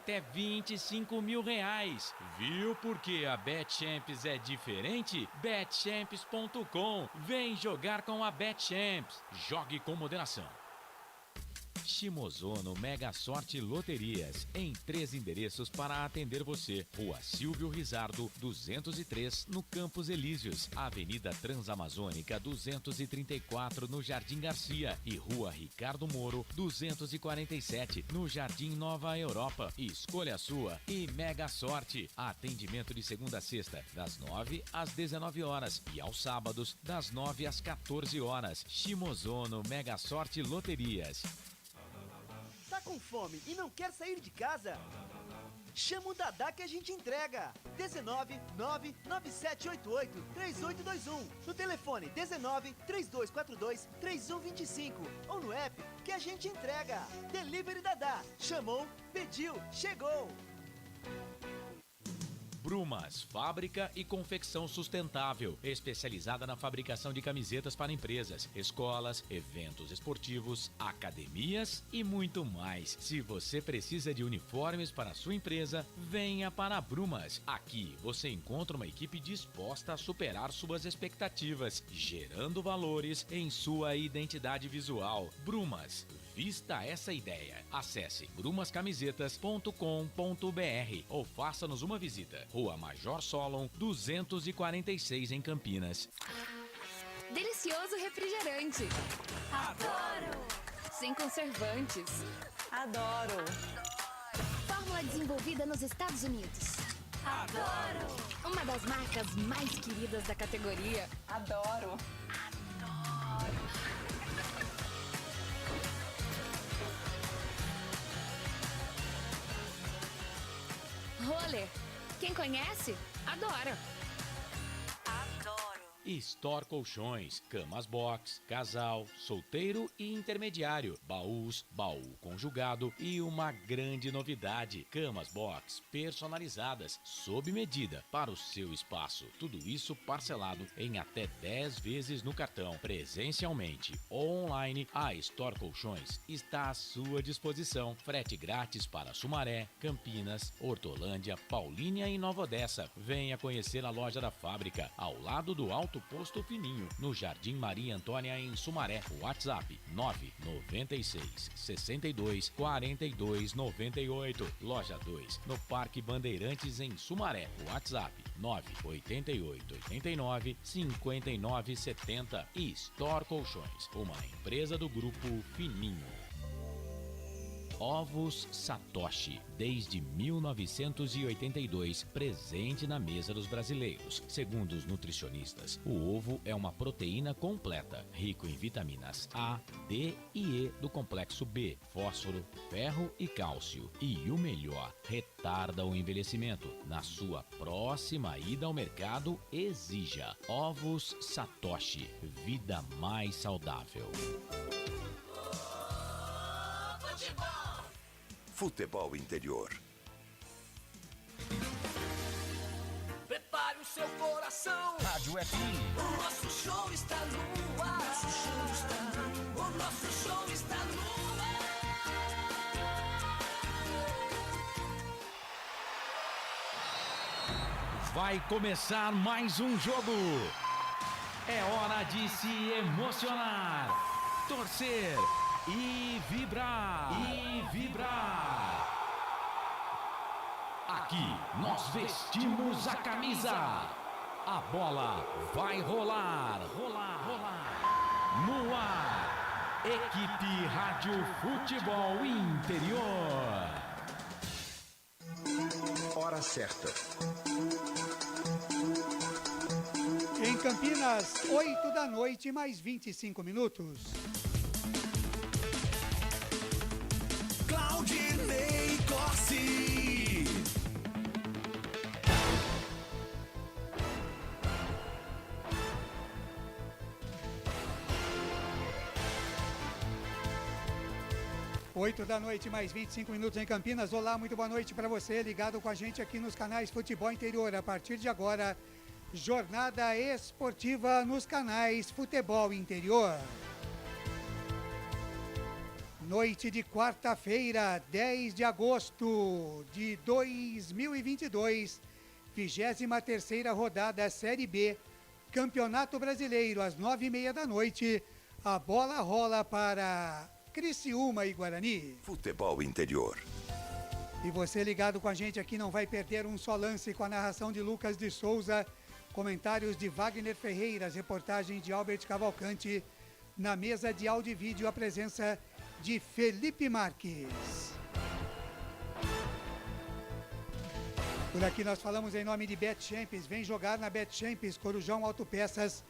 até R$ 25.000. Viu por que a BetChamps é diferente? BetChamps.com. Vem jogar com a BetChamps. Jogue com moderação. Shimozono Mega Sorte Loterias, em 3 endereços para atender você. Rua Silvio Rizardo, 203, no Campos Elíseos. Avenida Transamazônica, 234, no Jardim Garcia. E Rua Ricardo Moro, 247, no Jardim Nova Europa. Escolha a sua e Mega Sorte. Atendimento de segunda a sexta, das 9 às 19 horas. E aos sábados, das 9 às 14 horas. Shimozono Mega Sorte Loterias. Tá com fome e não quer sair de casa? Chama o Dadá que a gente entrega. 19 99788 3821. No telefone 19 3242 3125. Ou no app que a gente entrega. Delivery Dadá. Chamou, pediu, chegou. Brumas, fábrica e confecção sustentável, especializada na fabricação de camisetas para empresas, escolas, eventos esportivos, academias e muito mais. Se você precisa de uniformes para a sua empresa, venha para a Brumas. Aqui você encontra uma equipe disposta a superar suas expectativas, gerando valores em sua identidade visual. Brumas, vista essa ideia. Acesse brumascamisetas.com.br ou faça-nos uma visita. Rua Major Solon, 246 em Campinas. Delicioso refrigerante. Adoro! Sem conservantes. Adoro! Fórmula desenvolvida nos Estados Unidos. Adoro! Uma das marcas mais queridas da categoria. Adoro! Roller. Quem conhece, adora. Adoro! Store Colchões, camas box, casal, solteiro e intermediário, baús, baú conjugado e uma grande novidade, camas box personalizadas, sob medida para o seu espaço. Tudo isso parcelado em até 10 vezes no cartão. Presencialmente ou online, a Store Colchões está à sua disposição. Frete grátis para Sumaré, Campinas, Hortolândia, Paulínia e Nova Odessa. Venha conhecer a loja da fábrica, ao lado do Alto Posto Fininho, no Jardim Maria Antônia, em Sumaré. WhatsApp 996 62 42 98. Loja 2, no Parque Bandeirantes, em Sumaré. WhatsApp 988 89 59 70. E Store Colchões, uma empresa do Grupo Fininho. Ovos Satoshi, desde 1982, presente na mesa dos brasileiros. Segundo os nutricionistas, o ovo é uma proteína completa, rico em vitaminas A, D e E do complexo B, fósforo, ferro e cálcio. E o melhor, retarda o envelhecimento. Na sua próxima ida ao mercado, exija Ovos Satoshi, vida mais saudável. Futebol Interior. Prepare o seu coração. Rádio FM. O nosso show está no ar. O nosso show está no ar. Vai começar mais um jogo. É hora de se emocionar, torcer e vibrar. Aqui nós vestimos a camisa. A bola vai rolar. No ar, Equipe Rádio Futebol Interior. Hora certa. Em Campinas, 8 da noite, mais 25 minutos. Claudinei Corsi. Oito da noite, mais 25 minutos em Campinas. Olá, muito boa noite para você, ligado com a gente aqui nos canais Futebol Interior. A partir de agora, jornada esportiva nos canais Futebol Interior. Noite de quarta-feira, 10 de agosto de 2022, 23ª rodada Série B, Campeonato Brasileiro, às 9h30 da noite. A bola rola para Criciúma e Guarani. Futebol interior. E você ligado com a gente aqui não vai perder um só lance, com a narração de Lucas de Souza, comentários de Wagner Ferreiras, reportagem de Albert Cavalcante, na mesa de áudio e vídeo a presença de Felipe Marques. Por aqui nós falamos em nome de Bet Champions. Vem jogar na Bet Champions, Corujão Autopeças,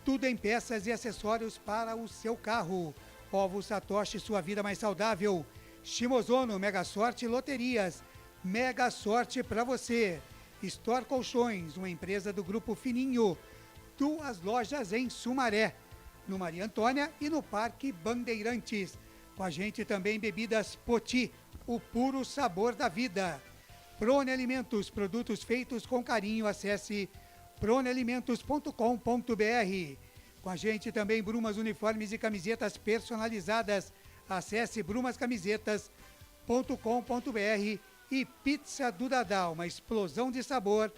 tudo em peças e acessórios para o seu carro. Ovo Satoshi, sua vida mais saudável. Shimozono, Mega Sorte Loterias, mega sorte para você. Store Colchões, uma empresa do Grupo Fininho. 2 lojas em Sumaré, no Maria Antônia e no Parque Bandeirantes. Com a gente também Bebidas Poti, o puro sabor da vida. Prone Alimentos, produtos feitos com carinho. Acesse pronealimentos.com.br. Com a gente também Brumas Uniformes e Camisetas Personalizadas. Acesse brumascamisetas.com.br. E Pizza do Dadá, uma explosão de sabor.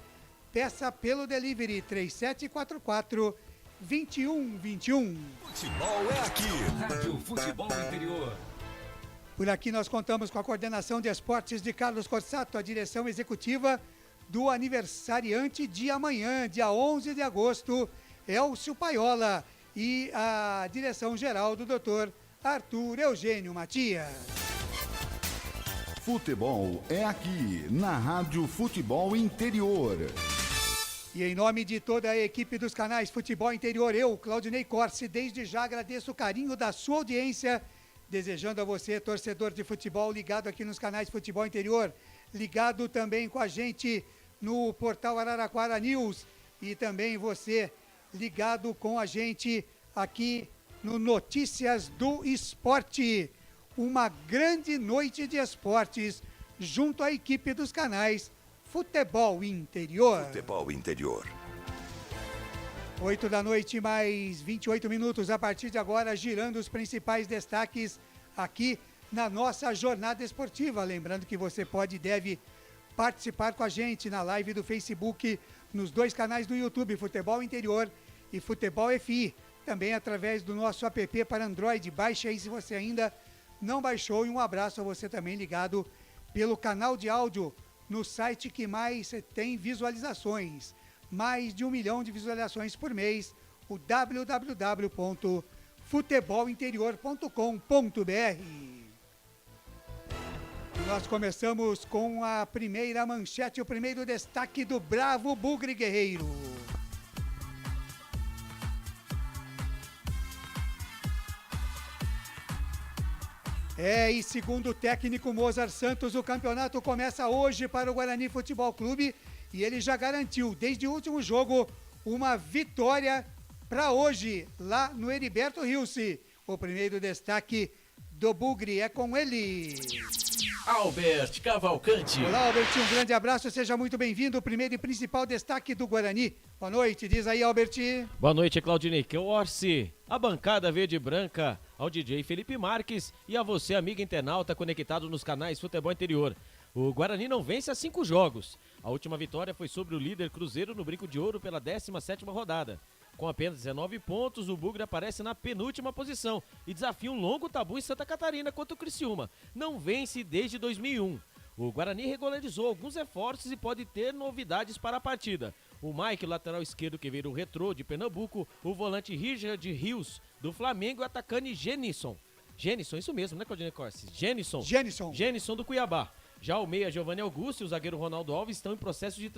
Peça pelo delivery 3744-2121. Futebol é aqui. Rádio Futebol Interior. Por aqui nós contamos com a coordenação de esportes de Carlos Corsato, a direção executiva do aniversariante de amanhã, dia 11 de agosto, Elcio Paiola, e a direção geral do Dr. Arthur Eugênio Matias. Futebol é aqui, na Rádio Futebol Interior. E em nome de toda a equipe dos canais Futebol Interior, eu, Claudinei Corsi, desde já agradeço o carinho da sua audiência, desejando a você, torcedor de futebol, ligado aqui nos canais Futebol Interior, ligado também com a gente no portal Araraquara News, e também você ligado com a gente aqui no Notícias do Esporte. Uma grande noite de esportes junto à equipe dos canais Futebol Interior. Futebol interior. 8 da noite, mais 28 minutos. A partir de agora, girando os principais destaques aqui na nossa jornada esportiva. Lembrando que você pode e deve participar com a gente na live do Facebook, nos 2 canais do YouTube, Futebol Interior e Futebol FI. Também através do nosso app para Android. Baixe aí se você ainda não baixou. E um abraço a você também ligado pelo canal de áudio no site que mais tem visualizações. Mais de 1 milhão de visualizações por mês, o www.futebolinterior.com.br. Nós começamos com a primeira manchete, o primeiro destaque do Bravo Bugre Guerreiro. E segundo o técnico Mozart Santos, o campeonato começa hoje para o Guarani Futebol Clube e ele já garantiu, desde o último jogo, uma vitória para hoje, lá no Heriberto Rilse. O primeiro destaque do Bugre é com ele. Albert Cavalcante. Olá, Albert, um grande abraço, seja muito bem-vindo. O primeiro e principal destaque do Guarani. Boa noite, diz aí, Albert. Boa noite, Claudinei Orsi, a bancada verde e branca, ao DJ Felipe Marques e a você, amiga internauta, conectado nos canais Futebol Interior. O Guarani não vence há 5 jogos. A última vitória foi sobre o líder Cruzeiro no Brinco de Ouro pela 17ª rodada. Com apenas 19 pontos, o Bugre aparece na penúltima posição e desafia um longo tabu em Santa Catarina contra o Criciúma. Não vence desde 2001. O Guarani regularizou alguns reforços e pode ter novidades para a partida. O Mike, lateral esquerdo que veio o Retrô de Pernambuco, o volante Richard Rios do Flamengo e o atacante Genison, isso mesmo, né, Claudinei Corsi? Genison do Cuiabá. Já o meia Giovanni Augusto e o zagueiro Ronaldo Alves estão em processo de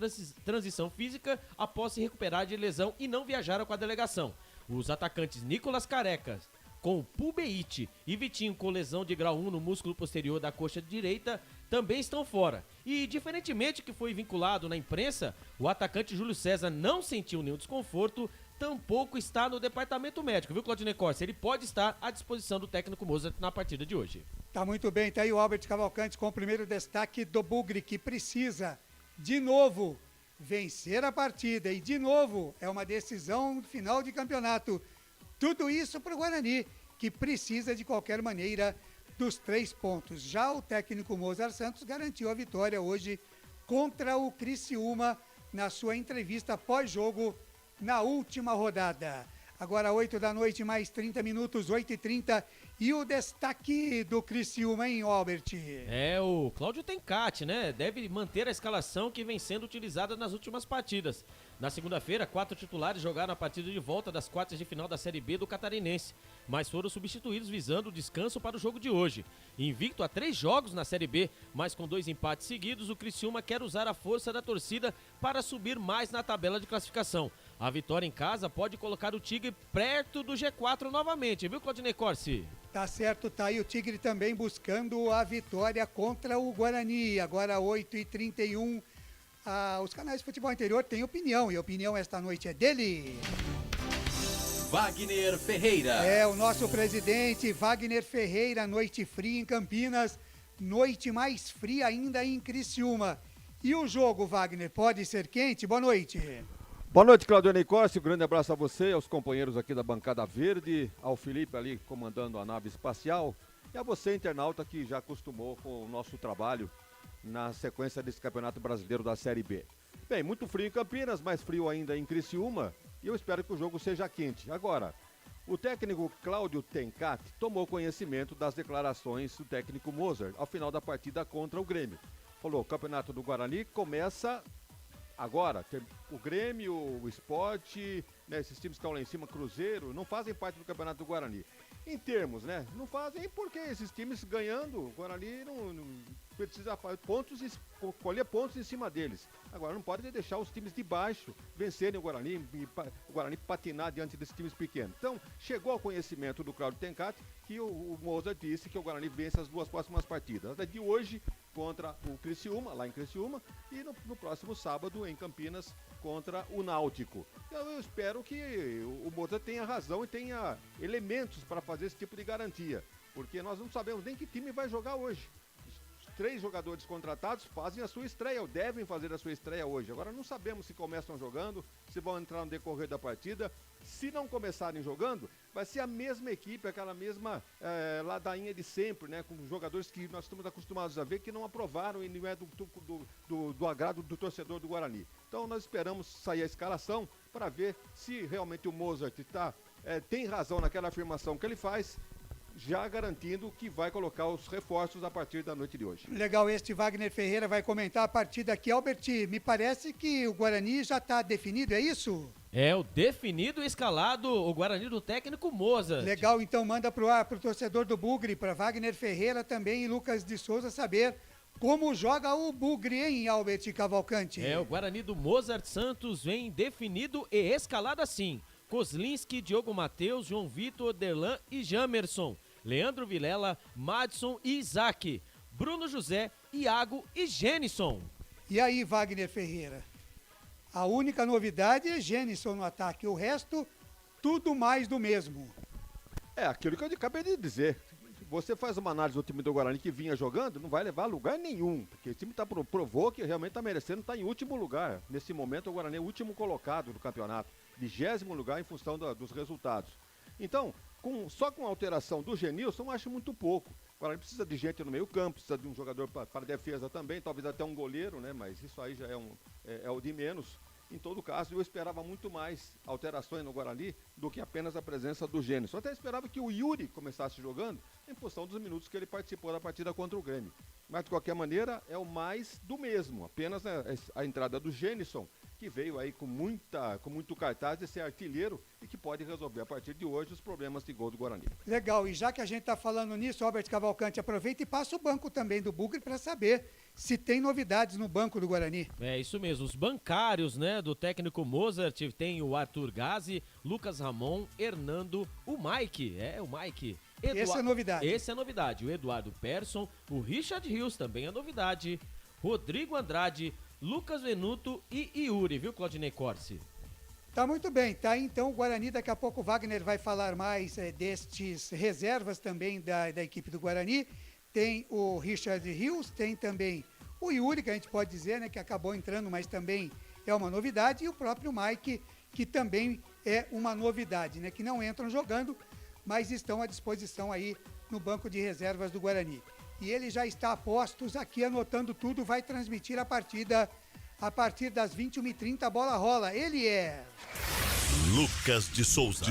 transição física após se recuperar de lesão e não viajaram com a delegação. Os atacantes Nicolas Careca, com Pubeite, e Vitinho, com lesão de grau 1 no músculo posterior da coxa direita, também estão fora. E, diferentemente que foi vinculado na imprensa, o atacante Júlio César não sentiu nenhum desconforto, tampouco está no departamento médico, viu, Claudinei Corsi? Ele pode estar à disposição do técnico Mozart na partida de hoje. Tá muito bem, tá aí o Albert Cavalcante com o primeiro destaque do Bugre, que precisa, de novo, vencer a partida. E, de novo, é uma decisão final de campeonato. Tudo isso para o Guarani, que precisa, de qualquer maneira, dos 3 pontos. Já o técnico Mozart Santos garantiu a vitória hoje contra o Criciúma na sua entrevista pós-jogo na última rodada. Agora 8 da noite, mais 30 minutos, 8h30. E o destaque do Criciúma, hein, Albert? O Cláudio Tencati, né? Deve manter a escalação que vem sendo utilizada nas últimas partidas. Na segunda-feira, 4 titulares jogaram a partida de volta das quartas de final da Série B do Catarinense, mas foram substituídos visando o descanso para o jogo de hoje. Invicto a 3 jogos na Série B, mas com 2 empates seguidos, o Criciúma quer usar a força da torcida para subir mais na tabela de classificação. A vitória em casa pode colocar o Tigre perto do G4 novamente, viu, Claudinei Corsi? Tá certo, tá aí o Tigre também buscando a vitória contra o Guarani. Agora 8h31. Os canais de futebol interior têm opinião, e a opinião esta noite é dele. Wagner Ferreira. É o nosso presidente, Wagner Ferreira. Noite fria em Campinas, noite mais fria ainda em Criciúma. E o jogo, Wagner, pode ser quente? Boa noite. Boa noite, Claudio Corsi. Um grande abraço a você, aos companheiros aqui da bancada verde, ao Felipe ali comandando a nave espacial e a você, internauta, que já acostumou com o nosso trabalho na sequência desse Campeonato Brasileiro da Série B. Bem, muito frio em Campinas, mais frio ainda em Criciúma, e eu espero que o jogo seja quente. Agora, o técnico Cláudio Tencati tomou conhecimento das declarações do técnico Mozart ao final da partida contra o Grêmio. Falou, o Campeonato do Guarani começa agora. O Grêmio, o Sport, né, esses times que estão lá em cima, Cruzeiro, não fazem parte do Campeonato do Guarani. Em termos, né? Não fazem porque esses times ganhando, o Guarani não precisa colher pontos em cima deles. Agora, não pode deixar os times de baixo vencerem o Guarani patinar diante desses times pequenos. Então, chegou ao conhecimento do Cláudio Tencati que o Mozart disse que o Guarani vence as 2 próximas partidas. A de hoje contra o Criciúma, lá em Criciúma, e no próximo sábado em Campinas contra o Náutico. Eu espero que o Mozart tenha razão e tenha elementos para fazer esse tipo de garantia, porque nós não sabemos nem que time vai jogar hoje. Os 3 jogadores contratados fazem a sua estreia, ou devem fazer a sua estreia hoje. Agora não sabemos se começam jogando, se vão entrar no decorrer da partida. Se não começarem jogando, vai ser a mesma equipe, aquela mesma ladainha de sempre, né? Com jogadores que nós estamos acostumados a ver que não aprovaram e não é do agrado do torcedor do Guarani. Então nós esperamos sair a escalação para ver se realmente o Mozart tem razão naquela afirmação que ele faz, já garantindo que vai colocar os reforços a partir da noite de hoje. Legal, Wagner Ferreira vai comentar a partida aqui. Albert, me parece que o Guarani já está definido, é isso? É, o definido e escalado, o Guarani do técnico Mozart. Legal, então manda pro ar, pro torcedor do Bugre, para Wagner Ferreira também e Lucas de Souza saber como joga o Bugre, hein, Albert Cavalcante? O Guarani do Mozart Santos vem definido e escalado assim. Kozlinski, Diogo Matheus, João Vitor, Derlan e Jamerson. Leandro Vilela, Madison e Isaac. Bruno José, Iago e Genison. E aí, Wagner Ferreira? A única novidade é Genison no ataque, o resto, tudo mais do mesmo. É aquilo que eu acabei de dizer. Você faz uma análise do time do Guarani que vinha jogando, não vai levar a lugar nenhum, porque o time provou que realmente está merecendo estar em último lugar. Nesse momento, o Guarani é o último colocado do campeonato, 20º lugar em função dos resultados. Então, só com a alteração do Genilson, eu acho muito pouco. O Guarani precisa de gente no meio campo, precisa de um jogador para defesa também, talvez até um goleiro, né? Mas isso aí já é o de menos. Em todo caso, eu esperava muito mais alterações no Guarani do que apenas a presença do Gênesis. Eu até esperava que o Yuri começasse jogando em função dos minutos que ele participou da partida contra o Grêmio. Mas, de qualquer maneira, é o mais do mesmo. Apenas a entrada do Genison, que veio aí com muito cartaz de ser artilheiro e que pode resolver a partir de hoje os problemas de gol do Guarani. Legal, e já que a gente está falando nisso, Albert Cavalcante, aproveita e passa o banco também do Bugre para saber se tem novidades no banco do Guarani. É isso mesmo, os bancários, né, do técnico Mozart, tem o Arthur Gazi, Lucas Ramon, Hernando, o Mike, o Mike. Essa é novidade. Esse é novidade, o Eduardo Persson, o Richard Rios também é novidade, Rodrigo Andrade, Lucas Venuto e Yuri, viu, Claudinei Corsi? Tá muito bem, tá? Então o Guarani, daqui a pouco o Wagner vai falar mais destes reservas também da equipe do Guarani. Tem o Richard Rios, tem também o Yuri, que a gente pode dizer, né, que acabou entrando, mas também é uma novidade, e o próprio Mike, que também é uma novidade, né, que não entram jogando, mas estão à disposição aí no banco de reservas do Guarani. E ele já está a postos aqui, anotando tudo, vai transmitir a partida a partir das 21h30, a bola rola. Ele é... Lucas de Souza.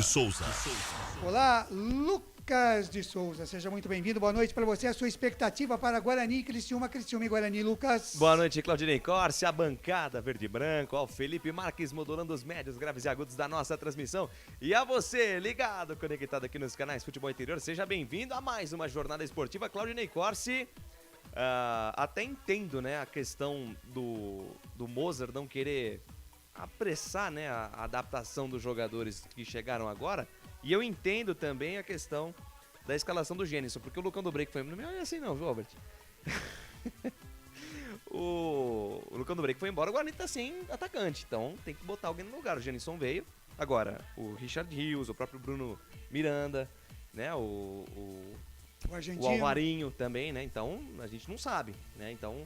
Olá, Lucas de Souza, seja muito bem-vindo, boa noite para você, a sua expectativa para Guarani e Criciúma e Guarani, Lucas. Boa noite, Claudinei Corse, a bancada verde e branco, ao Felipe Marques modulando os médios, graves e agudos da nossa transmissão, e a você, ligado, conectado aqui nos canais Futebol Interior, seja bem-vindo a mais uma jornada esportiva. Claudinei Corse, até entendo, né, a questão do Mozart não querer apressar, né, a adaptação dos jogadores que chegaram agora, e eu entendo também a questão da escalação do Gênison, porque o Lucão do Break foi... Não é assim não, viu, Albert? o Lucão do Break foi embora, o Guarani tá sem atacante, então tem que botar alguém no lugar. O Gênison veio, agora o Richard Rios, o próprio Bruno Miranda, né, o Alvarinho também, né, então a gente não sabe, né, então...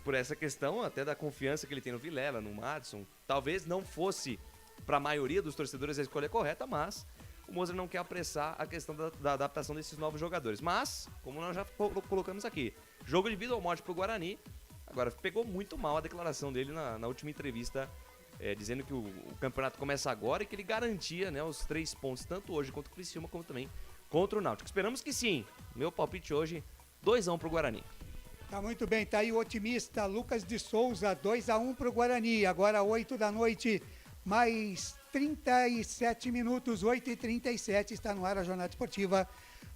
por essa questão até da confiança que ele tem no Vilela, no Madison, talvez não fosse para a maioria dos torcedores a escolha correta, mas o Mozart não quer apressar a questão da adaptação desses novos jogadores. Mas, como nós já colocamos aqui, jogo de vida ou morte para o Guarani. Agora, pegou muito mal a declaração dele na última entrevista, dizendo que o campeonato começa agora e que ele garantia, né, os 3 pontos, tanto hoje contra o Criciúma, como também contra o Náutico. Esperamos que sim. Meu palpite hoje, 2-1 para o Guarani. Tá muito bem, tá aí o otimista Lucas de Souza, 2-1 pro Guarani, agora 8 da noite, mais 37 minutos, 8h37, está no ar a jornada esportiva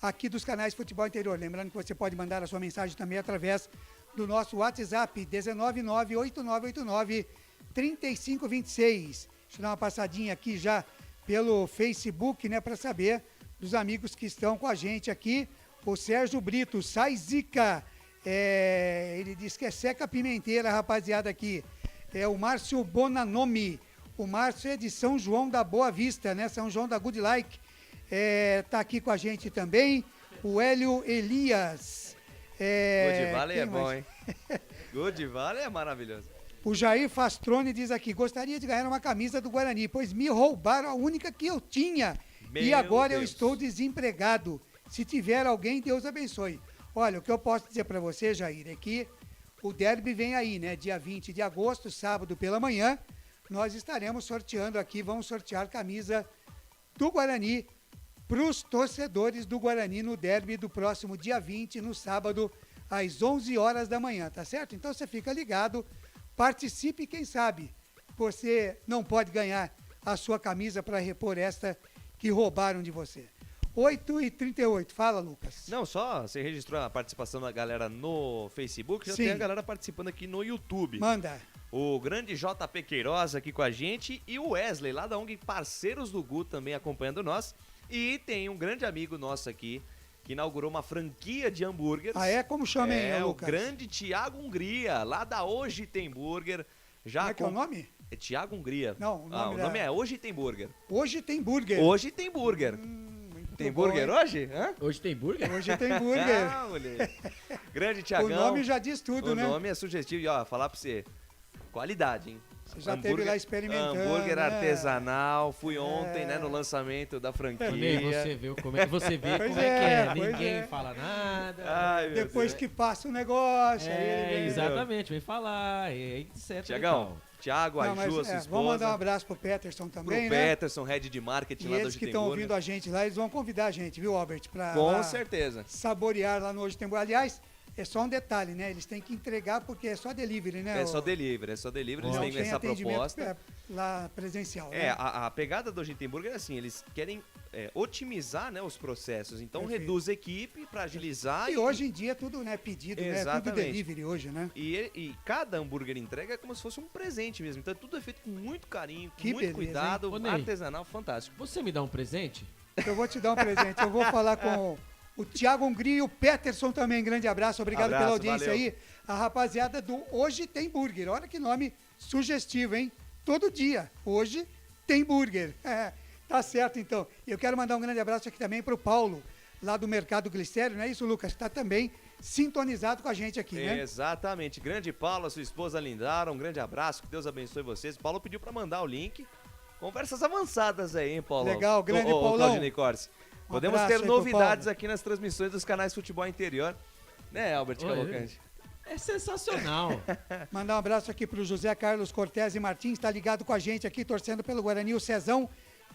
aqui dos canais Futebol Interior. Lembrando que você pode mandar a sua mensagem também através do nosso WhatsApp, 19989393526. Deixa eu dar uma passadinha aqui já pelo Facebook, né, para saber dos amigos que estão com a gente aqui. O Sérgio Brito, sai zica. Ele diz que é seca pimenteira, rapaziada, aqui. É o Márcio Bonanomi. O Márcio é de São João da Boa Vista, né? São João da Good Like. Tá aqui com a gente também. O Hélio Elias. Good Valley é bom, hein? Good Valley é maravilhoso. O Jair Fastrone diz aqui: gostaria de ganhar uma camisa do Guarani, pois me roubaram a única que eu tinha. E agora eu estou desempregado. Se tiver alguém, Deus abençoe. Olha, o que eu posso dizer para você, Jair, é que o derby vem aí, né? Dia 20 de agosto, sábado pela manhã, nós estaremos sorteando aqui, vamos sortear camisa do Guarani para os torcedores do Guarani no derby do próximo dia 20, no sábado, às 11 horas da manhã, tá certo? Então você fica ligado, participe, quem sabe você não pode ganhar a sua camisa para repor esta que roubaram de você. 8h38, fala, Lucas. Não, só você registrou a participação da galera no Facebook, já Sim. tem a galera participando aqui no YouTube. Manda. O grande JP Queiroz aqui com a gente e o Wesley, lá da ONG Parceiros do Gu, também acompanhando nós. E tem um grande amigo nosso aqui, que inaugurou uma franquia de hambúrgueres. Ah, é? Como chama aí, o Lucas? grande Thiago Hungria, lá da Hoje Tem Burger. Já Como é que é o nome? É Thiago Hungria. Não, o nome, é Hoje Tem Burger. Hoje Tem Burger. Hoje Tem Burger. Tem burger bom, hoje? Hã? Hoje tem burger? Hoje tem burger. Ah, moleque. Grande Thiagão. O nome já diz tudo, né? O nome é sugestivo. E, ó, falar pra você, qualidade, hein? Você já esteve lá experimentando, hambúrguer né? artesanal. Fui ontem, né, no lançamento da franquia. Você vê como é que é. Ninguém fala nada. Ai, depois que passa o negócio. aí exatamente, vem falar, etc. Thiagão, Thiago, a Ju, a sua esposa. Vamos mandar um abraço pro Peterson também, pro né? Peterson, head de marketing E lá do eles Hoje que Tem estão Burger. ouvindo a gente lá, eles vão convidar a gente, viu, Albert? Pra Com lá certeza. saborear lá no Hoje Tem Burger. Aliás, é só um detalhe, né? Eles têm que entregar porque é só delivery, né? É só delivery. Eles têm essa proposta. Lá presencial, É, né? a pegada do Hoje Tem Burger é assim, eles querem otimizar, né, os processos, então Perfeito. reduz a equipe para agilizar. E hoje em dia tudo, né, pedido, Exatamente. né? Tudo delivery hoje, né? E cada hambúrguer entrega é como se fosse um presente mesmo, então tudo é feito com muito carinho, com Que muito beleza, cuidado, hein? Ô, Ney, artesanal, fantástico. Você me dá um presente? Eu vou te dar um presente, eu vou falar com o Thiago Hungria e o Peterson também, grande abraço, obrigado pela audiência valeu. aí. A rapaziada do Hoje Tem Burger, olha que nome sugestivo, hein? Todo dia, Hoje Tem Burger. Tá certo, então. Eu quero mandar um grande abraço aqui também para o Paulo, lá do Mercado Glicério, não é isso, Lucas? Está também sintonizado com a gente aqui, né? Exatamente. Grande Paulo, a sua esposa Lindara, um grande abraço, que Deus abençoe vocês. Paulo pediu para mandar o link. Conversas avançadas aí, hein, Paulo? Legal, grande Paulão. Claudinei Corse. Podemos abraço ter aí pro novidades Paulo. aqui nas transmissões dos canais Futebol Interior. Né, Albert Oi. Cavalcante? É sensacional. Mandar um abraço aqui pro José Carlos Cortez e Martins, tá ligado com a gente aqui, torcendo pelo Guarani. O Cezão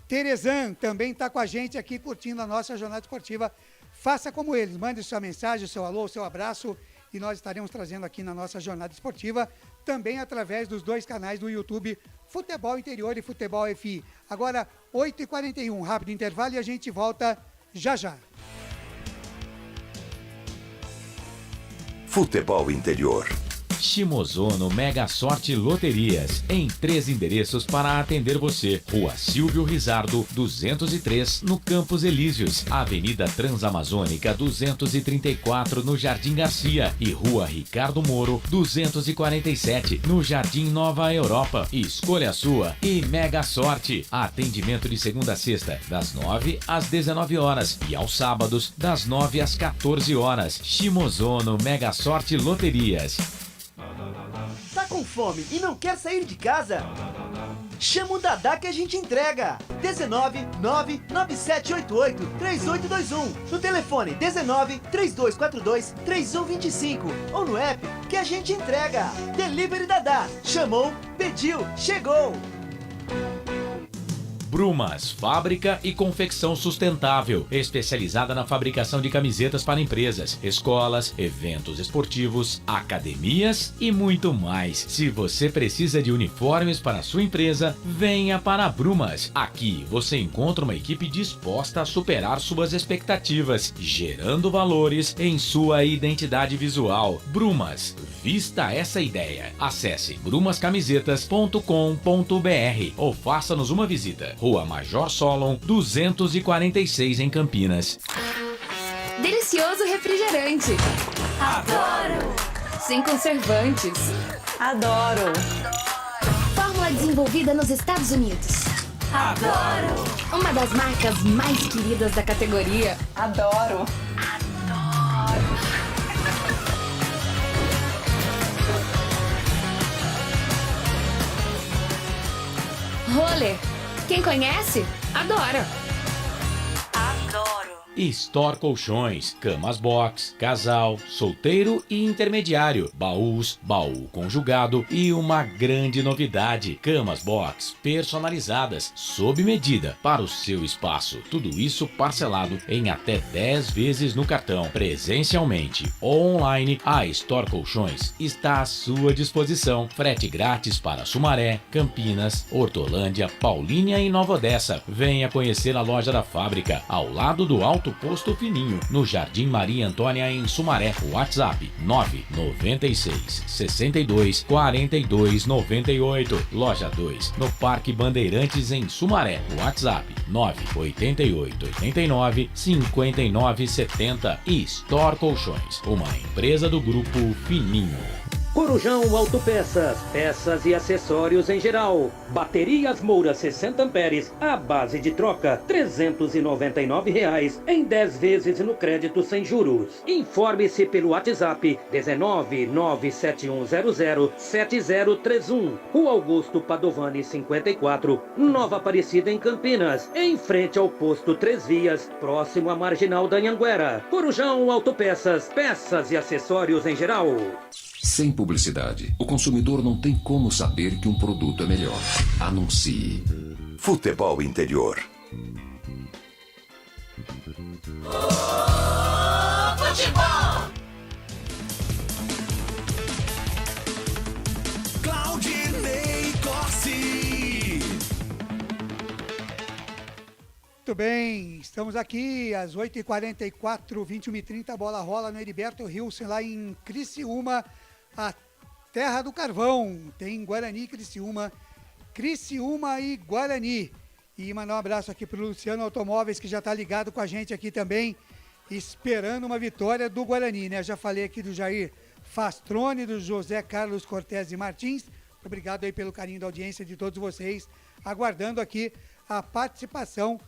Terezan também tá com a gente aqui, curtindo a nossa jornada esportiva. Faça como eles, mande sua mensagem, o seu alô, o seu abraço, e nós estaremos trazendo aqui na nossa jornada esportiva, também através dos dois canais do YouTube, Futebol Interior e Futebol FI. Agora, 8h41, rápido intervalo e a gente volta já já. Futebol Interior. Shimozono Mega Sorte Loterias, em 3 endereços para atender você. Rua Silvio Rizardo, 203, no Campos Elíseos. Avenida Transamazônica, 234, no Jardim Garcia. E Rua Ricardo Moro, 247, no Jardim Nova Europa. Escolha a sua e Mega Sorte. Atendimento de segunda a sexta, das 9 às 19 horas. E aos sábados, das 9 às 14 horas. Shimozono Mega Sorte Loterias. Tá com fome e não quer sair de casa? Chama o Dadá que a gente entrega. 19 99788 3821. No telefone 19 3242 3125. Ou no app que a gente entrega. Delivery Dadá. Chamou, pediu, chegou. Brumas, fábrica e confecção sustentável, especializada na fabricação de camisetas para empresas, escolas, eventos esportivos, academias e muito mais. Se você precisa de uniformes para a sua empresa, venha para a Brumas. Aqui você encontra uma equipe disposta a superar suas expectativas, gerando valores em sua identidade visual. Brumas, vista essa ideia. Acesse brumascamisetas.com.br ou faça-nos uma visita. Rua Major Solon, 246 em Campinas. Delicioso refrigerante. Adoro! Sem conservantes. Adoro! Fórmula desenvolvida nos Estados Unidos. Adoro! Uma das marcas mais queridas da categoria. Adoro! Roller. Quem conhece, adora. Adoro! Store Colchões, camas box, casal, solteiro e intermediário, baús, baú conjugado e uma grande novidade, camas box personalizadas, sob medida para o seu espaço. Tudo isso parcelado em até 10 vezes no cartão. Presencialmente ou online, a Store Colchões está à sua disposição. Frete grátis para Sumaré, Campinas, Hortolândia, Paulínia e Nova Odessa. Venha conhecer a loja da fábrica, ao lado do Alto Posto Fininho, no Jardim Maria Antônia, em Sumaré. WhatsApp 996 62 42 98. Loja 2, no Parque Bandeirantes, em Sumaré. WhatsApp 988 89 59 70. E Store Colchões, uma empresa do Grupo Fininho. Corujão Autopeças, peças e acessórios em geral. Baterias Moura 60 amperes, à base de troca, R$ 399 em 10 vezes no crédito sem juros. Informe-se pelo WhatsApp 19 97100 7031. Rua Augusto Padovani 54, Nova Aparecida, em Campinas, em frente ao posto 3 Vias, próximo à Marginal da Anhanguera. Corujão Autopeças, peças e acessórios em geral. Sem publicidade, o consumidor não tem como saber que um produto é melhor. Anuncie. Futebol Interior. Futebol! Claudinei Corsi. Muito bem, estamos aqui às 8h44, 21h30, a bola rola no Heriberto Rilson, lá em Criciúma, a terra do carvão. Tem Guarani, Criciúma e Guarani. E mandar um abraço aqui para o Luciano Automóveis, que já está ligado com a gente aqui também, esperando uma vitória do Guarani, né? Já falei aqui do Jair Fastrone, do José Carlos Cortez e Martins. Obrigado aí pelo carinho da audiência de todos vocês, aguardando aqui a participação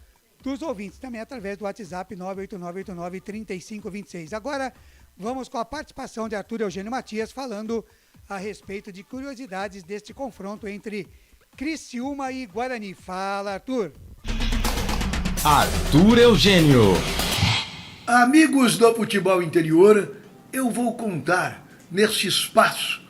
dos ouvintes, também através do WhatsApp 989893526. Agora, vamos com a participação de Arthur Eugênio Matias, falando a respeito de curiosidades deste confronto entre Criciúma e Guarani. Fala, Arthur. Arthur Eugênio. Amigos do Futebol Interior, eu vou contar nesse espaço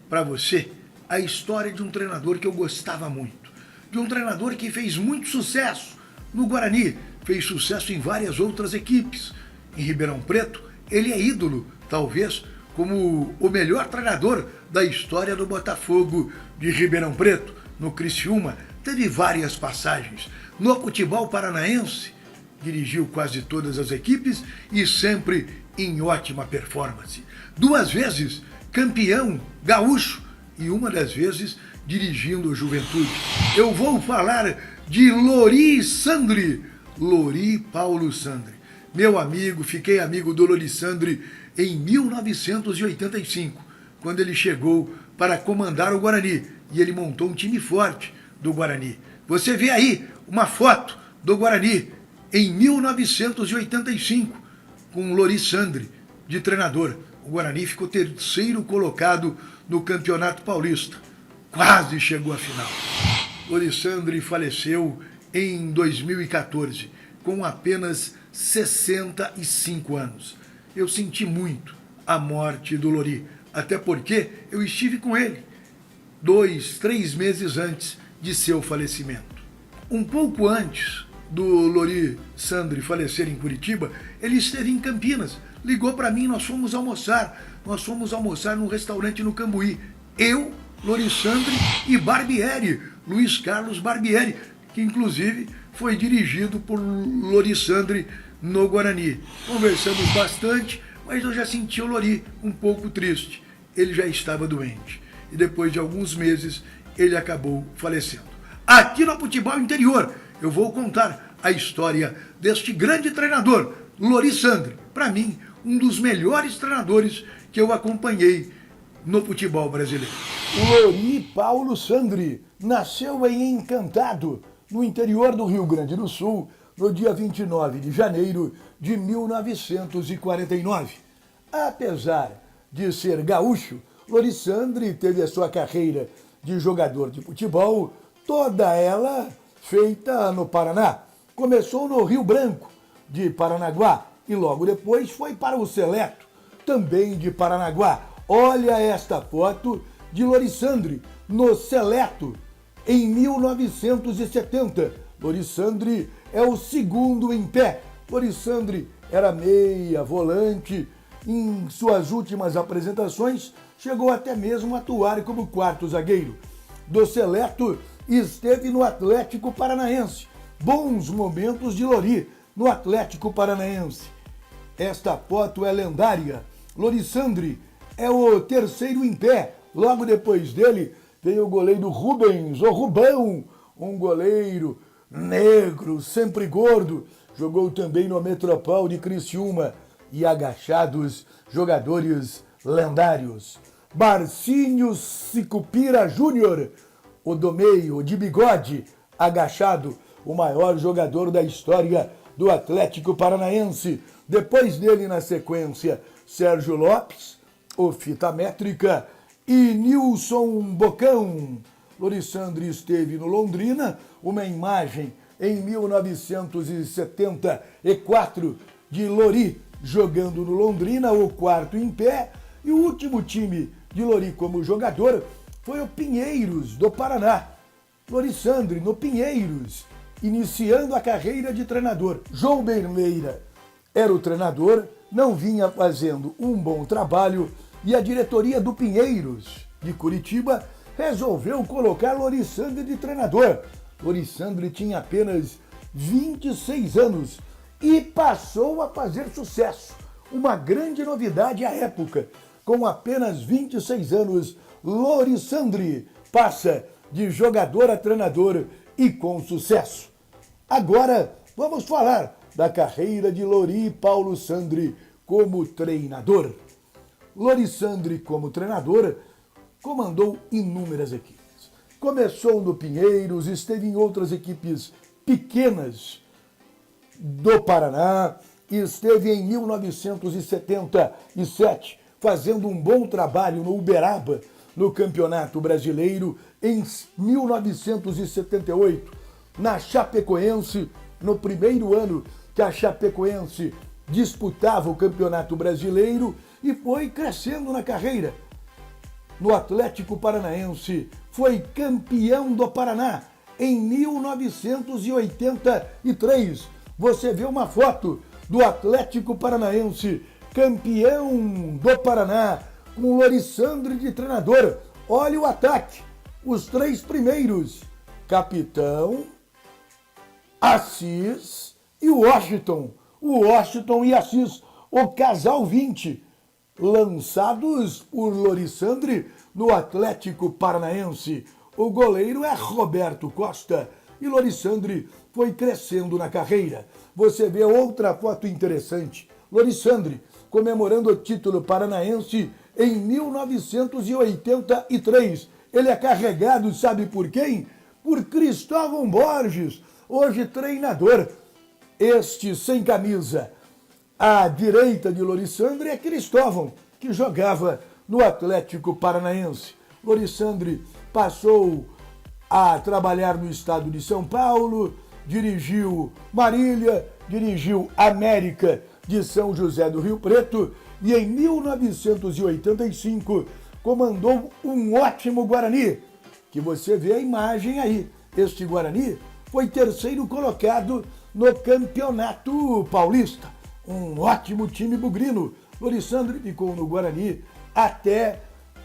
para você a história de um treinador que eu gostava muito. De um treinador que fez muito sucesso no Guarani, fez sucesso em várias outras equipes. Em Ribeirão Preto, ele é ídolo, talvez, como o melhor treinador da história do Botafogo de Ribeirão Preto. No Criciúma, teve várias passagens. No futebol paranaense, dirigiu quase todas as equipes e sempre em ótima performance. 2 vezes campeão gaúcho e uma das vezes dirigindo o Juventude. Eu vou falar de Lori Sandri, Lori Paulo Sandri. Meu amigo, fiquei amigo do Lori Sandri em 1985, quando ele chegou para comandar o Guarani e ele montou um time forte do Guarani. Você vê aí uma foto do Guarani em 1985, com o Lori Sandri de treinador. O Guarani ficou 3º colocado no Campeonato Paulista. Quase chegou à final. Lori Sandri faleceu em 2014, com apenas 65 anos. Eu senti muito a morte do Lori, até porque eu estive com ele 2, 3 meses antes de seu falecimento. Um pouco antes do Lori Sandri falecer em Curitiba, ele esteve em Campinas, ligou para mim, nós fomos almoçar num restaurante no Cambuí. Eu, Lori Sandri e Barbieri, Luiz Carlos Barbieri, que inclusive foi dirigido por Lori Sandri no Guarani. Conversamos bastante, mas eu já senti o Lori um pouco triste. Ele já estava doente e depois de alguns meses ele acabou falecendo. Aqui no Futebol Interior eu vou contar a história deste grande treinador, Lori Sandri. Para mim, um dos melhores treinadores que eu acompanhei no futebol brasileiro. Lori Paulo Sandri nasceu em Encantado, no interior do Rio Grande do Sul, no dia 29 de janeiro de 1949. Apesar de ser gaúcho, Lori Sandri teve a sua carreira de jogador de futebol, toda ela feita no Paraná. Começou no Rio Branco, de Paranaguá, e logo depois foi para o Seleto, também de Paranaguá. Olha esta foto de Lori Sandri no Seleto, em 1970. Lori Sandri é o segundo em pé. Lori Sandri era meia, volante. Em suas últimas apresentações, chegou até mesmo a atuar como quarto zagueiro. Do Seleto, esteve no Atlético Paranaense. Bons momentos de Lori no Atlético Paranaense. Esta foto é lendária. Lori Sandri é o terceiro em pé. Logo depois dele veio o goleiro Rubens, o Rubão, um goleiro negro, sempre gordo. Jogou também no Metropol de Criciúma. E agachados, jogadores lendários. Marcinho Sicupira Júnior, o do meio, de bigode, agachado, o maior jogador da história do Atlético Paranaense. Depois dele, na sequência, Sérgio Lopes, o fita métrica, e Nilson Bocão. Lori Sandri esteve no Londrina, uma imagem em 1974 de Lori jogando no Londrina, o quarto em pé, e o último time de Lori como jogador foi o Pinheiros, do Paraná. Lori Sandri no Pinheiros, iniciando a carreira de treinador. João Bermeira era o treinador, não vinha fazendo um bom trabalho e a diretoria do Pinheiros de Curitiba resolveu colocar Lori Sandri de treinador. Lori Sandri tinha apenas 26 anos e passou a fazer sucesso. Uma grande novidade à época. Com apenas 26 anos, Lori Sandri passa de jogador a treinador e com sucesso. Agora, vamos falar da carreira de Lori Paulo Sandri como treinador. Lori Sandri, como treinador, comandou inúmeras equipes. Começou no Pinheiros, esteve em outras equipes pequenas do Paraná, e esteve em 1977 fazendo um bom trabalho no Uberaba, no Campeonato Brasileiro. Em 1978, na Chapecoense, no primeiro ano que a Chapecoense disputava o Campeonato Brasileiro e foi crescendo na carreira. No Atlético Paranaense, foi campeão do Paraná em 1983. Você vê uma foto do Atlético Paranaense, campeão do Paraná, com o Lorissandre de treinador. Olha o ataque, os três primeiros, Capitão, Assis e o Washington. O Washington e Assis, o casal 20, lançados por Lorissandre no Atlético Paranaense. O goleiro é Roberto Costa e Lorissandre foi crescendo na carreira. Você vê outra foto interessante. Lorissandre comemorando o título paranaense em 1983. Ele é carregado, sabe por quem? Por Cristóvão Borges, hoje treinador. Este sem camisa. À direita de Lorissandre é Cristóvão, que jogava no Atlético Paranaense. Lorissandre passou a trabalhar no estado de São Paulo, dirigiu Marília, dirigiu América de São José do Rio Preto e em 1985 comandou um ótimo Guarani, que você vê a imagem aí. Este Guarani foi terceiro colocado no Campeonato Paulista. Um ótimo time bugrino. Lorissandre ficou no Guarani até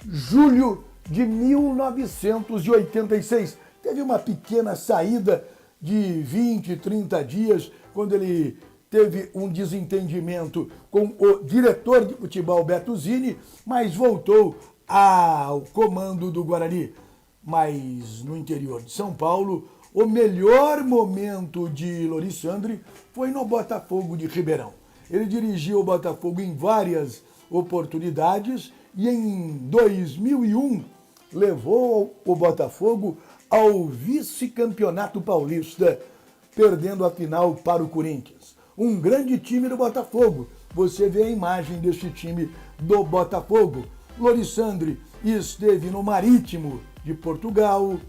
julho de 1986. Teve uma pequena saída de 20, 30 dias, quando ele teve um desentendimento com o diretor de futebol Beto Zini, mas voltou ao comando do Guarani. Mas no interior de São Paulo, o melhor momento de Lorissandre foi no Botafogo de Ribeirão. Ele dirigiu o Botafogo em várias oportunidades e em 2001 levou o Botafogo ao vice-campeonato paulista, perdendo a final para o Corinthians. Um grande time do Botafogo. Você vê a imagem deste time do Botafogo. Lorissandre esteve no Marítimo de Portugal,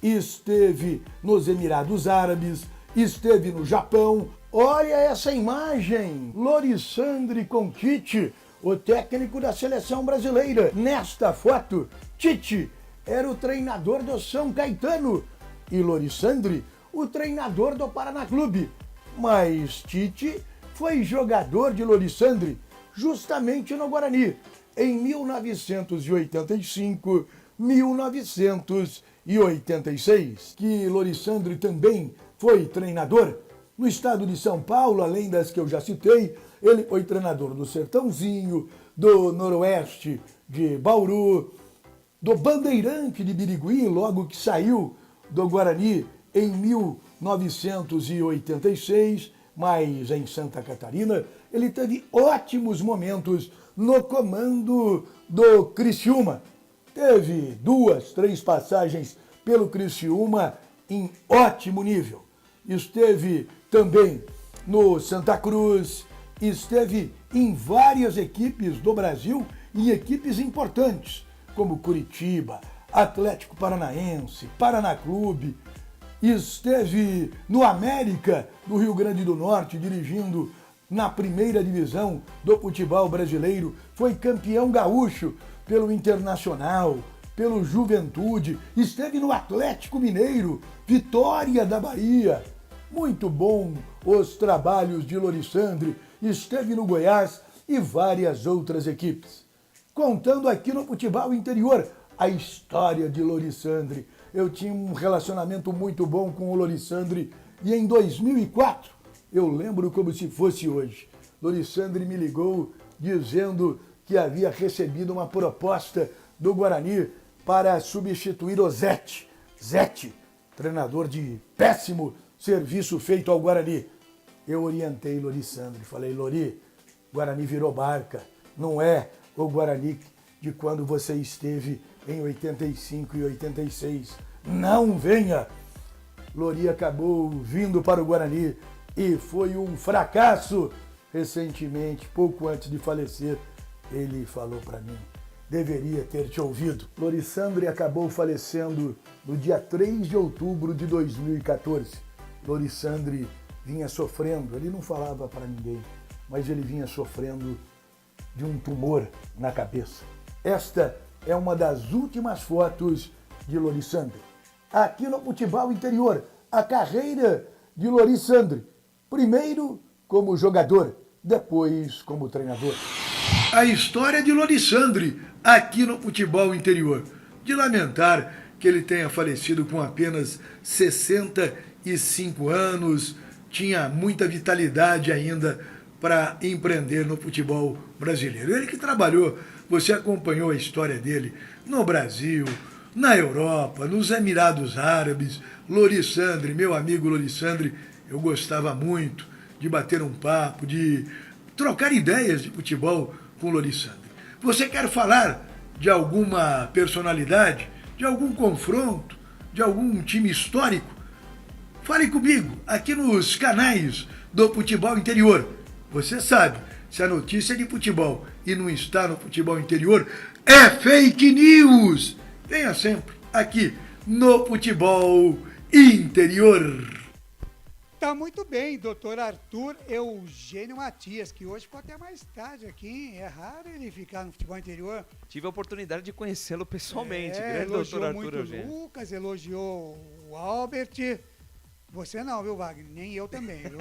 esteve nos Emirados Árabes, esteve no Japão. Olha essa imagem! Lorissandre com Tite, o técnico da seleção brasileira. Nesta foto, Tite era o treinador do São Caetano e Lorissandre o treinador do Paraná Clube. Mas Tite foi jogador de Lorissandre justamente no Guarani em 1985, 1986, que Lorissandre também foi treinador no estado de São Paulo, além das que eu já citei. Ele foi treinador do Sertãozinho, do Noroeste de Bauru, do Bandeirante de Birigui, logo que saiu do Guarani em 1986, mas em Santa Catarina ele teve ótimos momentos no comando do Criciúma. Teve 2, 3 passagens pelo Criciúma em ótimo nível. Esteve também no Santa Cruz, esteve em várias equipes do Brasil e equipes importantes, como Curitiba, Atlético Paranaense, Paraná Clube. Esteve no América, do Rio Grande do Norte, dirigindo na primeira divisão do futebol brasileiro. Foi campeão gaúcho pelo Internacional, pelo Juventude. Esteve no Atlético Mineiro, Vitória da Bahia. Muito bom os trabalhos de Lorissandre. Esteve no Goiás e várias outras equipes. Contando aqui no Futebol Interior a história de Lorissandre. Eu tinha um relacionamento muito bom com o Lorissandre e em 2004, eu lembro como se fosse hoje, Lorissandre me ligou dizendo que havia recebido uma proposta do Guarani para substituir o Zete. Zete, treinador de péssimo serviço feito ao Guarani. Eu orientei Lorissandre, falei: Lori, Guarani virou barca, não é o Guarani de quando você esteve em 85 e 86. Não venha! Lori acabou vindo para o Guarani e foi um fracasso. Recentemente, pouco antes de falecer, ele falou para mim: deveria ter te ouvido. Lorissandre acabou falecendo no dia 3 de outubro de 2014. Lorissandre vinha sofrendo, ele não falava para ninguém, mas ele vinha sofrendo de um tumor na cabeça. Esta é uma das últimas fotos de Lorissandro. Aqui no Futebol Interior, a carreira de Lorissandro. Primeiro como jogador, depois como treinador. A história de Lorissandro aqui no Futebol Interior. De lamentar que ele tenha falecido com apenas 65 anos, tinha muita vitalidade ainda para empreender no futebol brasileiro. Ele que trabalhou, você acompanhou a história dele no Brasil, na Europa, nos Emirados Árabes. Lorissandro, meu amigo Lorissandro, eu gostava muito de bater um papo, de trocar ideias de futebol com Lorissandro. Você quer falar de alguma personalidade, de algum confronto, de algum time histórico? Fale comigo aqui nos canais do Futebol Interior. Você sabe, se a notícia é de futebol e não está no Futebol Interior, é fake news! Venha sempre aqui no Futebol Interior. Tá muito bem, doutor Arthur Eugênio Matias, que hoje ficou até mais tarde aqui, hein? É raro ele ficar no Futebol Interior. Tive a oportunidade de conhecê-lo pessoalmente, grande elogiou doutor Arthur muito Eugênio. o Lucas, elogiou o Albert. Você não, viu, Wagner? Nem eu também, viu?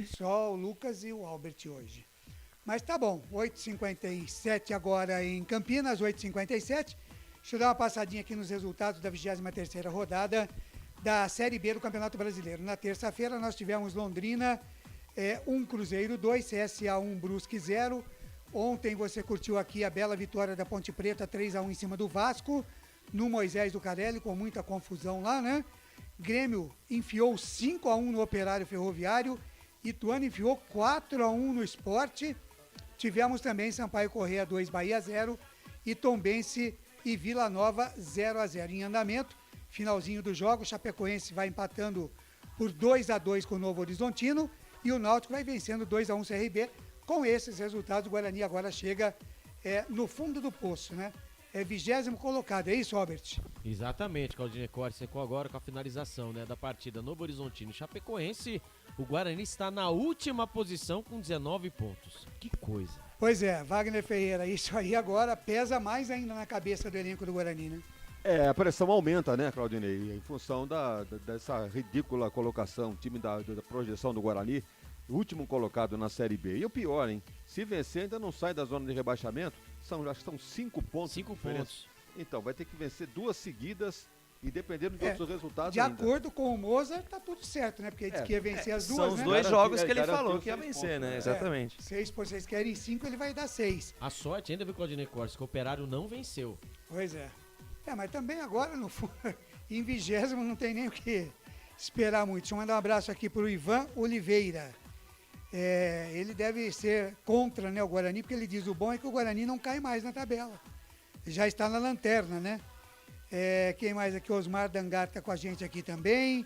Só o Lucas e o Albert hoje. Mas tá bom, 8h57 agora em Campinas, 8h57. Deixa eu dar uma passadinha aqui nos resultados da 23ª rodada da Série B do Campeonato Brasileiro. Na terça-feira nós tivemos Londrina 1, Cruzeiro 2, CSA 1, Brusque 0. Ontem você curtiu aqui a bela vitória da Ponte Preta 3-1 em cima do Vasco, no Moisés do Carelli, com muita confusão lá, né? Grêmio enfiou 5-1 no Operário Ferroviário, Ituano enfiou 4-1 no Sport. Tivemos também Sampaio Corrêa 2, Bahia 0 e Tombense e Vila Nova 0-0 em andamento. Finalzinho do jogo, o Chapecoense vai empatando por 2-2 com o Novo Horizontino e o Náutico vai vencendo 2-1 CRB. Com esses resultados, o Guarani agora chega no fundo do poço, né? É 20º colocado, é isso, Robert? Exatamente, Claudinei Corte secou agora com a finalização, né, da partida Novo Horizontino e Chapecoense. O Guarani está na última posição com 19 pontos. Que coisa. Pois é, Wagner Ferreira, isso aí agora pesa mais ainda na cabeça do elenco do Guarani, né? A pressão aumenta, né, Claudinei? Em função dessa ridícula colocação, time da projeção do Guarani, último colocado na Série B. E o pior, hein? Se vencer, ainda não sai da zona de rebaixamento. Acho que são 5 pontos. 5 pontos. Então, vai ter que vencer 2 seguidas e dependendo dos outros resultados de acordo com o Mozart, tá tudo certo, né? Porque ele disse que ia vencer as duas, são os né? dois jogos que ele falou que ia vencer, né? Exatamente. 6 por 6 querem 5, ele vai dar 6. A sorte ainda, viu, Claudinei Corte, que o Operário não venceu. Pois é. Mas também agora, em 20º, não tem nem o que esperar muito. Deixa eu mandar um abraço aqui pro Ivan Oliveira. Ele deve ser contra, né, o Guarani, porque ele diz o bom é que o Guarani não cai mais na tabela. Já está na lanterna, né? Quem mais aqui? Osmar Dangar está com a gente aqui também.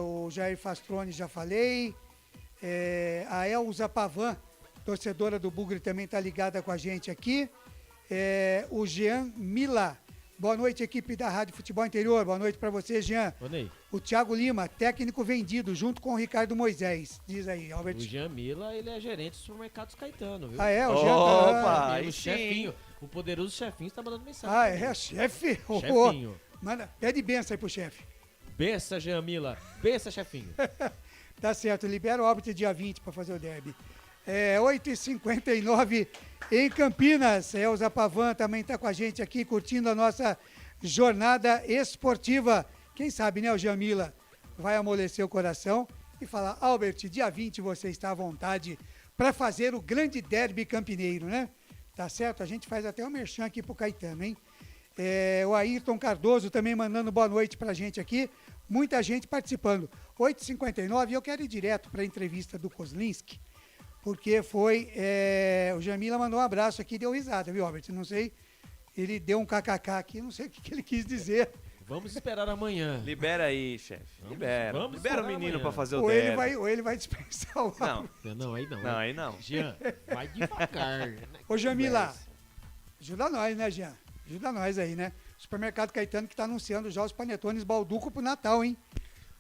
O Jair Fastrone, já falei. A Elza Pavan, torcedora do Bugre, também está ligada com a gente aqui. O Jean Mila. Boa noite, equipe da Rádio Futebol Interior. Boa noite para você, Jean. O Thiago Lima, técnico vendido, junto com o Ricardo Moisés. Diz aí, Albert. O Jean Mila, ele é gerente do supermercados Caetano, viu? O Jean. Opa, o chefinho. O poderoso chefinho está mandando mensagem. Chefe? Chefinho. Manda, pede benção aí pro chefe. Bença, Jean Mila. Bença, chefinho. Tá certo, libera o Albert dia 20 para fazer o derby. 8h59 em Campinas. Elza Pavan também está com a gente aqui, curtindo a nossa jornada esportiva. Quem sabe, né, o Jamila vai amolecer o coração e falar: Albert, dia 20 você está à vontade para fazer o grande derby campineiro, né? Tá certo? A gente faz até um merchan aqui pro Caetano, hein? O Ayrton Cardoso também mandando boa noite pra gente aqui. Muita gente participando. 8h59 e eu quero ir direto para a entrevista do Kozlinski, porque foi... o Jamila mandou um abraço aqui e deu risada, viu, Albert? Não sei, ele deu um kkk aqui, não sei o que ele quis dizer. Vamos esperar amanhã. Libera aí, chefe. Libera o menino para fazer o derby. Ou ele vai dispensar o Não, aí não. Não, aí não. Jean, vai devagar. Ô, Jamila, ajuda nós, né, Jean? Ajuda nós aí, né? Supermercado Caetano que tá anunciando já os panetones Balduco pro Natal, hein?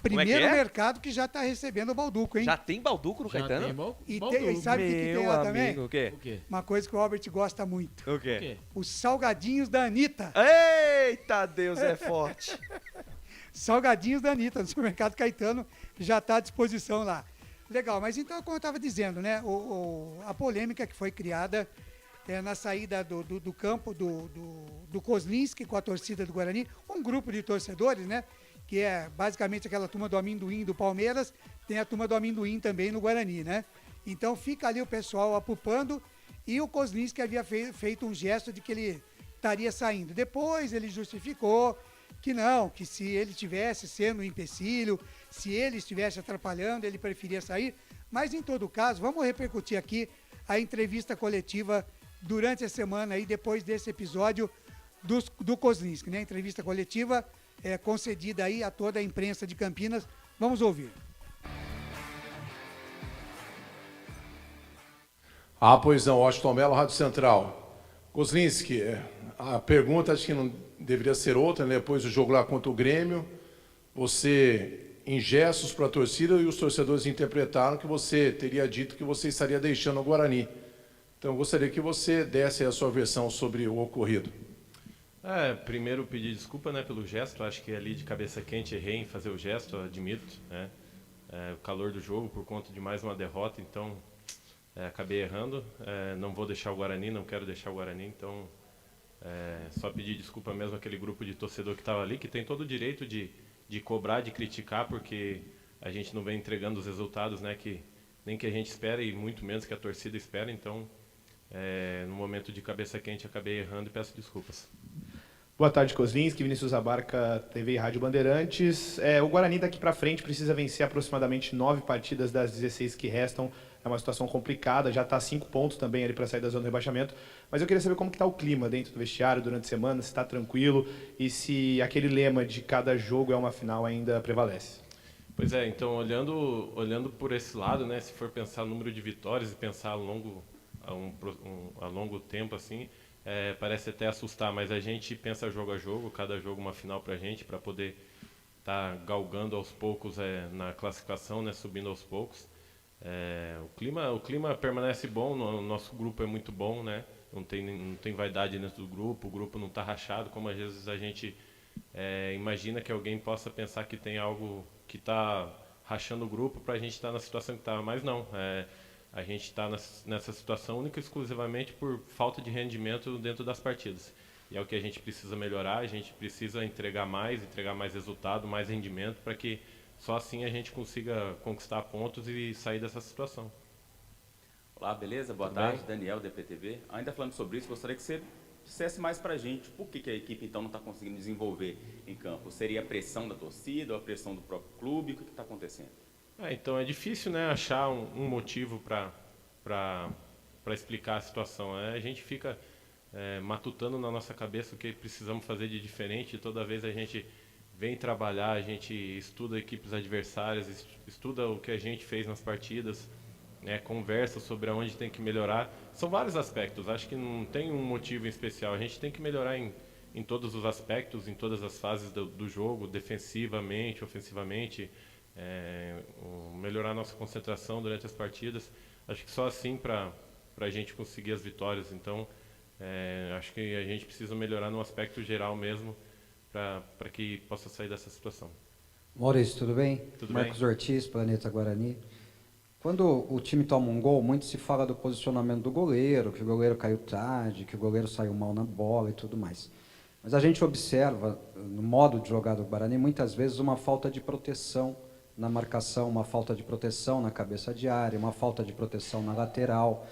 Primeiro mercado que já está recebendo o Balduco, hein? Já tem Balduco no Caetano? E sabe o que tem lá também? O quê? Uma coisa que o Albert gosta muito. O quê? Os salgadinhos da Anitta. Eita, Deus é forte. Salgadinhos da Anitta, no supermercado Caetano, já está à disposição lá. Legal, mas então, como eu estava dizendo, né? A polêmica que foi criada na saída do campo do Kozlinski com a torcida do Guarani, um grupo de torcedores, né? Que é basicamente aquela turma do amendoim do Palmeiras, tem a turma do amendoim também no Guarani, né? Então fica ali o pessoal apupando e o Kozlinski havia feito um gesto de que ele estaria saindo. Depois ele justificou que não, que se ele estivesse sendo um empecilho, se ele estivesse atrapalhando, ele preferia sair. Mas em todo caso, vamos repercutir aqui a entrevista coletiva durante a semana aí, depois desse episódio do Kozlinski, né? Entrevista coletiva concedida aí a toda a imprensa de Campinas. Vamos ouvir. Pois não, Washington Mello, Rádio Central. Kozlinski, a pergunta acho que não deveria ser outra, né? Depois do jogo lá contra o Grêmio, você, em gestos para a torcida, e os torcedores interpretaram que você teria dito que você estaria deixando o Guarani. Então, eu gostaria que você desse a sua versão sobre o ocorrido. Primeiro pedir desculpa, né, pelo gesto. Acho que ali de cabeça quente errei em fazer o gesto, admito, né? O calor do jogo por conta de mais uma derrota, então acabei errando. Não vou deixar o Guarani, não quero deixar o Guarani, então só pedir desculpa mesmo àquele grupo de torcedor que estava ali, que tem todo o direito de cobrar, de criticar, porque a gente não vem entregando os resultados, né, que nem que a gente espera e muito menos que a torcida espera, então no momento de cabeça quente acabei errando e peço desculpas. Boa tarde, Kozlinski, Vinícius Abarca, TV e Rádio Bandeirantes. O Guarani daqui para frente precisa vencer aproximadamente 9 partidas das 16 que restam. É uma situação complicada, já está a 5 pontos também ali para sair da zona do rebaixamento. Mas eu queria saber como que está o clima dentro do vestiário durante a semana, se está tranquilo e se aquele lema de cada jogo é uma final ainda prevalece. Pois é, então olhando por esse lado, né, se for pensar no número de vitórias e pensar a longo tempo assim, parece até assustar, mas a gente pensa jogo a jogo, cada jogo uma final para a gente, para poder estar galgando aos poucos na classificação, né, subindo aos poucos. O clima permanece bom, o nosso grupo é muito bom, né? Não tem vaidade dentro do grupo, o grupo não está rachado, como às vezes a gente imagina que alguém possa pensar que tem algo que está rachando o grupo para a gente estar na situação que está, mas não. A gente está nessa situação única e exclusivamente por falta de rendimento dentro das partidas. E é o que a gente precisa melhorar, a gente precisa entregar mais resultado, mais rendimento, para que só assim a gente consiga conquistar pontos e sair dessa situação. Olá, beleza? Boa tarde, Daniel, DPTV. Ainda falando sobre isso, gostaria que você dissesse mais para a gente por que a equipe então não está conseguindo desenvolver em campo. Seria a pressão da torcida ou a pressão do próprio clube? O que está acontecendo? Então é difícil, né, achar um motivo para explicar a situação. A gente fica matutando na nossa cabeça o que precisamos fazer de diferente. Toda vez a gente vem trabalhar, a gente estuda equipes adversárias, estuda o que a gente fez nas partidas, né, conversa sobre aonde tem que melhorar. São vários aspectos, acho que não tem um motivo em especial. A gente tem que melhorar em todos os aspectos, em todas as fases do jogo, defensivamente, ofensivamente, melhorar nossa concentração durante as partidas. Acho que só assim para a gente conseguir as vitórias. Então, acho que a gente precisa melhorar no aspecto geral mesmo para que possa sair dessa situação. Maurício, tudo bem? Tudo Marcos bem. Ortiz, Planeta Guarani. Quando o time toma um gol, muito se fala do posicionamento do goleiro, que o goleiro caiu tarde, que o goleiro saiu mal na bola e tudo mais. Mas a gente observa, no modo de jogar do Guarani, muitas vezes uma falta de proteção na marcação, uma falta de proteção na cabeça de área, uma falta de proteção na lateral.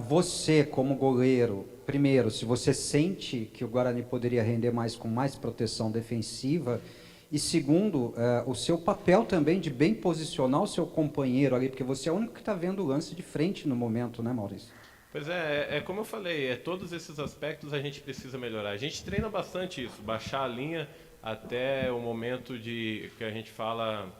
Você, como goleiro, primeiro, se você sente que o Guarani poderia render mais com mais proteção defensiva, e segundo, o seu papel também de bem posicionar o seu companheiro ali, porque você é o único que está vendo o lance de frente no momento, né, Maurício? Pois é como eu falei, todos esses aspectos a gente precisa melhorar. A gente treina bastante isso, baixar a linha até o momento que a gente fala,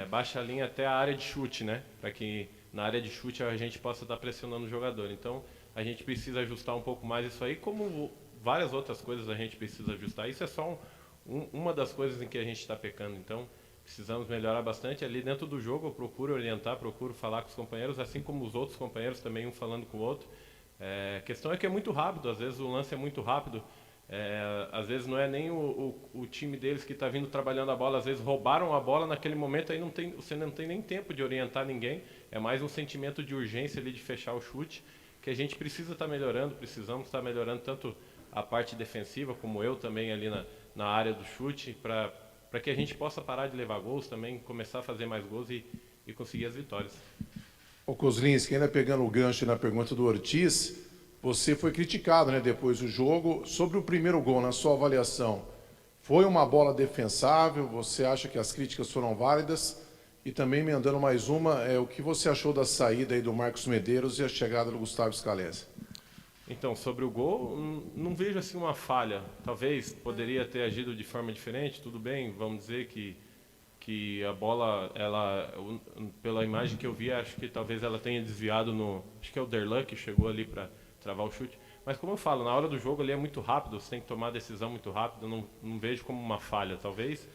baixa a linha até a área de chute, né? Para que na área de chute a gente possa estar pressionando o jogador. Então a gente precisa ajustar um pouco mais isso aí, como várias outras coisas a gente precisa ajustar. Isso é só uma das coisas em que a gente está pecando. Então precisamos melhorar bastante. Ali dentro do jogo eu procuro orientar, procuro falar com os companheiros, assim como os outros companheiros também, um falando com o outro. A questão é que é muito rápido, às vezes o lance é muito rápido. Às vezes não é nem o time deles que está vindo trabalhando a bola, às vezes roubaram a bola naquele momento, aí você não tem nem tempo de orientar ninguém. É mais um sentimento de urgência ali de fechar o chute, que a gente precisa estar melhorando, precisamos estar melhorando tanto a parte defensiva, como eu também ali na área do chute, para que a gente possa parar de levar gols também, começar a fazer mais gols e conseguir as vitórias. O Kozlinski, ainda pegando o gancho na pergunta do Ortiz, você foi criticado, né, depois do jogo, sobre o primeiro gol, na sua avaliação. Foi uma bola defensável? Você acha que as críticas foram válidas? E também, emendando mais uma, o que você achou da saída aí do Marcos Medeiros e a chegada do Gustavo Scalesi? Então, sobre o gol, não vejo assim uma falha. Talvez poderia ter agido de forma diferente, tudo bem, vamos dizer que a bola, pela imagem que eu vi, acho que talvez ela tenha desviado acho que é o Derlan que chegou ali para travar o chute. Mas como eu falo, na hora do jogo ali é muito rápido, você tem que tomar a decisão muito rápido, não vejo como uma falha. Talvez,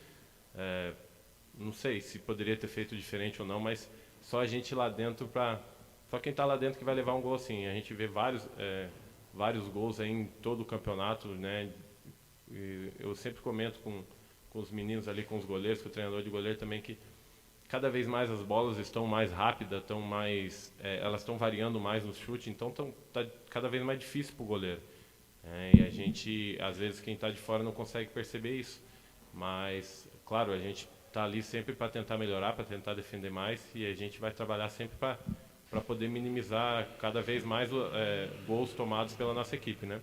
não sei se poderia ter feito diferente ou não, mas só a gente lá dentro só quem está lá dentro que vai levar um gol assim. A gente vê vários gols aí em todo o campeonato, né? E eu sempre comento com os meninos ali, com os goleiros, com o treinador de goleiro também, que cada vez mais as bolas estão mais rápidas, elas estão variando mais no chute, então tá cada vez mais difícil para o goleiro. E a gente, às vezes, quem está de fora não consegue perceber isso. Mas, claro, a gente está ali sempre para tentar melhorar, para tentar defender mais, e a gente vai trabalhar sempre para poder minimizar cada vez mais gols tomados pela nossa equipe, né?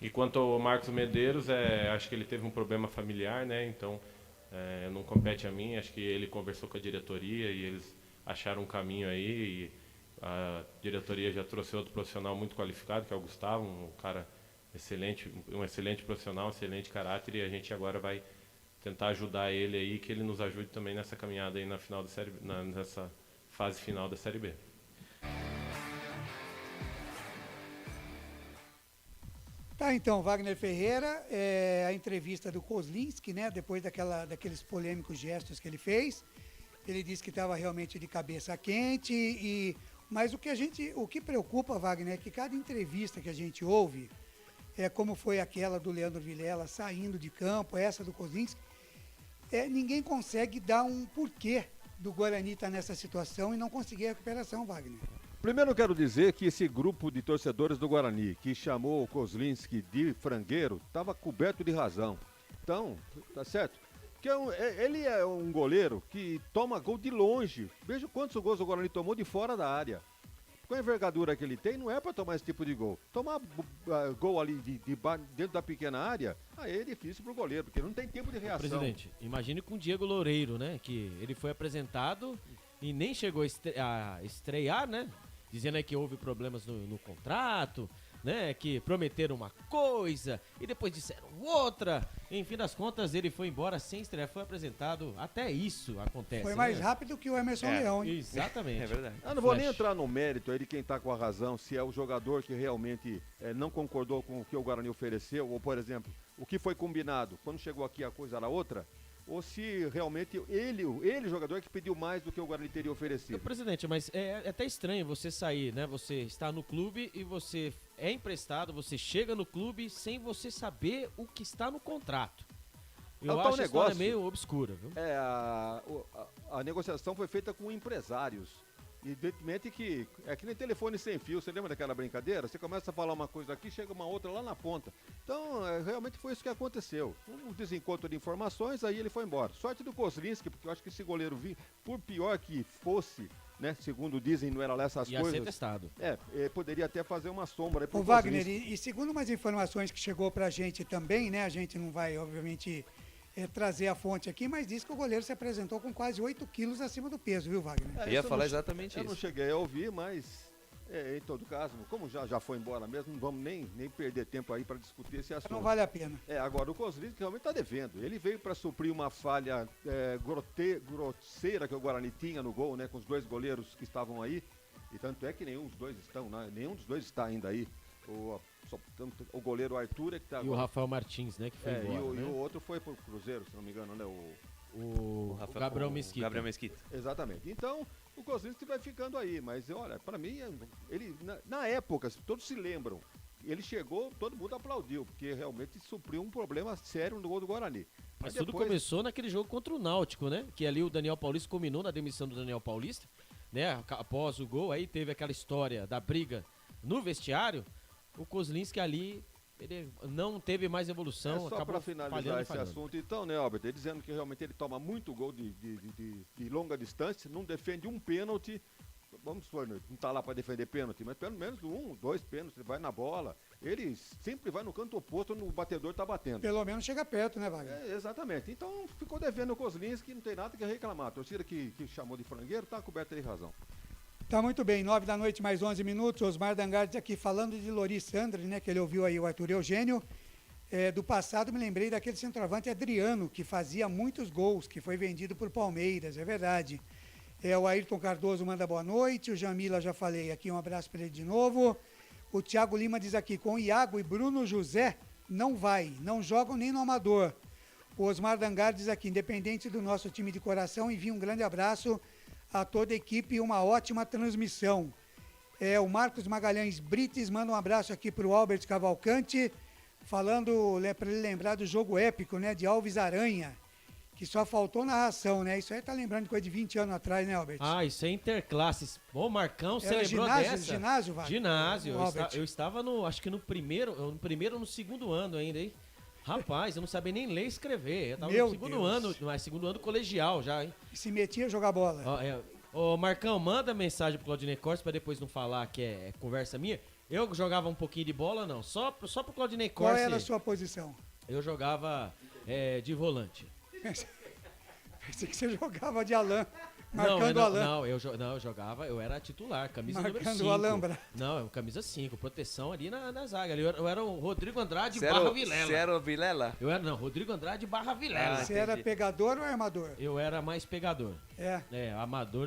E quanto ao Marcos Medeiros, acho que ele teve um problema familiar, né? Então, não compete a mim, acho que ele conversou com a diretoria e eles acharam um caminho aí, e a diretoria já trouxe outro profissional muito qualificado, que é o Gustavo, um cara excelente, um excelente profissional, um excelente caráter, e a gente agora vai tentar ajudar ele aí, que ele nos ajude também nessa caminhada aí nessa fase final da Série B. Tá, então, Wagner Ferreira, a entrevista do Kozlinski, né, depois daqueles polêmicos gestos que ele fez, ele disse que estava realmente de cabeça quente, mas o que preocupa, Wagner, é que cada entrevista que a gente ouve, como foi aquela do Leandro Vilela saindo de campo, essa do Kozlinski, ninguém consegue dar um porquê do Guarani estar nessa situação e não conseguir a recuperação, Wagner. Primeiro eu quero dizer que esse grupo de torcedores do Guarani, que chamou o Kozlinski de frangueiro, estava coberto de razão. Então, tá certo? Porque ele é um goleiro que toma gol de longe. Veja quantos gols o Guarani tomou de fora da área. Com a envergadura que ele tem, não é para tomar esse tipo de gol. Tomar gol ali dentro da pequena área, aí é difícil pro goleiro, porque não tem tempo de reação. Presidente, imagine com o Diego Loureiro, né? Que ele foi apresentado e nem chegou a estrear, né? Dizendo aí que houve problemas no contrato, né? Que prometeram uma coisa e depois disseram outra. Enfim das contas, ele foi embora sem estrear, foi apresentado. Até isso acontece. Foi mais rápido que o Emerson Leão, hein? Exatamente. É verdade. Eu não vou nem entrar no mérito aí de quem está com a razão, se é o jogador que realmente não concordou com o que o Guarani ofereceu, ou, por exemplo, o que foi combinado, quando chegou aqui a coisa era outra, ou se realmente ele jogador, que pediu mais do que o Guarani teria oferecido. Presidente, mas é até estranho você sair, né? Você está no clube e você é emprestado, você chega no clube sem você saber o que está no contrato. Eu acho que a história meio obscura, viu? A negociação foi feita com empresários. Evidentemente que é que nem telefone sem fio. Você lembra daquela brincadeira? Você começa a falar uma coisa aqui, chega uma outra lá na ponta. Então, realmente foi isso que aconteceu. Um desencontro de informações, aí ele foi embora. Sorte do Kozlinski, porque eu acho que esse goleiro, por pior que fosse, né, segundo dizem, não era lá essas coisas. Ia ser testado. Poderia até fazer uma sombra. O Wagner, e segundo umas informações que chegou pra gente também, né, a gente não vai, obviamente, trazer a fonte aqui, mas diz que o goleiro se apresentou com quase 8 quilos acima do peso, viu, Wagner? Eu ia falar exatamente isso. Eu não cheguei a ouvir, mas em todo caso, como já foi embora mesmo, não vamos nem perder tempo aí para discutir esse assunto. Não vale a pena. Agora o Kozlinski realmente está devendo. Ele veio para suprir uma falha grosseira que o Guarani tinha no gol, né, com os dois goleiros que estavam aí, e tanto é que nenhum dos dois estão, né, nenhum dos dois está ainda aí. O goleiro Arthur é que tá agora. E o Rafael Martins, né, que foi embora, e o outro foi pro Cruzeiro, se não me engano, né? o Gabriel Mesquita. Gabriel Mesquita. Exatamente. Então, o Kozlinski vai ficando aí, mas olha, para mim, ele na época, todos se lembram, ele chegou, todo mundo aplaudiu, porque realmente supriu um problema sério no gol do Guarani. Mas tudo começou naquele jogo contra o Náutico, né? Que ali o Daniel Paulista combinou na demissão do Daniel Paulista, né? Após o gol, aí teve aquela história da briga no vestiário. O Kozlinski ali, ele não teve mais evolução. Só para finalizar esse assunto, então, né, Albert? Ele dizendo que realmente ele toma muito gol de longa distância, não defende um pênalti. Vamos supor, não tá lá para defender pênalti, mas pelo menos 1, 2 pênaltis, ele vai na bola. Ele sempre vai no canto oposto, no batedor tá batendo. Pelo menos chega perto, né, Wagner? Exatamente. Então ficou devendo o Kozlinski, não tem nada que reclamar. A torcida que chamou de frangueiro tá coberta de razão. Tá muito bem, 9 da noite, mais 11 minutos. Osmar Dangardes aqui falando de Lori Sandri, né? Que ele ouviu aí o Arthur Eugênio. Do passado me lembrei daquele centroavante Adriano, que fazia muitos gols, que foi vendido por Palmeiras, é verdade. O Ayrton Cardoso manda boa noite, o Jamila já falei aqui, um abraço para ele de novo. O Thiago Lima diz aqui, com Iago e Bruno José, não vai, não jogam nem no amador. O Osmar Dangar diz aqui, independente do nosso time de coração, envia um grande abraço a toda a equipe e uma ótima transmissão. O Marcos Magalhães Brites manda um abraço aqui para o Albert Cavalcante, falando para ele lembrar do jogo épico, né, de Alves Aranha, que só faltou narração, né? Isso aí tá lembrando de coisa de 20 anos atrás, né, Albert? Ah, isso é interclasses. Ô, Marcão, você lembrou ginásio, dessa? Ginásio, Wagner? Ginásio. Eu estava no primeiro ou no segundo ano ainda, hein? Rapaz, eu não sabia nem ler e escrever. Eu tava no segundo ano, mas segundo ano colegial já, hein? E se metia a jogar bola. Ô, Marcão, manda mensagem pro Claudinei Corsi pra depois não falar que é conversa minha. Eu jogava um pouquinho de bola, não. Só pro Claudinei Corsi. Qual era a sua posição? Eu jogava de volante. Pensei que você jogava de Alain, marcando o Alain. Não, eu jogava, eu era titular, camisa número 5. Marcando o Alhambra. Não, camisa 5, proteção ali na zaga. Eu era o Rodrigo Andrade barra Vilela. Você era o Vilela? Rodrigo Andrade barra Vilela. Você era pegador ou armador? Eu era mais pegador. Amador,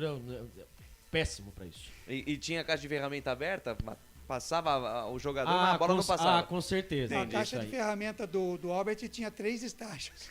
péssimo pra isso. E tinha a caixa de ferramenta aberta? Passava o jogador, mas a bola não passava. Com certeza. A caixa de ferramenta do Albert tinha 3 estágios.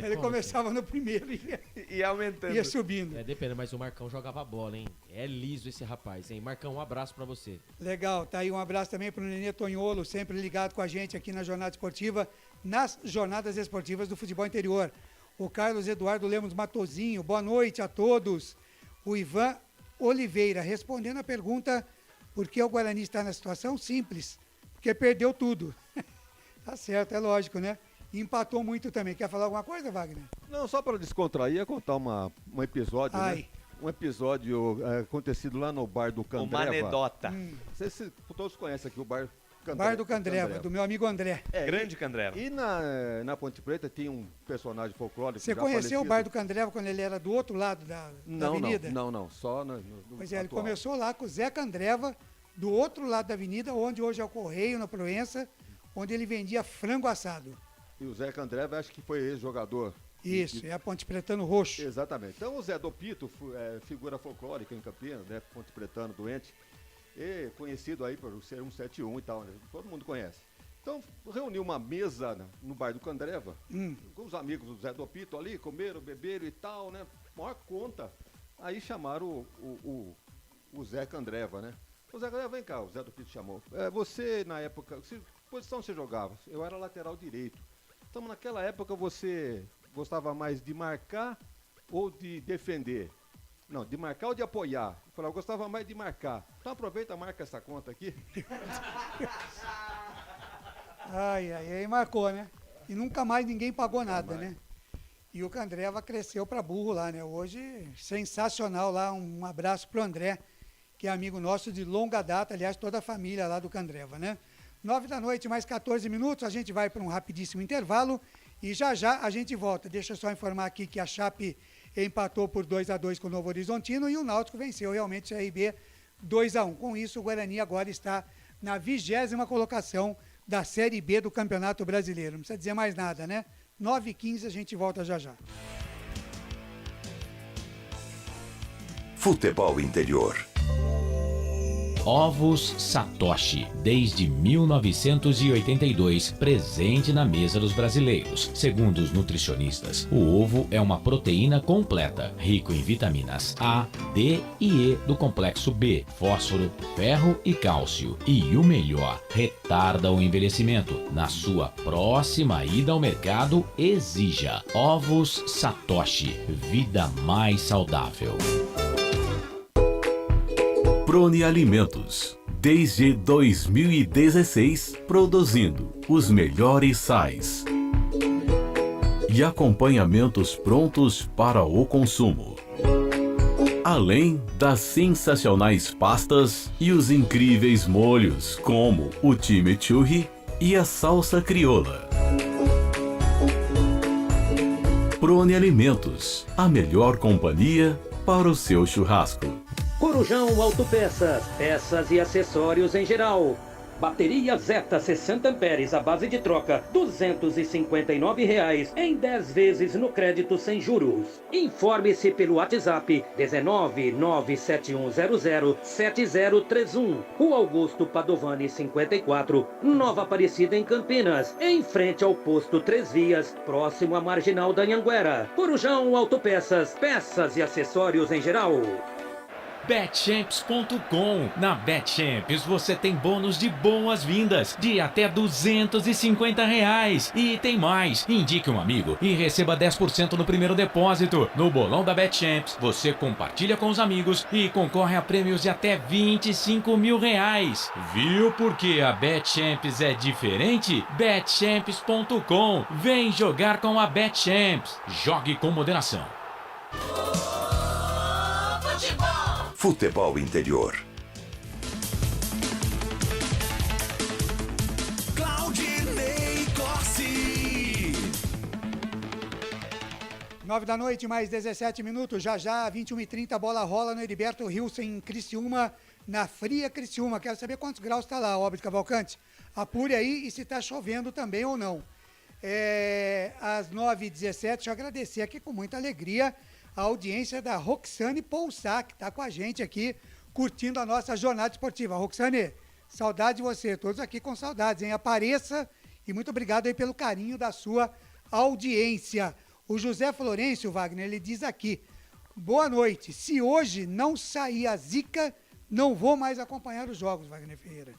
Ele começava no primeiro e ia aumentando. Ia subindo. Depende, mas o Marcão jogava bola, hein? É liso esse rapaz, hein? Marcão, um abraço pra você. Legal, tá aí um abraço também pro Nenê Tonholo, sempre ligado com a gente aqui na Jornada Esportiva, nas Jornadas Esportivas do Futebol Interior. O Carlos Eduardo Lemos Matozinho, boa noite a todos. O Ivan Oliveira, respondendo a pergunta, por que o Guarani está na situação? Simples, porque perdeu tudo. Tá certo, é lógico, né? E empatou muito também. Quer falar alguma coisa, Wagner? Não, só para descontrair, ia contar um episódio, né? Um episódio acontecido lá no bar do Candreva. Uma anedota. Vocês todos conhecem aqui o bar Candreva. Bar do Candreva, do meu amigo André. Grande Candreva. E na Ponte Preta tinha um personagem folclórico. Você conheceu o bar do Candreva quando ele era do outro lado da avenida? Não, só no Pois ele começou lá com o Zé Candreva, do outro lado da avenida, onde hoje é o Correio, na Proença, onde ele vendia frango assado. E o Zé Candreva, acho que foi ex-jogador. Isso, é a Ponte Pretano Roxo. Exatamente. Então o Zé Dopito, figura folclórica em Campinas, né? Ponte Pretano doente, e conhecido aí por ser 171 e tal, né? Todo mundo conhece. Então reuniu uma mesa no bar do Candreva, com os amigos do Zé Dopito ali, comeram, beberam e tal, né? Maior conta. Aí chamaram o Zé Candreva, né? O Zé Candreva, vem cá, o Zé Dopito chamou. Você, na época, que posição você jogava? Eu era lateral direito. Então, naquela época, você gostava mais de marcar ou de defender? Não, de marcar ou de apoiar? Eu falei, eu gostava mais de marcar. Então, aproveita e marca essa conta aqui. Aí marcou, né? E nunca mais ninguém pagou nada, né? E o Candreva cresceu para burro lá, né? Hoje, sensacional lá. Um abraço pro André, que é amigo nosso de longa data, aliás, toda a família lá do Candreva, né? 9 da noite, mais 14 minutos, a gente vai para um rapidíssimo intervalo e já a gente volta. Deixa eu só informar aqui que a Chape empatou por 2-2 com o Novo Horizontino e o Náutico venceu realmente a CRB 2-1. Com isso, o Guarani agora está na 20ª colocação da Série B do Campeonato Brasileiro. Não precisa dizer mais nada, né? 9h15, a gente volta já. Futebol Interior. Ovos Satoshi, desde 1982, presente na mesa dos brasileiros. Segundo os nutricionistas, o ovo é uma proteína completa, rico em vitaminas A, D e E do complexo B, fósforo, ferro e cálcio. E o melhor, retarda o envelhecimento. Na sua próxima ida ao mercado, exija Ovos Satoshi, vida mais saudável. Prone Alimentos, desde 2016, produzindo os melhores sais e acompanhamentos prontos para o consumo. Além das sensacionais pastas e os incríveis molhos, como o chimichurri e a salsa crioula. Prone Alimentos, a melhor companhia para o seu churrasco. Corujão Autopeças, peças e acessórios em geral. Bateria Zeta 60 amperes à base de troca, R$ 259 em 10 vezes no crédito sem juros. Informe-se pelo WhatsApp 19971007031. Rua Augusto Padovani 54, Nova Aparecida em Campinas, em frente ao posto 3 Vias, próximo à Marginal da Anhanguera. Corujão Autopeças, peças e acessórios em geral. Betchamps.com. Na Betchamps você tem bônus de boas-vindas de até R$250. E tem mais. Indique um amigo e receba 10% no primeiro depósito. No bolão da Betchamps, você compartilha com os amigos e concorre a prêmios de até R$25 mil. Viu por que a Betchamps é diferente? Betchamps.com. Vem jogar com a Betchamps. Jogue com moderação. Futebol Interior. Claudinei Corsi. 9 da noite, mais 17 minutos. Já, 21h30, a bola rola no Heriberto Rilson em Criciúma, na Fria Criciúma. Quero saber quantos graus está lá, Óbito Cavalcante. Apure aí e se está chovendo também ou não. Às 9h17, deixa eu agradecer aqui com muita alegria a audiência da Roxane Poussac, que está com a gente aqui, curtindo a nossa jornada esportiva. Roxane, saudade de você, todos aqui com saudades, hein? Apareça e muito obrigado aí pelo carinho da sua audiência. O José Florencio, Wagner, ele diz aqui, boa noite, se hoje não sair a zica, não vou mais acompanhar os jogos, Wagner Ferreira.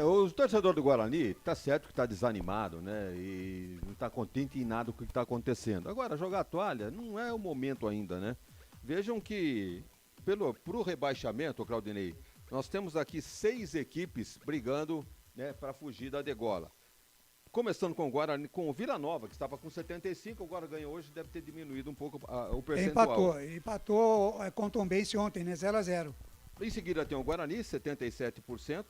O torcedor do Guarani tá certo que tá desanimado, né? E não tá contente em nada com o que tá acontecendo. Agora, jogar a toalha não é o momento ainda, né? Vejam que, pro rebaixamento, Claudinei, nós temos aqui 6 equipes brigando, né, para fugir da degola. Começando com o Guarani, com o Vila Nova, que estava com 75, agora ganhou hoje, deve ter diminuído um pouco o percentual. Empatou com o Tombense ontem, né? 0-0. Em seguida tem o Guarani, 77%.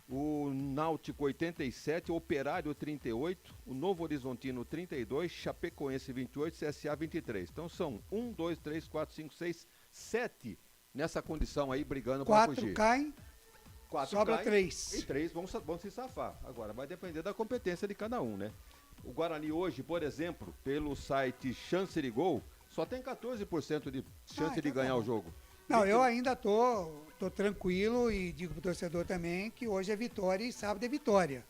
O Náutico 87, Operário 38, o Novo Horizontino 32, Chapecoense 28, CSA 23. Então são 1, 2, 3, 4, 5, 6, 7 nessa condição aí brigando para fugir. 4 caem, 4 sobra caem, 3. E 3 vão se safar. Agora vai depender da competência de cada um, né? O Guarani hoje, por exemplo, pelo site Chancery Goal, só tem 14% de chance de ganhar o jogo. Não, eu ainda tô tranquilo e digo pro torcedor também que hoje é vitória e sábado é vitória.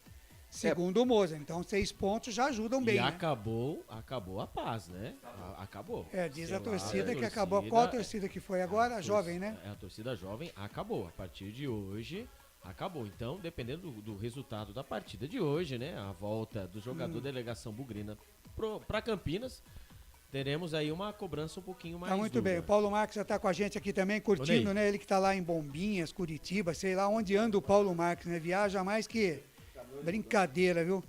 Segundo o Moza. Então 6 pontos já ajudam bem. E né? acabou a paz, né? Acabou. Diz a torcida que acabou. Qual a torcida que foi agora? A jovem, né? A torcida jovem acabou. A partir de hoje, acabou. Então, dependendo do resultado da partida de hoje, né? A volta do jogador delegação bugrina para Campinas, teremos aí uma cobrança um pouquinho mais muito dura. bem. O Paulo Marques já está com a gente aqui também, curtindo, né? Ele que está lá em Bombinhas, Curitiba, sei lá onde anda o Paulo Marques, né? Viaja mais que brincadeira, viu?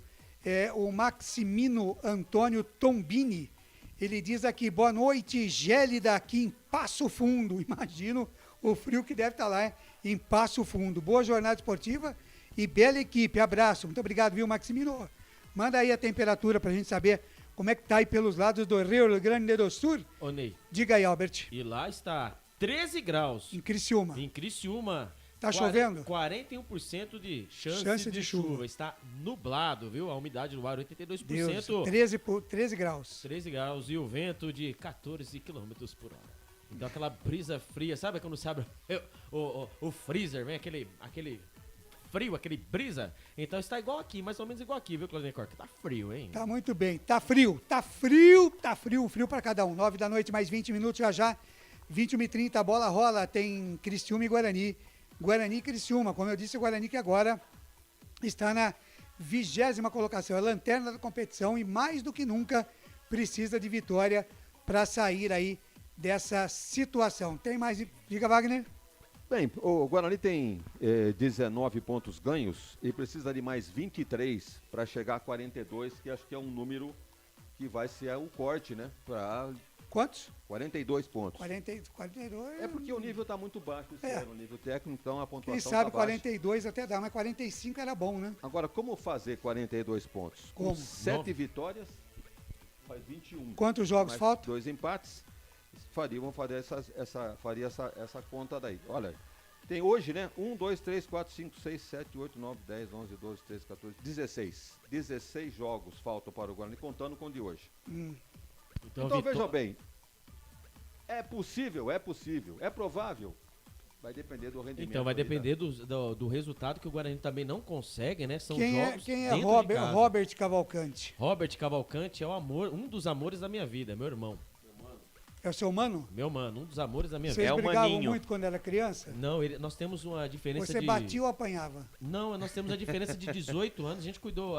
O Maximino Antônio Tombini, ele diz aqui, boa noite, gélida aqui em Passo Fundo. Imagino o frio que deve estar lá, hein? Em Passo Fundo. Boa jornada esportiva e bela equipe. Abraço. Muito obrigado, viu, Maximino? Manda aí a temperatura pra gente saber como é que tá aí pelos lados do Rio Grande do Sul? Ô, Ney. Diga aí, Albert. E lá está 13 graus. Em Criciúma. Em Criciúma. Tá chovendo? 41% de chance de chuva. Está nublado, viu? A umidade do ar 82%. Deus, 13 graus. 13 graus e o vento de 14 km por hora. Dá aquela brisa fria, sabe quando você abre o freezer, vem aquele frio, aquele brisa? Então está igual aqui, mais ou menos igual aqui, viu, Claudinei Corca? Tá frio, hein? Tá muito bem, tá frio para cada um. 9 da noite, mais 20 minutos já. 21h30, a bola rola, tem Criciúma e Guarani. Guarani e Criciúma, como eu disse, o Guarani que agora está na 20ª colocação, é a lanterna da competição e mais do que nunca precisa de vitória para sair aí dessa situação. Tem mais, diga, Wagner. Bem, o Guarani tem 19 pontos ganhos e precisa de mais 23 para chegar a 42, que acho que é um número que vai ser o corte, né? Quantos? 42 pontos. 42. É porque o nível está muito baixo esse ano, o nível técnico, então a pontuação Quem sabe tá baixa. 42 até dá, mas 45 era bom, né? Agora, como fazer 42 pontos? Como? Com 7 vitórias, faz 21. Quantos jogos mais faltam? 2 empates, faria essa conta daí. Olha, tem hoje, né? 1, 2, 3, 4, 5, 6, 7, 8, 9, 10, 11, 12, 13, 14, 16. 16 jogos faltam para o Guarani, contando com o de hoje. Então veja bem, é possível, é provável, vai depender do rendimento. Então vai depender do resultado que o Guarani também não consegue, né? São Quem jogos é dentro de Robert, casa. Robert Cavalcante? Robert Cavalcante é um dos amores da minha vida, meu irmão. É o seu mano? Meu mano, um dos amores da minha Vocês vida. brigavam muito quando era criança? Não, nós temos uma diferença Você de... batia ou apanhava? Não, nós temos a diferença de 18 anos, a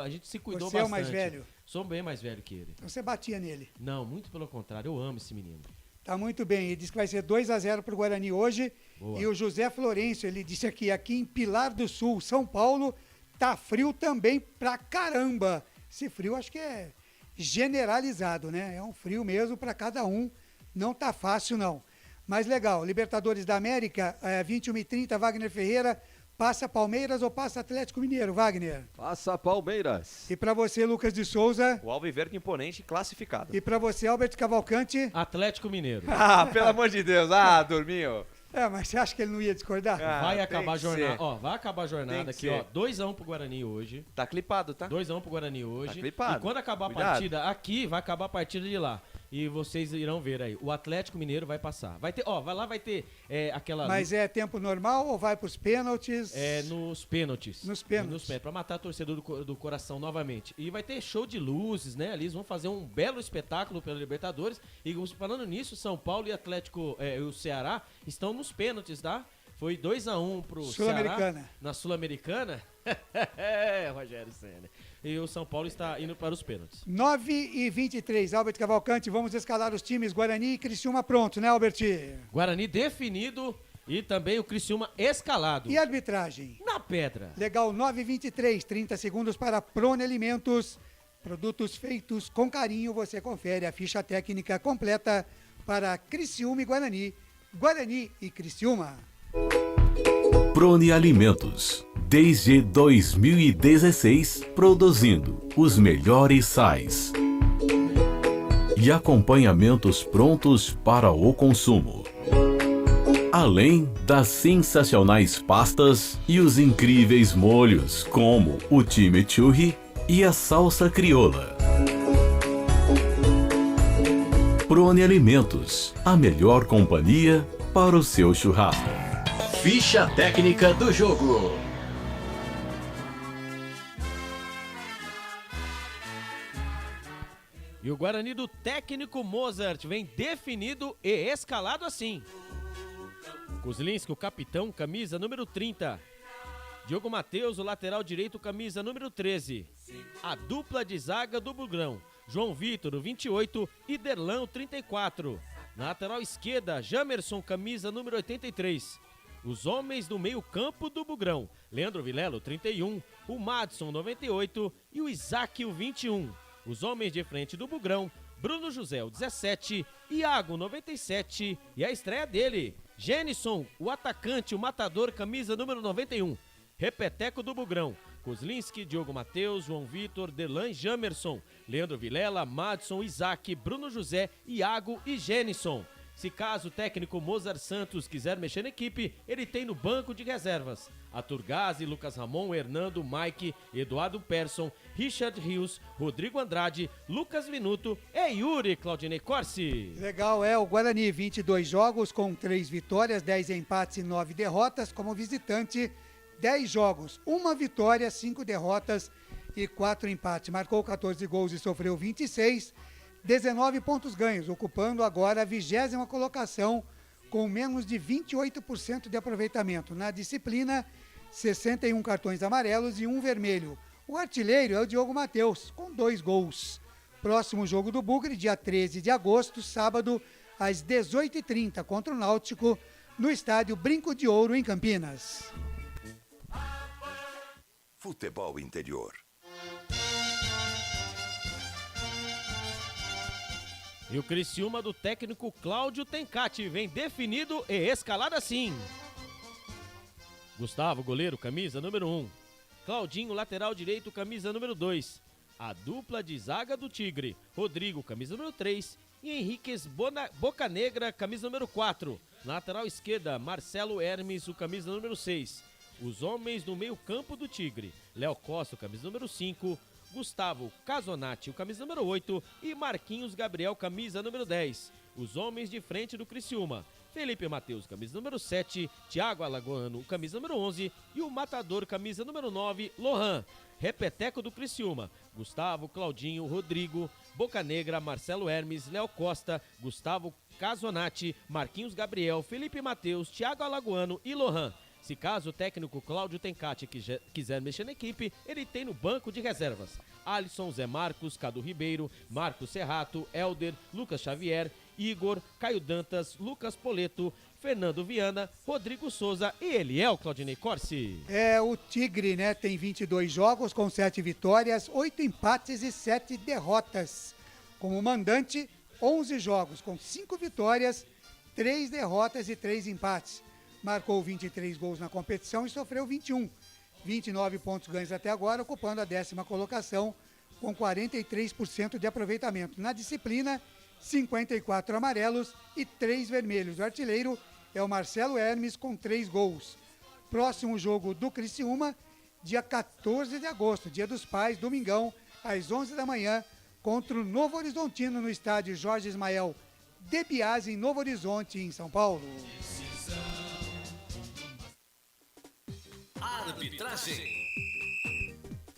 gente se cuidou Você é bastante. o mais velho? Sou bem mais velho que ele. Então você batia nele? Não, muito pelo contrário, eu amo esse menino. Tá muito bem, ele disse que vai ser 2-0 pro Guarani hoje. Boa. E o José Florencio, ele disse aqui em Pilar do Sul, São Paulo, tá frio também pra caramba. Esse frio acho que é generalizado, né? É um frio mesmo para cada um, não tá fácil não. Mas legal, Libertadores da América, 21h30, Wagner Ferreira, passa Palmeiras ou passa Atlético Mineiro, Wagner? Passa Palmeiras. E para você, Lucas de Souza? O Alviverde imponente classificado. E para você, Albert Cavalcante? Atlético Mineiro. Ah, pelo amor de Deus. Dormiu. Mas você acha que ele não ia discordar? Vai acabar a jornada. Ó, vai acabar a jornada aqui, ó. 2-1 pro Guarani hoje. Tá clipado, tá? 2-1 pro Guarani hoje. Tá clipado. E quando acabar a partida aqui, vai acabar a partida de lá. E vocês irão ver aí. O Atlético Mineiro vai passar. Vai ter, vai ter aquela... Mas é tempo normal ou vai pros pênaltis? É nos pênaltis. Nos pênaltis. Pra matar a torcedor do coração novamente. E vai ter show de luzes, né? Ali eles vão fazer um belo espetáculo pela Libertadores. E falando nisso, São Paulo e Atlético e o Ceará estão nos pênaltis, tá? Foi 2-1 pro Ceará na Sul-Americana. Rogério Senna. E o São Paulo está indo para os pênaltis. 9h23, Albert Cavalcante, vamos escalar os times Guarani e Criciúma pronto, né, Albert? Guarani definido e também o Criciúma escalado. E a arbitragem? Na pedra. Legal, 9h23, 30 segundos para Prone Alimentos. Produtos feitos com carinho, você confere a ficha técnica completa para Criciúma e Guarani. Guarani e Criciúma. Prone Alimentos. Desde 2016, produzindo os melhores sais e acompanhamentos prontos para o consumo. Além das sensacionais pastas e os incríveis molhos, como o chimichurri e a salsa crioula. Prone Alimentos, a melhor companhia para o seu churrasco. Ficha técnica do jogo. E o Guarani do técnico Mozart vem definido e escalado assim. Kozlinski, o capitão, camisa número 30. Diogo Matheus, o lateral direito, camisa número 13. A dupla de zaga do Bugrão, João Vitor, o 28, e Derlan, o 34. Na lateral esquerda, Jamerson, camisa número 83. Os homens do meio campo do Bugrão, Leandro Vilela, o 31, o Madison, 98 e o Isaac, o 21. Os homens de frente do Bugrão, Bruno José, o 17, Iago, 97 e a estreia dele, Genison, o atacante, o matador, camisa número 91. Repeteco do Bugrão, Kozlinski, Diogo Matheus, João Vitor, Derlan, Jamerson, Leandro Vilela, Madison, Isaac, Bruno José, Iago e Genison. Se caso o técnico Mozart Santos quiser mexer na equipe, ele tem no banco de reservas Arthur Gazzi, Lucas Ramon, Hernando, Mike, Eduardo Persson, Richard Rios, Rodrigo Andrade, Lucas Minuto e Yuri Claudinei Corsi. Legal, o Guarani, 22 jogos com 3 vitórias, 10 empates e 9 derrotas. Como visitante, 10 jogos, 1 vitória, 5 derrotas e 4 empates. Marcou 14 gols e sofreu 26, 19 pontos ganhos, ocupando agora a 20ª colocação com menos de 28% de aproveitamento. Na disciplina, 61 cartões amarelos e 1 vermelho. O artilheiro é o Diogo Matheus, com 2 gols. Próximo jogo do Bugre, dia 13 de agosto, sábado, às 18h30, contra o Náutico, no estádio Brinco de Ouro, em Campinas. Futebol interior. E o Criciúma do técnico Cláudio Tencati vem definido e escalado assim. Gustavo, goleiro, camisa número 1. Claudinho, lateral direito, camisa número 2. A dupla de zaga do Tigre, Rodrigo, camisa número 3. E Henriquez Bocanegra, camisa número 4. Na lateral esquerda, Marcelo Hermes, o camisa número 6. Os homens no meio campo do Tigre, Léo Costa, o camisa número 5. Gustavo Casonati, o camisa número 8, e Marquinhos Gabriel, camisa número 10. Os homens de frente do Criciúma, Felipe Matheus, camisa número 7, Thiago Alagoano, camisa número 11, e o matador, camisa número 9, Lohan. Repeteco do Criciúma, Gustavo, Claudinho, Rodrigo, Bocanegra, Marcelo Hermes, Léo Costa, Gustavo Casonati, Marquinhos Gabriel, Felipe Matheus, Thiago Alagoano e Lohan. Se caso o técnico Cláudio Tencati quiser mexer na equipe, ele tem no banco de reservas Alisson, Zé Marcos, Cadu Ribeiro, Marcos Serrato, Helder, Lucas Xavier, Igor, Caio Dantas, Lucas Poleto, Fernando Viana, Rodrigo Souza e Eliel Claudinei Corsi. O Tigre, né, tem 22 jogos com 7 vitórias, 8 empates e 7 derrotas. Como mandante, 11 jogos com 5 vitórias, 3 derrotas e 3 empates. Marcou 23 gols na competição e sofreu 21. 29 pontos ganhos até agora, ocupando a 10ª colocação com 43% de aproveitamento. Na disciplina, 54 amarelos e 3 vermelhos. O artilheiro é o Marcelo Hermes com 3 gols. Próximo jogo do Criciúma, dia 14 de agosto, dia dos pais, domingão, às 11 da manhã, contra o Novo Horizontino no estádio Jorge Ismael de Biase, em Novo Horizonte, em São Paulo. Arbitragem.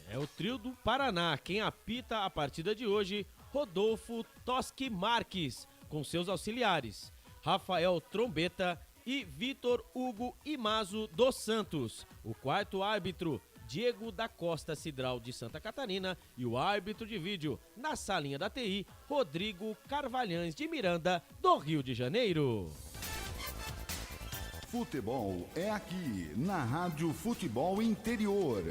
É o trio do Paraná. Quem apita a partida de hoje, Rodolfo Toschi Marques, com seus auxiliares, Rafael Trombeta e Vitor Hugo Imazo dos Santos. O quarto árbitro, Diego da Costa Cidral de Santa Catarina, e o árbitro de vídeo, na salinha da TI, Rodrigo Carvalhães de Miranda, do Rio de Janeiro. Futebol é aqui, na Rádio Futebol Interior.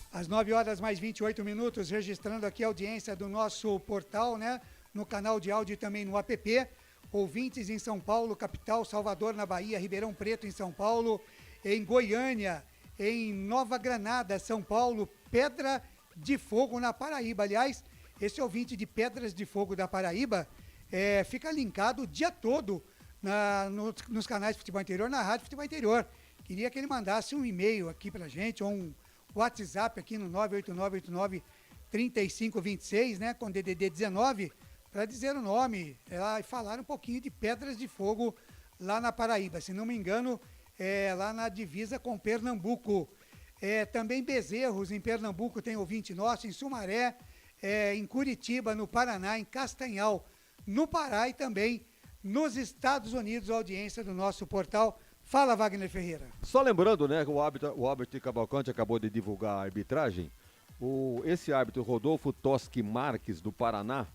Às 9h mais 28, registrando aqui a audiência do nosso portal, né? No canal de áudio e também no app. Ouvintes em São Paulo, capital, Salvador, na Bahia, Ribeirão Preto, em São Paulo, em Goiânia, em Nova Granada, São Paulo, Pedra de Fogo, na Paraíba. Aliás, esse ouvinte de Pedras de Fogo da Paraíba fica linkado o dia todo nos canais de Futebol Interior, na Rádio Futebol Interior. Queria que ele mandasse um e-mail aqui pra gente, ou um WhatsApp aqui no 98989-3526, né, com DDD 19, para dizer o nome e falar um pouquinho de Pedras de Fogo lá na Paraíba. Se não me engano, lá na divisa com Pernambuco. Também Bezerros, em Pernambuco, tem ouvinte nosso, em Sumaré, em Curitiba, no Paraná, em Castanhal, no Pará e também nos Estados Unidos, a audiência do nosso portal. Fala, Wagner Ferreira. Só lembrando, né, que o árbitro Cavalcante acabou de divulgar a arbitragem. Esse árbitro, Rodolfo Toschi Marques, do Paraná,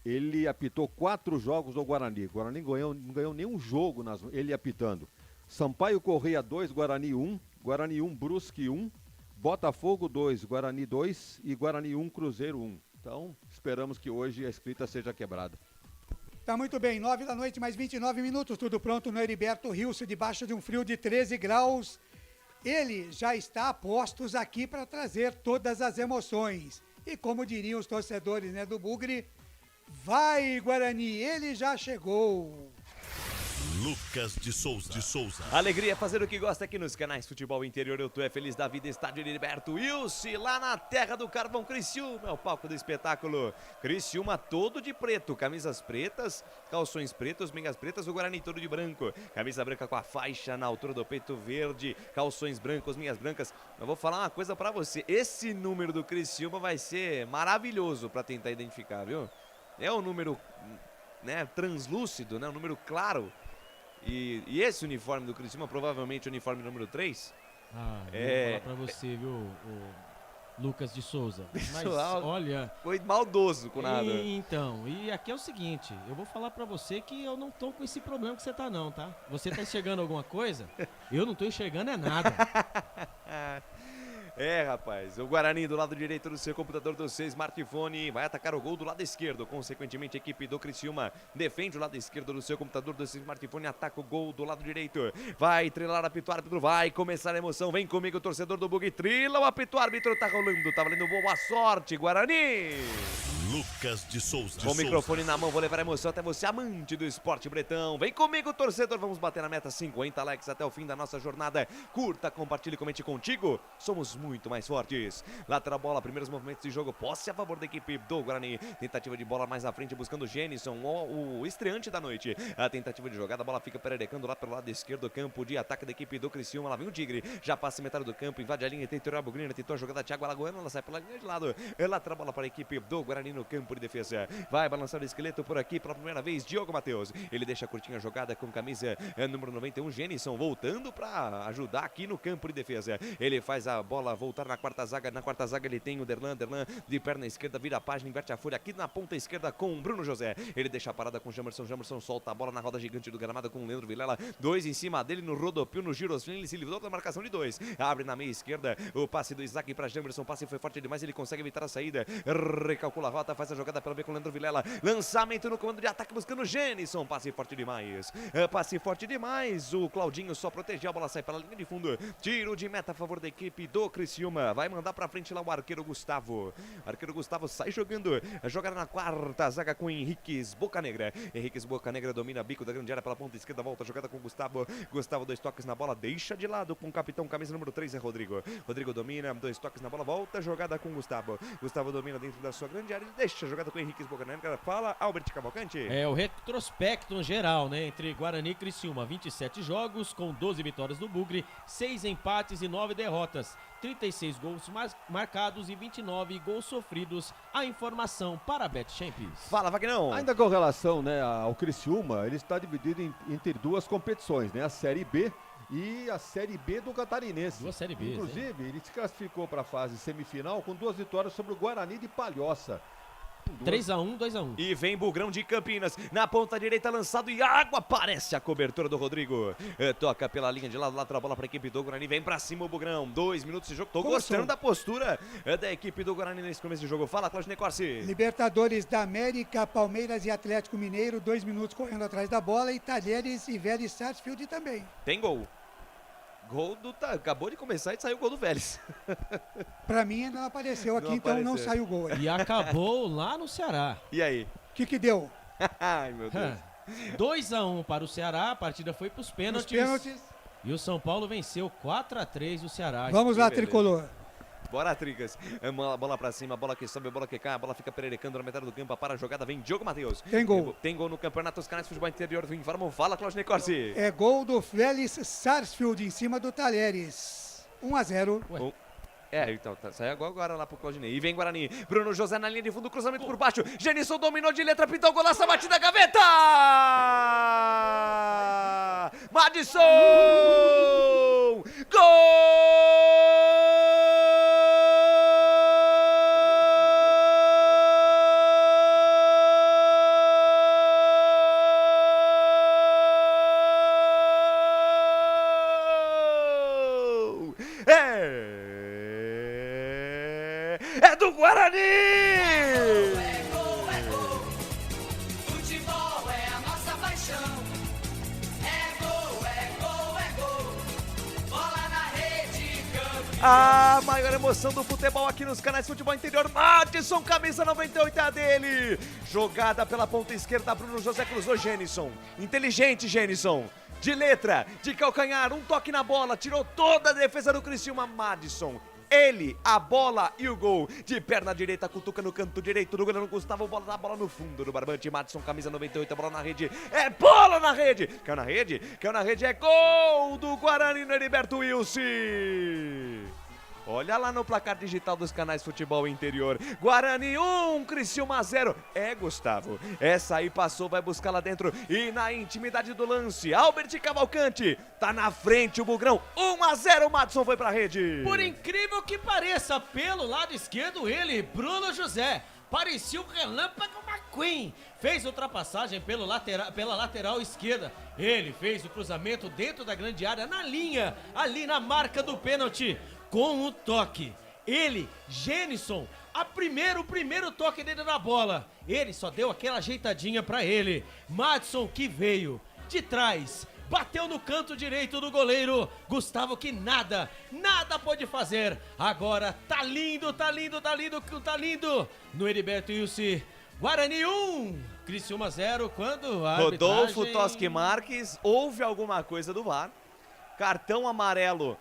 ele apitou 4 jogos do Guarani. O Guarani não ganhou nenhum jogo ele apitando. Sampaio Correia 2, Guarani 1, Guarani 1, Brusque 1, Botafogo 2, Guarani 2 e Guarani 1, Cruzeiro 1. Então, esperamos que hoje a escrita seja quebrada. Tá muito bem, 9h mais 29, tudo pronto no Heriberto Rilse, debaixo de um frio de 13 graus. Ele já está a postos aqui para trazer todas as emoções. E como diriam os torcedores, né, do Bugre, vai Guarani, ele já chegou. Lucas de Souza. Alegria é fazer o que gosta aqui nos canais Futebol Interior. Eu tô feliz da vida, estádio Heriberto Wilson, lá na terra do Carvão, Criciúma, é o palco do espetáculo. Criciúma todo de preto, camisas pretas, calções pretos, meias pretas, o Guarani todo de branco. Camisa branca com a faixa na altura do peito verde, calções brancos, meias brancas. Eu vou falar uma coisa pra você, esse número do Criciúma vai ser maravilhoso pra tentar identificar, viu? É um número, né, translúcido, né, um número claro. E esse uniforme do Criciúma, provavelmente o uniforme número 3. Eu vou falar pra você, viu, o Lucas de Souza. Mas olha, foi maldoso com nada. Então, e aqui é o seguinte, eu vou falar pra você que eu não tô com esse problema que você tá não, tá? Você tá enxergando alguma coisa? Eu não tô enxergando é nada. Rapaz, o Guarani do lado direito do seu computador, do seu smartphone, vai atacar o gol do lado esquerdo. Consequentemente, a equipe do Criciúma defende o lado esquerdo do seu computador, do seu smartphone, ataca o gol do lado direito. Vai trilar, apito árbitro, vai começar a emoção. Vem comigo, torcedor do Bug, trila o apito árbitro, tá rolando, tá valendo boa sorte, Guarani! Lucas de Souza. Com o microfone na mão, vou levar a emoção até você, amante do esporte bretão. Vem comigo, torcedor, vamos bater na meta 50 likes até o fim da nossa jornada. Curta, compartilhe, comente contigo. Somos muito mais fortes. Lateral bola, primeiros movimentos de jogo, posse a favor da equipe do Guarani. Tentativa de bola mais à frente, buscando o Genison, o estreante da noite. A tentativa de jogada, a bola fica pererecando lá pelo lado esquerdo, campo de ataque da equipe do Criciúma. Lá vem o Tigre, já passa metade do campo, invade a linha territorial bugrina, tentou a jogada Thiago Alagoano, ela sai pela linha de lado. Lateral bola para a equipe do Guarani no campo de defesa. Vai balançar o esqueleto por aqui pela primeira vez, Diogo Matheus. Ele deixa a curtinha jogada com camisa número 91, Genison, voltando para ajudar aqui no campo de defesa. Ele faz a bola voltar na quarta zaga. Na quarta zaga ele tem o Derlan de perna esquerda, vira a página, inverte a folha aqui na ponta esquerda com Bruno José. Ele deixa a parada com Jamerson solta a bola na roda gigante do gramado com o Leandro Vilela. 2 em cima dele no rodopio, no girosfim, ele se livrou da marcação de 2. Abre na meia esquerda, o passe do Isaac para Jamerson, passe foi forte demais, ele consegue evitar a saída. Recalcula a rota, faz a jogada pela B com o Leandro Vilela. Lançamento no comando de ataque buscando o Genison, passe forte demais. Passe forte demais, o Claudinho só protegeu, a bola sai pela linha de fundo. Tiro de meta a favor da equipe do Criciúma. Vai mandar pra frente lá o arqueiro Gustavo. Arqueiro Gustavo sai jogando. Jogada na quarta zaga com Henriques Bocanegra. Henriques Bocanegra domina bico da grande área pela ponta esquerda. Volta a jogada com Gustavo. Gustavo, 2 toques na bola. Deixa de lado com o capitão, camisa número 3 é Rodrigo. Rodrigo domina, 2 toques na bola. Volta a jogada com Gustavo. Gustavo domina dentro da sua grande área. Deixa a jogada com Henriques Bocanegra. Fala, Albert Cavalcante. É o retrospecto geral, né? Entre Guarani e Criciúma. 27 jogos com 12 vitórias do Bugre, 6 empates e 9 derrotas. 36 gols marcados e 29 gols sofridos. A informação para a Bet Champions. Fala, Vagnão. Ainda com relação, né, ao Criciúma, ele está dividido entre 2 competições, né? A Série B e a Série B do Catarinense. 2 Série B. Inclusive, ele se classificou para a fase semifinal com 2 vitórias sobre o Guarani de Palhoça. 3-1, 2-1. E vem Bugrão de Campinas, na ponta direita lançado e água, aparece a cobertura do Rodrigo. Toca pela linha de lado, lateral bola para a equipe do Guarani, vem pra cima o Bugrão, 2 minutos de jogo. Tô gostando da postura da equipe do Guarani nesse começo de jogo. Fala, Claudinei Corsi. Libertadores da América, Palmeiras e Atlético Mineiro, 2 minutos correndo atrás da bola, e Talheres e Vélez Sarsfield também. Tem gol. Gol do... Acabou de começar e saiu o gol do Vélez. Pra mim ainda não apareceu aqui, então não saiu o gol. E acabou lá no Ceará. E aí? O que deu? Ai, meu Deus. 2-1 para o Ceará, a partida foi pros pênaltis. E o São Paulo venceu 4-3 o Ceará. Vamos lá, Tricolor. Bora, Tricas. Bola pra cima, bola que sobe, bola que cai, a bola fica pererecando na metade do campo, para a jogada, vem Diogo Matheus. Tem gol. Tem gol no Campeonato dos Canais Futebol Interior do Infarmo. Fala, Claudinei Corsi. É gol do Vélez Sarsfield em cima do Talheres. 1-0. Então, saiu agora lá pro Claudinei. E vem Guarani. Bruno José na linha de fundo, cruzamento por baixo. Genison dominou de letra, pintou o golaço, batida, gaveta! Madison! Gol! É do Guarani! É gol, é gol. Futebol é a nossa paixão. É gol, é gol, é gol. Bola na rede, campeão. A maior emoção do futebol aqui nos canais Futebol Interior. Madison, camisa 98 é a dele. Jogada pela ponta esquerda, Bruno José cruzou Genison. Inteligente, Genison. De letra, de calcanhar, um toque na bola, tirou toda a defesa do Criciúma. Madison. Ele, a bola e o gol. De perna direita, cutuca no canto direito do goleiro Gustavo. Bola no fundo do barbante. Madison, camisa 98, bola na rede. É bola na rede. Caiu na rede, é gol do Guarani no Heriberto Wilson. Olha lá no placar digital dos canais Futebol Interior. Guarani 1, Criciúma 0. É, Gustavo. Essa aí passou, vai buscar lá dentro. E na intimidade do lance, Albert Cavalcante. Tá na frente o Bugrão. 1-0, Madison foi pra rede. Por incrível que pareça, pelo lado esquerdo ele, Bruno José. Parecia o relâmpago McQueen. Fez ultrapassagem pela lateral esquerda. Ele fez o cruzamento dentro da grande área, na linha, ali na marca do pênalti. Com o toque, ele, Genison, o primeiro toque dele na bola, ele só deu aquela ajeitadinha pra ele. Madison que veio de trás, bateu no canto direito do goleiro Gustavo, que nada pôde fazer. Agora tá lindo no Heriberto Wilson. Guarani 1, Criciúma 0, quando a Rodolfo arbitragem... Toschi Marques, houve alguma coisa do VAR, cartão amarelo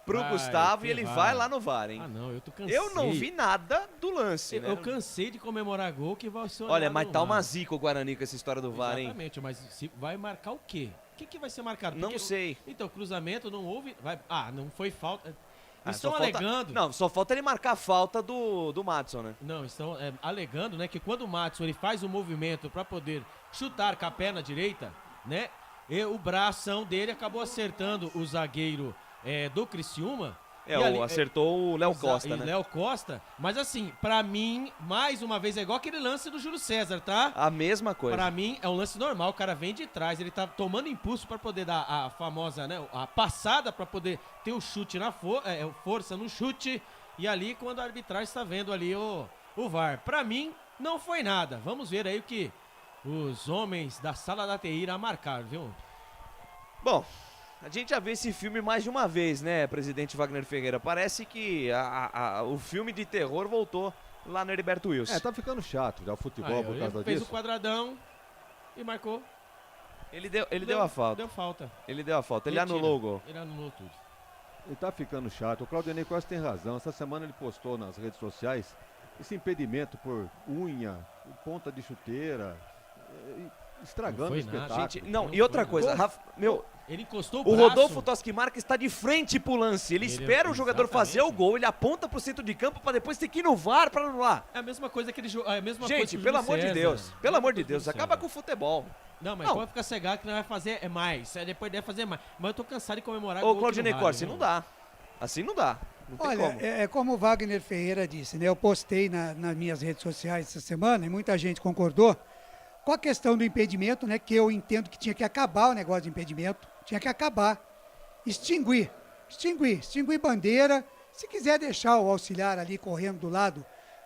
pro Gustavo e ele vai lá no VAR, hein? Ah, não, eu tô cansei. Eu não vi nada do lance, né? Eu cansei de comemorar gol que vai ser... Olha, mas tá uma zica o Guarani com essa história do VAR, hein? Exatamente, mas se vai marcar o quê? O que vai ser marcado? Não sei. Então, cruzamento não houve... não foi falta... Estão alegando... Não, só falta ele marcar a falta do Madison, né? Não, estão alegando, né, que quando o Madison ele faz o movimento para poder chutar com a perna direita, né, e o bração dele acabou acertando o zagueiro do Criciúma. Acertou o Léo Costa, né? Léo Costa, mas assim, pra mim, mais uma vez, é igual aquele lance do Júlio César, tá? A mesma coisa. Pra mim, é um lance normal, o cara vem de trás, ele tá tomando impulso pra poder dar a famosa, né, a passada pra poder ter o chute na força no chute, e ali, quando a arbitragem está vendo ali o VAR. Pra mim, não foi nada. Vamos ver aí o que os homens da Sala da TI irá marcar, viu? Bom... A gente já viu esse filme mais de uma vez, né, presidente Wagner Ferreira? Parece que o filme de terror voltou lá no Heriberto Wilson. Tá ficando chato já o futebol por causa disso. Fez o quadradão e marcou. Ele deu a falta. Deu falta. Ele deu a falta, ele anulou o gol. Ele anulou tudo. Ele tá ficando chato. O Claudionei Costa tem razão. Essa semana ele postou nas redes sociais esse impedimento por unha, ponta de chuteira, estragando o espetáculo. Gente, e outra coisa, Rafa, ele encostou o braço. O Rodolfo Toschi Marques está de frente pro lance. Ele espera o jogador fazer o gol, ele aponta pro centro de campo para depois ter que ir no VAR para anular. É a mesma coisa que ele Gente, pelo amor de Deus, acaba com o futebol. Não, mas pode ficar cegado que não vai fazer mais. Depois deve fazer mais. Mas eu tô cansado de comemorar. Ô, Claudinei Corsi, não dá. Assim não dá. Não tem Olha, como. é como o Wagner Ferreira disse, né? Eu postei nas minhas redes sociais essa semana e muita gente concordou com a questão do impedimento, né? Que eu entendo que tinha que acabar o negócio de impedimento. Tinha que acabar. Extinguir bandeira. Se quiser deixar o auxiliar ali correndo do lado,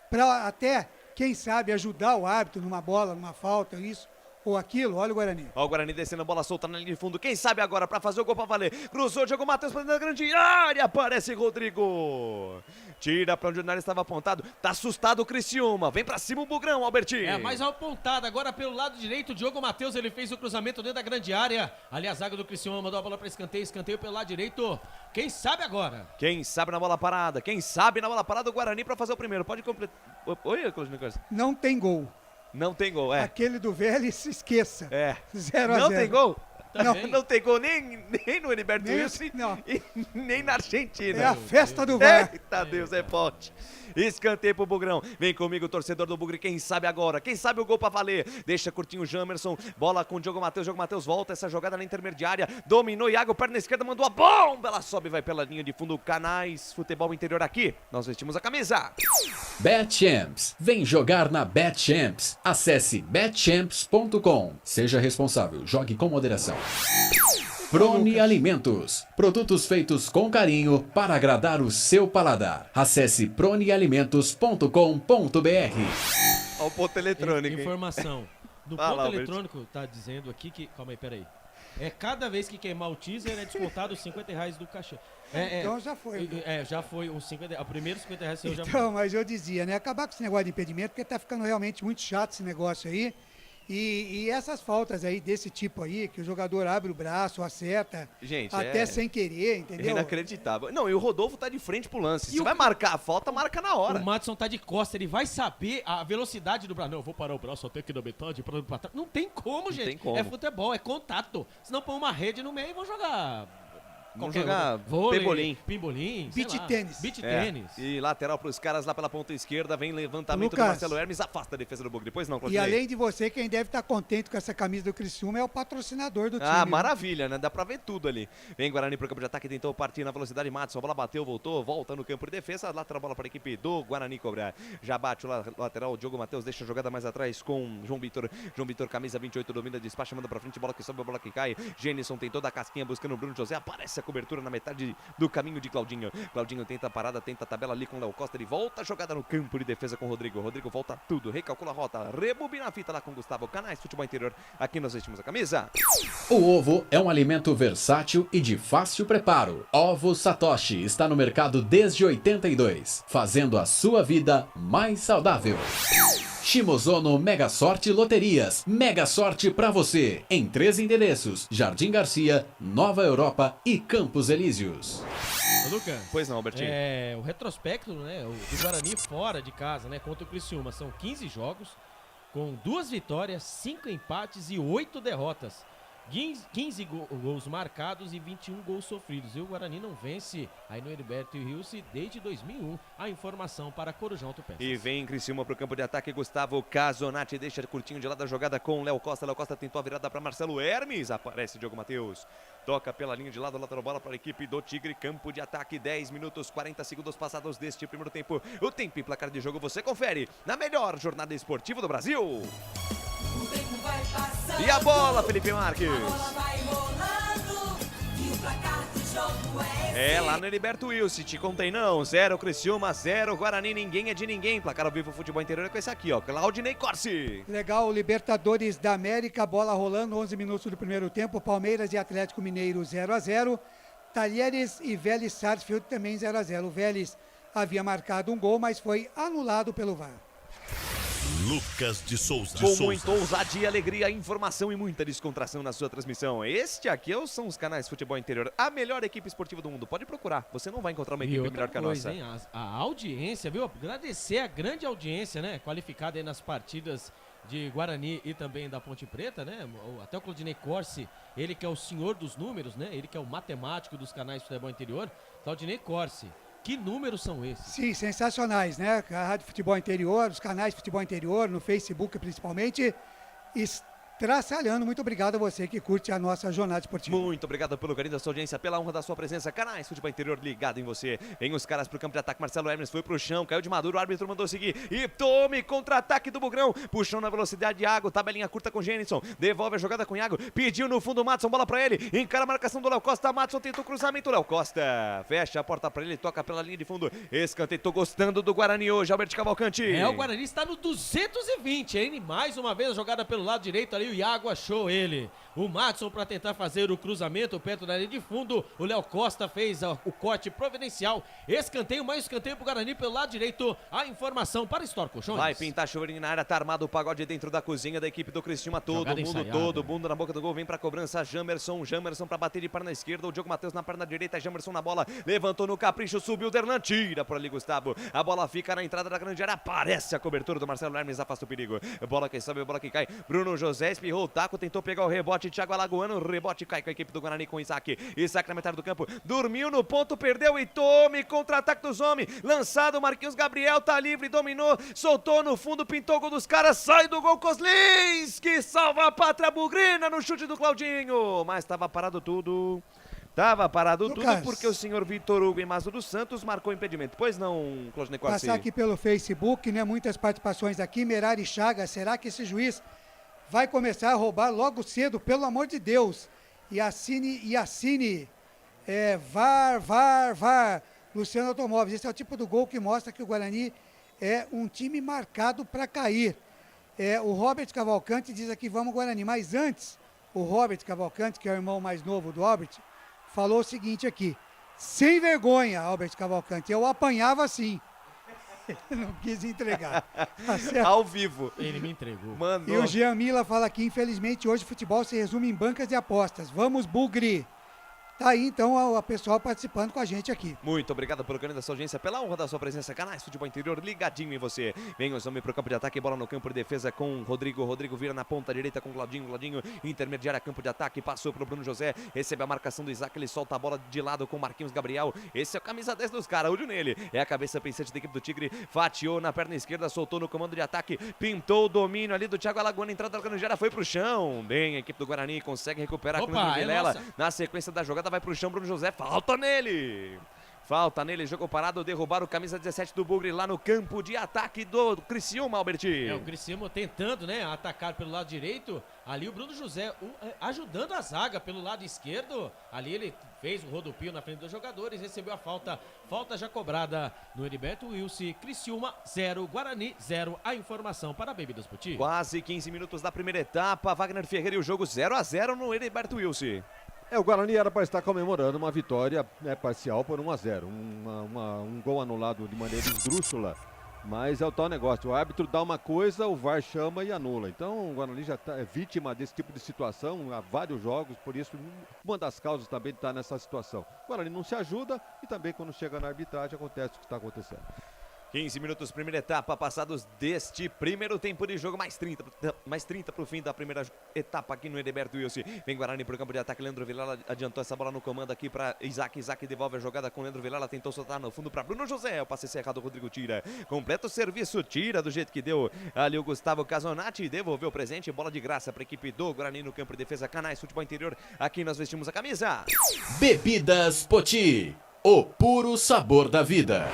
para até, quem sabe, ajudar o árbitro numa bola, numa falta, isso ou aquilo. Olha o Guarani. Olha o Guarani descendo a bola solta na linha de fundo. Quem sabe agora para fazer o gol para valer. Cruzou, Diego Matheus para dentro da grande área. Aparece Rodrigo. Tira para onde o nariz estava apontado. Tá assustado o Criciúma. Vem para cima o Bugrão, Albertinho. Mais apontado agora pelo lado direito. Diogo Matheus, ele fez o cruzamento dentro da grande área. Ali a zaga do Criciúma mandou a bola para escanteio pelo lado direito. Quem sabe agora? Quem sabe na bola parada. Quem sabe na bola parada o Guarani para fazer o primeiro. Pode completar. Oi, Claudinei Corsi. Não tem gol. Não tem gol, Aquele do Vélez, se esqueça. 0-0. Não tem gol? Não tem gol nem no Heriberto Wilson e nem na Argentina. É a festa do VAR. Eita Deus, é forte. Escanteio pro Bugrão. Vem comigo, torcedor do Bugre. Quem sabe agora? Quem sabe o gol pra valer? Deixa curtinho o Jamerson. Bola com o Diogo Matheus. Diogo Matheus volta essa jogada na intermediária. Dominou Iago, perna esquerda, mandou a bomba. Ela sobe e vai pela linha de fundo. Canais Futebol Interior aqui. Nós vestimos a camisa. BetChamps. Vem jogar na BetChamps. Acesse betchamps.com. Seja responsável. Jogue com moderação. Prone Alimentos. Produtos feitos com carinho para agradar o seu paladar. Acesse pronealimentos.com.br. Olha o ponto eletrônico. Informação. Do ponto eletrônico, tá dizendo aqui que... Calma aí, peraí. Cada vez que queimar o teaser é descontado os R$50 do cachê. Então já foi. Já foi os 50. O primeiro R$50 seu já foi. Então, mas eu dizia, né? Acabar com esse negócio de impedimento, porque tá ficando realmente muito chato esse negócio aí. E essas faltas aí desse tipo aí, que o jogador abre o braço, acerta, Gente, até sem querer, É entendeu? inacreditável. Não, e o Rodolfo tá de frente pro lance. Se vai marcar a falta, marca na hora. O Madison tá de costa, ele vai saber a velocidade do braço. Não, eu vou parar o braço, só tenho que dar metade pra trás. Não tem como, gente. tem como. É futebol, é contato. Senão põe uma rede no meio e vão jogar. Vamos jogar vôlei, pebolim. beach tênis. Beach tênis. E lateral pros caras lá pela ponta esquerda. Vem levantamento Lucas. do Marcelo Hermes. Afasta a defesa do Bugre. Depois não, E Claudinei. além de você, quem deve estar contente com essa camisa do Criciúma é o patrocinador do time. Ah, né? maravilha, né? Dá pra ver tudo ali. Vem Guarani pro campo de ataque, tentou partir na velocidade. Madison, a bola bateu, voltou, volta no campo de defesa. Lateral bola para a equipe do Guarani cobrar. Já bate o lateral, o Diogo Matheus deixa a jogada mais atrás com João Vitor. João Vitor, camisa 28, domina, despacha, manda pra frente, bola que sobe, bola que cai. Genison tem toda a casquinha buscando o Bruno José. Aparece a cobertura na metade do caminho de Claudinho. Claudinho tenta a parada, tenta a tabela ali com o Léo Costa. Ele volta a jogada no campo de defesa com o Rodrigo. Rodrigo volta tudo, recalcula a rota, rebobina a fita lá com o Gustavo. Canais Futebol Interior, aqui nós vestimos a camisa. O ovo é um alimento versátil e de fácil preparo. Ovo Satoshi está no mercado desde 82, fazendo a sua vida mais saudável. Shimozono Mega Sorte Loterias. Mega Sorte pra você. Em 3 endereços: Jardim Garcia, Nova Europa e Campos Elíseos. Ô, Lucas. Pois não, Albertinho. O retrospecto, né, do Guarani fora de casa, né, contra o Criciúma. São 15 jogos, com 2 vitórias, 5 empates e 8 derrotas. 15 gols marcados e 21 gols sofridos. E o Guarani não vence aí no Heriberto Rilse desde 2001. A informação para Corujão Autopeças. E vem Criciúma pro campo de ataque. Gustavo Casonati deixa curtinho de lado a jogada com Léo Costa. Léo Costa tentou a virada para Marcelo Hermes. Aparece Diogo Matheus. Toca pela linha de lado, lateral bola para a equipe do Tigre. Campo de ataque, 10 minutos, 40 segundos passados deste primeiro tempo. O tempo e placar de jogo você confere na melhor jornada esportiva do Brasil. O tempo vai passando, E a bola, Felipe Marques. a bola vai rolando e o placar do jogo é É lá no Heriberto Wilson, te contei não. 0 Criciúma, 0 Guarani, ninguém é de ninguém. Placar ao vivo Futebol Interior é com esse aqui, ó. Claudinei Corsi. Legal, Libertadores da América, bola rolando, 11 minutos do primeiro tempo, Palmeiras e Atlético Mineiro 0-0, Talheres e Vélez Sarsfield também 0-0. O Vélez havia marcado um gol, mas foi anulado pelo VAR. Lucas de Souza. Com muita ousadia, alegria, informação e muita descontração na sua transmissão. Este aqui são os canais Futebol Interior, a melhor equipe esportiva do mundo. Pode procurar, você não vai encontrar uma equipe melhor que a nossa. Hein? A audiência, viu? Agradecer a grande audiência, né? Qualificada aí nas partidas de Guarani e também da Ponte Preta, né? Até o Claudinei Corsi, ele que é o senhor dos números, né? Ele que é o matemático dos canais Futebol Interior. Claudinei Corsi. Que números são esses? Sim, sensacionais, né? A Rádio Futebol Interior, os canais Futebol Interior, no Facebook principalmente, estraçalhando. Muito obrigado a você que curte a nossa jornada esportiva. Muito obrigado pelo carinho da sua audiência, pela honra da sua presença. Canais Futebol Interior ligado em você. Vem os caras pro campo de ataque. Marcelo Hermes foi pro chão, caiu de maduro, o árbitro mandou seguir. E tome contra-ataque do Bugrão. Puxão na velocidade de Iago, tabelinha curta com Genison. Devolve a jogada com Iago. Pediu no fundo o Madison, bola pra ele. Encara a marcação do Léo Costa. Madison tentou cruzamento. Léo Costa fecha a porta pra ele, toca pela linha de fundo. Escanteio, tô gostando do Guarani hoje, Alberto Cavalcante. O Guarani está no 220, hein? Mais uma vez a jogada pelo lado direito ali, o Iago achou ele. O Madison para tentar fazer o cruzamento perto da linha de fundo. O Léo Costa fez o corte providencial. Escanteio, mais escanteio pro Guarani pelo lado direito. A informação para Store Colchões. Vai pintar chuveirinho na área, tá armado o pagode dentro da cozinha da equipe do Criciúma. Todo mundo na boca do gol, vem pra cobrança. Jamerson pra bater de perna esquerda. O Diogo Matheus na perna direita, Jamerson na bola. Levantou no capricho, subiu, Derlan tira por ali, Gustavo. A bola fica na entrada da grande área, aparece a cobertura do Marcelo Hermes, afasta o perigo. Bola que sobe, bola que cai. Bruno José espirrou o taco, tentou pegar o rebote. Thiago Alagoano, rebote cai com a equipe do Guarani com o Isaac. Isaac na metade do campo, dormiu no ponto, perdeu e tome contra-ataque dos homens. Lançado, Marquinhos Gabriel tá livre, dominou, soltou no fundo, pintou o gol dos caras, sai do gol Coslins, que salva a pátria bugrina no chute do Claudinho. Mas tava parado tudo. Tava parado Lucas, tudo porque o senhor Vitor Hugo Mazo dos Santos marcou impedimento. Pois não, Claudinei Corsi? Passar aqui pelo Facebook, né? Muitas participações aqui. Merari Chagas, será que esse juiz vai começar a roubar logo cedo, pelo amor de Deus? Yassine, VAR. Luciano Automóveis, esse é o tipo do gol que mostra que o Guarani é um time marcado para cair. O Robert Cavalcante diz aqui, vamos Guarani, mas antes, o Robert Cavalcante, que é o irmão mais novo do Albert, falou o seguinte aqui: sem vergonha, Albert Cavalcante, eu apanhava assim. Ele não quis entregar. Tá ao vivo. Ele me entregou. E o Jean Mila fala aqui: infelizmente hoje o futebol se resume em bancas de apostas. Vamos, Bugre! Tá aí então a pessoal participando com a gente aqui. Muito obrigado pelo carinho da sua audiência, pela honra da sua presença. Canais Futebol Interior ligadinho em você. Vem os homens pro campo de ataque, bola no campo de defesa com Rodrigo. Rodrigo vira na ponta direita com Claudinho. Claudinho intermediária, campo de ataque, passou pro Bruno José. Recebe a marcação do Isaac, ele solta a bola de lado com Marquinhos Gabriel. Esse é o camisa 10 dos caras, olho nele. É a cabeça pensante da equipe do Tigre. Fatiou na perna esquerda, soltou no comando de ataque. Pintou o domínio ali do Thiago Alagoano. Entrada da Canujera, foi pro chão. Bem, a equipe do Guarani consegue recuperar com o Vilela. Na sequência da jogada, vai pro chão, Bruno José. Falta nele, jogo parado, derrubaram o camisa 17 do Bugre lá no campo de ataque do Criciúma, Alberti. O Criciúma tentando, né, atacar pelo lado direito, ali o Bruno José ajudando a zaga pelo lado esquerdo, ali ele fez o rodopio na frente dos jogadores, recebeu a falta já cobrada no Heriberto Wilson. Criciúma 0, Guarani 0, a informação para a Bebidas Poti. Quase 15 minutos da primeira etapa, Wagner Ferreira e o jogo 0-0 no Heriberto Wilson. O Guarani era para estar comemorando uma vitória parcial por 1-0. Um gol anulado de maneira esdrúxula, mas é o tal negócio. O árbitro dá uma coisa, o VAR chama e anula. Então o Guarani já é vítima desse tipo de situação há vários jogos, por isso uma das causas também está nessa situação. O Guarani não se ajuda e também quando chega na arbitragem acontece o que está acontecendo. 15 minutos, primeira etapa, passados deste primeiro tempo de jogo, mais 30 para o fim da primeira etapa aqui no Heriberto Wilson. Vem Guarani para o campo de ataque, Leandro Vilela adiantou essa bola no comando aqui para Isaac. Isaac devolve a jogada com Leandro Vilela, tentou soltar no fundo para Bruno José, o passe cerrado, o Rodrigo tira. Completa o serviço, tira do jeito que deu ali o Gustavo Casonati, devolveu o presente, bola de graça para a equipe do Guarani no campo de defesa. Canais Futebol Interior, aqui nós vestimos a camisa. Bebidas Poti, o puro sabor da vida.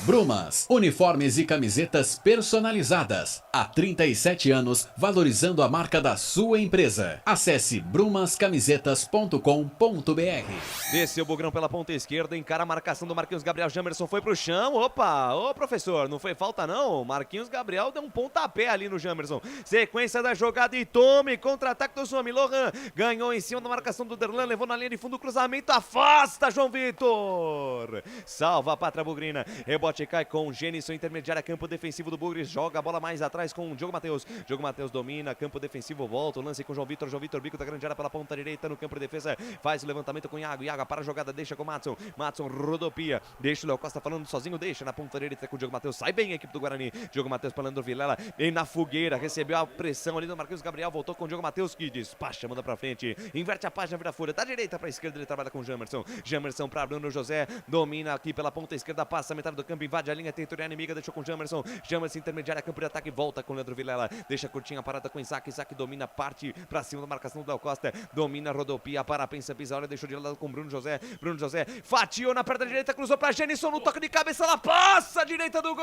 Brumas, uniformes e camisetas personalizadas. Há 37 anos, valorizando a marca da sua empresa. Acesse brumascamisetas.com.br. Desceu o Bugrão pela ponta esquerda, encara a marcação do Marquinhos Gabriel. Jamerson foi pro chão. Opa, ô professor, não foi falta não. Marquinhos Gabriel deu um pontapé ali no Jamerson. Sequência da jogada e tome, contra-ataque do Suami. Lohan ganhou em cima da marcação do Derlan, levou na linha de fundo, cruzamento, afasta João Vitor. Salva a Pátria Bugrina, rebote cai com o Gênison, intermediária, campo defensivo do Bugre, joga a bola mais atrás com o Diogo Matheus. Diogo Matheus domina, campo defensivo, volta o lance com o João Vitor. João Vitor, bico da grande área pela ponta direita no campo de defesa, faz o levantamento com o Iago. Iago para a jogada, deixa com o Matson. Matson rodopia, deixa o Léo Costa falando sozinho, deixa na ponta direita com o Diogo Matheus. Sai bem a equipe do Guarani. Diogo Matheus para Leandro Vilela, vem na fogueira, recebeu a pressão ali do Marquinhos Gabriel, voltou com o Diogo Matheus que despacha, manda pra frente, inverte a página, vira fúria, da direita pra esquerda, ele trabalha com o Jamerson. Jamerson para Bruno José, domina aqui pela ponta esquerda, passa a metade do campo, invade a linha territorial inimiga, deixou com o Jamerson. Jamerson intermediária, campo de ataque, volta com o Leandro Vilela, deixa curtinha a parada com o Isaac. Isaac domina, parte pra cima da marcação do Léo Costa, domina, rodopia, para, pensa, pisa, olha, deixou de lado com o Bruno José. Bruno José fatiou na perna direita, cruzou pra Genison, no toque de cabeça, ela passa a direita do gol!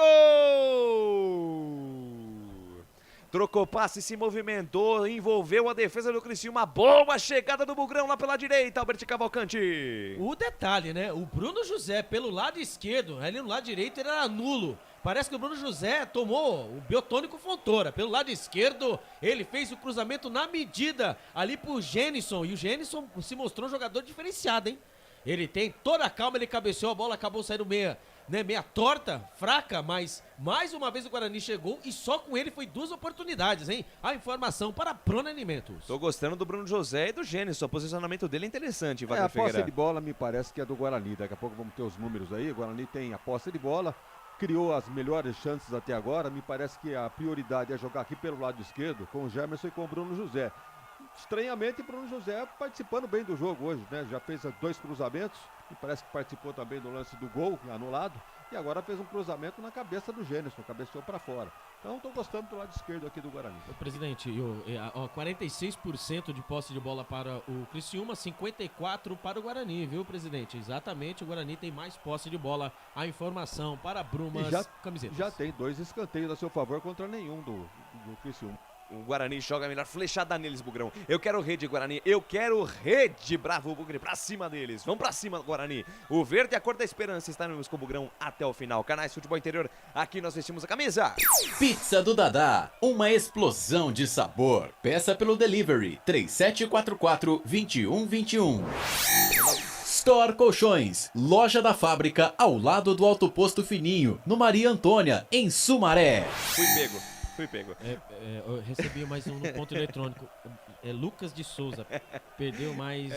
Trocou passe, se movimentou, envolveu a defesa do Criciúma. Boa chegada do Bugrão lá pela direita, Albert Cavalcante. O detalhe, né? O Bruno José pelo lado esquerdo, ali no lado direito ele era nulo. Parece que o Bruno José tomou o biotônico Fontoura. Pelo lado esquerdo, ele fez o cruzamento na medida ali pro Gênison. E o Gênison se mostrou um jogador diferenciado, hein? Ele tem toda a calma, ele cabeceou, a bola acabou saindo meia torta, fraca, mas mais uma vez o Guarani chegou e só com ele foi 2 oportunidades, hein? A informação para Prona Alimentos. Tô gostando do Bruno José e do Gênison, o posicionamento dele é interessante, Wagner a Ferreira. posse de bola me parece que é do Guarani, daqui a pouco vamos ter os números aí. O Guarani tem a posse de bola, criou as melhores chances até agora, me parece que a prioridade é jogar aqui pelo lado esquerdo com o Jamerson e com o Bruno José. Estranhamente, Bruno José participando bem do jogo hoje, né? Já fez 2 cruzamentos, e parece que participou também do lance do gol anulado, e agora fez um cruzamento na cabeça do Gênison, cabeceou para fora. Então estou gostando do lado esquerdo aqui do Guarani. Presidente, 46% de posse de bola para o Criciúma, 54% para o Guarani, viu, presidente? Exatamente, o Guarani tem mais posse de bola. A informação para Brumas Camisetas. Já tem 2 escanteios a seu favor contra nenhum do Criciúma. O Guarani joga melhor, flechada neles, Bugrão. Eu quero rede, Guarani. Eu quero rede, bravo, Bugre, pra cima deles. Vamos pra cima, Guarani. O verde, a cor da esperança, estaremos com o Bugrão até o final. Canais Futebol Interior, aqui nós vestimos a camisa. Pizza do Dadá, uma explosão de sabor. Peça pelo delivery 3744-2121. Store Colchões, loja da fábrica ao lado do Alto Posto Fininho, no Maria Antônia, em Sumaré. Fui pego. Eu recebi mais um no ponto eletrônico. É Lucas de Souza. Perdeu mais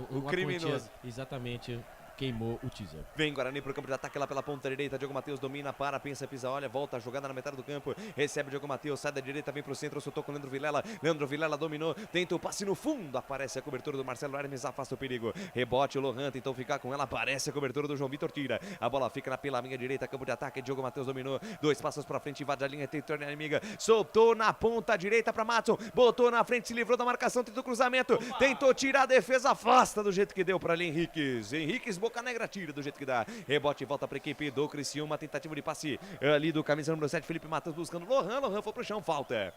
o criminoso. Quantia, exatamente. Queimou o teaser. Vem Guarani pro campo de ataque lá pela ponta direita. Diogo Matheus domina, para, pensa, pisa, olha, volta, jogada na metade do campo. Recebe o Diogo Matheus, sai da direita, vem pro centro, soltou com o Leandro Vilela. Leandro Vilela dominou, tenta o passe no fundo. Aparece a cobertura do Marcelo Hermes, afasta o perigo. Rebote, o Lohan tentou ficar com ela. Aparece a cobertura do João Vitor, tira. A bola fica pela linha direita, campo de ataque. Diogo Matheus dominou, 2 passos pra frente, invade a linha, tentou a inimiga. Soltou na ponta direita pra Matson, botou na frente, se livrou da marcação, tentou cruzamento. Tentou tirar a defesa, afasta do jeito que deu pra ali Henriques. Henriques, Boca Negra, tira do jeito que dá. Rebote e volta para a equipe do Criciúma. Tentativa de passe ali do camisa número 7, Felipe Matheus buscando Lohan. Lohan foi pro chão. Falta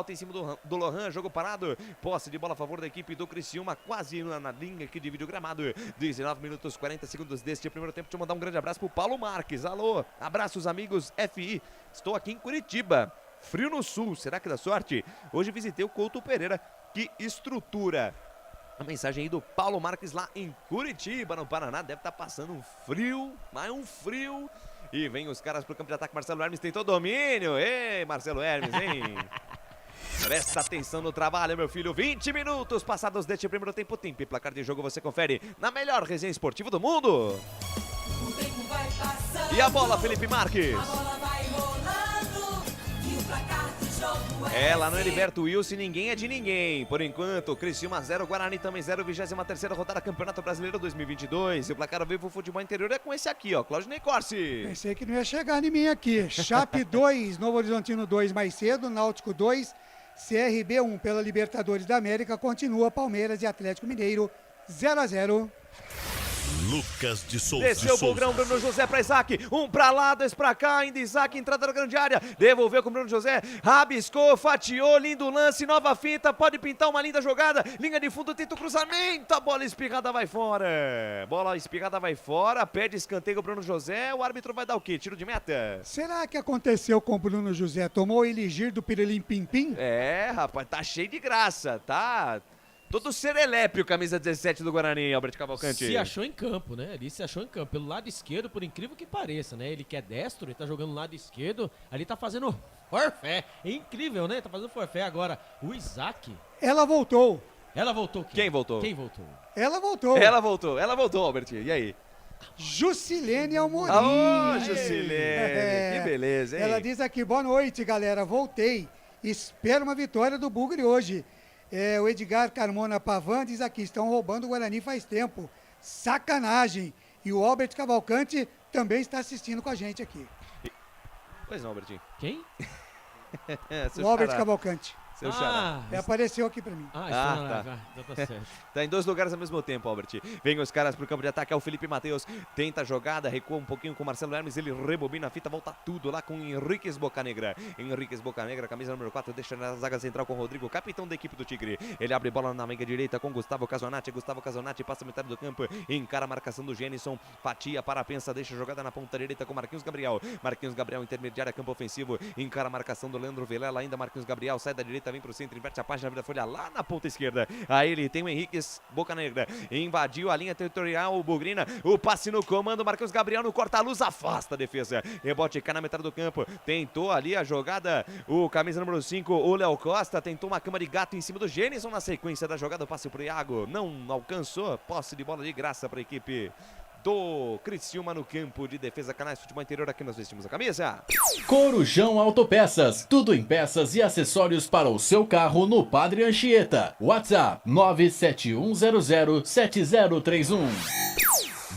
em cima do Lohan. Jogo parado. Posse de bola a favor da equipe do Criciúma. Quase na linha que divide o gramado. 19 minutos 40 segundos deste primeiro tempo. Deixa eu mandar um grande abraço pro Paulo Marques. Alô, abraços amigos FI. Estou aqui em Curitiba. Frio no sul. Será que dá sorte? Hoje visitei o Couto Pereira. Que estrutura. A mensagem aí do Paulo Marques lá em Curitiba, no Paraná. Deve estar passando um frio, mais um frio. E vem os caras pro campo de ataque. Marcelo Hermes tentou domínio. Ei, Marcelo Hermes, hein? Presta atenção no trabalho, meu filho. 20 minutos passados deste primeiro tempo. Tempo e placar de jogo você confere na melhor resenha esportiva do mundo. O tempo vai passando. E a bola, Felipe Marques. A bola vai rolando. E o placar de jogo é lá no Heriberto Wilson, ninguém é de ninguém. Por enquanto, Criciúma 0, Guarani também 0, 23ª rodada Campeonato Brasileiro 2022. E o placar ao vivo Futebol Interior é com esse aqui, ó, Claudinei Corsi. Pensei que não ia chegar em mim aqui. Chape 2, Novo Horizontino 2 mais cedo, Náutico 2, CRB 1 pela Libertadores da América. Continua Palmeiras e Atlético Mineiro 0-0. Lucas de Souza. Desceu o Bugrão, Bruno José pra Isaac. Um pra lá, dois pra cá. Ainda Isaac, entrada na grande área. Devolveu com o Bruno José. Rabiscou, fatiou. Lindo lance, nova fita. Pode pintar uma linda jogada. Linha de fundo, tenta o cruzamento. A bola espirrada vai fora. Bola espirrada vai fora. Pede escanteio o Bruno José. O árbitro vai dar o quê? Tiro de meta? Será que aconteceu com o Bruno José? Tomou o eligir do Pirilim Pim Pim? É, rapaz, tá cheio de graça. Tá... todo serelepe o camisa 17 do Guarani, Albert Cavalcante. Se achou em campo, né? Ele se achou em campo. Pelo lado esquerdo, por incrível que pareça, né? Ele que é destro, ele tá jogando no lado esquerdo. Ali tá fazendo forfé. É incrível, né? Tá fazendo forfé. Agora, o Isaac... Ela voltou. Ela voltou. Quem voltou? Quem voltou? Ela voltou. Ela voltou, Albert. E aí? Jusilene Almorim. Alô, Jusilene. Que beleza, hein? Ela diz aqui, boa noite, galera. Voltei. Espero uma vitória do Bugre hoje. O Edgar Carmona Pavan diz aqui, estão roubando o Guarani faz tempo. Sacanagem. E o Albert Cavalcante também está assistindo com a gente aqui. Pois não, Albertinho. Quem? O Albert Cavalcante. Seu xará. Apareceu aqui pra mim. Tá certo. Tá em dois lugares ao mesmo tempo, Albert. Vem os caras pro campo de ataque, é o Felipe Matheus. Tenta a jogada, recua um pouquinho com o Marcelo Hermes, ele rebobina a fita, volta tudo lá com Henriques Bocanegra. Henriques Bocanegra, camisa número 4, deixa na zaga central com o Rodrigo, capitão da equipe do Tigre. Ele abre bola na meiga direita com Gustavo Casonati. Gustavo Casonati passa a metade do campo, encara a marcação do Genison. Fatia para a pensa, deixa a jogada na ponta direita com Marquinhos Gabriel. Marquinhos Gabriel, intermediária, campo ofensivo. Encara a marcação do Leandro Vilela, ainda Marquinhos Gabriel, sai da direita, vem pro centro, inverte a página da folha lá na ponta esquerda. Aí ele tem o Henriques Bocanegra, invadiu a linha territorial, o Bugrina, o passe no comando, Marcos Gabriel no corta-luz, afasta a defesa, rebote cai na metade do campo, tentou ali a jogada, o camisa número 5, o Léo Costa, tentou uma cama de gato em cima do Genison na sequência da jogada, o passe pro Iago, não alcançou, posse de bola de graça para a equipe do Criciúma no campo de defesa. Canais Futebol Interior, aqui nós vestimos a camisa. Corujão Autopeças, tudo em peças e acessórios para o seu carro no Padre Anchieta. WhatsApp 971007031.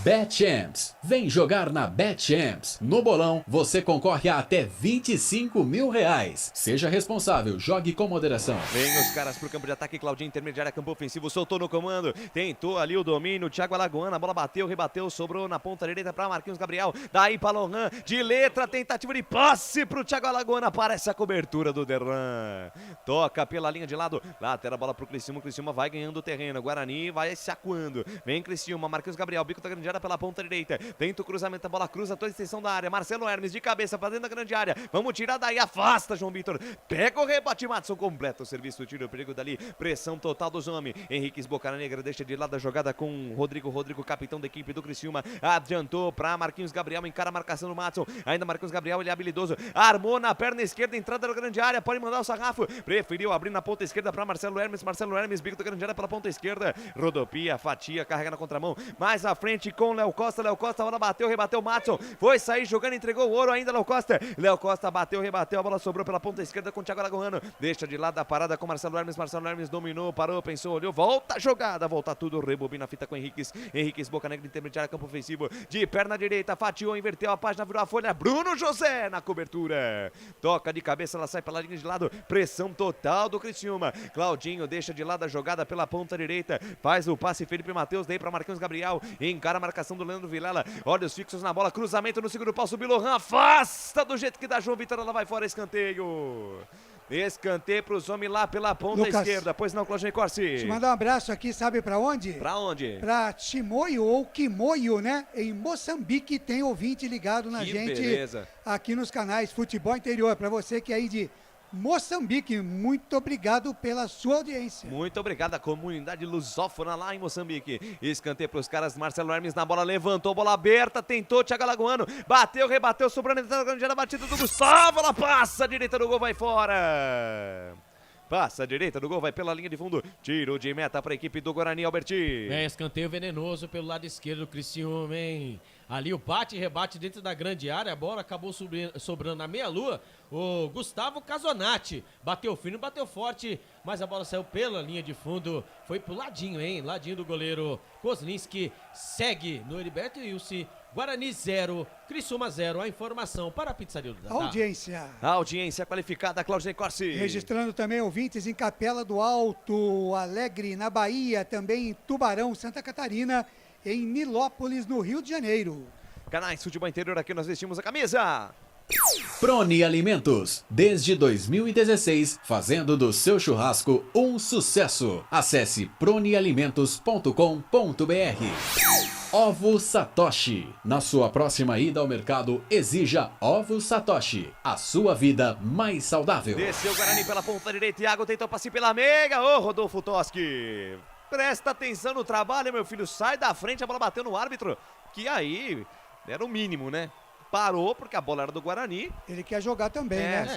BetChamps. Vem jogar na BetChamps. No bolão, você concorre a até R$25 mil. Seja responsável, jogue com moderação. Vem os caras pro campo de ataque, Claudinho, intermediária, campo ofensivo, soltou no comando, tentou ali o domínio, Thiago Alagoana, a bola bateu, rebateu, sobrou na ponta direita para Marquinhos Gabriel, daí para Lohan, de letra, tentativa de passe pro Thiago Alagoana, para essa cobertura do Derlan. Toca pela linha de lado, lateral a bola pro Criciúma vai ganhando o terreno, Guarani vai se acuando, vem Criciúma, Marquinhos Gabriel, bico da grande área pela ponta direita, tenta o cruzamento, a bola cruza toda a extensão da área, Marcelo Hermes de cabeça para dentro da grande área, vamos tirar daí, afasta João Vitor, pega o rebate, Madison completa o serviço, tira o perigo dali, pressão total dos homens, Henrique Boca Negra deixa de lado a jogada com Rodrigo, capitão da equipe do Criciúma, adiantou para Marquinhos Gabriel, encara a marcação do Madison, ainda Marquinhos Gabriel, ele é habilidoso, armou na perna esquerda, entrada da grande área, pode mandar o sarrafo, preferiu abrir na ponta esquerda para Marcelo Hermes, bico da grande área pela ponta esquerda, rodopia, fatia, carrega na contramão, mais à frente com Léo Costa, a bola bateu, rebateu Madison, foi sair jogando, entregou o ouro ainda Léo Costa bateu, rebateu, a bola sobrou pela ponta esquerda com o Thiago Alagoano, deixa de lado a parada com Marcelo Hermes dominou, parou, pensou, olhou, volta a jogada, volta tudo, rebobina a fita com Henrique Boca Negra, intermediária, campo ofensivo, de perna direita, fatiou, inverteu a página, virou a folha, Bruno José na cobertura, toca de cabeça, ela sai pela linha de lado, pressão total do Criciúma, Claudinho deixa de lado a jogada pela ponta direita, faz o passe Felipe Matheus, daí para Marquinhos Gabriel, encara a marcação do Leandro Vilela, olhos fixos na bola, cruzamento no segundo pau, subiu Lohan, afasta do jeito que dá João Vitor, ela vai fora, escanteio para os homens lá pela ponta esquerda. Pois não, Claudinei Corsi. Te mandar um abraço aqui, sabe pra onde? Pra onde? Pra Chimoio ou Quimoio, né? Em Moçambique, tem ouvinte ligado na gente. Beleza. Aqui nos canais Futebol Interior. Pra você que é aí de Moçambique, muito obrigado pela sua audiência. Muito obrigado à comunidade lusófona lá em Moçambique. Escanteio para os caras, Marcelo Hermes na bola, levantou, bola aberta, tentou, Thiago Alagoano, bateu, rebateu, sobrando, entrada grande na batida do Gustavo, ela passa, a direita do gol, vai fora. Passa a direita do gol, vai pela linha de fundo, tiro de meta para a equipe do Guarani, Alberti. Escanteio venenoso pelo lado esquerdo do Criciúma, hein? Ali o bate e rebate dentro da grande área, a bola acabou sobrando na meia-lua. O Gustavo Casonati bateu fino, bateu forte, mas a bola saiu pela linha de fundo. Foi pro ladinho, hein? Ladinho do goleiro Kozlinski. Segue no Heriberto Ilse. Guarani 0, Criciúma 0. A informação para a Pizzaria do Dadá. Audiência qualificada, Claudinei Corsi. Registrando também ouvintes em Capela do Alto Alegre, na Bahia, também em Tubarão, Santa Catarina, em Nilópolis, no Rio de Janeiro. Canais Futebol Interior, aqui nós vestimos a camisa. Prone Alimentos, desde 2016, fazendo do seu churrasco um sucesso. Acesse pronealimentos.com.br. Ovo Satoshi. Na sua próxima ida ao mercado, exija Ovo Satoshi. A sua vida mais saudável. Desceu o Guarani pela ponta direita, Iago tentou passe pela meiga. Ô, Rodolfo Toski. Presta atenção no trabalho, meu filho. Sai da frente, a bola bateu no árbitro. Que aí era o mínimo, né? Parou porque a bola era do Guarani. Ele quer jogar também, né?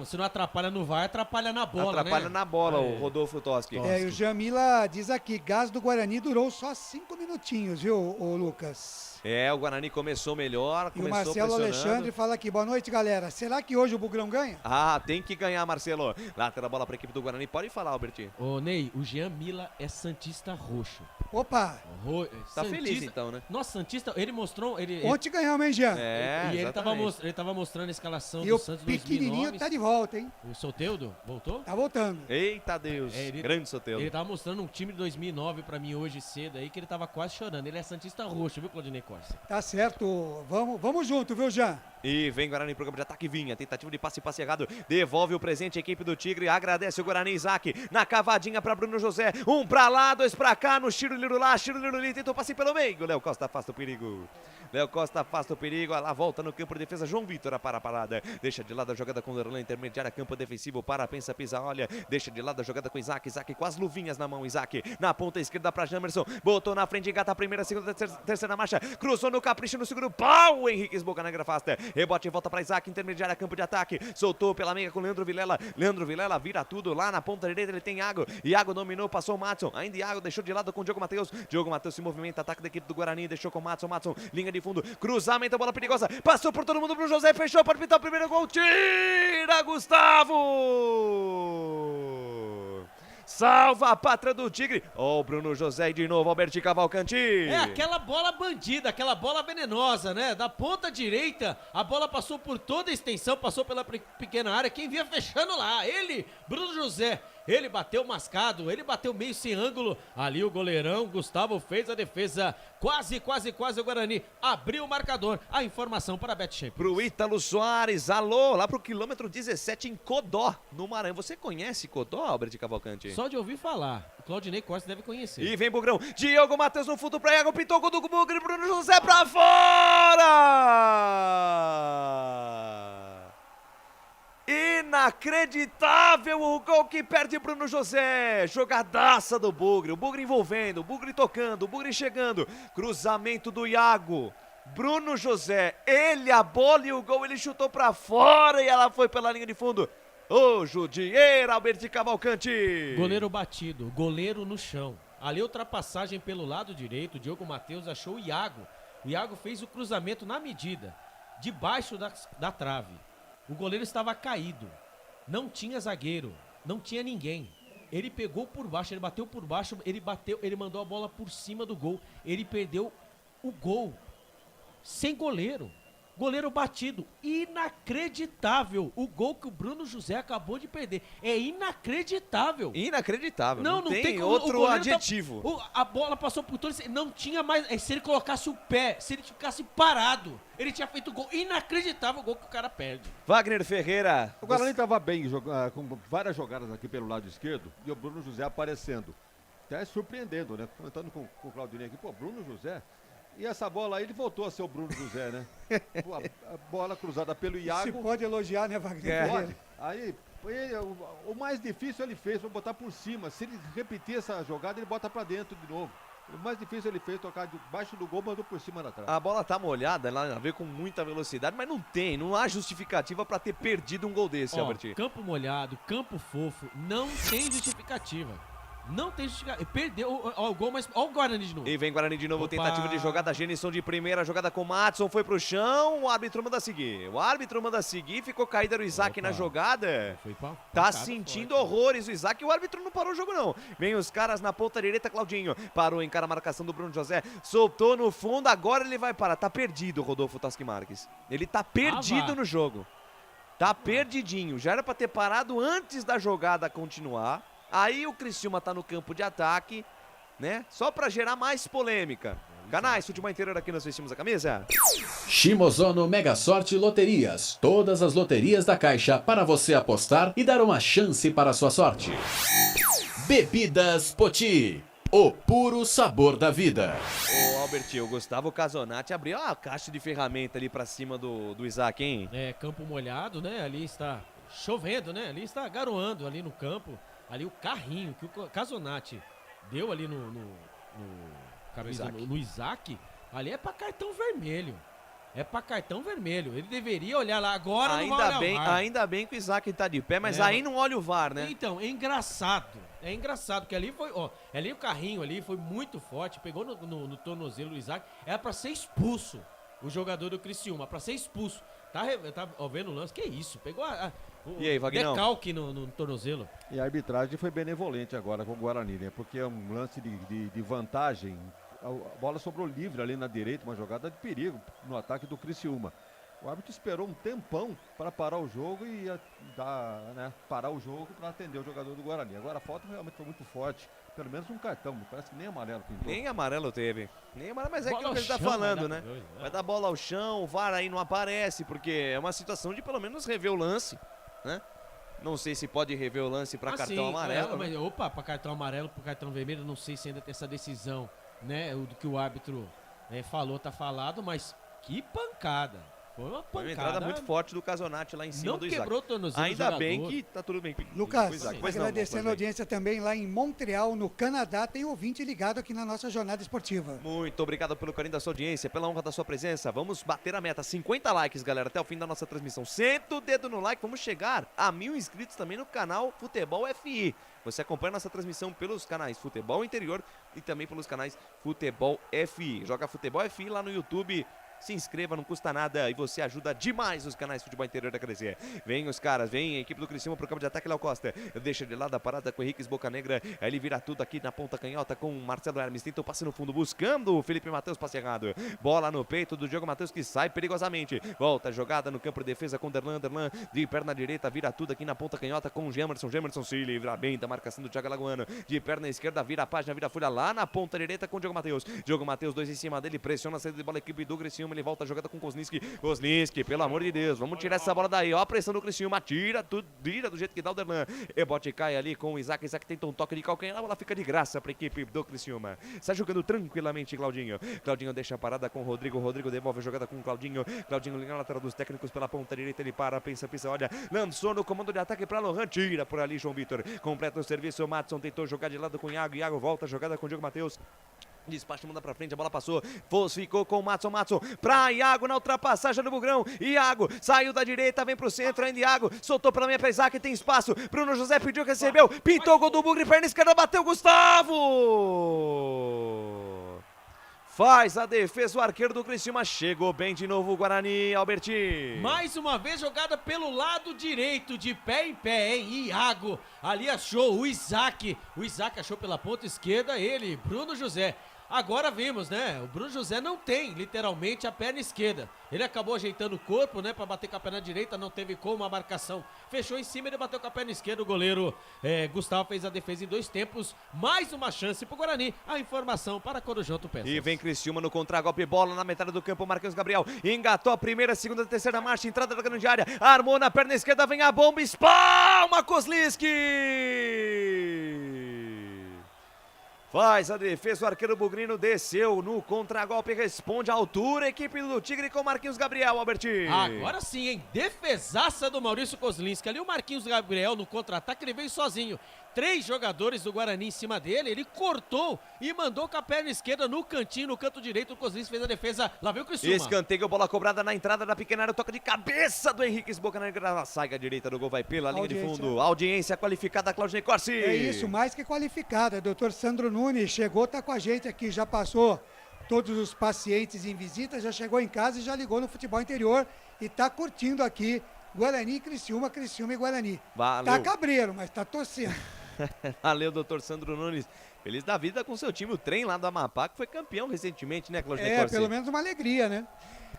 Se não atrapalha no VAR, atrapalha na bola, Atrapalha na bola, o Rodolfo Toski. E o Jamila diz aqui, gás do Guarani durou só 5 minutinhos, viu, o Lucas? O Guarani começou melhor, E o Marcelo Alexandre fala aqui, boa noite, galera. Será que hoje o Bugrão ganha? Tem que ganhar, Marcelo. Lateral bola para a equipe do Guarani. Pode falar, Alberti. Ô, Ney, o Jean Mila é santista roxo. Opa! Tá feliz então, né? Nossa, santista, ele mostrou... Ontem ganhamos, hein, Jean? E ele tava mostrando a escalação e do Santos 2009. E o pequenininho tá de volta, hein? O Soteldo voltou? Tá voltando. Eita Deus, grande Soteldo. Ele tava mostrando um time de 2009 pra mim hoje cedo aí, que ele tava quase chorando. Ele é santista roxo, viu, Claudinei Corsi? Tá certo. Vamos junto, viu, Jean? E vem Guarani, programa de ataque, Vinha, tentativa de passe errado, devolve o presente, a equipe do Tigre, agradece o Guarani, Isaac, na cavadinha pra Bruno José, 1 pra lá, 2 pra cá, no Chiro lá, tentou passe pelo meio, Léo Costa afasta o perigo. Lá volta no campo de defesa, João Vitor para a parada, deixa de lado a jogada com o Lerlan, intermediária, campo defensivo, pensa, pisa, olha, deixa de lado a jogada com Isaac com as luvinhas na mão, Isaac, na ponta esquerda pra Jamerson, botou na frente, engata a primeira, segunda, terceira marcha, cruzou no capricho no segundo pau, Henrique Boca Negra afasta, rebote, volta pra Isaac, intermediária, campo de ataque, soltou pela meia com Leandro Vilela vira tudo, lá na ponta direita ele tem Iago dominou, passou o Madison, ainda Iago deixou de lado com o Diogo Matheus se movimenta, ataque da equipe do Guarani, deixou com o Madison, linha de fundo, cruzamento, a bola perigosa, passou por todo mundo pro José, fechou para pintar o primeiro gol, tira Gustavo! salva a pátria do Tigre. Ó, o Bruno José e de novo Alberti Cavalcanti. É aquela bola bandida, aquela bola venenosa, né? Da ponta direita, a bola passou por toda a extensão, passou pela pequena área. Quem vinha fechando lá? Ele, Bruno José. Ele bateu mascado, ele bateu meio sem ângulo. Ali o goleirão Gustavo fez a defesa. Quase o Guarani abriu o marcador. A informação para a Bet Champions. Pro Ítalo Soares, alô, lá pro quilômetro 17 em Codó, no Maranhão. Você conhece Codó, Alberti Cavalcanti? Só de ouvir falar. O Claudinei Costa deve conhecer. E vem Bugrão. Diogo Matheus no fundo pra Iago, pintou com o Bugre, Bruno José pra fora! Inacreditável o gol que perde Bruno José. Jogadaça do Bugre. O Bugre envolvendo, o Bugre tocando, o Bugre chegando. Cruzamento do Iago. Bruno José, ele a bola e o gol, ele chutou pra fora e ela foi pela linha de fundo. Ô, Judieira, Alberti Cavalcanti. Goleiro batido, goleiro no chão. Ali ultrapassagem pelo lado direito, o Diogo Matheus achou o Iago. O Iago fez o cruzamento na medida, debaixo da trave. O goleiro estava caído, não tinha zagueiro, não tinha ninguém. Ele pegou por baixo, ele bateu por baixo, ele mandou a bola por cima do gol. Ele perdeu o gol, sem goleiro. Goleiro batido, inacreditável. O gol que o Bruno José acabou de perder. É inacreditável. Inacreditável. Não tem como, outro adjetivo. A bola passou por todo. Não tinha mais. Se ele colocasse o pé, se ele ficasse parado, ele tinha feito o gol. Inacreditável o gol que o cara perde. Wagner Ferreira. O Guarani estava bem, com várias jogadas aqui pelo lado esquerdo e o Bruno José aparecendo. Até surpreendendo, né? Comentando com o Claudinei aqui, pô, Bruno José. E essa bola aí, ele voltou a ser o Bruno José, né? A bola cruzada pelo Iago. Se pode elogiar, né, Wagner? Pode. Aí, o mais difícil ele fez, foi botar por cima. Se ele repetir essa jogada, ele bota pra dentro de novo. O mais difícil ele fez, tocar debaixo do gol, mandou por cima da trave. A bola tá molhada, ela veio com muita velocidade, mas não há justificativa pra ter perdido um gol desse, Alberti. Campo molhado, campo fofo, não tem justificativa. Não tem justificativa. Perdeu o gol, mas olha o Guarani de novo. E vem Guarani de novo, Opa. Tentativa de jogada, Genison de primeira, jogada com o Matson, foi pro chão, o árbitro manda seguir. Ficou caído, era o Isaac na jogada. Tá sentindo horrores o Isaac, o árbitro não parou o jogo não. Vem os caras na ponta direita, Claudinho. Parou, encara a marcação do Bruno José, soltou no fundo, agora ele vai parar. Tá perdido o Rodolfo Tasque Marques. Ele tá perdido no jogo. Tá perdidinho, já era pra ter parado antes da jogada continuar. Aí o Criciúma tá no campo de ataque, né? Só pra gerar mais polêmica. Canais, Futebol Interior, aqui nós vestimos a camisa. Shimozono Mega Sorte Loterias. Todas as loterias da Caixa para você apostar e dar uma chance para a sua sorte. Bebidas Poti. O puro sabor da vida. Ô, Albertinho, o Gustavo Casonati abriu a caixa de ferramenta ali pra cima do Isaac, hein? É, campo molhado, né? Ali está chovendo, né? Ali está garoando ali no campo. Ali o carrinho que o Casonati deu ali no Isaac, ali é pra cartão vermelho. É pra cartão vermelho. Ele deveria olhar lá agora. Ainda bem que o Isaac tá de pé, mas aí não olha o VAR, né? Então, é engraçado. É engraçado que ali foi, ali o carrinho ali foi muito forte, pegou no tornozelo do Isaac. Era pra ser expulso o jogador do Criciúma, pra ser expulso. Tá vendo o lance? Que isso? Pegou e aí, Vagnão? Decalque no tornozelo. E a arbitragem foi benevolente agora com o Guarani, né? Porque é um lance de vantagem. A bola sobrou livre ali na direita, uma jogada de perigo no ataque do Criciúma. O árbitro esperou um tempão para parar o jogo e parar o jogo para atender o jogador do Guarani. Agora a falta realmente foi muito forte. Pelo menos um cartão, parece que nem amarelo pintou. Nem amarelo teve. Nem amarelo, mas é aquilo que ele tá falando, né? Vai dar bola ao chão, o VAR aí não aparece, porque é uma situação de pelo menos rever o lance, né? Não sei se pode rever o lance para cartão amarelo. Mas, para cartão amarelo, para cartão vermelho, não sei se ainda tem essa decisão, né? O que o árbitro falou, tá falado, mas que pancada. Foi uma pancada. Foi uma entrada muito forte do Casonati lá em cima não do Isaac. Quebrou o tornozelo. Ainda bem que tá tudo bem. Lucas, agradecendo a audiência também lá em Montreal, no Canadá. Tem ouvinte ligado aqui na nossa jornada esportiva. Muito obrigado pelo carinho da sua audiência, pela honra da sua presença. Vamos bater a meta, 50 likes, galera, até o fim da nossa transmissão. Senta o dedo no like, vamos chegar a 1000 inscritos também no canal Futebol FI. Você acompanha nossa transmissão pelos canais Futebol Interior e também pelos canais Futebol FI. Joga Futebol FI lá no YouTube se inscreva, não custa nada e você ajuda demais os canais de futebol interior a crescer. Vem os caras, vem a equipe do Criciúma pro campo de ataque, Léo Costa. Deixa de lado a parada com o Henrique Bocanegra. Ele vira tudo aqui na ponta canhota com o Marcelo Hermes. Tenta o passe no fundo, buscando o Felipe Matheus, passe errado. Bola no peito do Diogo Matheus que sai perigosamente. Volta, jogada no campo de defesa com Derlan. Derlan de perna direita, vira tudo aqui na ponta canhota com o Gemerson. Gemerson se livra bem da marcação do Thiago Alagoano. De perna esquerda, vira a página, vira a folha lá na ponta direita com o Diogo Matheus. Diogo Matheus, 2 em cima dele, pressiona a saída de bola, equipe do Criciúma. Ele volta a jogada com Kozlinski. Kozlinski, pelo amor de Deus, vamos tirar essa bola daí. Ó a pressão do Criciúma, tira tudo, tira do jeito que dá o Derlan. Rebote cai ali com o Isaac. Isaac tenta um toque de calcanhar, a bola fica de graça para a equipe do Criciúma. Está jogando tranquilamente Claudinho. Claudinho deixa a parada com o Rodrigo. Rodrigo devolve a jogada com o Claudinho. Claudinho liga na lateral dos técnicos pela ponta direita. Ele para, pensa, olha. Lançou no comando de ataque para Lohan. Tira por ali João Vitor. Completa o serviço. O Matson tentou jogar de lado com o Iago. Iago volta a jogada com o Diogo Matheus. Despacho, manda pra frente, a bola passou. Ficou com o Matson. Matson pra Iago na ultrapassagem do Bugrão. Iago saiu da direita, vem pro centro. Ainda Iago soltou pela meia pra Isaac. Tem espaço. Bruno José pediu, recebeu. Pintou o gol do Bugre. Perna esquerda, bateu Gustavo. Faz a defesa o arqueiro do Criciúma. Chegou bem de novo o Guarani, Alberti. Mais uma vez jogada pelo lado direito, de pé em pé, hein? Iago ali achou o Isaac. O Isaac achou pela ponta esquerda ele, Bruno José. Agora vimos, né? O Bruno José não tem, literalmente, a perna esquerda. Ele acabou ajeitando o corpo, né? Pra bater com a perna direita, não teve como a marcação. Fechou em cima, ele bateu com a perna esquerda. O goleiro Gustavo fez a defesa em 2 tempos. Mais uma chance pro Guarani. A informação para Corujão Tupessas. E vem Criciúma no contragolpe, bola na metade do campo. Marquinhos Gabriel engatou a primeira, segunda, terceira marcha. Entrada da grande área, armou na perna esquerda. Vem a bomba, espalma Kozlinski. Faz a defesa, o arqueiro bugrino desceu no contragolpe, responde à altura, equipe do Tigre com Marquinhos Gabriel, Alberti. Agora sim, hein? Defesaça do Maurício Kozlinski. Ali o Marquinhos Gabriel no contra-ataque, ele veio sozinho. 3 jogadores do Guarani em cima dele, ele cortou e mandou com a perna esquerda no cantinho, no canto direito. O Kozlinski fez a defesa, lá veio o Criciúma. Escanteio, bola cobrada na entrada da pequena área, toca de cabeça do Henrique Bocanegra. Sai à direita do gol, vai pela linha de fundo. Audiência qualificada, Claudinei Corsi. É isso, mais que qualificada. Doutor Sandro Nunes chegou, tá com a gente aqui, já passou todos os pacientes em visita, já chegou em casa e já ligou no futebol interior e tá curtindo aqui Guarani e Criciúma, Criciúma e Guarani. Valeu. Tá cabreiro, mas tá torcendo. Valeu, doutor Sandro Nunes. Feliz da vida com seu time, o trem lá do Amapá, que foi campeão recentemente, né, Claudinei Corsi? Pelo menos uma alegria, né?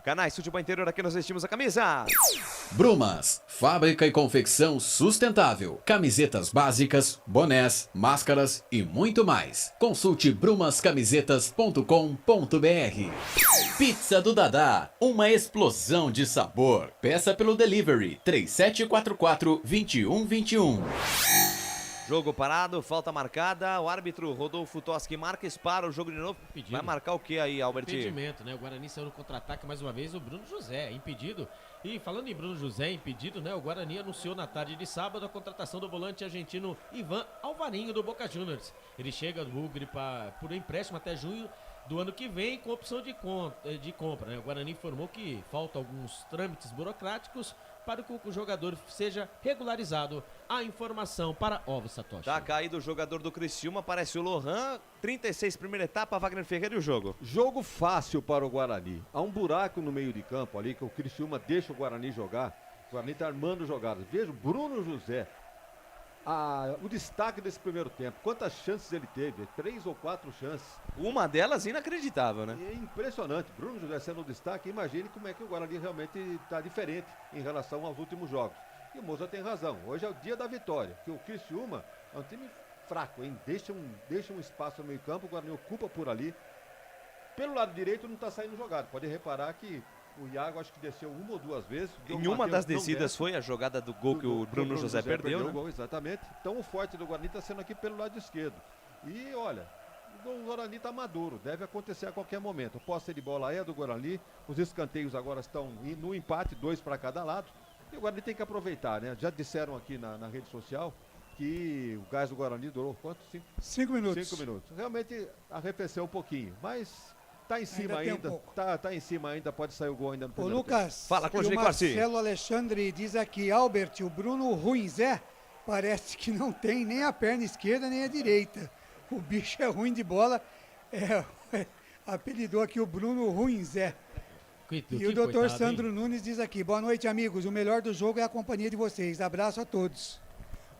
Canais Futebol Interior, aqui nós vestimos a camisa. Brumas, fábrica e confecção sustentável. Camisetas básicas, bonés, máscaras e muito mais. Consulte brumascamisetas.com.br. Pizza do Dadá, uma explosão de sabor. Peça pelo delivery 3744-2121. Jogo parado, falta marcada, o árbitro Rodolfo Toschi Marques para o jogo de novo. Impedido. Vai marcar o que aí, Alberti? Impedimento, né? O Guarani saiu no contra-ataque mais uma vez, o Bruno José, impedido. E falando em Bruno José, impedido, né? O Guarani anunciou na tarde de sábado a contratação do volante argentino Ivan Alvarinho do Boca Juniors. Ele chega do Bugre por empréstimo até junho do ano que vem com opção de compra, né? O Guarani informou que faltam alguns trâmites burocráticos para que o jogador seja regularizado. A informação para Ovo Satoshi. Tá caído o jogador do Criciúma, aparece o Lohan, 36 primeira etapa, Wagner Ferreira e o jogo. Jogo fácil para o Guarani. Há um buraco no meio de campo ali que o Criciúma deixa o Guarani jogar. O Guarani está armando jogadas. Veja, Bruno José. O destaque desse primeiro tempo, quantas chances ele teve? 3 ou 4 chances. Uma delas inacreditável, né? É impressionante. Bruno José sendo o destaque, imagine como é que o Guarani realmente está diferente em relação aos últimos jogos. E o Moza tem razão, hoje é o dia da vitória, que o Criciúma é um time fraco, hein? Deixa um espaço no meio campo, o Guarani ocupa por ali. Pelo lado direito não está saindo jogado, pode reparar que o Iago acho que desceu 1 ou 2 vezes. Em uma das descidas foi a jogada do gol que o Bruno José perdeu, né? O gol, exatamente. Então o forte do Guarani está sendo aqui pelo lado esquerdo. E olha, o Guarani está maduro, deve acontecer a qualquer momento. A posse de bola é do Guarani, os escanteios agora estão no empate, 2 para cada lado. E o Guarani tem que aproveitar, né? Já disseram aqui na rede social que o gás do Guarani durou quanto? 5 minutos. 5 minutos. Realmente arrefeceu um pouquinho, mas tá em cima ainda. Tá em cima ainda, pode sair o gol ainda no Ô primeiro Lucas, tempo. Fala, o Marcelo Alexandre diz aqui, Albert, o Bruno Ruinzé parece que não tem nem a perna esquerda nem a direita. O bicho é ruim de bola, apelidou aqui o Bruno Ruinzé. E o doutor Sandro Nunes diz aqui, boa noite, amigos. O melhor do jogo é a companhia de vocês. Abraço a todos.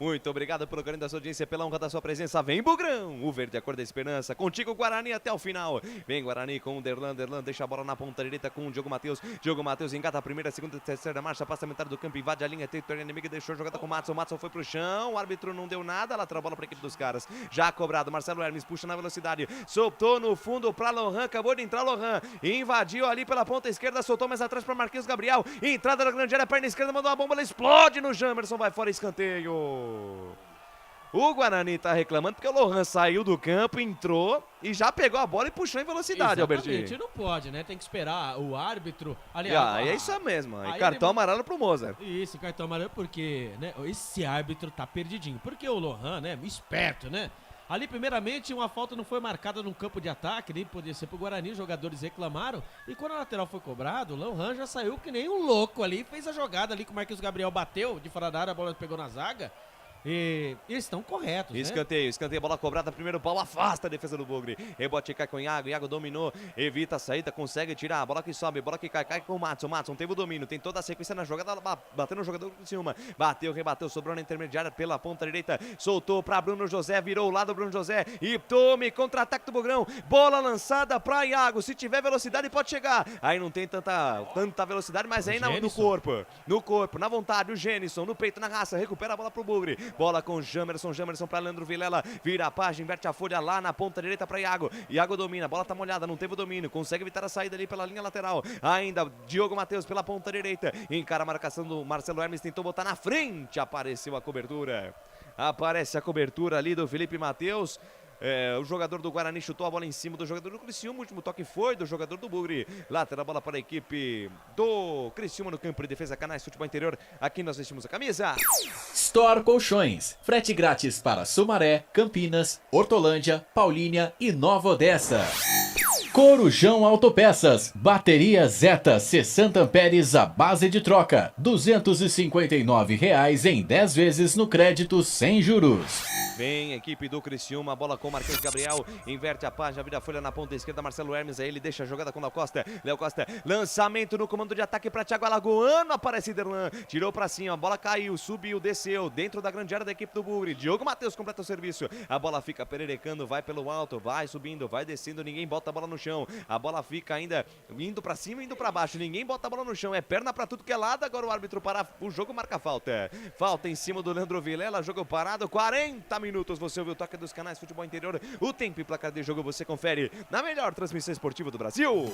Muito obrigado pelo carinho da sua audiência, pela honra da sua presença. Vem, Bugrão, o verde, a cor da esperança. Contigo, Guarani, até o final. Vem, Guarani, com o Derlan. Derlan deixa a bola na ponta direita com o Diogo Matheus. Diogo Matheus engata a primeira, segunda, terceira marcha. Passa a metade do campo, invade a linha territorial inimiga e deixou a jogada com o Matson. Matson foi pro chão, o árbitro não deu nada. Lateral bola pra equipe dos caras. Já cobrado, Marcelo Hermes puxa na velocidade. Soltou no fundo pra Lohan, acabou de entrar Lohan. Invadiu ali pela ponta esquerda, soltou mais atrás pra Marquinhos Gabriel. Entrada da grande área, perna esquerda, mandou uma bomba, ela explode no Jamerson, vai fora, escanteio. O Guarani tá reclamando porque o Lohan saiu do campo, entrou e já pegou a bola e puxou em velocidade, Albertinho. Não pode, né? Tem que esperar o árbitro. É isso mesmo. E cartão amarelo pro Mozart. Isso, cartão amarelo porque, né? Esse árbitro tá perdidinho. Porque o Lohan, né? Esperto, né? Ali, primeiramente, uma falta não foi marcada no campo de ataque, nem podia ser pro Guarani, os jogadores reclamaram. E quando a lateral foi cobrado, o Lohan já saiu que nem um louco ali, fez a jogada ali que o Marquinhos Gabriel bateu de fora da área, a bola pegou na zaga. E eles estão corretos, né? Escanteio, bola cobrada, primeiro pau, afasta a defesa do Bugre. Rebote cai com o Iago dominou, evita a saída, consegue tirar, bola que sobe, bola que cai com o Matson teve o domínio, tem toda a sequência na jogada, batendo no jogador de cima, bateu, rebateu, sobrou na intermediária pela ponta direita, soltou pra Bruno José, virou o lado Bruno José e tome, contra-ataque do Bugrão, bola lançada pra Iago, se tiver velocidade pode chegar, aí não tem tanta velocidade, mas aí no corpo, na vontade, o Gênison, no peito, na raça, recupera a bola pro Bugre. Bola com Jamerson para Leandro Vilela, vira a página, inverte a folha lá na ponta direita para Iago. Iago domina, a bola tá molhada, não teve o domínio, consegue evitar a saída ali pela linha lateral. Ainda Diogo Matheus pela ponta direita, encara a marcação do Marcelo Hermes, tentou botar na frente, apareceu a cobertura. Aparece a cobertura ali do Felipe Matheus. O jogador do Guarani chutou a bola em cima do jogador do Criciúma. O último toque foi do jogador do Bugre. Lateral bola para a equipe do Criciúma no campo de defesa. Canais Futebol Interior. Aqui nós vestimos a camisa. Store Colchões. Frete grátis para Sumaré, Campinas, Hortolândia, Paulínia e Nova Odessa. Corujão Autopeças. Bateria Zeta 60 amperes à base de troca. R$ 259,00 em 10 vezes no crédito sem juros. Vem a equipe do Criciúma, bola com Marquinhos Gabriel, inverte a página, vira a folha na ponta esquerda, Marcelo Hermes, aí ele deixa a jogada com o Léo Costa, lançamento no comando de ataque para Thiago Alagoano, aparece Derlan, tirou para cima, a bola caiu, subiu, desceu, dentro da grande área da equipe do Bugre, Diogo Matheus completa o serviço, a bola fica pererecando, vai pelo alto, vai subindo, vai descendo, ninguém bota a bola no chão, a bola fica ainda indo para cima, indo para baixo, ninguém bota a bola no chão, é perna para tudo que é lado, agora o árbitro para o jogo, marca falta em cima do Leandro Vilela, jogo parado, 40 minutos, você ouviu o toque dos canais Futebol Interior, o tempo e placar de jogo você confere na melhor transmissão esportiva do Brasil.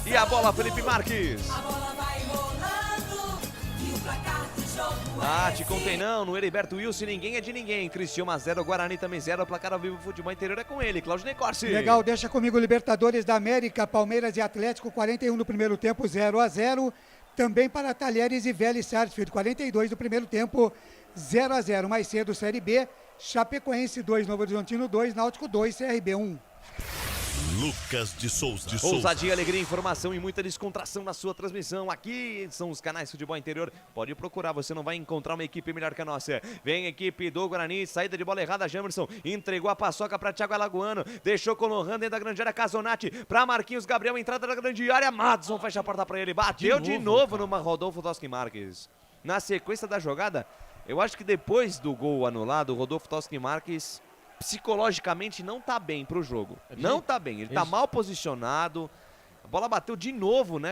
E a bola, Felipe Marques. A bola vai rolando e o placar do jogo te contei não, no Heriberto Wilson ninguém é de ninguém, Criciúma 0, Guarani também 0, o placar ao vivo Futebol Interior é com ele, Claudinei Corsi. Legal, deixa comigo Libertadores da América, Palmeiras e Atlético, 41 no primeiro tempo, 0-0. Também para Talheres e Vélez Sarsfield, 42 do primeiro tempo, 0-0. Mais cedo, Série B, Chapecoense 2, Novo Horizontino 2, Náutico 2, CRB 1. Lucas de Souza. Ousadia, alegria, informação e muita descontração na sua transmissão. Aqui são os canais Futebol Interior. Pode procurar, você não vai encontrar uma equipe melhor que a nossa. Vem a equipe do Guarani, saída de bola errada, Jamerson entregou a paçoca para Thiago Alagoano, deixou com o Lohan dentro da grande área, Casonati para Marquinhos Gabriel, entrada da grande área, Madson fecha a porta para ele, bateu de novo numa Rodolfo Toschi Marques. Na sequência da jogada, eu acho que depois do gol anulado, o Rodolfo Toschi Marques psicologicamente não tá bem pro jogo. Não tá bem, ele tá mal posicionado. A bola bateu de novo, né,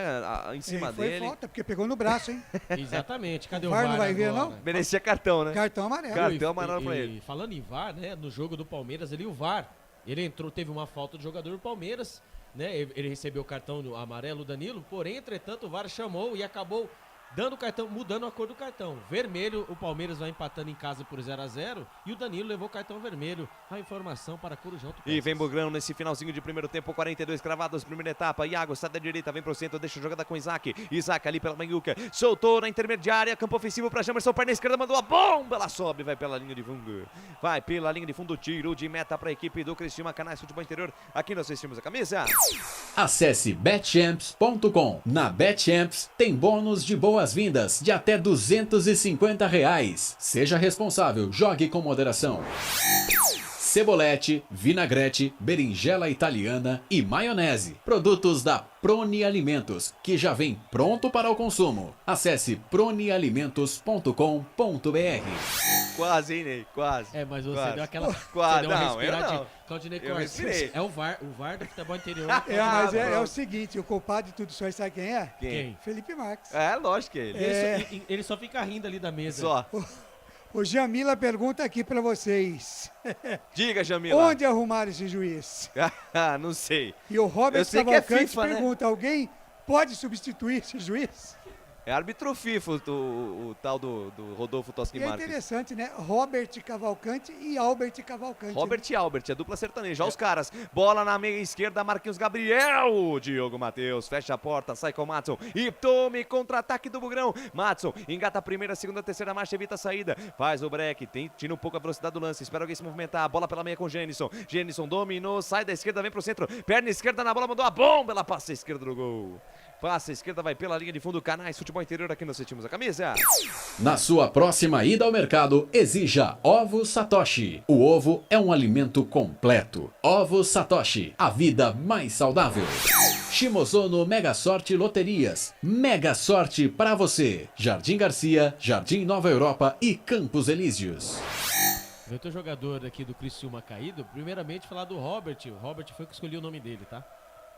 em cima dele. Foi falta, porque pegou no braço, hein? Exatamente. Cadê o VAR? VAR não vai ver, agora? não? Merecia cartão, né? Cartão amarelo. Cartão amarelo pra ele. Falando em VAR, né, no jogo do Palmeiras ali, o VAR, ele entrou, teve uma falta do jogador do Palmeiras, né, ele recebeu o cartão amarelo, Danilo, porém, entretanto, o VAR chamou e acabou dando o cartão, mudando a cor do cartão. Vermelho, o Palmeiras vai empatando em casa por 0-0 e o Danilo levou o cartão vermelho. A informação para Corujão. E vem Bugrão nesse finalzinho de primeiro tempo, 42 cravados, primeira etapa. Iago sai da direita, vem pro centro, deixa a jogada com Isaac. Isaac ali pela Manhuca, soltou na intermediária, campo ofensivo para Jamerson, perna esquerda, mandou a bomba, ela sobe, vai pela linha de fundo. Vai pela linha de fundo, tiro de meta para a equipe do Criciúma, canais Futebol Interior. Aqui nós vestimos a camisa. Acesse betchamps.com. Na Betchamps tem bônus de boas-vindas de até R$250. Seja responsável, jogue com moderação. cebolete, vinagrete, berinjela italiana e maionese. Produtos da Proni Alimentos, que já vem pronto para o consumo. Acesse pronialimentos.com.br. Quase, hein, Ney? Quase. Mas você quase. deu aquela... Quase. Você deu uma Não, eu respiradinha. não. Claudinei Eu Corsi, respirei. é o VAR do futebol interior. Mas é o seguinte, o culpado de tudo isso aí, sabe quem é? Quem? Felipe Marques. É, lógico que é ele. Ele só fica rindo ali da mesa. Só. O Jamila pergunta aqui pra vocês. Diga, Jamila. Onde arrumaram esse juiz? Não sei. E o Robert Eu sei que é Cavalcante FIFA, né? pergunta, alguém pode substituir esse juiz? É árbitro FIFA, o tal do Rodolfo Toschi E é Marques. interessante, né? Robert Cavalcante e Albert Cavalcante. Robert e Albert, a dupla sertaneja. Olha os caras. Bola na meia esquerda, Marquinhos Gabriel. Diogo Matheus fecha a porta, sai com o Madson. E tome contra-ataque do Bugrão. Madson engata a primeira, segunda, terceira marcha, evita a saída. Faz o break, tira um pouco a velocidade do lance. Espera alguém se movimentar. Bola pela meia com o Genison. Genison dominou, sai da esquerda, vem pro centro. Perna esquerda na bola, mandou a bomba. Ela passa a esquerda do gol. Passa a esquerda, vai pela linha de fundo. Canais Futebol Interior, aqui nós sentimos a camisa. Na sua próxima ida ao mercado, exija Ovos Satoshi. O ovo é um alimento completo. Ovos Satoshi, a vida mais saudável. Shimozono Mega Sorte Loterias. Mega sorte para você. Jardim Garcia, Jardim Nova Europa e Campos Elíseos. Eu tô jogador aqui do Criciúma caído. Primeiramente falar do Robert. O Robert foi que escolhi o nome dele, tá?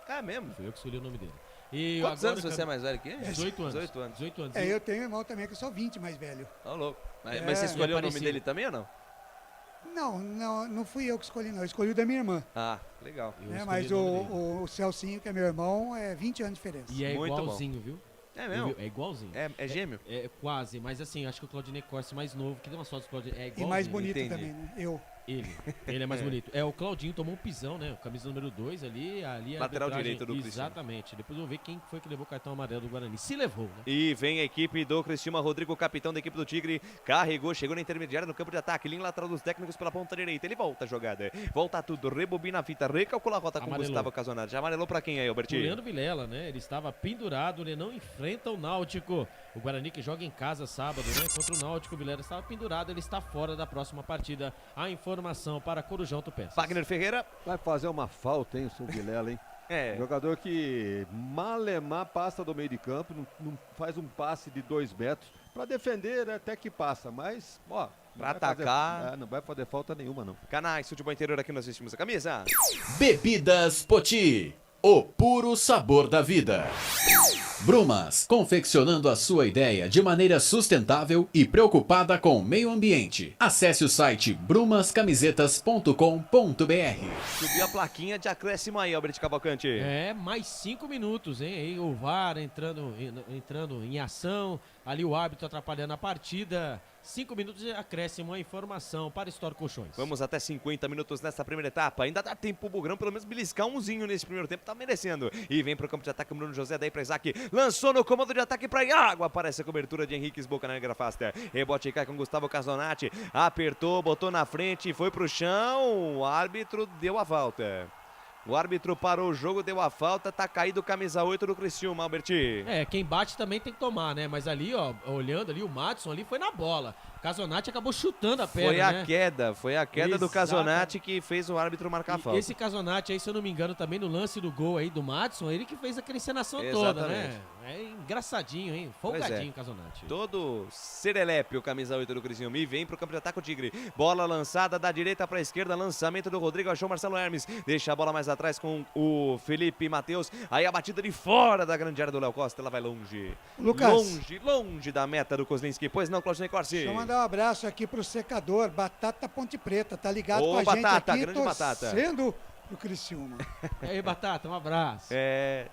É mesmo? Foi eu que escolhi o nome dele. E Quantos agora anos você é mais velho que ele? 18 anos. 18 anos. 18 anos. Eu tenho um irmão também que eu sou 20 mais velho. Tá louco. Mas você escolheu o nome dele também ou não? Não fui eu que escolhi, não. Eu escolhi o da minha irmã. Ah, legal. Mas o Celcinho, que é meu irmão, é 20 anos de diferença. E é Muito igualzinho, bom. viu? É mesmo? É igualzinho. É gêmeo? É quase, mas assim, acho que o Claudinei Corsi mais novo, que tem umas fotos do Claudinei, é igualzinho. E mais bonito também, né? Ele é mais bonito. O Claudinho tomou um pisão, né? Camisa número 2 ali a Lateral arbitragem- direito do Criciúma. Exatamente. Depois eu vou ver quem foi que levou o cartão amarelo do Guarani. Se levou, né? E vem a equipe do Criciúma, Rodrigo, capitão da equipe do Tigre, carregou, chegou na intermediária no campo de ataque, linha lateral dos técnicos pela ponta direita, ele volta a jogada, volta tudo, rebobina a fita, recalcula a rota com Amarelou. Gustavo Casonati. Já amarelou pra quem aí, O Albertinho? Leandro Vilela, né? Ele estava pendurado, ele não enfrenta o Náutico. O Guarani que joga em casa sábado, né? Contra o Náutico, o Vilela estava pendurado, ele está fora da próxima partida. A informação para Corujão Tupé. Wagner Ferreira. Vai fazer uma falta, hein, o Vilela, hein? Jogador que malemar passa do meio de campo, não faz um passe de 2 metros. Pra defender, né, até que passa, mas, ó... Pra atacar... não vai fazer falta nenhuma, não. Canais, Futebol Interior, aqui nós assistimos a camisa. Bebidas Poti, o puro sabor da vida. Brumas, confeccionando a sua ideia de maneira sustentável e preocupada com o meio ambiente. Acesse o site brumascamisetas.com.br. Subiu a plaquinha de acréscimo aí, Albert Cavalcante. Mais 5 minutos, hein? Aí o VAR entrando em ação. Ali o árbitro atrapalhando a partida. 5 minutos de acréscimo, a informação para Store Colchões. Vamos até 50 minutos nessa primeira etapa. Ainda dá tempo o Bugrão, pelo menos beliscar umzinho nesse primeiro tempo, tá merecendo. E vem pro campo de ataque o Bruno José, daí pra Isaac. Lançou no comando de ataque pra Iago. Aparece a cobertura de Henrique Esboca na negra afasta. Rebote cai com Gustavo Casonati. Apertou, botou na frente, foi pro chão. O árbitro deu a falta. O árbitro parou o jogo, deu a falta, tá caído camisa 8 do Criciúma, Alberti. Quem bate também tem que tomar, né? Mas ali, ó, olhando ali, o Madson ali foi na bola. Casonati acabou chutando a perna, Foi a queda do Casonati que fez o árbitro marcar a falta. Esse Casonati aí, se eu não me engano, também no lance do gol aí do Madson, ele que fez aquela encenação toda, né? É engraçadinho, hein? Folgadinho, Casonati. Todo serelepe o camisa 8 do Criciúma. E vem pro campo de ataque o Tigre. Bola lançada da direita pra esquerda, lançamento do Rodrigo, achou Marcelo Hermes. Deixa a bola mais atrás com o Felipe Matheus. Aí a batida de fora da grande área do Léo Costa, ela vai longe. Lucas. Longe da meta do Kozlinski. Pois não, Claudinei Corsi. Deixa eu mandar um abraço aqui pro secador, Batata Ponte Preta, tá ligado com a Batata, gente aqui, grande Batata. torcendo pro Criciúma. E aí, Batata, um abraço.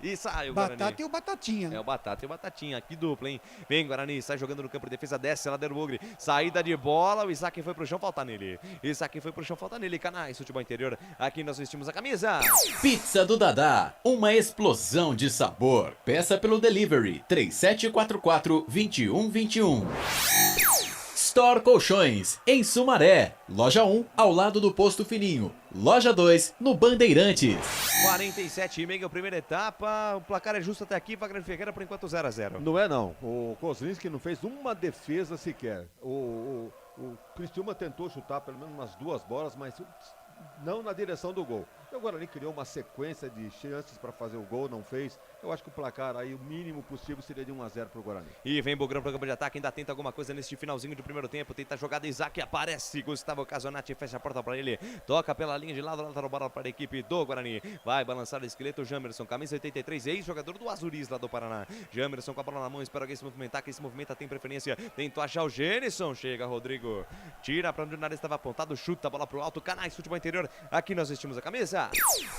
E sai o Batata Guarani. e o Batatinha. É o Batata e o Batatinha, que dupla, hein? Vem Guarani, sai jogando no campo de defesa, desce lá do Bugre. Saída de bola, o Isaac foi pro chão, falta nele. Canais, Futebol Interior, aqui nós vestimos a camisa. Pizza do Dadá, uma explosão de sabor. Peça pelo delivery 3744-2121. Store Colchões, em Sumaré. Loja 1, ao lado do Posto Fininho. Loja 2, no Bandeirantes. 47,5, primeira etapa. O placar é justo até aqui, Wagner Ferreira, por enquanto 0-0. Não é não. O Kozlinski não fez uma defesa sequer. O Criciúma tentou chutar pelo menos umas 2 bolas, mas não na direção do gol. O Guarani criou uma sequência de chances para fazer o gol, não fez. Eu acho que o placar aí, o mínimo possível, seria de 1-0 para o Guarani. E vem Bugrão para o campo de ataque, ainda tenta alguma coisa nesse finalzinho de primeiro tempo. Tenta a jogada, Isaac aparece. Gustavo Casonati fecha a porta para ele. Toca pela linha de lado, lateral bola para a equipe do Guarani. Vai balançar o esqueleto, Jamerson, camisa 83, ex-jogador do Azuris lá do Paraná. Jamerson com a bola na mão, espera alguém se movimentar. Quem se movimenta tem preferência. Tentou achar o Gênison. Chega Rodrigo. Tira para onde o nariz estava apontado, chuta a bola para o alto. Canais Futebol Interior. Aqui nós vestimos a camisa.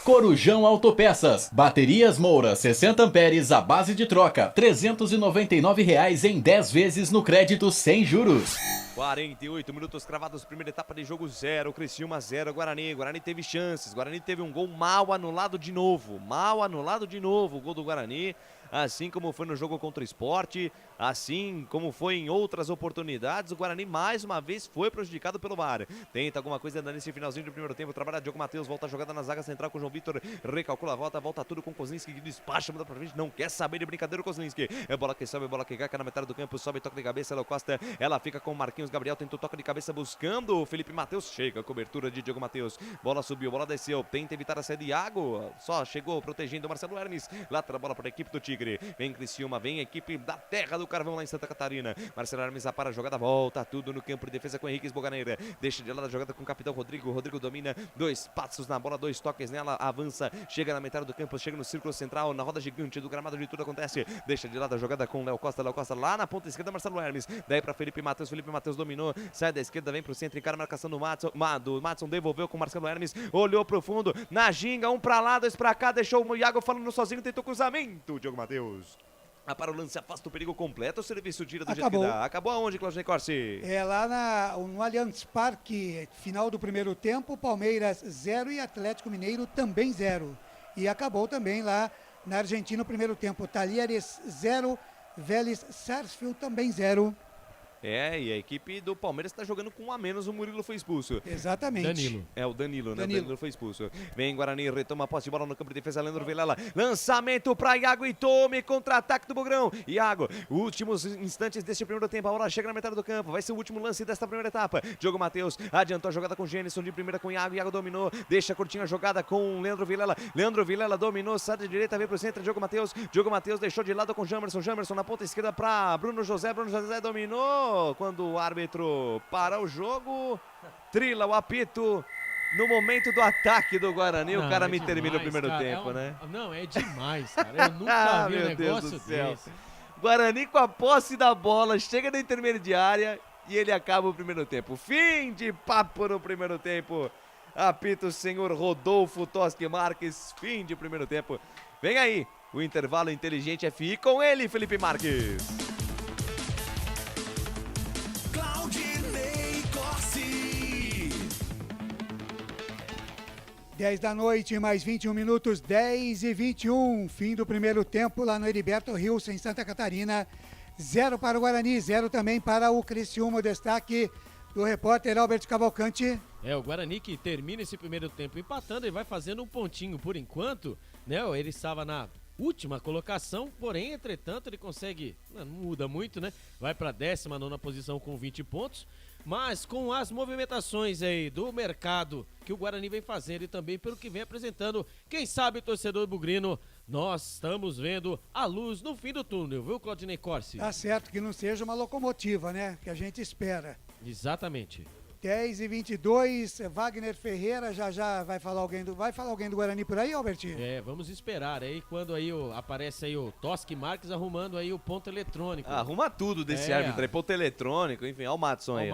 Corujão Autopeças. Baterias Moura 60 amperes à base de troca. R$ 399 em 10 vezes no crédito sem juros. 48 minutos cravados, primeira etapa de jogo 0, Criciúma 0, Guarani. Guarani teve chances, Guarani teve um gol mal anulado de novo. O gol do Guarani. Assim como foi no jogo contra o Sport, assim como foi em outras oportunidades, o Guarani mais uma vez foi prejudicado pelo VAR. Tenta alguma coisa nesse finalzinho do primeiro tempo, trabalha Diogo Matheus, volta a jogada na zaga central com o João Vitor, recalcula a volta tudo com o Kozlinski, que despacha, muda pra frente, não quer saber de brincadeira o Kozlinski. É bola que sobe, bola que caca na metade do campo, sobe, toca de cabeça, ela Costa, ela fica com o Marquinhos Gabriel, tentou toca de cabeça buscando o Felipe Matheus, chega a cobertura de Diogo Matheus, bola subiu, bola desceu, tenta evitar a saída de Iago, só chegou protegendo o Marcelo Hermes, lateral bola para a equipe do Tigre, vem Criciúma, vem a equipe da Terra do Carvão lá em Santa Catarina. Marcelo Hermes para a jogada, volta tudo no campo de defesa com Henrique Esboganeira. Deixa de lado a jogada com o capitão Rodrigo. Rodrigo domina, 2 passos na bola, 2 toques nela, avança, chega na metade do campo, chega no círculo central, na roda gigante do gramado de tudo acontece. Deixa de lado a jogada com Léo Costa lá na ponta esquerda, Marcelo Hermes. Daí para Felipe Matheus dominou, sai da esquerda, vem pro centro, encara a marcação do Madson, devolveu com Marcelo Hermes, olhou pro fundo, na ginga, 1 pra lá, 2 pra cá, deixou o Iago falando sozinho, tentou cruzamento, Diogo Matheus. Para o lance, afasta o perigo completo, o serviço tira do jeito que dá. Acabou aonde, Claudinei Corsi? É lá no Allianz Parque, final do primeiro tempo, Palmeiras 0 e Atlético Mineiro também 0. E acabou também lá na Argentina o primeiro tempo, Talheres 0, Vélez Sarsfield também 0. É, e a equipe do Palmeiras está jogando com 1 a menos, o Murilo foi expulso. Exatamente. Danilo. É, o Danilo, né? O Danilo foi expulso. Vem Guarani, retoma a posse de bola no campo de defesa, Leandro Vilela. Lançamento para Iago e tome, contra-ataque do Bugrão. Iago, últimos instantes deste primeiro tempo, a bola chega na metade do campo, vai ser o último lance desta primeira etapa. Diogo Matheus adiantou a jogada com Gênison, de primeira com Iago dominou, deixa curtinha a jogada com Leandro Vilela dominou, sai da direita, vem pro centro, Diogo Matheus deixou de lado com Jamerson na ponta esquerda para Bruno José dominou. Quando o árbitro para o jogo, trila o apito no momento do ataque do Guarani, o cara me termina o primeiro tempo, né? Não, é demais, cara. Eu nunca vi um negócio desse. Guarani com a posse da bola, chega na intermediária e ele acaba o primeiro tempo. Fim de papo no primeiro tempo. Apita o senhor Rodolfo Toschi Marques, fim de primeiro tempo. Vem aí, o intervalo inteligente FI com ele, Felipe Marques. Claudinei Corsi. 10 da noite, mais 21 minutos, 10:21. Fim do primeiro tempo lá no Heriberto Rios, em Santa Catarina. 0 para o Guarani, 0 também para o Criciúma. O destaque do repórter Albert Cavalcante. É, o Guarani que termina esse primeiro tempo empatando e vai fazendo um pontinho por enquanto, né? Ele estava na última colocação, porém, entretanto, ele consegue, não muda muito, né? Vai para a 19ª posição com 20 pontos, mas com as movimentações aí do mercado que o Guarani vem fazendo e também pelo que vem apresentando, quem sabe o torcedor bugrino, nós estamos vendo a luz no fim do túnel, viu, Claudinei Corsi? Tá certo que não seja uma locomotiva, né? Que a gente espera. Exatamente. 10:22, Wagner Ferreira já vai falar alguém do Guarani por aí, Albert? É, vamos esperar aí quando aí aparece aí o Toschi Marques arrumando aí o ponto eletrônico. Arruma tudo desse árbitro aí, ponto eletrônico, enfim, olha o Madson aí.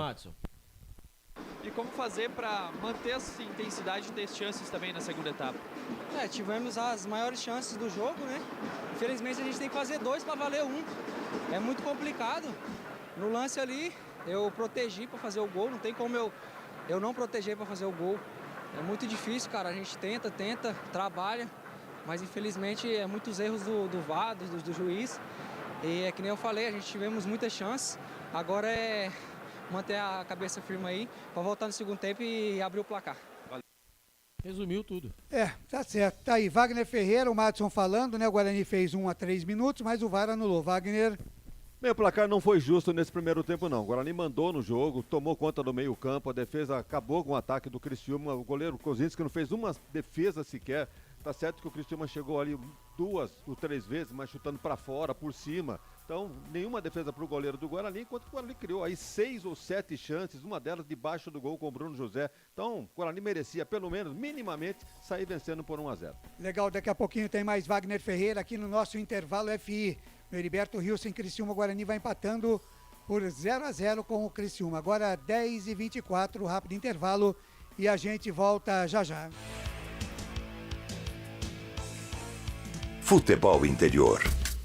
E como fazer para manter essa intensidade e ter chances também na segunda etapa? Tivemos as maiores chances do jogo, né? Infelizmente a gente tem que fazer 2 para valer 1. É muito complicado. No lance ali, eu protegi para fazer o gol, não tem como eu não proteger para fazer o gol. É muito difícil, cara, a gente tenta, trabalha, mas infelizmente é muitos erros do VAR, do juiz. E é que nem eu falei, a gente tivemos muitas chances, agora é manter a cabeça firme aí, para voltar no segundo tempo e abrir o placar. Resumiu tudo. Tá certo, tá aí, Wagner Ferreira, o Madson falando, né, o Guarani fez 1 a 3 minutos, mas o VAR anulou, Wagner... Bem, o placar não foi justo nesse primeiro tempo, não. O Guarani mandou no jogo, tomou conta do meio-campo, a defesa acabou com o ataque do Criciúma. O goleiro Kozinski não fez uma defesa sequer. Tá certo que o Criciúma chegou ali 2 ou 3 vezes, mas chutando para fora, por cima. Então, nenhuma defesa para o goleiro do Guarani, enquanto o Guarani criou aí 6 ou 7 chances, uma delas debaixo do gol com o Bruno José. Então, o Guarani merecia, pelo menos, minimamente, sair vencendo por 1-0. Legal, daqui a pouquinho tem mais Wagner Ferreira aqui no nosso intervalo FI. No Heriberto Rilson, Criciúma, Guarani vai empatando por 0-0 com o Criciúma. Agora 10h24, rápido intervalo e a gente volta já já. Futebol Interior.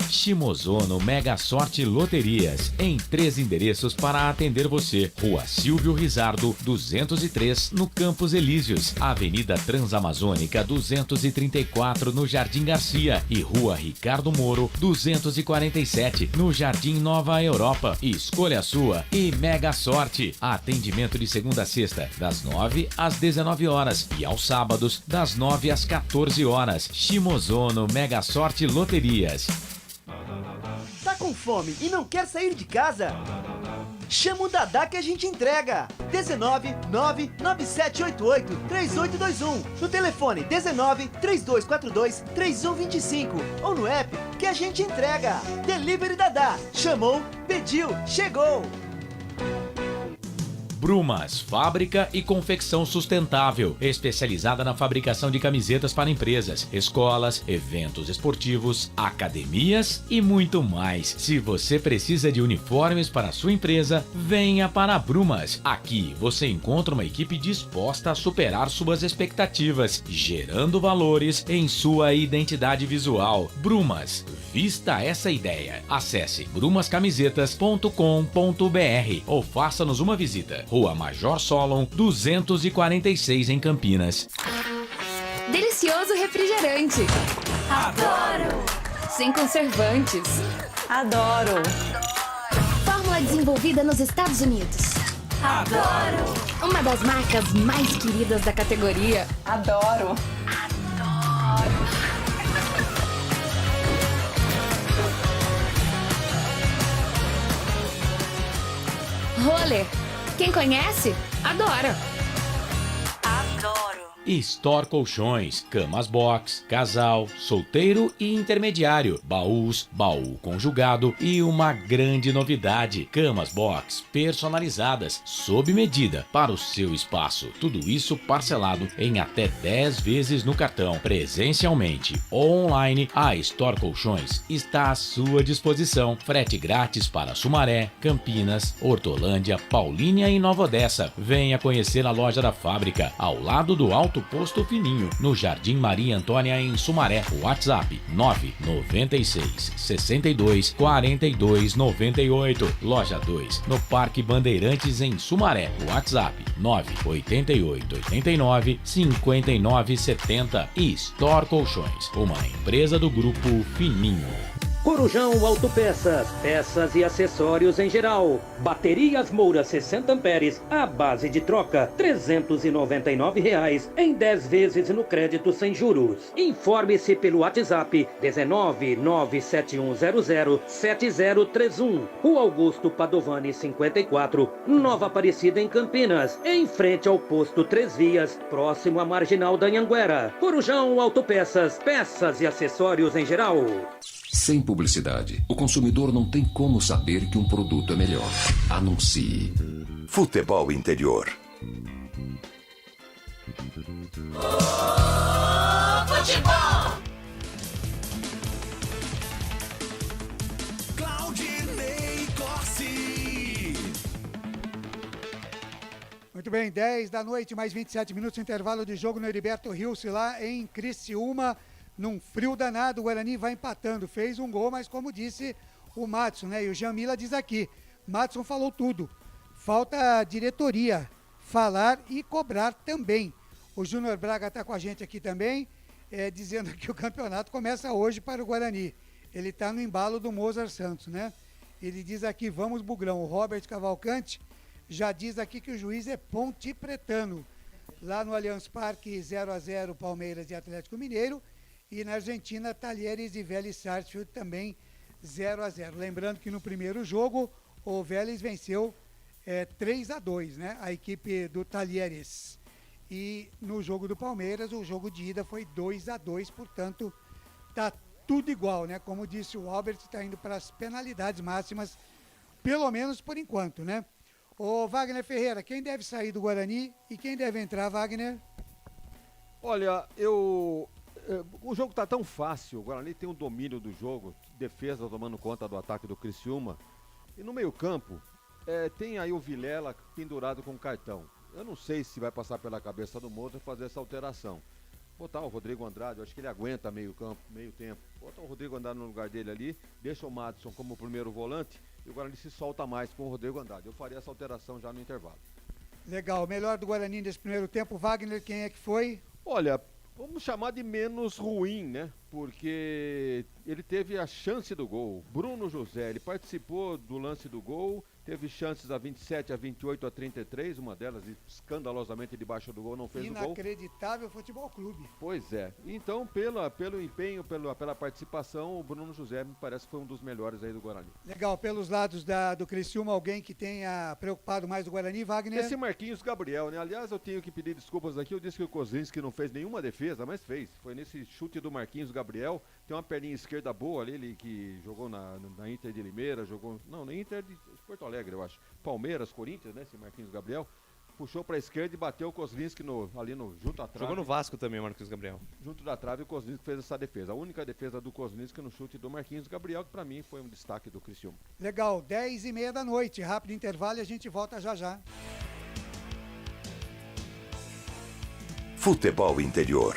Shimozono Mega Sorte Loterias, em 3 endereços para atender você. Rua Silvio Rizardo, 203, no Campos Elíseos. Avenida Transamazônica, 234, no Jardim Garcia. E Rua Ricardo Moro, 247, no Jardim Nova Europa. Escolha a sua e Mega Sorte. Atendimento de segunda a sexta, das 9 às 19 horas. E aos sábados, das 9 às 14 horas. Shimozono Mega Sorte Loterias. Tá com fome e não quer sair de casa? Chama o Dadá que a gente entrega. 19 99788 3821. No telefone 19 3242 3125 ou no app que a gente entrega. Delivery Dadá. Chamou, pediu, chegou. Brumas, fábrica e confecção sustentável, especializada na fabricação de camisetas para empresas, escolas, eventos esportivos, academias e muito mais. Se você precisa de uniformes para a sua empresa, venha para a Brumas. Aqui você encontra uma equipe disposta a superar suas expectativas, gerando valores em sua identidade visual. Brumas, vista essa ideia. Acesse brumascamisetas.com.br ou faça-nos uma visita. Rua Major Solon, 246 em Campinas. Delicioso refrigerante. Adoro! Sem conservantes. Adoro! Fórmula desenvolvida nos Estados Unidos. Adoro! Uma das marcas mais queridas da categoria. Adoro! Roller. Quem conhece, adora. Adoro. Store Colchões, camas box, casal, solteiro e intermediário, baús, baú conjugado e uma grande novidade, camas box personalizadas, sob medida, para o seu espaço. Tudo isso parcelado em até 10 vezes no cartão, presencialmente ou online. A Store Colchões está à sua disposição. Frete grátis para Sumaré, Campinas, Hortolândia, Paulínia e Nova Odessa. Venha conhecer a loja da fábrica, ao lado do Alto Posto Fininho, no Jardim Maria Antônia, em Sumaré. WhatsApp 996 62 42 98. Loja 2, no Parque Bandeirantes, em Sumaré. WhatsApp 988 89 59 70. E Store Colchões, uma empresa do Grupo Fininho. Corujão Autopeças, peças e acessórios em geral. Baterias Moura 60 amperes, à base de troca, R$ 399 em 10 vezes no crédito sem juros. Informe-se pelo WhatsApp 19 97100 7031. Rua Augusto Padovani 54, Nova Aparecida, em Campinas, em frente ao posto 3 Vias, próximo à Marginal da Anhanguera. Corujão Autopeças, peças e acessórios em geral. Sem publicidade, o consumidor não tem como saber que um produto é melhor. Anuncie. Futebol Interior. Futebol! Claudinei Corsi. Muito bem, 10 da noite, mais 27 minutos, intervalo de jogo no Heriberto Rilson, lá em Criciúma. Num frio danado, o Guarani vai empatando. Fez um gol, mas como disse o Madson, né? E o Jamila diz aqui, Madson falou tudo. Falta diretoria falar e cobrar também. O Júnior Braga está com a gente aqui também, dizendo que o campeonato começa hoje para o Guarani. Ele está no embalo do Mozart Santos, né? Ele diz aqui, vamos Bugrão. O Robert Cavalcante já diz aqui que o juiz é Ponte Pretano. Lá no Allianz Parque, 0-0, Palmeiras e Atlético Mineiro. E na Argentina, Talheres e Vélez Sarsfield também 0-0. Lembrando que no primeiro jogo o Vélez venceu 3-2, né? A equipe do Talheres. E no jogo do Palmeiras, o jogo de ida foi 2-2, portanto, tá tudo igual, né? Como disse o Albert, está indo para as penalidades máximas, pelo menos por enquanto, né? Ô Wagner Ferreira, quem deve sair do Guarani e quem deve entrar, Wagner? Olha, o jogo tá tão fácil, o Guarani tem um domínio do jogo, defesa tomando conta do ataque do Criciúma, e no meio campo, tem aí o Vilela pendurado com cartão. Eu não sei se vai passar pela cabeça do Moza fazer essa alteração. Botar o Rodrigo Andrade, eu acho que ele aguenta meio tempo. Botar o Rodrigo Andrade no lugar dele ali, deixa o Madison como primeiro volante e o Guarani se solta mais com o Rodrigo Andrade. Eu faria essa alteração já no intervalo. Legal, melhor do Guarani nesse primeiro tempo, Wagner, quem é que foi? Olha, vamos chamar de menos ruim, né? Porque ele teve a chance do gol. Bruno José, ele participou do lance do gol, teve chances a 27, a 28, a 33, uma delas escandalosamente debaixo do gol, não fez o gol. Inacreditável Futebol Clube. Pois é. Então, pelo empenho, pela participação, o Bruno José me parece que foi um dos melhores aí do Guarani. Legal, pelos lados do Criciúma, alguém que tenha preocupado mais do Guarani, Wagner? Esse Marquinhos Gabriel, né? Aliás, eu tenho que pedir desculpas aqui, eu disse que o Kozinski não fez nenhuma defesa, mas fez. Foi nesse chute do Marquinhos Gabriel, tem uma perninha esquerda boa ali, ele que jogou na Inter de Limeira, na Inter de Porto Alegre, eu acho. Palmeiras, Corinthians, né? Esse Marquinhos Gabriel. Puxou pra esquerda e bateu o Kozlinski junto à trave. Jogou no Vasco também, Marquinhos Gabriel. Junto da trave, o Kozlinski fez essa defesa. A única defesa do Kozlinski no chute do Marquinhos Gabriel, que pra mim foi um destaque do Criciúma. Legal, 10h30 da noite. Rápido intervalo e a gente volta já já. Futebol interior.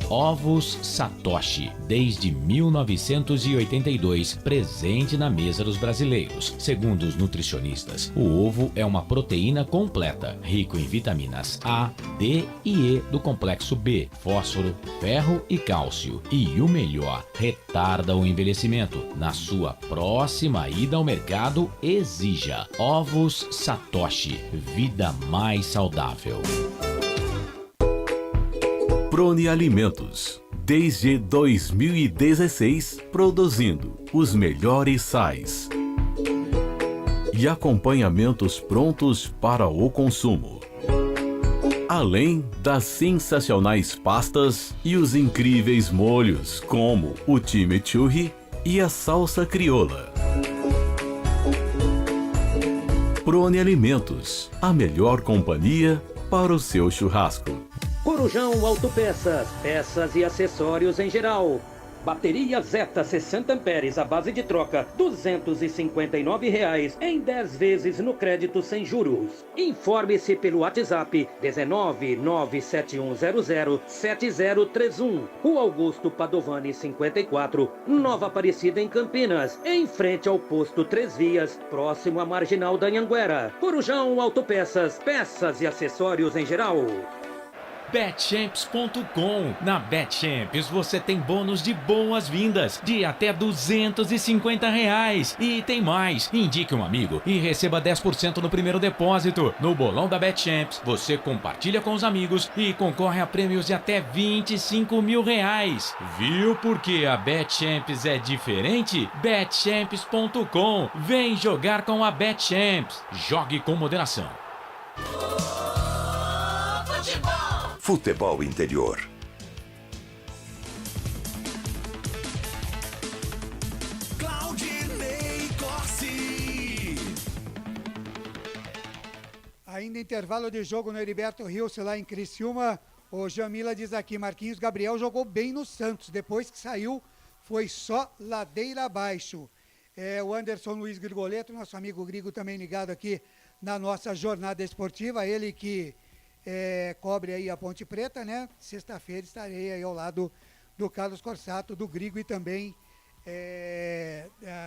Ovos Satoshi, desde 1982, presente na mesa dos brasileiros. Segundo os nutricionistas, o ovo é uma proteína completa, rico em vitaminas A, D e E do complexo B, fósforo, ferro e cálcio. E o melhor, retarda o envelhecimento. Na sua próxima ida ao mercado, exija Ovos Satoshi, vida mais saudável. Prone Alimentos, desde 2016, produzindo os melhores sais e acompanhamentos prontos para o consumo. Além das sensacionais pastas e os incríveis molhos, como o chimichurri e a salsa crioula. Prone Alimentos, a melhor companhia para o seu churrasco. Corujão Autopeças, peças e acessórios em geral. Bateria Zeta 60 amperes à base de troca, R$ 259,00 em 10 vezes no crédito sem juros. Informe-se pelo WhatsApp 19971007031. Rua Augusto Padovani 54, Nova Aparecida em Campinas, em frente ao posto 3 Vias, próximo à Marginal da Anhanguera. Corujão Autopeças, peças e acessórios em geral. Betchamps.com. Na Betchamps você tem bônus de boas-vindas de até R$250. E tem mais. Indique um amigo e receba 10% no primeiro depósito. No bolão da Betchamps, você compartilha com os amigos e concorre a prêmios de até R$25 mil. Viu por que a Betchamps é diferente? Betchamps.com. Vem jogar com a Betchamps. Jogue com moderação. Futebol interior. Claudinei Corsi. Ainda intervalo de jogo no Heriberto Rios, lá em Criciúma. O Jamila diz aqui, Marquinhos Gabriel jogou bem no Santos. Depois que saiu, foi só ladeira abaixo. O Anderson Luiz Grigoleto, nosso amigo Grigo, também ligado aqui na nossa jornada esportiva. Ele que cobre aí a Ponte Preta, né? Sexta-feira estarei aí ao lado do Carlos Corsato, do Grigo e também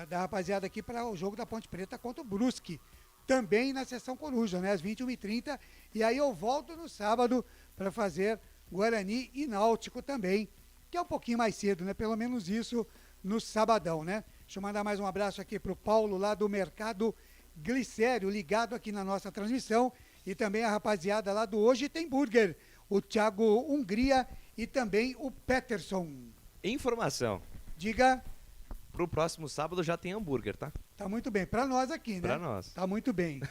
da rapaziada aqui para o jogo da Ponte Preta contra o Brusque. Também na Sessão Coruja, né? Às 21h30. E aí eu volto no sábado para fazer Guarani e Náutico também, que é um pouquinho mais cedo, né? Pelo menos isso no sabadão, né? Deixa eu mandar mais um abraço aqui para o Paulo lá do Mercado Glicério, ligado aqui na nossa transmissão. E também a rapaziada lá do Hoje Tem Burger, o Thiago Hungria e também o Peterson. Informação. Diga. pro próximo sábado já tem hambúrguer, tá? Tá muito bem. Pra nós aqui, né? Pra nós. Tá muito bem.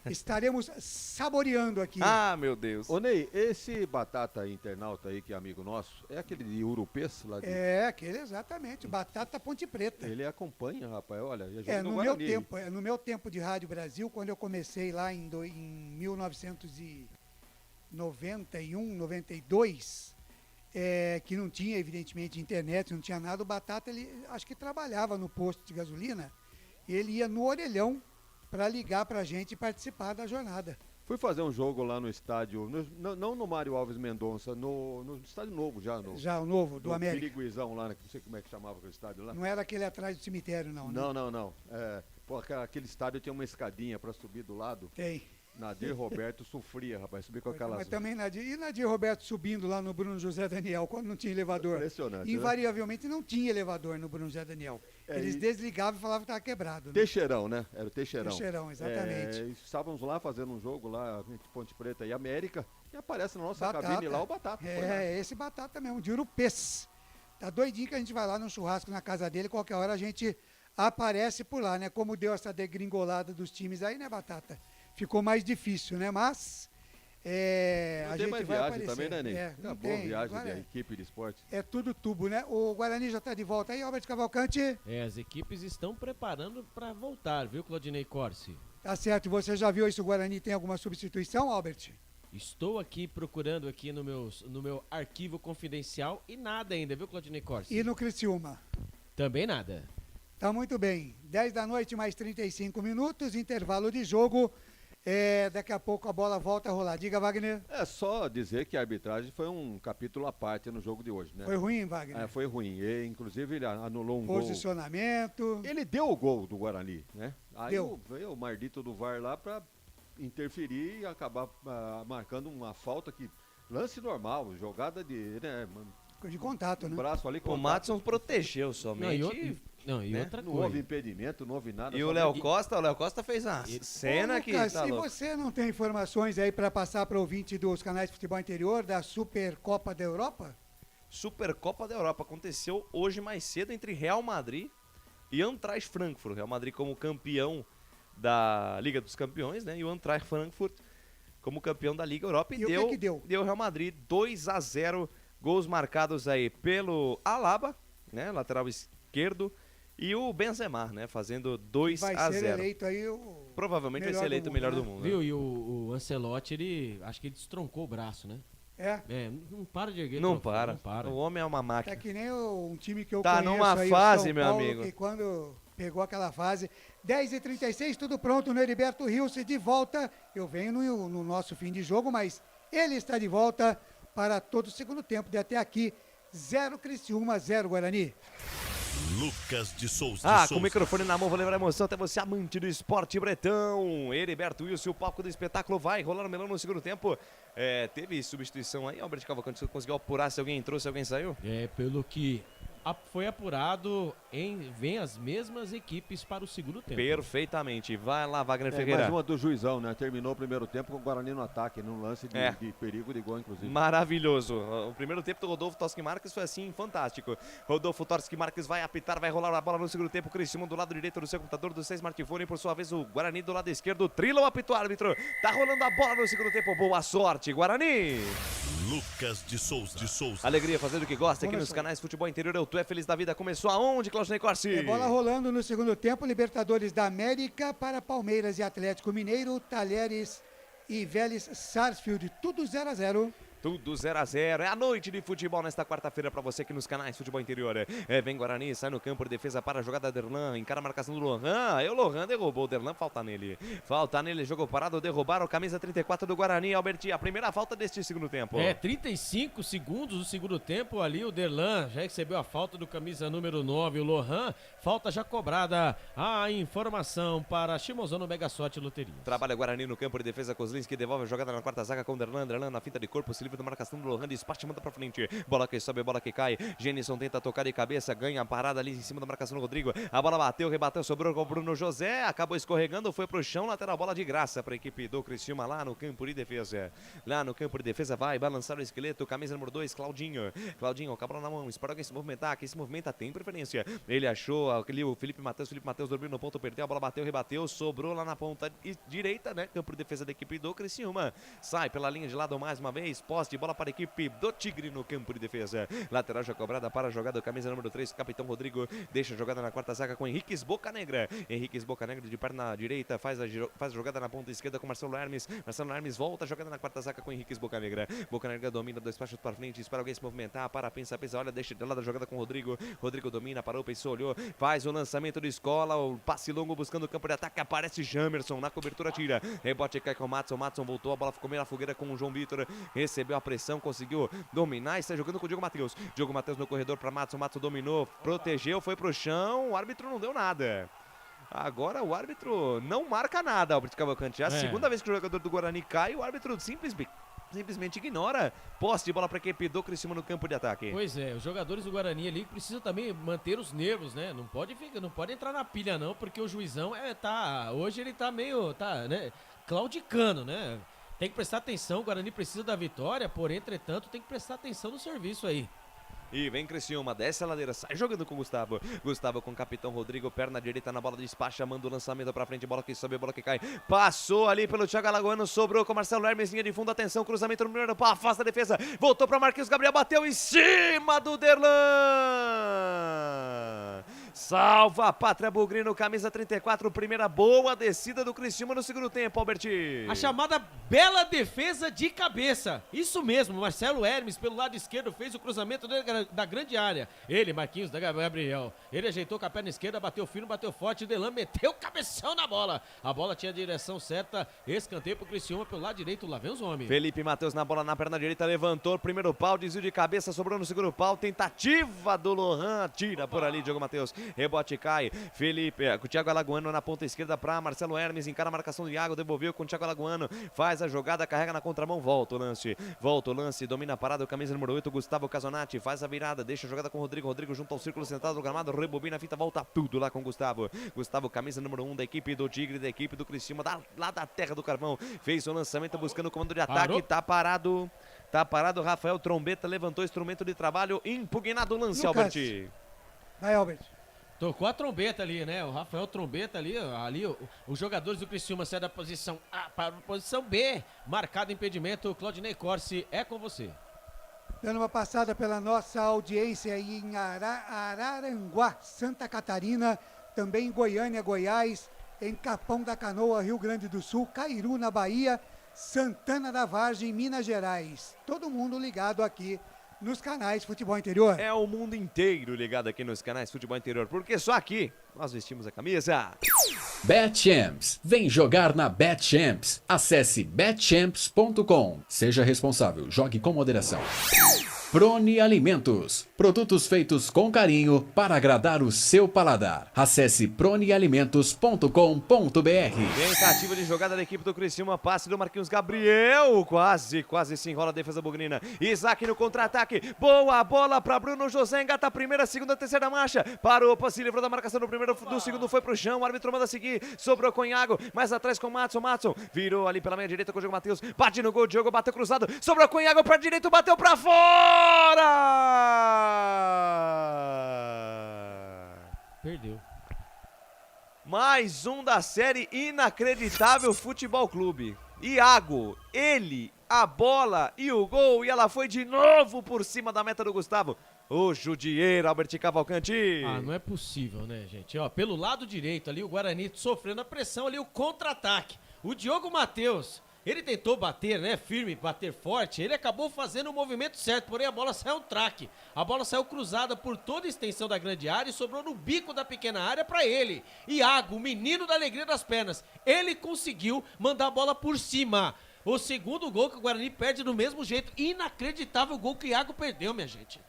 Estaremos saboreando aqui. Ah, meu Deus. Ô Ney, esse batata internauta aí, que é amigo nosso, é aquele de Urupês lá de... É, aquele exatamente. Batata Ponte Preta. Ele acompanha, rapaz, olha. No meu tempo de Rádio Brasil, quando eu comecei lá em 1991, 92, que não tinha, evidentemente, internet, não tinha nada, o Batata, ele acho que trabalhava no posto de gasolina, ele ia no orelhão para ligar pra gente e participar da jornada. Fui fazer um jogo lá no estádio, não no Mário Alves Mendonça, no estádio novo já. Já o novo, do América. Piriguizão lá, não sei como é que chamava aquele estádio lá. Não era aquele atrás do cemitério, não, né? Não. Aquele estádio tinha uma escadinha para subir do lado. Tem. Nadir Roberto sofria, rapaz, subir com aquelas... Mas também Nadir Roberto subindo lá no Bruno José Daniel, quando não tinha elevador. Impressionante. Invariavelmente não tinha elevador no Bruno José Daniel. Eles desligavam e falavam que estava quebrado. Né? Teixeirão, né? Era o Teixeirão. Teixeirão, exatamente. Estávamos lá fazendo um jogo lá, entre Ponte Preta e América, e aparece na nossa cabine lá o Batata. Esse Batata mesmo, de Urupês. Tá doidinho que a gente vai lá no churrasco na casa dele, qualquer hora a gente aparece por lá, né? Como deu essa degringolada dos times aí, né, Batata? Ficou mais difícil, né? Mas a gente vai viagem aparecer. também, né, Ney? Acabou a viagem da equipe de esporte. É tudo tubo, né? O Guarani já está de volta aí, Albert Cavalcante. As equipes estão preparando para voltar, viu, Claudinei Corsi? Tá certo. Você já viu se o Guarani tem alguma substituição, Albert? Estou aqui procurando aqui no meu arquivo confidencial e nada ainda, viu, Claudinei Corsi? E no Criciúma? Também nada. Tá muito bem. 10 da noite, mais 35 minutos, intervalo de jogo. Daqui a pouco a bola volta a rolar. Diga, Wagner. É só dizer que a arbitragem foi um capítulo à parte no jogo de hoje, né? Foi ruim, Wagner? Foi ruim. Inclusive, ele anulou um Posicionamento. gol. Ele deu o gol do Guarani, né? Aí deu. Veio o Mardito do VAR lá para interferir e acabar marcando uma falta que... Lance normal, jogada de... Né, de contato, né? Braço ali, o Madison protegeu somente. Não, outra não coisa. houve impedimento, não houve nada. E o Léo Costa fez a cena que Lucas, tá se louco. você não tem informações aí para passar para o ouvinte dos canais de futebol interior da Supercopa da Europa? Supercopa da Europa aconteceu hoje mais cedo entre Real Madrid e Eintracht Frankfurt. Real Madrid como campeão da Liga dos Campeões, né? E o Eintracht Frankfurt como campeão da Liga Europa. E o que deu? Deu Real Madrid 2-0. Gols marcados aí pelo Alaba, né, lateral esquerdo, e o Benzema, né, fazendo 2-0. Vai ser eleito aí provavelmente vai ser eleito o melhor do mundo. Viu? Né? E o Ancelotti, acho que ele destroncou o braço, né? Não para de erguer. Não para. O homem é uma máquina. É que nem um time que eu conheço numa aí, fase, o São meu Paulo, amigo. que quando pegou aquela fase, 10h36, tudo pronto no Heriberto Rios de volta. Eu venho no nosso fim de jogo, mas ele está de volta para todo o segundo tempo, de até aqui, 0 Criciúma, 0 Guarani. Lucas de Souza. Com o microfone na mão, vou levar a emoção até você, amante do esporte bretão. Heriberto Wilson, o palco do espetáculo vai rolar o melão no segundo tempo. Teve substituição aí, Albert Cavalcante, você conseguiu apurar se alguém entrou, se alguém saiu? Pelo que foi apurado, vem as mesmas equipes para o segundo tempo. Perfeitamente. Vai lá, Wagner Ferreira. Mais uma do Juizão, né? Terminou o primeiro tempo com o Guarani no ataque, num lance de perigo de gol, inclusive. Maravilhoso. O primeiro tempo do Rodolfo Toschi Marques foi assim, fantástico. Rodolfo Toschi Marques vai apitar, vai rolar a bola no segundo tempo. Criciúma do lado direito do seu computador, do seu smartphone. Por sua vez, o Guarani do lado esquerdo. Trila o apito árbitro. Tá rolando a bola no segundo tempo. Boa sorte, Guarani. Lucas de Souza. Alegria fazendo o que gosta aqui nos canais Futebol Interior. Eu tô feliz da vida. Começou aonde, Claudinei Corsi? Bola rolando no segundo tempo. Libertadores da América para Palmeiras e Atlético Mineiro, Talheres e Vélez Sarsfield. Tudo 0-0. Tudo 0-0. É a noite de futebol nesta quarta-feira para você aqui nos canais Futebol Interior. Vem Guarani, sai no campo de defesa para a jogada do Derlan. Encara a marcação do Lohan. O Lohan derrubou o Derlan. Falta nele. Jogo parado. Derrubaram. Camisa 34 do Guarani. Alberti, a primeira falta deste segundo tempo. 35 segundos do segundo tempo ali. O Derlan já recebeu a falta do camisa número 9. O Lohan. Falta já cobrada. A informação para Shimozono Mega Sorte Loteria. Trabalha Guarani no campo de defesa. Kozlinski devolve a jogada na quarta zaga com o Derlan. Derlan na finta de corpo. Se livra livre da marcação do Lohan, desparte, manda pra frente. Bola que sobe, bola que cai. Genison tenta tocar de cabeça, ganha a parada ali em cima da marcação do Rodrigo. A bola bateu, rebateu, sobrou com o Bruno José, acabou escorregando, foi pro chão, lateral bola de graça pra equipe do Criciúma lá no campo de defesa. Lá no campo de defesa vai balançar o esqueleto, camisa número 2, Claudinho. Claudinho, com a bola na mão, espera alguém se movimentar, quem se movimenta tem preferência. Ele achou ali o Felipe Matheus dormiu no ponto, perdeu, a bola bateu, rebateu, sobrou lá na ponta direita, né? Campo de defesa da equipe do Criciúma. Sai pela linha de lado mais uma vez, poste, bola para a equipe do Tigre no campo de defesa. Lateral já cobrada para a jogada, camisa número 3, capitão Rodrigo, deixa a jogada na quarta zaga com Henriques Bocanegra. Henriques Bocanegra de perna direita, faz a jogada na ponta esquerda com Marcelo Hermes. Marcelo Hermes volta a jogada na quarta zaga com Henriques Bocanegra. Bocanegra domina, 2 passos para frente, espera alguém se movimentar, pensa, olha, deixa de lado a jogada com Rodrigo. Rodrigo domina, parou, pensou, olhou, faz o lançamento de escola, o passe longo buscando o campo de ataque, aparece Jamerson na cobertura, tira, rebote cai com o Matson voltou, a bola ficou meio na fogueira com o João Vitor, recebeu a pressão, conseguiu dominar e está jogando com o Diogo Matheus no corredor para Matson dominou, protegeu, foi pro chão, o árbitro não deu nada. Agora o árbitro não marca nada, Albert Cavalcante. É a segunda vez que o jogador do Guarani cai, o árbitro simplesmente ignora. Posse de bola para a equipe do Criciúma no campo de ataque. Pois é, os jogadores do Guarani ali precisam também manter os nervos, né? Não pode entrar na pilha não, porque o juizão hoje ele tá meio, né, claudicando, né? Tem que prestar atenção, o Guarani precisa da vitória, porém, entretanto, tem que prestar atenção no serviço aí. E vem Criciúma, desce a ladeira, sai jogando com o Gustavo. Gustavo com o capitão Rodrigo, perna direita na bola, despacha, manda o lançamento pra frente, bola que sobe, bola que cai. Passou ali pelo Thiago Alagoano, sobrou com Marcelo Hermes, linha de fundo, atenção, cruzamento no primeiro pau, afasta a defesa, voltou pra Marquinhos Gabriel, bateu em cima do Derlan. Salva a Pátria Bugrino, camisa 34, primeira boa descida do Criciúma no segundo tempo, Alberti. A chamada bela defesa de cabeça. Isso mesmo, Marcelo Hermes pelo lado esquerdo fez o cruzamento da grande área. Ele, Marquinhos da Gabriel, ele ajeitou com a perna esquerda, bateu fino, bateu forte, Delan meteu cabeção na bola. A bola tinha a direção certa, escanteio pro Criciúma pelo lado direito, lá vem os homens. Felipe Matheus na bola na perna direita, levantou, primeiro pau, desvio de cabeça, sobrou no segundo pau, tentativa do Lohan, tira por ali, Diogo Matheus. Rebote cai, Felipe, com o Thiago Alagoano na ponta esquerda para Marcelo Hermes, encara a marcação do Iago, devolveu com o Thiago Alagoano, faz a jogada, carrega na contramão, volta o lance, domina a parada, o camisa número 8, Gustavo Casonati, faz a virada, deixa a jogada com o Rodrigo junto ao círculo central do gramado, rebobina a fita, volta tudo lá com o Gustavo, camisa número 1 da equipe do Tigre, da equipe do Criciúma, lá da terra do Carvão, fez o lançamento buscando o comando de ataque, tá parado, Rafael Trombeta levantou o instrumento de trabalho, impugnado o lance, Lucas. Albert. Vai, Albert. Tocou a trombeta ali, né? O Rafael Trombeta ali os jogadores do Criciúma saem da posição A para a posição B. Marcado impedimento, Claudinei Corsi, é com você. Dando uma passada pela nossa audiência aí em Araranguá, Santa Catarina, também em Goiânia, Goiás, em Capão da Canoa, Rio Grande do Sul, Cairu, na Bahia, Santana da Vargem, Minas Gerais. Todo mundo ligado aqui nos canais Futebol Interior. É o mundo inteiro ligado aqui nos canais Futebol Interior, porque só aqui nós vestimos a camisa. BetChamps. Vem jogar na BetChamps. Acesse betchamps.com. Seja responsável. Jogue com moderação. Prone Alimentos. Produtos feitos com carinho para agradar o seu paladar. Acesse pronealimentos.com.br. Tentativa de jogada da equipe do Criciúma, passe do Marquinhos Gabriel, quase se enrola a defesa bugrina. Isaac no contra-ataque, boa bola para Bruno José, engata a primeira, segunda, terceira marcha, parou, se livrou da marcação do primeiro, do segundo foi pro chão, o árbitro manda seguir, sobrou com Iago, mais atrás com Matson, virou ali pela meia direita com o Diogo Matheus, bate no gol, Diogo bateu cruzado, sobrou com Iago, pé direito, bateu pra fora! Perdeu. Mais um da série Inacreditável Futebol Clube. Iago, ele, a bola e o gol, e ela foi de novo por cima da meta do Gustavo. O judieiro Albert Cavalcante. Não é possível, né, gente? Pelo lado direito ali, o Guarani sofrendo a pressão ali, o contra-ataque. O Diogo Matheus, ele tentou bater, né, firme, bater forte, ele acabou fazendo o movimento certo, porém a bola saiu um traque. A bola saiu cruzada por toda a extensão da grande área e sobrou no bico da pequena área para ele. Iago, o menino da alegria das pernas, ele conseguiu mandar a bola por cima. O segundo gol que o Guarani perde do mesmo jeito, inacreditável gol que o Iago perdeu, minha gente.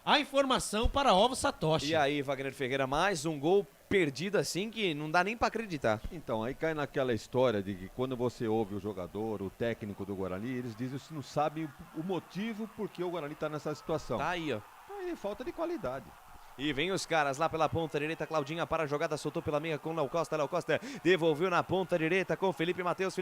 A informação para Ovo Satoshi. E aí, Wagner Ferreira, mais um gol perdido assim que não dá nem pra acreditar. Então, aí cai naquela história de que quando você ouve o jogador, o técnico do Guarani, eles dizem que não sabem o motivo por que o Guarani tá nessa situação. Tá aí, ó. Aí falta de qualidade. E vem os caras lá pela ponta direita, Claudinha para a jogada, soltou pela meia com Léo Costa devolveu na ponta direita com Felipe Matheus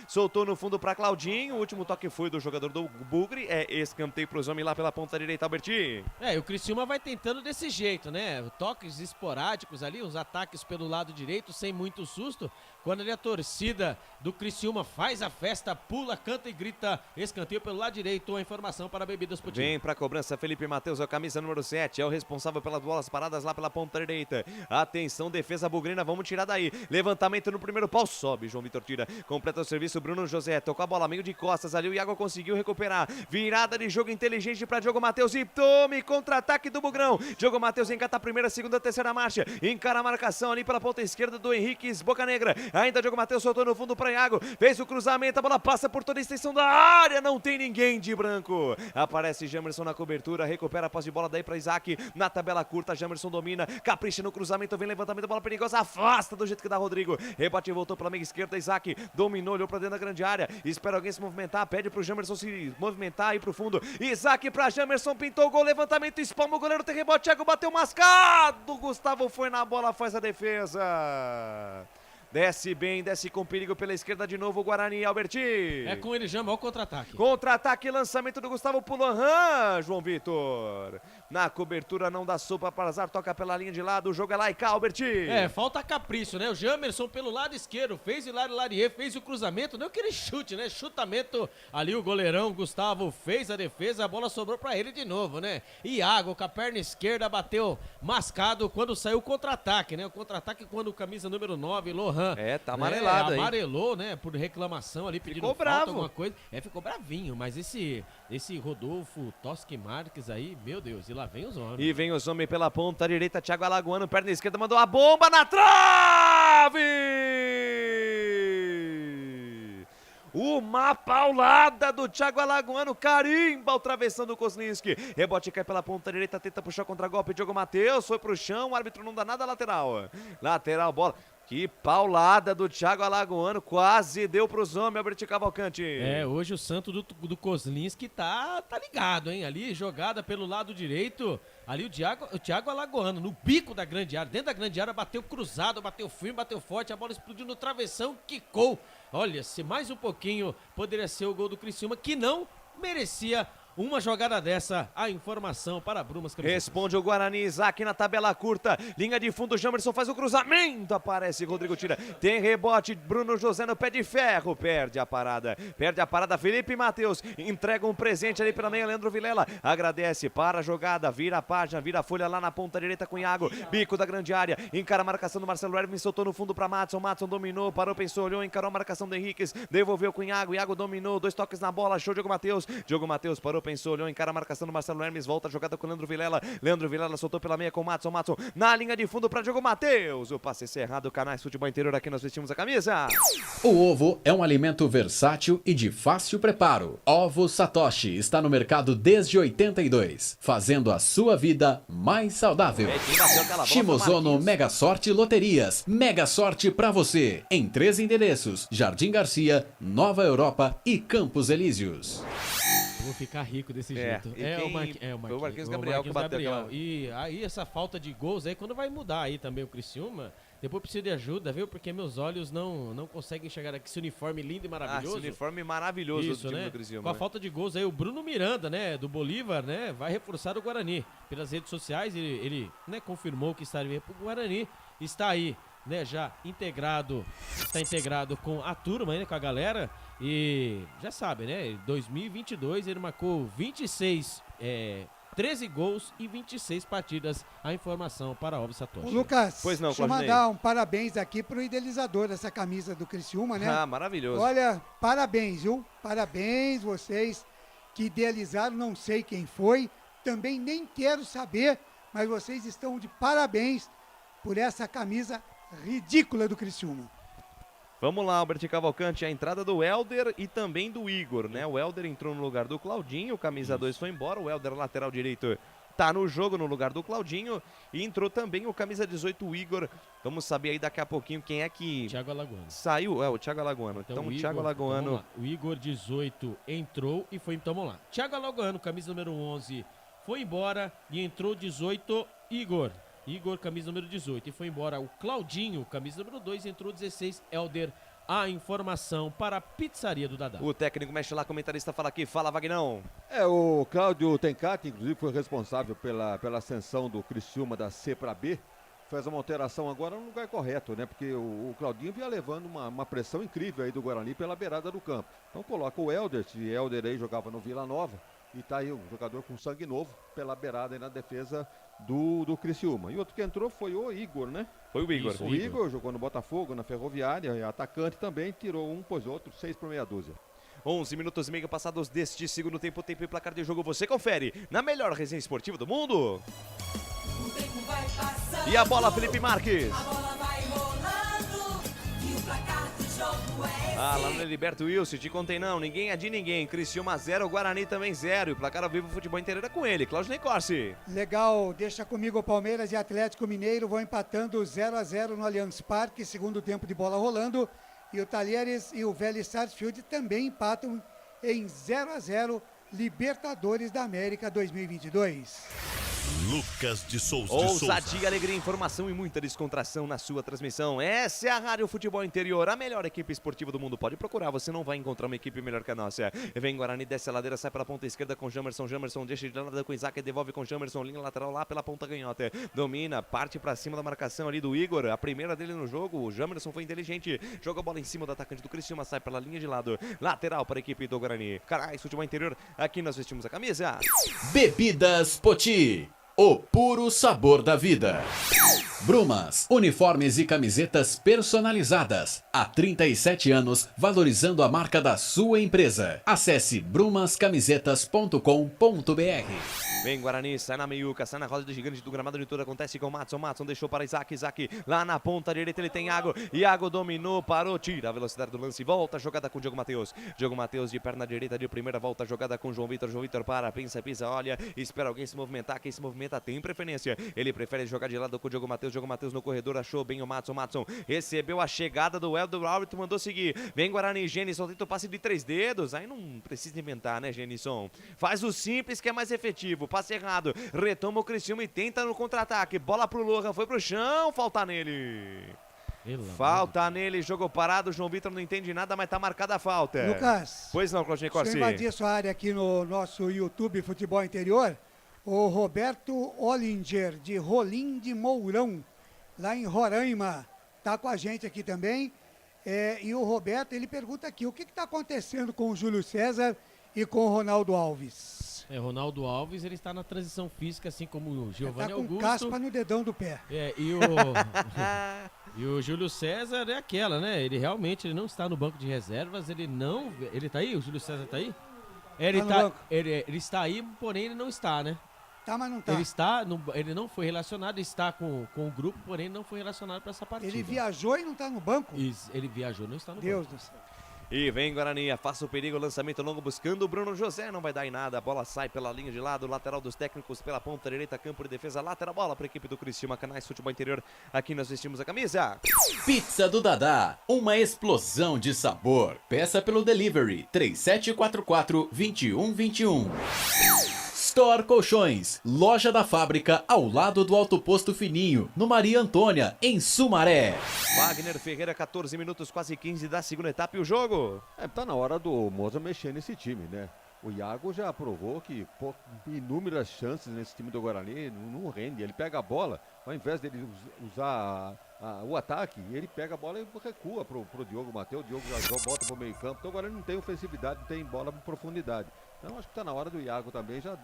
soltou no fundo para Claudinho, o último toque foi do jogador do Bugre, escanteio para os homens lá pela ponta direita, Alberti. E o Criciúma vai tentando desse jeito, né, toques esporádicos ali, uns ataques pelo lado direito, sem muito susto, quando ali a torcida do Criciúma faz a festa, pula, canta e grita, escanteio pelo lado direito, a informação para Bebidas Putinho. Vem para a cobrança Felipe Matheus, é o camisa número 7, é o responsável pelas bolas paradas lá pela ponta direita. Atenção, defesa bugrina, vamos tirar daí. Levantamento no primeiro pau, sobe João Vitor tira. Completa o serviço, Bruno José, tocou a bola meio de costas ali, o Iago conseguiu recuperar. Virada de jogo inteligente para Diogo Matheus e tome contra-ataque do Bugrão. Diogo Matheus encata a primeira, segunda, terceira marcha. Encara a marcação ali pela ponta esquerda do Henriques Bocanegra. Ainda Diogo Matheus soltou no fundo para Iago. Fez o cruzamento, a bola passa por toda a extensão da área. Não tem ninguém de branco. Aparece Jamerson na cobertura, recupera a posse de bola daí para Isaac. Na tabela curta, Jamerson domina, capricha no cruzamento, vem levantamento, bola perigosa, afasta do jeito que dá Rodrigo, rebate, voltou pela meia esquerda, Isaac dominou, olhou pra dentro da grande área, espera alguém se movimentar, pede pro Jamerson se movimentar, ir pro fundo, Isaac pra Jamerson, pintou o gol, levantamento, espalma o goleiro, tem rebote, Thiago bateu mascado, Gustavo foi na bola, faz a defesa. Desce bem, desce com perigo pela esquerda de novo o Guarani, Alberti. É com ele, Jama, o contra-ataque. Contra-ataque, lançamento do Gustavo Pulohan, João Vitor. Na cobertura não dá sopa para Azar, toca pela linha de lado, o jogo é lá e cá, Alberti. Falta capricho, né? O Jamerson pelo lado esquerdo, fez Hilário Larier, fez o cruzamento, não aquele chute, né? Chutamento ali, o goleirão Gustavo fez a defesa, a bola sobrou pra ele de novo, né? Iago com a perna esquerda bateu mascado quando saiu o contra-ataque, né? O contra-ataque quando o camisa número 9, Lohan, tá amarelado aí. Amarelou, né? Por reclamação ali, pedindo ficou falta, bravo. alguma coisa. Ficou bravinho, mas esse Rodolfo Toschi Marques aí, meu Deus, e lá vem os homens. E vem os homens pela ponta direita, Thiago Alagoano, perna esquerda, mandou a bomba na trave! Uma paulada do Thiago Alagoano, carimba o travessão do Kozlinski. Rebote cai pela ponta direita, tenta puxar contra-golpe, Diogo Matheus, foi pro chão, o árbitro não dá nada, lateral. Lateral, bola. Que paulada do Thiago Alagoano, quase deu pros homens, Alberti Cavalcante. Hoje o santo do Kozlinski tá ligado, hein? Ali, jogada pelo lado direito, ali o Thiago Alagoano, no bico da grande área, dentro da grande área, bateu cruzado, bateu firme, bateu forte, a bola explodiu no travessão, quicou. Olha, se mais um pouquinho poderia ser o gol do Criciúma, que não merecia uma jogada dessa, a informação para Brumas Camisetas. Responde o Guarani, Isaac na tabela curta, linha de fundo, Jamerson faz o cruzamento, aparece Rodrigo tira, tem rebote, Bruno José no pé de ferro, perde a parada, Felipe Matheus, entrega um presente ali pela meia, Leandro Vilela, agradece, para a jogada, vira a página, vira a folha lá na ponta direita com Iago, bico da grande área, encara a marcação do Marcelo Hermes, soltou no fundo para Madson dominou, parou, pensou, olhou, encarou a marcação do Henriques, devolveu com Iago dominou, 2 toques na bola, show Diogo Matheus, parou, pensou, olhou, encara a marcação do Marcelo Hermes, volta a jogada com Leandro Vilela soltou pela meia com Madson, na linha de fundo para Diogo Matheus, o passe cerrado, Canais Futebol Interior, aqui nós vestimos a camisa. O ovo é um alimento versátil e de fácil preparo. Ovo Satoshi está no mercado desde 82, fazendo a sua vida mais saudável. Shimozono Mega Sorte Loterias, Mega Sorte pra você, em 3 endereços, Jardim Garcia, Nova Europa e Campos Elíseos. Vou ficar rico desse jeito. Foi o Marquinhos Gabriel que bateu aquela... E aí essa falta de gols aí, quando vai mudar aí também o Criciúma, depois precisa de ajuda, viu? Porque meus olhos não conseguem enxergar aqui esse uniforme lindo e maravilhoso. Esse uniforme maravilhoso isso, do time né? do Criciúma. Com a falta de gols aí, o Bruno Miranda, né, do Bolívar, né, vai reforçar o Guarani. Pelas redes sociais, ele né, confirmou que estaria pro Guarani, está aí, né, já está integrado com a turma, né, com a galera, e já sabe, né, 2022 ele marcou 13 gols e 26 partidas, a informação para Óbvio Satoshi. Lucas, pois não, deixa eu mandar um parabéns aqui pro idealizador dessa camisa do Criciúma, né? Ah, maravilhoso. Olha, parabéns, viu? Parabéns vocês que idealizaram, não sei quem foi, também nem quero saber, mas vocês estão de parabéns por essa camisa ridícula do Criciúma. Vamos lá, Albert Cavalcante, a entrada do Helder e também do Igor, né? O Helder entrou no lugar do Claudinho, o camisa 2 foi embora, o Helder lateral direito tá no jogo no lugar do Claudinho. E entrou também o camisa 18, o Igor. Vamos saber aí daqui a pouquinho quem é que... Thiago Alagoano. Saiu, o Thiago Alagoano. Então o Thiago Alagoano... Então, o Igor 18 entrou e foi, então vamos lá. Thiago Alagoano, camisa número 11, foi embora e entrou 18, Igor. Igor, camisa número 18, e foi embora o Claudinho, camisa número 2, entrou 16, Helder. A informação para a pizzaria do Dadá. O técnico mexe lá, comentarista fala aqui, fala Vagnão. O Cláudio Tencati, inclusive, foi responsável pela ascensão do Criciúma da C para B. Fez uma alteração agora no lugar correto, né? Porque o Claudinho vinha levando uma pressão incrível aí do Guarani pela beirada do campo. Então coloca o Helder, se Helder aí jogava no Vila Nova, e tá aí um jogador com sangue novo pela beirada aí na defesa do Criciúma. E outro que entrou foi o Igor, né? Foi o Igor. Isso, o Igor jogou no Botafogo, na Ferroviária, é atacante também, tirou um, pôs outro, 6 por meia dúzia. 11 minutos e meio passados deste segundo tempo, tempo e placar de jogo, você confere na melhor resenha esportiva do mundo. O tempo vai passando, E a bola, Felipe Marques. a bola vai rolando e o placar do jogo é esse. Ah, lá no Heriberto Wilson, te contei não, ninguém é de ninguém. Criciúma 0, Guarani também 0. E o placar ao vivo, futebol inteiro é com ele, Claudinei Corsi. Legal, deixa comigo o Palmeiras e Atlético Mineiro vão empatando 0-0 no Allianz Parque, segundo tempo de bola rolando. E o Talheres e o Vélez Sarsfield também empatam em 0-0, Libertadores da América 2022. Lucas de Souza. Ousadia, alegria, informação e muita descontração na sua transmissão. Essa é a Rádio Futebol Interior, a melhor equipe esportiva do mundo. Pode procurar, você não vai encontrar uma equipe melhor que a nossa. Vem Guarani, desce a ladeira, sai pela ponta esquerda com Jamerson. Jamerson deixa de lado com Isaac, devolve com Jamerson, linha lateral lá pela ponta canhota. Domina, parte pra cima da marcação ali do Igor. A primeira dele no jogo, o Jamerson foi inteligente. Joga a bola em cima do atacante do Criciúma, sai pela linha de lado. Lateral para a equipe do Guarani. Carais, Futebol Interior, aqui nós vestimos a camisa. Bebidas Poti. O puro sabor da vida. Brumas, uniformes e camisetas personalizadas. Há 37 anos, valorizando a marca da sua empresa. Acesse brumascamisetas.com.br. Vem Guarani, sai na meiuca, sai na roda do gigante do gramado de tudo. Acontece com o Matson. Matson deixou para Isaac. Isaac lá na ponta direita, ele tem Iago. Iago dominou, parou, tira a velocidade do lance. Volta a jogada com o Diogo Matheus. Diogo Matheus de perna direita de primeira, volta a jogada com o João Vitor. João Vitor para, pensa, pisa, olha, espera alguém se movimentar. Quem se movimenta tem preferência. Ele prefere jogar de lado com o Diogo Matheus. Diogo Matheus no corredor, achou bem o Matson. Matson recebeu a chegada do Helder Albert, mandou seguir. Vem Guarani, Genison tenta o passe de 3 dedos. Aí não precisa inventar, né, Genison? Faz o simples que é mais efetivo. Passe errado. Retoma o Criciúma e tenta no contra-ataque. Bola pro Lohan, foi pro chão, falta nele. Falta nele, jogo parado. João Vitor não entende nada, mas tá marcada a falta. Lucas. Pois não, Claudinei Corsi. Se eu invadir sua área aqui no nosso YouTube Futebol Interior, o Roberto Ollinger, de Rolim de Mourão, lá em Roraima, tá com a gente aqui também. E o Roberto, ele pergunta aqui, o que está acontecendo com o Júlio César e com o Ronaldo Alves? Ronaldo Alves, ele está na transição física, assim como o Giovanni Augusto. Tá com caspa no dedão do pé. E o Júlio César é aquela, né? Ele realmente não está no banco de reservas, ele tá aí? O Júlio César tá aí? Ele está aí, porém ele não está, né? Tá, mas não tá. Ele não foi relacionado, está com o grupo, porém não foi relacionado para essa partida. Ele viajou e não tá no banco? Ele viajou, não está no Deus banco. do céu. E vem Guarani, afasta o perigo, lançamento longo buscando o Bruno José, não vai dar em nada, a bola sai pela linha de lado, lateral dos técnicos pela ponta direita, campo de defesa, lateral bola para a equipe do Criciúma, Canais Futebol Interior, aqui nós vestimos a camisa. Pizza do Dadá, uma explosão de sabor. Peça pelo delivery 3744-2121. Store Colchões, loja da fábrica ao lado do Alto Posto Fininho, no Maria Antônia, em Sumaré. Wagner Ferreira, 14 minutos, quase 15 da segunda etapa e o jogo. Tá na hora do Moza mexer nesse time, né? O Iago já provou que inúmeras chances nesse time do Guarani não rende. Ele pega a bola, ao invés dele usar o ataque, ele pega a bola e recua pro Diogo Matheus. O Diogo já bota pro meio campo. Então o Guarani não tem ofensividade, não tem bola em profundidade. Então acho que tá na hora do Iago também, já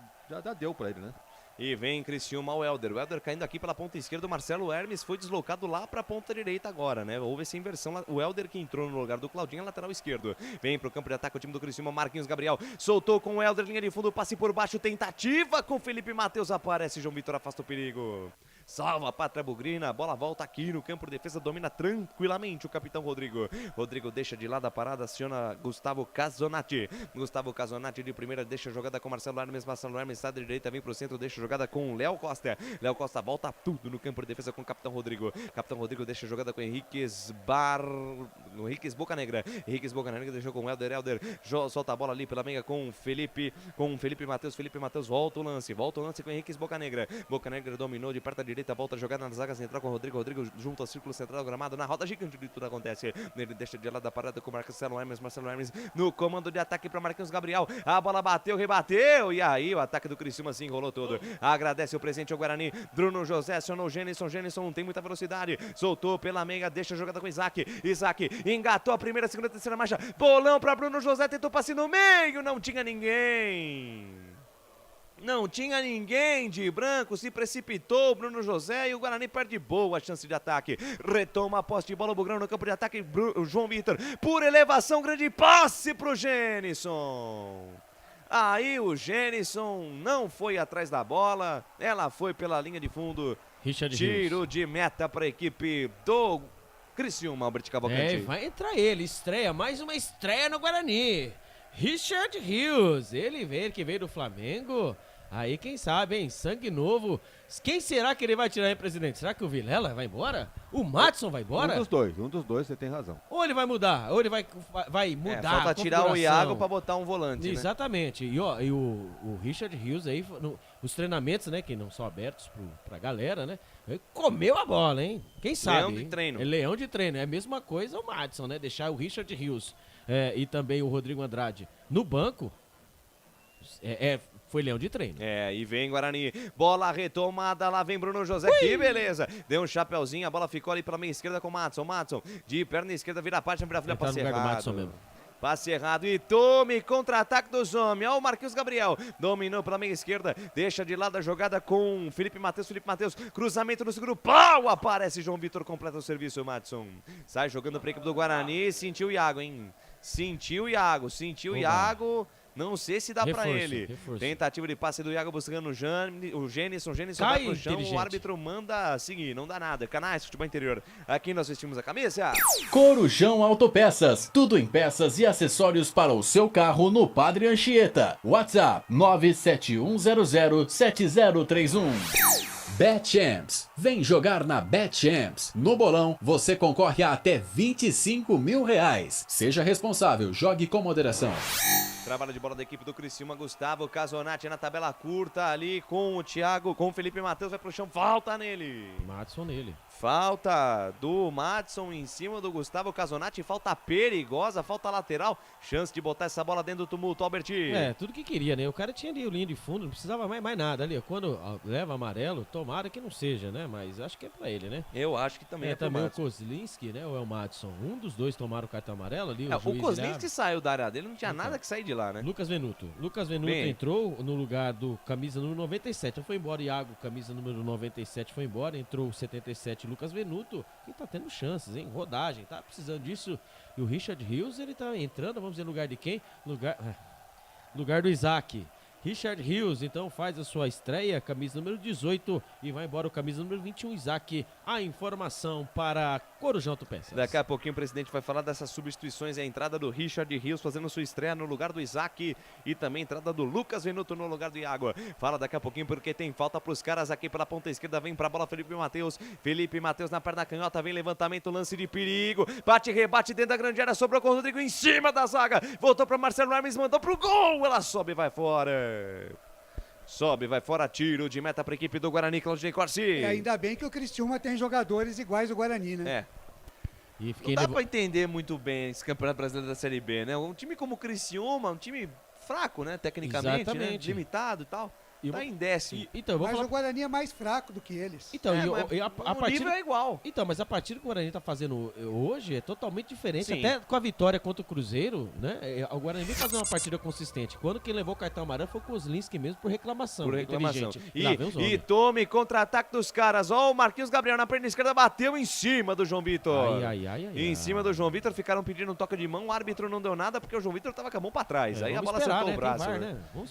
deu pra ele, né? E vem Criciúma o Helder caindo aqui pela ponta esquerda, o Marcelo Hermes foi deslocado lá para a ponta direita agora, né? Houve essa inversão, o Helder que entrou no lugar do Claudinho, lateral esquerdo. Vem pro campo de ataque o time do Criciúma, Marquinhos Gabriel, soltou com o Helder, linha de fundo, passe por baixo, tentativa com Felipe Matheus, aparece João Vitor, afasta o perigo. salva a Pátria Bugrina, a bola volta aqui no campo de defesa, domina tranquilamente o capitão Rodrigo. Rodrigo deixa de lado a parada, aciona Gustavo Casonati. Gustavo Casonati de primeira, deixa a jogada com Marcelo Hermes. Marcelo Hermes sai da direita, vem pro centro, deixa a jogada com Léo Costa. Léo Costa volta tudo no campo de defesa com o capitão Rodrigo. Capitão Rodrigo deixa a jogada com Henriquez Bocanegra. Henriquez Bocanegra deixou com Helder. Solta a bola ali pela meia com Felipe Matheus. Felipe Matheus volta o lance com Henriquez Bocanegra. Bocanegra dominou de perto à direita, volta a jogada na zaga central com Rodrigo. Rodrigo junto ao círculo central do gramado, na roda gigante de tudo acontece. Ele deixa de lado da parada com Marcelo Hermes no comando de ataque para Marquinhos Gabriel. A bola bateu, rebateu, e aí o ataque do Criciúma se enrolou todo. Agradece o presente ao Guarani. Bruno José acionou o Genison não tem muita velocidade, soltou pela meia, deixa a jogada com Isaac engatou a primeira, segunda, terceira marcha, bolão para Bruno José, tentou passe no meio, não tinha ninguém de branco, se precipitou o Bruno José e o Guarani perde boa chance de ataque. Retoma a posse de bola, o Bugrão no campo de ataque, João Vitor, por elevação, grande passe pro Genison. Aí o Genison não foi atrás da bola, ela foi pela linha de fundo. Tiro de meta para a equipe do Criciúma, Albert Cavalcante. Vai entrar ele, estreia, mais uma estreia no Guarani. Richard Rios, ele que veio do Flamengo. Aí quem sabe, hein? Sangue novo. Quem será que ele vai tirar aí, presidente? Será que o Vilela vai embora? O Madison vai embora? Um dos dois, você tem razão. Ou ele vai mudar, ou ele vai mudar. Falta tirar o Iago pra botar um volante. Exatamente. Né? E o Richard Rios aí, os treinamentos, né, que não são abertos pra galera, né? Ele comeu a bola, hein? Quem sabe? Leão de treino. Leão de treino. É a mesma coisa o Madison, né? Deixar o Richard Rios e também o Rodrigo Andrade no banco. Foi leão de treino. E vem Guarani, bola retomada, lá vem Bruno José, que beleza, deu um chapeuzinho, a bola ficou ali pela meia esquerda com o Madison, de perna esquerda, vira a página, vira a filha, passe errado. Passe errado e tome contra-ataque dos homens. Olha o Marquinhos Gabriel. Dominou pela meia esquerda. Deixa de lado a jogada com Felipe Matheus. Cruzamento no segundo pau. Aparece João Vitor, completa o serviço, Madison. Sai jogando para a equipe do Guarani. Sentiu o Iago, hein? Sentiu o Iago. Não sei se dá pra ele. Tentativa de passe do Iago buscando o Genison vai pro chão, o árbitro manda seguir, não dá nada. Canais Futebol Interior, aqui nós vestimos a camisa. Corujão Autopeças, tudo em peças e acessórios para o seu carro no Padre Anchieta. WhatsApp 971007031. BetChamps. Vem jogar na BetChamps. No bolão, você concorre a até R$25 mil. Seja responsável, jogue com moderação. Trabalho de bola da equipe do Criciúma, Gustavo Casonati na tabela curta ali com o Thiago, com o Felipe Matheus, vai pro chão, falta nele. Madison nele. Falta do Madison em cima do Gustavo Casonati, falta perigosa, falta lateral, chance de botar essa bola dentro do tumulto, Albert. Tudo que queria, né? O cara tinha ali o linha de fundo, não precisava mais nada ali. Quando leva amarelo, tomara que não seja, né? Mas acho que é pra ele, né? Eu acho que também é também o Kozlinski, né? Ou é o Madison? Um dos dois tomaram o cartão amarelo ali. O Kozlinski saiu da área dele, não tinha nada que sair de lá, né? Lucas Venuto entrou no lugar do camisa número 97. Foi embora Iago, camisa número 97 foi embora. Entrou o 77, Lucas Venuto, que tá tendo chances, hein? Rodagem, tá precisando disso. E o Richard Rios, ele tá entrando, vamos dizer, no lugar de quem? Lugar do Isaac. Richard Rios, então, faz a sua estreia, camisa número 18, e vai embora o camisa número 21, Isaac. A informação para Corujão Autopeças. Daqui a pouquinho o presidente vai falar dessas substituições, a entrada do Richard Rios fazendo sua estreia no lugar do Isaac e também a entrada do Lucas Venuto no lugar do Iago. Fala daqui a pouquinho porque tem falta para os caras aqui pela ponta esquerda, vem para a bola Felipe Matheus na perna canhota, vem levantamento, lance de perigo, bate, rebate dentro da grande área, sobrou com o Rodrigo em cima da zaga, voltou para Marcelo Hermes, mandou pro gol, ela sobe e vai fora. Tiro de meta para a equipe do Guarani, Claudinei Corsi. E ainda bem que o Criciúma tem jogadores iguais ao Guarani, né? Não dá para entender muito bem esse Campeonato Brasileiro da Série B, né? Um time como o Criciúma, um time fraco, né? Tecnicamente, né? Limitado e tal. Tá em 10º. Mas o Guarani é mais fraco do que eles. Então, o nível é igual. Então, mas a partida que o Guarani tá fazendo hoje é totalmente diferente. Sim. Até com a vitória contra o Cruzeiro, né? O Guarani vem fazer uma partida consistente. Quando quem levou o cartão amarelo foi o Kozlinski mesmo por reclamação. E tome contra-ataque dos caras. Ó, o Marquinhos Gabriel na perna esquerda bateu em cima do João Vitor. Em cima do João Vitor, ficaram pedindo um toque de mão. O árbitro não deu nada porque o João Vitor tava com a mão pra trás. Aí a bola acertou o braço.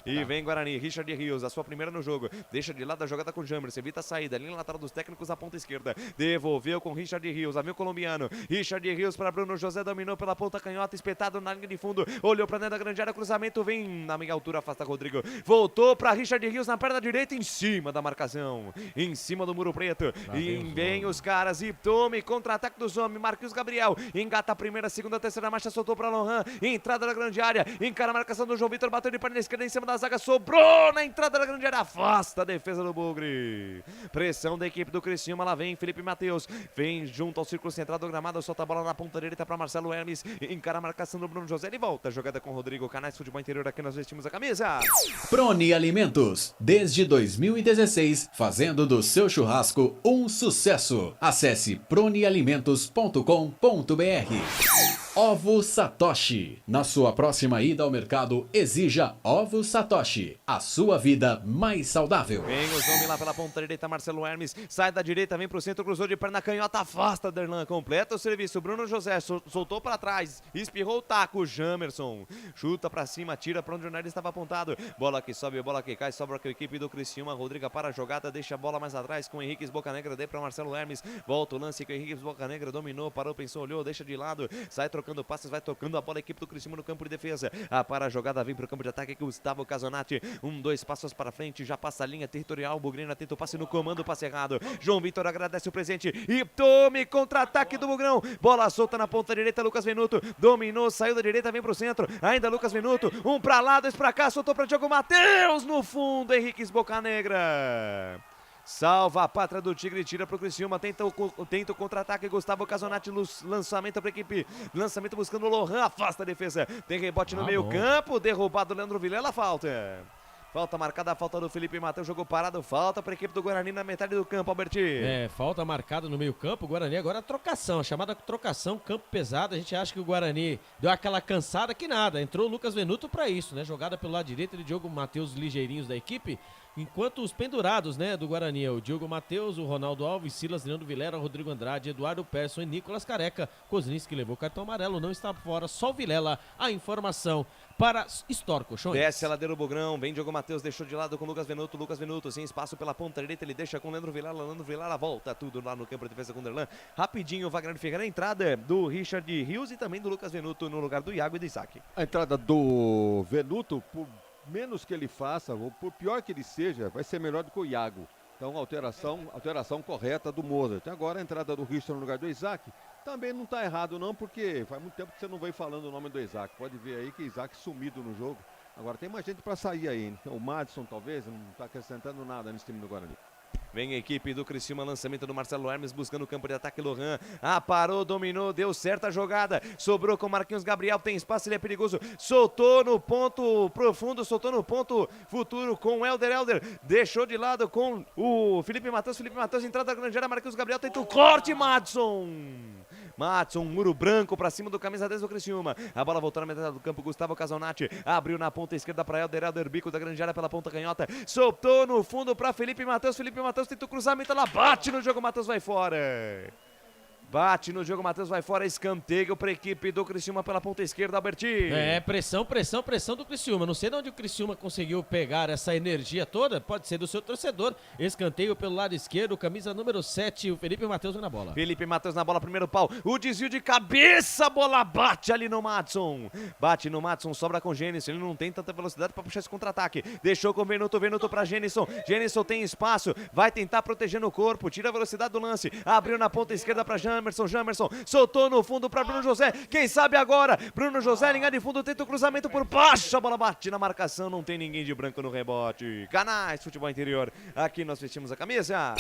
E vem Guarani, Richard Rios, sua primeira no jogo. Deixa de lado a jogada com o Jamerson, evita a saída, linha lateral dos técnicos na ponta esquerda. Devolveu com Richard Rios, amigo colombiano. Richard Rios para Bruno José, dominou pela ponta canhota, espetado na linha de fundo. Olhou para dentro da grande área, cruzamento, vem na meia altura, afasta Rodrigo. Voltou para Richard Rios na perna direita, em cima da marcação. Em cima do muro preto. E vem os caras e tome contra-ataque dos homens. Marquinhos Gabriel engata a primeira, segunda, terceira marcha, soltou para Lohan. Entrada da grande área, encara a marcação do João Vitor, bateu de perna esquerda em cima da zaga, sobrou na entrada da grande área, afasta a defesa do Bugre. Pressão da equipe do Criciúma, lá vem Felipe Matheus, vem junto ao círculo central do gramado, solta a bola na ponta direita para Marcelo Hermes, encara a marcação do Bruno José, ele volta, jogada com Rodrigo, Canais Futebol Interior, aqui nós vestimos a camisa. Prone Alimentos, desde 2016, fazendo do seu churrasco um sucesso. Acesse pronealimentos.com.br. Ovo Satoshi. Na sua próxima ida ao mercado, exija Ovo Satoshi. A sua vida mais saudável. Vem os homens lá pela ponta direita, Marcelo Hermes. Sai da direita, vem pro centro, cruzou de perna canhota, afasta Derlan. Completa o serviço. Bruno José soltou para trás, espirrou o taco. Jamerson chuta pra cima, tira pra onde o nariz estava apontado. Bola que sobe, bola que cai, sobra com a equipe do Criciúma. Rodrigo para a jogada, deixa a bola mais atrás com o Henrique Bocanegra. Dê pra Marcelo Hermes. Volta o lance com o Henrique Bocanegra. Dominou, parou, pensou, olhou, deixa de lado. Sai trocando passes, vai tocando a bola a equipe do Criciúma no campo de defesa. Para a jogada, vem pro campo de ataque Gustavo Casonati. 2 passos para frente, já passa a linha territorial. Bugrina tenta o passe no comando, passe errado. João Vitor agradece o presente e tome contra-ataque do Bugrão. Bola solta na ponta direita, Lucas Venuto dominou, saiu da direita, vem pro centro. Ainda Lucas Venuto, pra lá, 2 pra cá, soltou pra Diogo Matheus no fundo. Henrique Bocanegra salva a pátria do Tigre, tira pro Criciúma, tenta o contra-ataque, Gustavo Casonati, lançamento pra equipe, lançamento buscando o Lohan, afasta a defesa, tem rebote no meio campo, derrubado o Leandro Vilela, falta marcada, a falta do Felipe Matheus, jogo parado, falta pra equipe do Guarani na metade do campo, Alberti. Falta marcada no meio campo, o Guarani agora trocação, a chamada trocação, campo pesado, a gente acha que o Guarani deu aquela cansada que nada, entrou o Lucas Venuto pra isso, né, jogada pelo lado direito, ele Diogo Matheus ligeirinhos da equipe, enquanto os pendurados, né, do Guarani, o Diogo Matheus, o Ronaldo Alves, Silas, Leandro Vilela, Rodrigo Andrade, Eduardo Persson e Nicolas Careca. Kozlinski levou cartão amarelo, não está fora, só o Vilela. A informação para Store Colchões. Desce a ladeira o Bugrão, vem Diogo Matheus, deixou de lado com Lucas Venuto, sem espaço pela ponta direita, ele deixa com Leandro Vilela volta tudo lá no campo de defesa com Derlan. Rapidinho, Wagner Ferreira, a entrada do Richard Rios e também do Lucas Venuto no lugar do Iago e do Isaac. A entrada do Venuto, por menos que ele faça, ou por pior que ele seja, vai ser melhor do que o Iago. Então, alteração correta do Mozart. Agora a entrada do Richard no lugar do Isaac também não está errado não, porque faz muito tempo que você não vem falando o nome do Isaac. Pode ver aí que Isaac sumido no jogo. Agora tem mais gente para sair aí, hein? O Madison talvez não está acrescentando nada nesse time do Guarani. Vem a equipe do Criciúma, lançamento do Marcelo Hermes, buscando o campo de ataque, Lohan. Parou, dominou, deu certa jogada. Sobrou com Marquinhos Gabriel, tem espaço, ele é perigoso. Soltou no ponto profundo, soltou no ponto futuro com o Helder. Deixou de lado com o Felipe Matheus, entrada da grande área, Marquinhos Gabriel tenta o corte, Madison, muro branco pra cima do camisa 10 do Criciúma. A bola voltou na metade do campo, Gustavo Casonati abriu na ponta esquerda pra Helder, bico da grande área pela ponta canhota. Soltou no fundo pra Felipe Matheus tenta o cruzamento, ela bate no jogo, Matheus vai fora. Escanteio para a equipe do Criciúma pela ponta esquerda, Alberti. Pressão do Criciúma. Não sei de onde o Criciúma conseguiu pegar essa energia toda, pode ser do seu torcedor. Escanteio pelo lado esquerdo, camisa número 7, o Felipe Matheus na bola. Felipe Matheus na bola, primeiro pau, o desvio de cabeça, a bola bate ali no Madison. Sobra com Gênison, ele não tem tanta velocidade para puxar esse contra-ataque. Deixou com o Venuto para Gênison tem espaço, vai tentar proteger no corpo, tira a velocidade do lance, abriu na ponta esquerda para Jamerson, soltou no fundo para Bruno José, quem sabe agora, Bruno José, linha de fundo, tenta o cruzamento por baixo, a bola bate na marcação, não tem ninguém de branco no rebote. Canais Futebol Interior, aqui nós vestimos a camisa.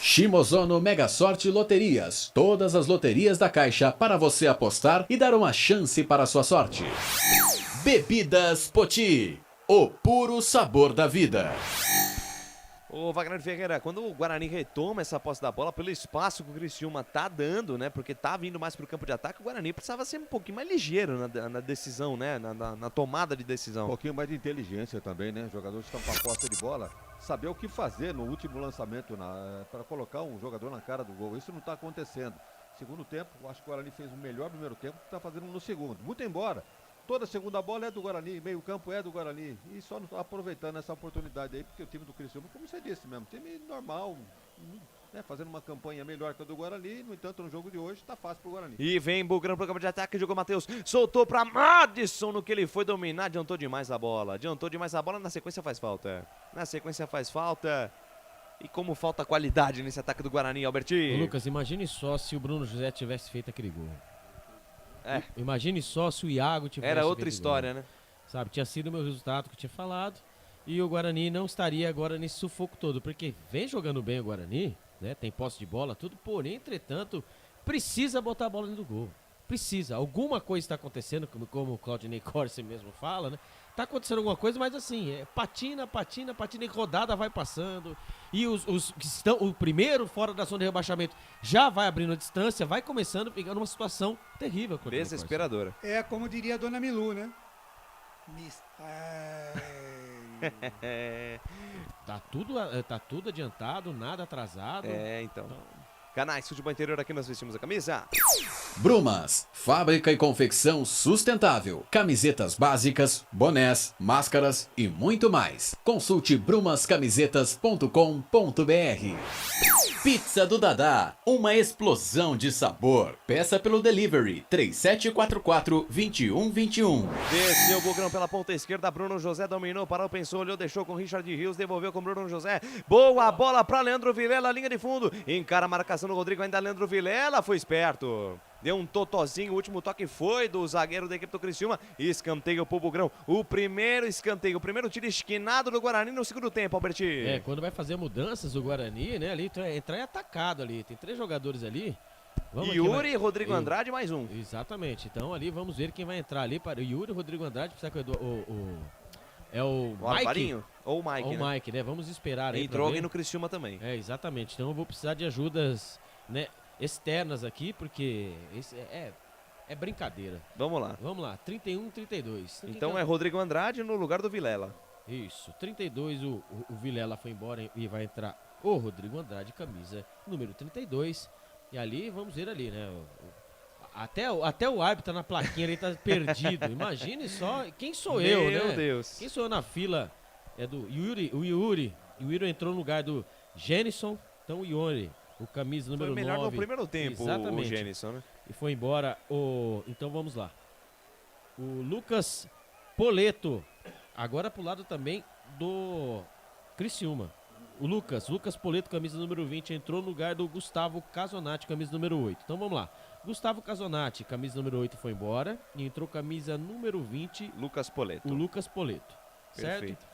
Shimozono Mega Sorte Loterias, todas as loterias da Caixa para você apostar e dar uma chance para a sua sorte. Bebidas Poti, o puro sabor da vida. Ô Wagner Ferreira, quando o Guarani retoma essa posse da bola, pelo espaço que o Criciúma tá dando, né, porque tá vindo mais pro campo de ataque, o Guarani precisava ser um pouquinho mais ligeiro na decisão, né, na tomada de decisão. Um pouquinho mais de inteligência também, né, jogadores que estão com a posse de bola, saber o que fazer no último lançamento para colocar um jogador na cara do gol, isso não tá acontecendo. Segundo tempo, eu acho que o Guarani fez o melhor primeiro tempo que tá fazendo no segundo, muito embora toda a segunda bola é do Guarani, meio campo é do Guarani. E só não está aproveitando essa oportunidade aí, porque o time do Criciúma, como você disse mesmo, time normal, né, fazendo uma campanha melhor que a do Guarani. No entanto, no jogo de hoje tá fácil pro Guarani. E vem Bugrão pro campo de ataque, jogou Matheus, soltou pra Madison, no que ele foi dominar, adiantou demais a bola, na sequência faz falta. E como falta qualidade nesse ataque do Guarani, Albertinho. Ô, Lucas, imagine só se o Bruno José tivesse feito aquele gol. Imagine só se o Iago tivesse Era outra feito história, gol. né? Sabe, tinha sido o meu resultado que eu tinha falado. E o Guarani não estaria agora nesse sufoco todo, porque vem jogando bem o Guarani, né? Tem posse de bola, tudo, porém, entretanto, precisa botar a bola dentro do gol. Precisa. Alguma coisa está acontecendo, como o Claudinei Corsi mesmo fala, né? Tá acontecendo alguma coisa, mas assim, patina, e rodada vai passando. E os que estão, o primeiro fora da zona de rebaixamento já vai abrindo a distância, vai começando a ficar numa situação terrível. Desesperadora. É como diria a dona Milu, né? Tá tudo adiantado, nada atrasado. Então. Canais Futebol Interior, aqui nós vestimos a camisa. Brumas, fábrica e confecção sustentável. Camisetas básicas, bonés, máscaras e muito mais. Consulte brumascamisetas.com.br. Pizza do Dadá, uma explosão de sabor. Peça pelo delivery 3744-2121. Desceu o Bugrão pela ponta esquerda, Bruno José dominou, parou, pensou, olhou, deixou com Richard Rios, devolveu com Bruno José. Boa bola para Leandro Vilela, linha de fundo. Encara a marcação do Rodrigo, ainda Leandro Vilela, foi esperto. Deu um totozinho, o último toque foi do zagueiro da equipe do Criciúma. Escanteio pro Bugrão. O primeiro escanteio, o primeiro tiro esquinado do Guarani no segundo tempo, Albertinho. Quando vai fazer mudanças o Guarani, né, ali, entrar em atacado ali. Tem 3 jogadores ali. Yuri, Rodrigo Andrade, mais um. Exatamente. Então ali vamos ver quem vai entrar ali para o Yuri, Rodrigo Andrade, será que é o Mike? Alvarinho? Ou o Mike, ou o Mike, né? Vamos esperar aí. Entrou alguém no Criciúma também. Exatamente. Então eu vou precisar de ajudas, né, externas aqui, porque é brincadeira. Vamos lá. 31-32. Então é Rodrigo Andrade no lugar do Vilela. Isso, 32, o Vilela foi embora e vai entrar o Rodrigo Andrade, camisa número 32. E ali, vamos ver ali, né? Até o árbitro tá na plaquinha, ele tá perdido. Imagine só, quem sou eu, né? Meu Deus. Quem sou eu na fila? É do Yuri, o Yuri. O Yuri entrou no lugar do Jenison, então o Yuri. O camisa número 9. Foi melhor no primeiro tempo. Exatamente. O Jenison, né? E foi embora Então vamos lá. O Lucas Poleto. Agora pro lado também do Criciúma. O Lucas Poleto, camisa número 20, entrou no lugar do Gustavo Casonati, camisa número 8. Então vamos lá. Gustavo Casonati, camisa número 8, foi embora. E entrou camisa número 20. Lucas Poleto. O Lucas Poleto. Certo? Perfeito.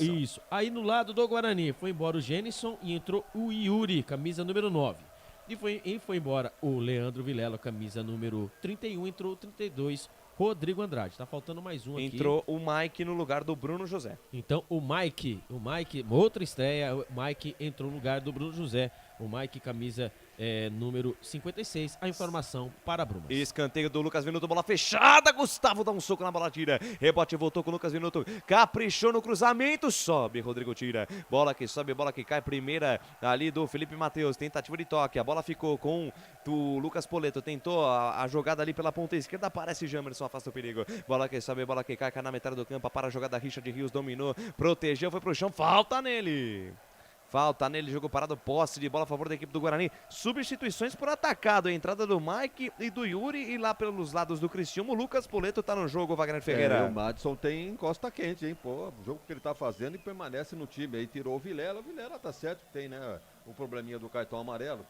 Isso. Aí no lado do Guarani foi embora o Jenison e entrou o Yuri, camisa número 9. E foi embora o Leandro Vilela, camisa número 31, entrou o 32, Rodrigo Andrade. Tá faltando mais um aqui. Entrou o Mike no lugar do Bruno José. Então o Mike, outra estreia, o Mike entrou no lugar do Bruno José. O Mike, camisa número 56, a informação para Brumas. Escanteio do Lucas Venuto, bola fechada, Gustavo dá um soco na bola, tira, rebote, voltou com o Lucas Venuto, caprichou no cruzamento, sobe, Rodrigo tira, bola que sobe, bola que cai, primeira ali do Felipe Matheus, tentativa de toque, a bola ficou com o Lucas Poleto, tentou a jogada ali pela ponta esquerda, aparece Jamerson, afasta o perigo, bola que sobe, bola que cai na metade do campo, para a jogada, Richard Rios dominou, protegeu, foi pro chão, falta nele, jogo parado, posse de bola a favor da equipe do Guarani. Substituições por atacado. A entrada do Mike e do Yuri. E lá pelos lados do Criciúma, o Lucas Poleto tá no jogo, Wagner Ferreira. O Madison tem costa quente, hein? Pô, o jogo que ele tá fazendo e permanece no time. Aí tirou o Vilela. O Vilela tá certo que tem, né? O probleminha do cartão amarelo.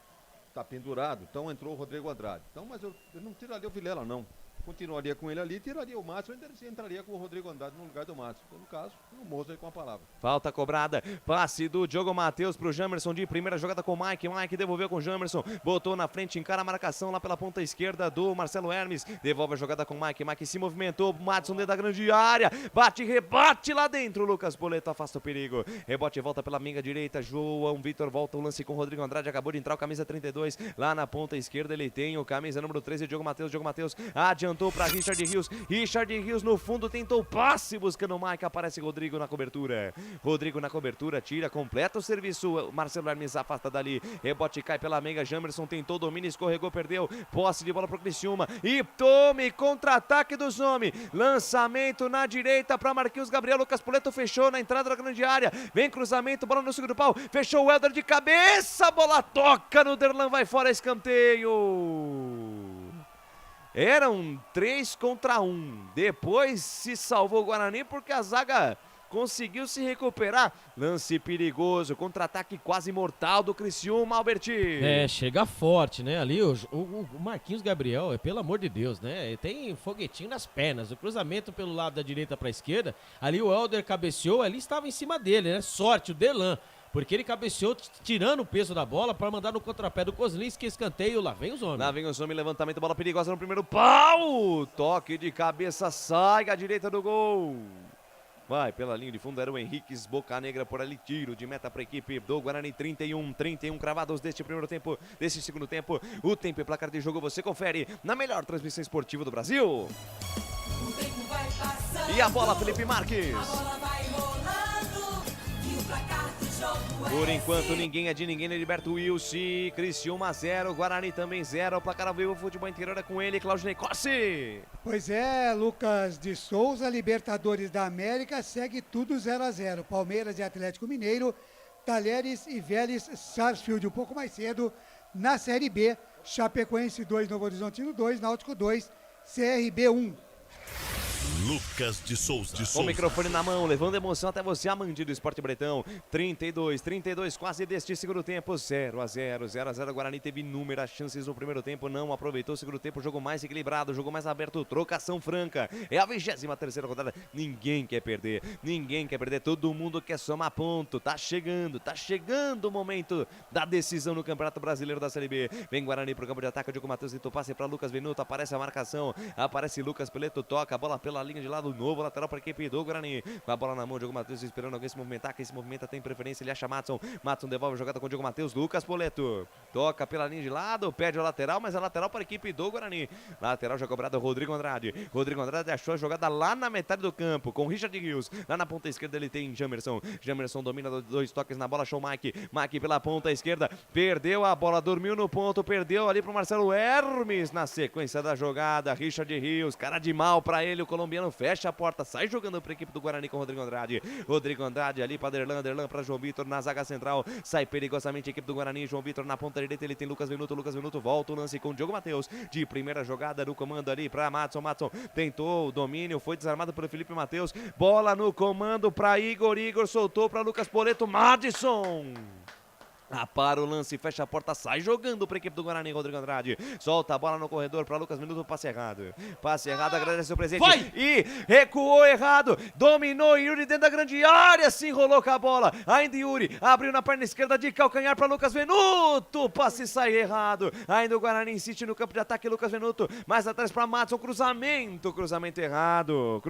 Tá pendurado. Então entrou o Rodrigo Andrade. Então, mas eu não tiraria o Vilela, não. Continuaria com ele ali, tiraria o Márcio, entraria com o Rodrigo Andrade no lugar do Márcio. Então, no caso, o Moza aí com a palavra. Falta cobrada, passe do Diogo Matheus pro Jamerson de primeira jogada com o Mike. Mike devolveu com o Jamerson, botou na frente, encara a marcação lá pela ponta esquerda do Marcelo Hermes. Devolve a jogada com o Mike. Mike se movimentou, Madison dentro da grande área, bate, rebate lá dentro. Lucas Poleto afasta o perigo. Rebote volta pela minga direita. João Vitor volta o lance com o Rodrigo Andrade. Acabou de entrar o camisa 32 lá na ponta esquerda. Ele tem o camisa número 13, Diogo Matheus. Diogo Matheus adianta. adiantou para Richard Rios. Richard Rios no fundo tentou passe, buscando o Mike. Aparece Rodrigo na cobertura. Rodrigo na cobertura, tira, completa o serviço. Marcelo Hermes afasta dali. Rebote cai pela meiga. Jamerson tentou domínio, escorregou, perdeu. Posse de bola pro Criciúma. E tome contra-ataque dos homens. Lançamento na direita para Marquinhos Gabriel. Lucas Poleto fechou na entrada da grande área. Vem cruzamento, bola no segundo pau. Fechou o Helder de cabeça. Bola toca no Derlan, vai fora, escanteio. Eram 3 contra 1. Depois se salvou o Guarani porque a zaga conseguiu se recuperar. Lance perigoso, contra-ataque quase mortal do Criciúma, Alberti. Chega forte, né? Ali o Marquinhos Gabriel, pelo amor de Deus, né? Tem foguetinho nas pernas. O cruzamento pelo lado da direita para a esquerda. Ali o Helder cabeceou, ali estava em cima dele, né? Sorte, o Derlan. Porque ele cabeceou tirando o peso da bola para mandar no contrapé do Kozlinski, escanteio, lá vem os homens. Lá vem os homens, levantamento, bola perigosa no primeiro pau. Toque de cabeça, sai à direita do gol. Vai pela linha de fundo, era o Henriques, Boca Negra por ali, tiro de meta para a equipe do Guarani, 31 cravados deste primeiro tempo, desse segundo tempo. O tempo e placar de jogo você confere na melhor transmissão esportiva do Brasil. E a bola, Felipe Marques. Por enquanto, ninguém é de ninguém, Heriberto Wilson. Criciúma 0, Guarani também 0. O placar ao vivo, futebol interior é com ele, Claudinei Cossi. Pois é, Lucas de Souza, Libertadores da América, segue tudo 0-0. Palmeiras e Atlético Mineiro, Talheres e Vélez Sarsfield. Um pouco mais cedo, na Série B, Chapecoense 2, Novo Horizontino 2, Náutico 2, CRB 1. Lucas de Souza. Com o microfone na mão, levando emoção até você, Amandi do Esporte Bretão. 32 quase deste segundo tempo, 0-0. Guarani teve inúmeras chances no primeiro tempo, não aproveitou o segundo tempo, jogo mais equilibrado, jogo mais aberto, trocação franca. É a 23ª rodada, ninguém quer perder, todo mundo quer somar ponto. Tá chegando o momento da decisão no Campeonato Brasileiro da Série B. Vem Guarani pro campo de ataque, o Diogo Matheus tentou passe para Lucas Venuto, aparece a marcação, aparece Lucas Peleto, toca a bola pela linha de lado, novo lateral para a equipe do Guarani. Com a bola na mão, Diogo Matheus esperando alguém se movimentar. Quem se movimenta tem preferência, ele acha Matson. Matson devolve a jogada com o Diogo Matheus. Lucas Poleto toca pela linha de lado, pede o lateral, mas é lateral para a equipe do Guarani. Lateral já cobrado, Rodrigo Andrade. Rodrigo Andrade achou a jogada lá na metade do campo com Richard Rios. Lá na ponta esquerda ele tem Jamerson. Jamerson domina 2 toques na bola, achou Mike. Mike pela ponta esquerda, perdeu a bola, dormiu no ponto, perdeu ali para o Marcelo Hermes. Na sequência da jogada, Richard Rios, cara de mal para ele, o colombiano fecha a porta, sai jogando para a equipe do Guarani com Rodrigo Andrade. Rodrigo Andrade ali para Derlan para João Vitor na zaga central, sai perigosamente a equipe do Guarani. João Vitor na ponta direita, ele tem Lucas Venuto volta o lance com o Diogo Matheus, de primeira jogada no comando ali para Matson. Matson tentou o domínio, foi desarmado pelo Felipe Matheus, bola no comando para Igor soltou para Lucas Poleto, Madison. Para o lance, fecha a porta, sai jogando para a equipe do Guarani, Rodrigo Andrade. Solta a bola no corredor para Lucas Venuto, passe errado, agradece o presente. Vai! E recuou errado, dominou Yuri dentro da grande área, se enrolou com a bola. Ainda Yuri, abriu na perna esquerda de calcanhar para Lucas Venuto, passe sai errado. Ainda o Guarani insiste no campo de ataque, Lucas Venuto, mais atrás para Matson, cruzamento errado,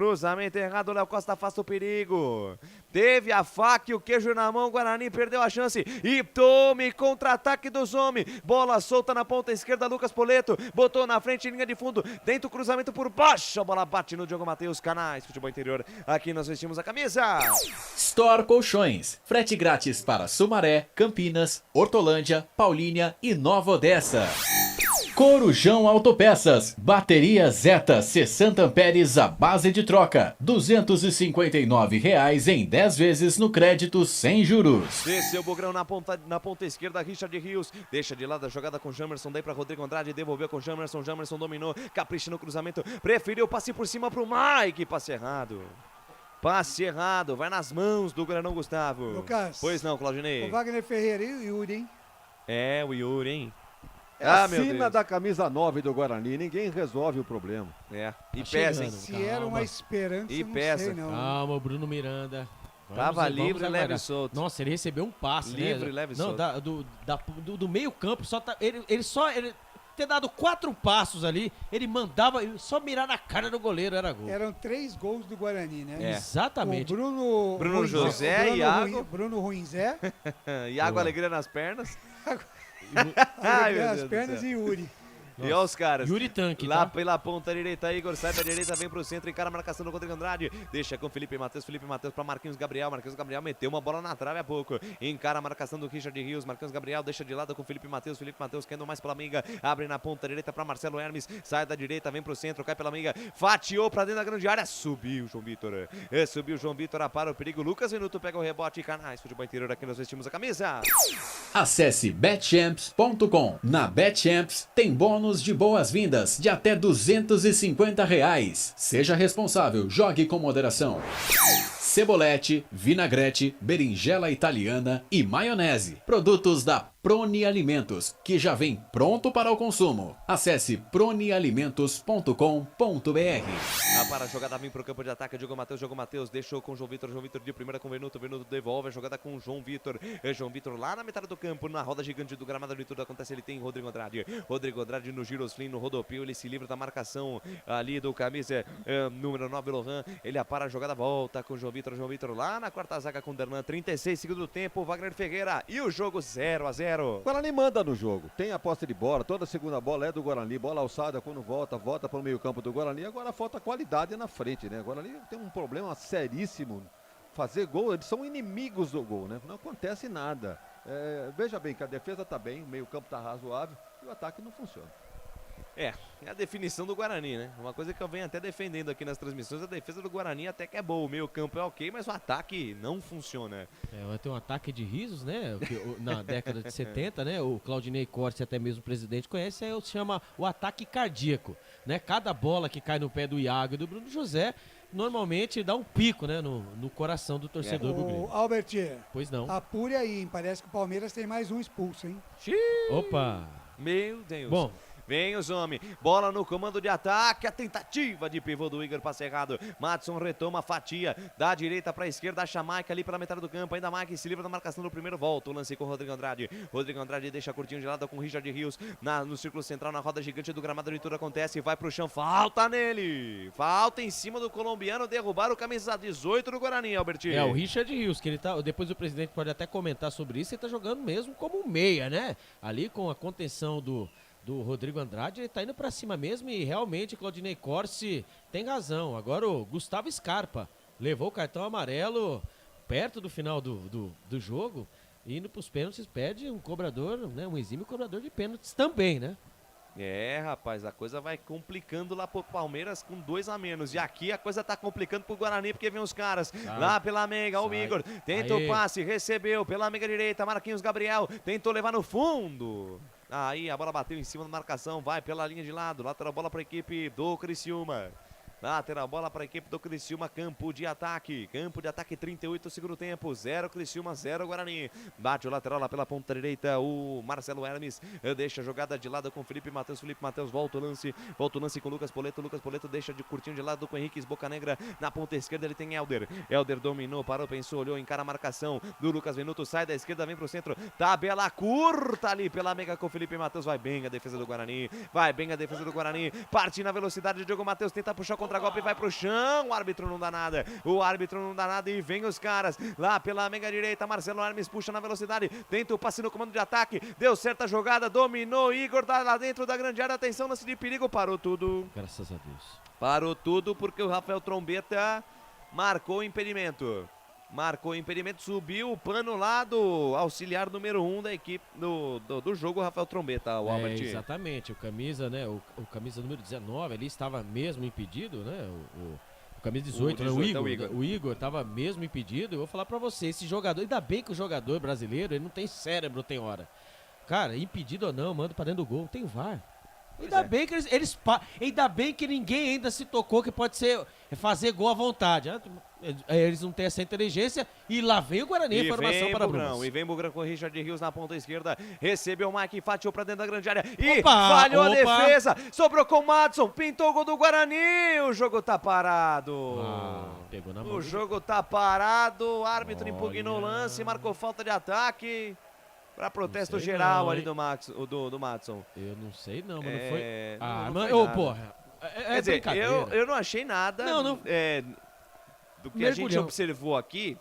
Léo Costa afasta o perigo. Teve a faca e o queijo na mão, o Guarani perdeu a chance e tome contra-ataque dos homens. Bola solta na ponta esquerda, Lucas Poleto botou na frente, linha de fundo, dentro o cruzamento por baixo, a bola bate no Diogo Matheus. Canais Futebol Interior, aqui nós vestimos a camisa. Store Colchões, frete grátis para Sumaré, Campinas, Hortolândia, Paulínia e Nova Odessa. Corujão Autopeças, bateria Zeta 60 amperes à base de troca, R$ 259 em 10 vezes no crédito sem juros. Desceu o Bogrão na ponta esquerda, Richard Rios, deixa de lado a jogada com Jamerson, daí para Rodrigo Andrade, devolveu com Jamerson dominou, capricha no cruzamento, preferiu passe por cima para o Mike, passe errado, vai nas mãos do Granão Gustavo. Lucas. Pois não, Claudinei. O Wagner Ferreira e o Yuri, hein? É, o Yuri, hein? Assina da camisa 9 do Guarani, ninguém resolve o problema. E pesa, hein? Se era uma esperança, e não pesa. sei não. Calma, o Bruno Miranda. Tava livre, leve e solto. Nossa, ele recebeu um passe, livre, leve e solto. Não, do meio campo, ele ter dado 4 passos ali, ele mandava só mirar na cara do goleiro, era gol. Eram 3 gols do Guarani, né? Exatamente. O Bruno José, Iago. Bruno Ruinzé. Iago Alegria nas pernas. Alegria nas pernas e Yuri. E olha os caras. Yuri Tanque, lá tá? pela ponta direita, Igor sai da direita, vem pro centro, encara a marcação do Rodrigo Andrade. Deixa com Felipe Matheus pra Marquinhos Gabriel. Marquinhos Gabriel meteu uma bola na trave há pouco. Encara a marcação do Richard Rios. Marquinhos Gabriel deixa de lado com Felipe Matheus. Felipe Matheus querendo mais pela meiga. Abre na ponta direita pra Marcelo Hermes. Sai da direita, vem pro centro, cai pela meiga. Fatiou pra dentro da grande área. Subiu o João Vitor. Subiu o João Vitor, para o perigo. Lucas Venuto pega o rebote. Canais Futebol Interior, aqui nós vestimos a camisa. Acesse betchamps.com. Na Betchamps tem bônus de boas-vindas de até R$250. Seja responsável, jogue com moderação. Cebolete, vinagrete, berinjela italiana e maionese. Produtos da Proni Alimentos, que já vem pronto para o consumo. Acesse pronialimentos.com.br. Para a jogada, vem pro campo de ataque. Diogo Matheus deixou com João Vitor de primeira com Venuto devolve a jogada com João Vitor. João Vitor lá na metade do campo, na roda gigante do gramado, onde tudo acontece, ele tem Rodrigo Andrade no giroslim, no rodopio, ele se livra da marcação ali do camisa número 9, Lohan. Ele apara a jogada, volta com João Vitor lá na quarta zaga com Derlan, 36 segundos do tempo, Wagner Ferreira, e o jogo 0-0. Guarani manda no jogo, tem a posse de bola, toda a segunda bola é do Guarani, bola alçada quando volta para o meio campo do Guarani. Agora falta qualidade na frente, né? Guarani tem um problema seríssimo, fazer gol, eles são inimigos do gol, né? Não acontece nada. Veja bem que a defesa tá bem, o meio campo tá razoável e o ataque não funciona. É a definição do Guarani, né? Uma coisa que eu venho até defendendo aqui nas transmissões, a defesa do Guarani até que é boa, o meio campo é ok, mas o ataque não funciona. Vai ter um ataque de risos, né? Na década de 70, né? O Claudinei Corsi, até mesmo o presidente, conhece, aí chama o ataque cardíaco, né? Cada bola que cai no pé do Iago e do Bruno José, normalmente dá um pico, né? No coração do torcedor do Grêmio. Albert, pois não. Apure aí, hein? Parece que o Palmeiras tem mais um expulso, hein? Opa! Meu Deus. Bom, vem os homens, bola no comando de ataque, a tentativa de pivô do Igor, passe errado. Madison retoma a fatia, da direita para a esquerda, acha Mike ali pela metade do campo, ainda Mike se livra da marcação do primeiro, volta o lance com o Rodrigo Andrade. Rodrigo Andrade deixa curtinho de lado com o Richard Rios, no círculo central, na roda gigante do gramado, onde tudo acontece, vai pro chão, falta nele, falta em cima do colombiano, derrubar o camisa 18 do Guarani, Albert. O Richard Rios, que ele tá, depois o presidente pode até comentar sobre isso, ele tá jogando mesmo como meia, né? Ali com a contenção do Rodrigo Andrade, ele tá indo pra cima mesmo e realmente Claudinei Corsi tem razão. Agora o Gustavo Scarpa levou o cartão amarelo perto do final do jogo, indo pros pênaltis, perde um cobrador, né, um exímio cobrador de pênaltis também, né? Rapaz, a coisa vai complicando lá pro Palmeiras com 2 a menos. E aqui a coisa tá complicando pro Guarani, porque vem os caras lá pela meiga. O Igor tenta o passe, recebeu pela meiga direita. Marquinhos Gabriel tentou levar no fundo. Aí a bola bateu em cima da marcação, vai pela linha de lado. Lateral bola para a equipe do Criciúma. Lateral bola para a equipe do Criciúma, campo de ataque, 38, segundo tempo, 0 Criciúma, 0 Guarani. Bate o lateral lá pela ponta direita, o Marcelo Hermes deixa a jogada de lado com Felipe Matheus volta o lance com Lucas Poleto deixa de curtinho de lado com Henrique Bocanegra, na ponta esquerda ele tem Helder dominou, parou, pensou, olhou, encara a marcação do Lucas Venuto, sai da esquerda, vem pro centro, tabela curta ali pela mega com Felipe Matheus, vai bem a defesa do Guarani, parte na velocidade, Diogo Matheus tenta puxar o contra-golpe, vai pro chão, o árbitro não dá nada e vem os caras lá pela mega direita, Marcelo Hermes puxa na velocidade, tenta o passe no comando de ataque, deu certa jogada, dominou, Igor tá lá dentro da grande área, atenção, lance de perigo, parou tudo. Graças a Deus. Parou tudo porque o Rafael Trombetta marcou o impedimento, subiu o pano lá do auxiliar número 1 da equipe do jogo, Rafael Trombetta, o Albert. Exatamente, o camisa, né, o camisa número 19 ali estava mesmo impedido, né, o camisa 18, né, o Igor estava mesmo impedido. Eu vou falar pra você, esse jogador, ainda bem que o jogador brasileiro, ele não tem cérebro, tem hora. Cara, impedido ou não, manda pra dentro do gol, tem VAR. Ainda bem que ainda bem que ninguém ainda se tocou que pode ser fazer gol à vontade. Eles não têm essa inteligência e lá vem o Guarani, informação para Bruno. E vem Bugrão com o Richard Rios na ponta esquerda, recebeu o Mike, fatiou pra dentro da grande área e falhou a defesa, sobrou com o Madison, pintou o gol do Guarani, o jogo tá parado. Pegou na mão. O jogo tá parado, o árbitro impugnou o lance, marcou falta de ataque. Pra protesto geral ali do Madison. Eu não sei não, mas não foi... porra. Quer dizer, eu não achei nada do que a gente observou aqui.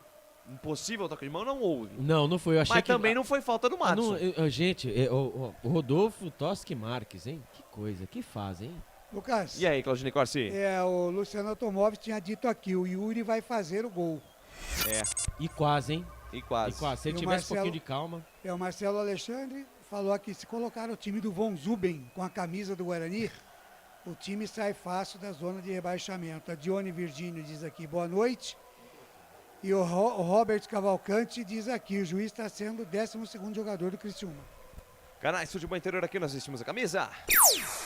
Impossível toque de mão, não houve. Não foi. Eu achei mas também não foi falta do Madison. Gente, o Rodolfo Toschi Marques, hein? Que coisa, que fase, hein? Lucas. E aí, Claudinei Corsi? O Luciano Automóveis tinha dito aqui, o Yuri vai fazer o gol. E quase, hein? E quase. Se ele E o tivesse um pouquinho de calma. O Marcelo Alexandre falou aqui, se colocar o time do Von Zuben com a camisa do Guarani, o time sai fácil da zona de rebaixamento. A Dione Virgínio diz aqui, boa noite. E o Robert Cavalcante diz aqui, o juiz está sendo o 12º jogador do Criciúma. Canais Futebol Interior, aqui nós vestimos a camisa.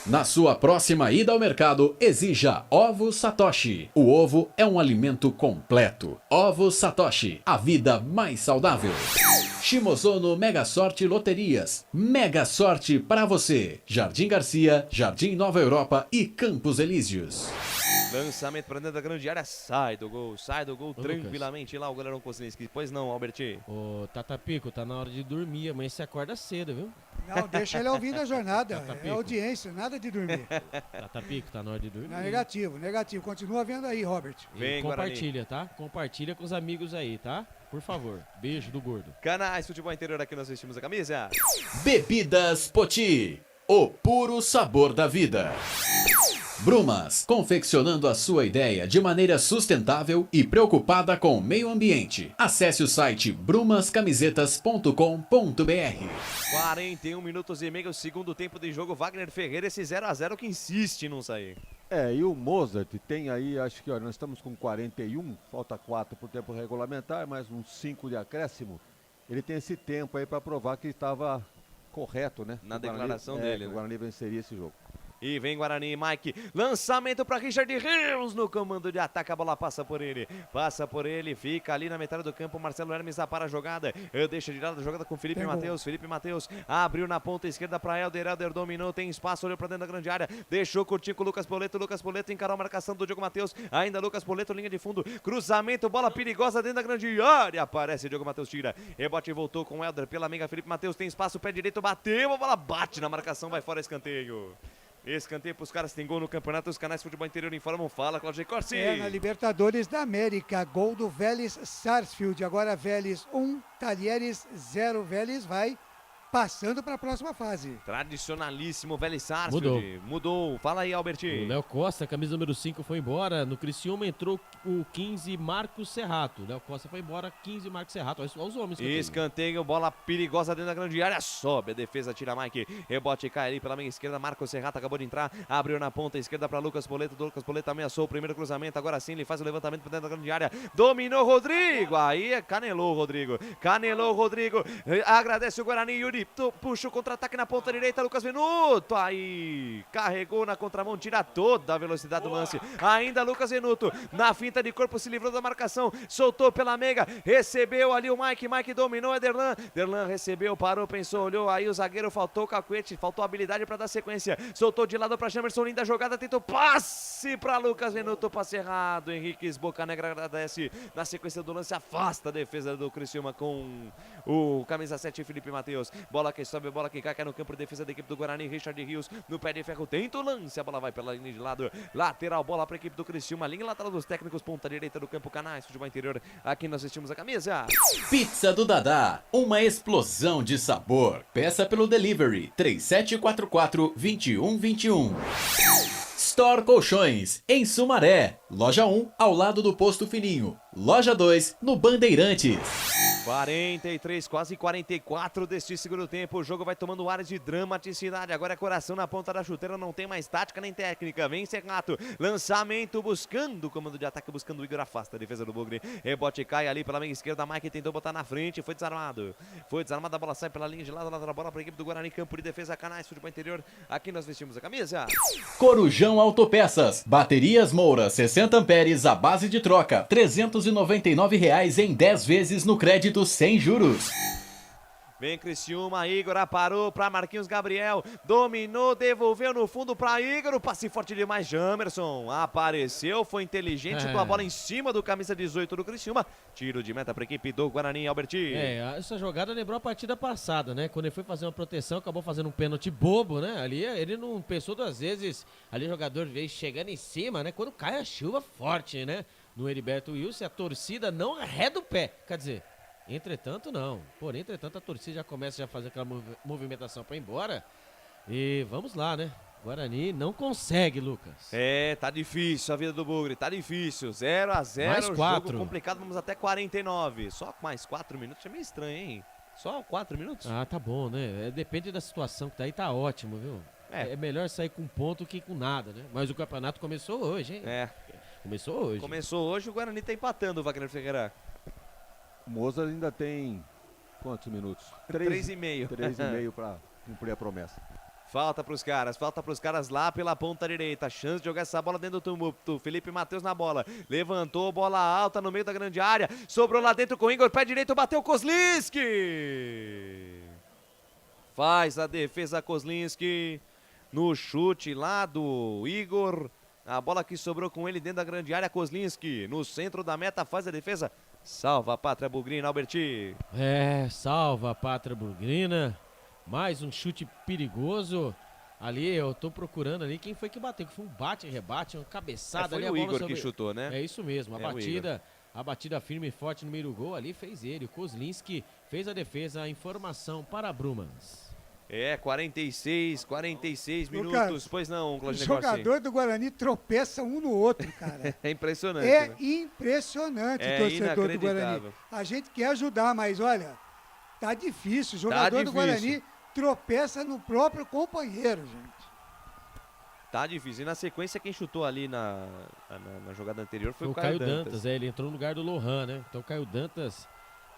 Na sua próxima ida ao mercado, exija Ovo Satoshi. O ovo é um alimento completo. Ovo Satoshi, a vida mais saudável. Shimozono Mega Sorte Loterias. Mega Sorte para você. Jardim Garcia, Jardim Nova Europa e Campos Elíseos. Lançamento para dentro da grande área, sai do gol tranquilamente lá o goleirão Kosinski. Pois não, Alberti? Ô, Tatapico, tá na hora de dormir, amanhã você acorda cedo, viu? Não, deixa ele ouvindo a jornada, é audiência, nada de dormir. Tatapico, tá na hora de dormir. Não, negativo, continua vendo aí, Robert. E compartilha, tá? Compartilha com os amigos aí, tá? Por favor, beijo do gordo. Canais Futebol Interior, aqui nós vestimos a camisa. Bebidas Poti, o puro sabor da vida. Brumas, confeccionando a sua ideia de maneira sustentável e preocupada com o meio ambiente. Acesse o site brumascamisetas.com.br. 41 minutos e meio, segundo tempo de jogo. Wagner Ferreira, esse 0x0 que insiste em não sair. E o Mozart tem aí, acho que nós estamos com 41, falta 4 por tempo regulamentar, mais uns 5 de acréscimo. Ele tem esse tempo aí para provar que estava correto, né? Na declaração dele. O Guarani venceria esse jogo. E vem Guarani, Mike, lançamento para Richard Rios no comando de ataque, a bola passa por ele, fica ali na metade do campo, Marcelo Hermes para a jogada, deixa de lado a jogada com Felipe Matheus, abriu na ponta esquerda para Helder dominou, tem espaço, olhou para dentro da grande área, deixou curtir com o Lucas Poleto encarou a marcação do Diogo Matheus, ainda Lucas Poleto, linha de fundo, cruzamento, bola perigosa dentro da grande área, aparece Diogo Matheus, tira, rebote, voltou com Helder, pela meiga, Felipe Matheus, tem espaço, pé direito, bateu, a bola bate na marcação, vai fora, escanteio. Escanteio para os caras, tem gol no campeonato, os canais Futebol Interior informam, fala, Claudio Corsi. Na Libertadores da América, gol do Vélez Sarsfield, agora Vélez 1, Talheres 0, Vélez vai passando para a próxima fase. Tradicionalíssimo Vélez Sarsfield. Mudou. Fala aí, Alberti. O Léo Costa, camisa número 5, foi embora. No Criciúma entrou o 15, Marcos Serrato. Léo Costa foi embora, 15, Marcos Serrato. Olha os homens. Escanteio, bola perigosa dentro da grande área. Sobe a defesa, tira Mike. Rebote cai ali pela meia esquerda. Marcos Serrato acabou de entrar. Abriu na ponta esquerda para Lucas Poleto. Lucas Poleto ameaçou o primeiro cruzamento. Agora sim ele faz o levantamento para dentro da grande área. Dominou Rodrigo. Aí canelou Rodrigo. Agradece o Guarani. Yuri puxa o contra-ataque na ponta direita. Lucas Venuto. Aí carregou na contramão. Tira toda a velocidade do lance. Ainda Lucas Venuto. Na finta de corpo se livrou da marcação. Soltou pela meiga. Recebeu ali o Mike. Mike dominou. Derlan recebeu. Parou, pensou, olhou. Aí o zagueiro faltou o cacuete. Faltou habilidade para dar sequência. Soltou de lado para Jamerson. Linda jogada. Tentou passe para Lucas Venuto. Passe errado. Henrique Bocanegra agradece. Na sequência do lance afasta a defesa do Criciúma com o camisa 7 Felipe Matheus. Bola que sobe, bola que cai no campo de defesa da equipe do Guarani. Richard Rios no pé de ferro. Tenta o lance. A bola vai pela linha de lado. Lateral, bola para a equipe do Criciúma. Linha lateral dos técnicos. Ponta direita do campo. Canais Futebol Interior. Aqui nós vestimos a camisa. Pizza do Dadá. Uma explosão de sabor. Peça pelo delivery 3744-2121. Store Colchões, em Sumaré. Loja 1, ao lado do Posto Fininho. Loja 2, no Bandeirantes. 43, quase 44 deste segundo tempo. O jogo vai tomando áreas de dramaticidade. Agora é coração na ponta da chuteira. Não tem mais tática nem técnica. Vem Serrato. Lançamento buscando o comando de ataque. Buscando o Igor. Afasta a defesa do Bugre. Rebote cai ali pela meia esquerda. Mike tentou botar na frente. Foi desarmado. A bola sai pela linha de lado. Lateral bola para a equipe do Guarani. Campo de defesa. Canais Futebol Interior. Aqui nós vestimos a camisa. Corujão Autopeças. Baterias Moura 60 amperes à base de troca. R$ 399 em 10 vezes no crédito sem juros. Vem Criciúma, Igor parou para Marquinhos Gabriel, dominou, devolveu no fundo para Igor, o passe forte demais, Jamerson apareceu, foi inteligente com a bola em cima do camisa 18 do Criciúma, tiro de meta para a equipe do Guarani, Alberti. Essa jogada lembrou a partida passada, né, quando ele foi fazer uma proteção, acabou fazendo um pênalti bobo, né, ali ele não pensou duas vezes, ali o jogador veio chegando em cima, né, quando cai a chuva forte, né, no Heriberto Wilson, a torcida não arreda o pé, quer dizer, entretanto não, a torcida já começa a fazer aquela movimentação para ir embora e vamos lá, né? Guarani não consegue, Lucas. É, tá difícil a vida do Bugre, tá difícil. 0-0, Mais 4. jogo complicado, vamos até 49. Só mais 4 minutos, é meio estranho, hein? Só 4 minutos? Ah, tá bom, né? Depende da situação, que daí tá ótimo, viu? É melhor sair com ponto que com nada, né? Mas o campeonato começou hoje, hein? Começou hoje. Começou hoje, o Guarani tá empatando, Wagner Ferreira. O Mozart ainda tem quantos minutos? 3,5. 3,5 para cumprir a promessa. Falta pros caras lá pela ponta direita. Chance de jogar essa bola dentro do tumulto. Felipe Matheus na bola. Levantou, bola alta no meio da grande área. Sobrou lá dentro com o Igor, pé direito, bateu Kozlinski. Faz a defesa Kozlinski. No chute lá do Igor. A bola que sobrou com ele dentro da grande área, Kozlinski. No centro da meta, faz a defesa. Salva a Pátria Bugrina, Alberti. Salva a Pátria Bugrina. Mais um chute perigoso. Ali, eu tô procurando ali quem foi que bateu. Que foi um bate e rebate, uma cabeçada ali. Foi o Igor que chutou, né? É isso mesmo, a batida firme e forte no meio do gol ali fez ele. O Kozlinski fez a defesa, a informação para Brumans. 46 minutos. Lucas, Pois não, Claudinei O jogador do Guarani tropeça um no outro, cara. É impressionante, É né? impressionante É o torcedor do Guarani. inacreditável. A gente quer ajudar, mas olha, tá difícil. O jogador do Guarani tropeça no próprio companheiro, gente. Tá difícil. E na sequência, quem chutou ali na jogada anterior foi o Caio Dantas. Ele entrou no lugar do Lohan, né? Então o Caio Dantas,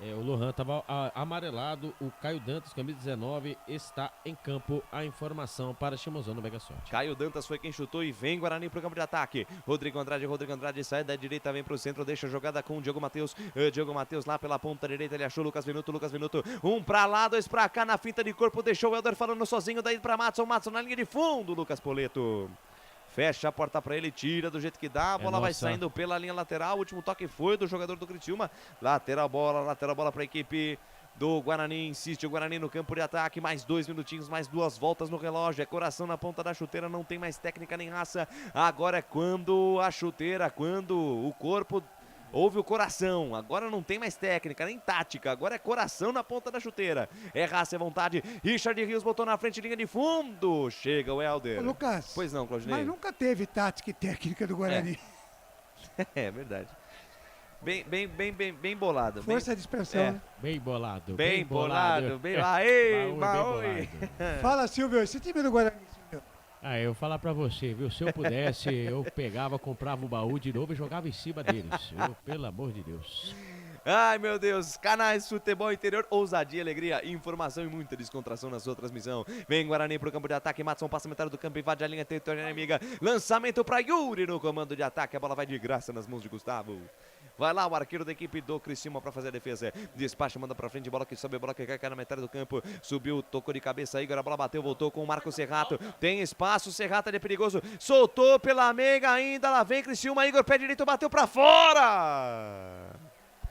o Lohan estava amarelado, o Caio Dantas, camisa 19, está em campo. A informação para Chimozão no Mega Sorte. Caio Dantas foi quem chutou e vem Guarani pro campo de ataque. Rodrigo Andrade sai da direita, vem pro centro, deixa a jogada com o Diogo Matheus. Diogo Matheus lá pela ponta direita, ele achou Lucas Venuto. Um pra lá, dois pra cá, na finta de corpo, deixou o Helder falando sozinho, daí pra Matson na linha de fundo, Lucas Poleto. Fecha a porta pra ele, tira do jeito que dá, a bola vai saindo pela linha lateral, o último toque foi do jogador do Criciúma. Lateral bola pra equipe do Guarani, insiste o Guarani no campo de ataque, mais 2 minutinhos, mais 2 voltas no relógio, é coração na ponta da chuteira, não tem mais técnica nem raça, agora é quando o corpo ouve o coração, agora não tem mais técnica, nem tática, agora é coração na ponta da chuteira, é raça, é vontade. Richard Rios botou na frente, linha de fundo, chega o Helder. Ô, Lucas, pois não, Claudinei? mas nunca teve tática e técnica do Guarani. É verdade. Bem bolado. Força de expressão, né? Bem bolado. Bem bolado. Aê, Maui. Fala, Silvio, esse time do Guarani, Silvio. Eu vou falar pra você, viu? Se eu pudesse, eu pegava, comprava o baú de novo e jogava em cima deles, viu? Pelo amor de Deus. Ai, meu Deus, canais Futebol Interior, ousadia, alegria, informação e muita descontração na sua transmissão. Vem Guarani pro campo de ataque, Matson passa metade do campo, invade a linha territorial inimiga. Lançamento pra Yuri no comando de ataque, a bola vai de graça nas mãos de Gustavo. Vai lá o arqueiro da equipe do Criciúma pra fazer a defesa. Despacha, manda pra frente, bola que sobe, bola que cai na metade do campo. Subiu, tocou de cabeça, Igor, a bola bateu, voltou com o Marco Serrato. Tem espaço, Serrato é perigoso. Soltou pela meiga ainda, lá vem Criciúma, Igor, pé direito, bateu pra fora.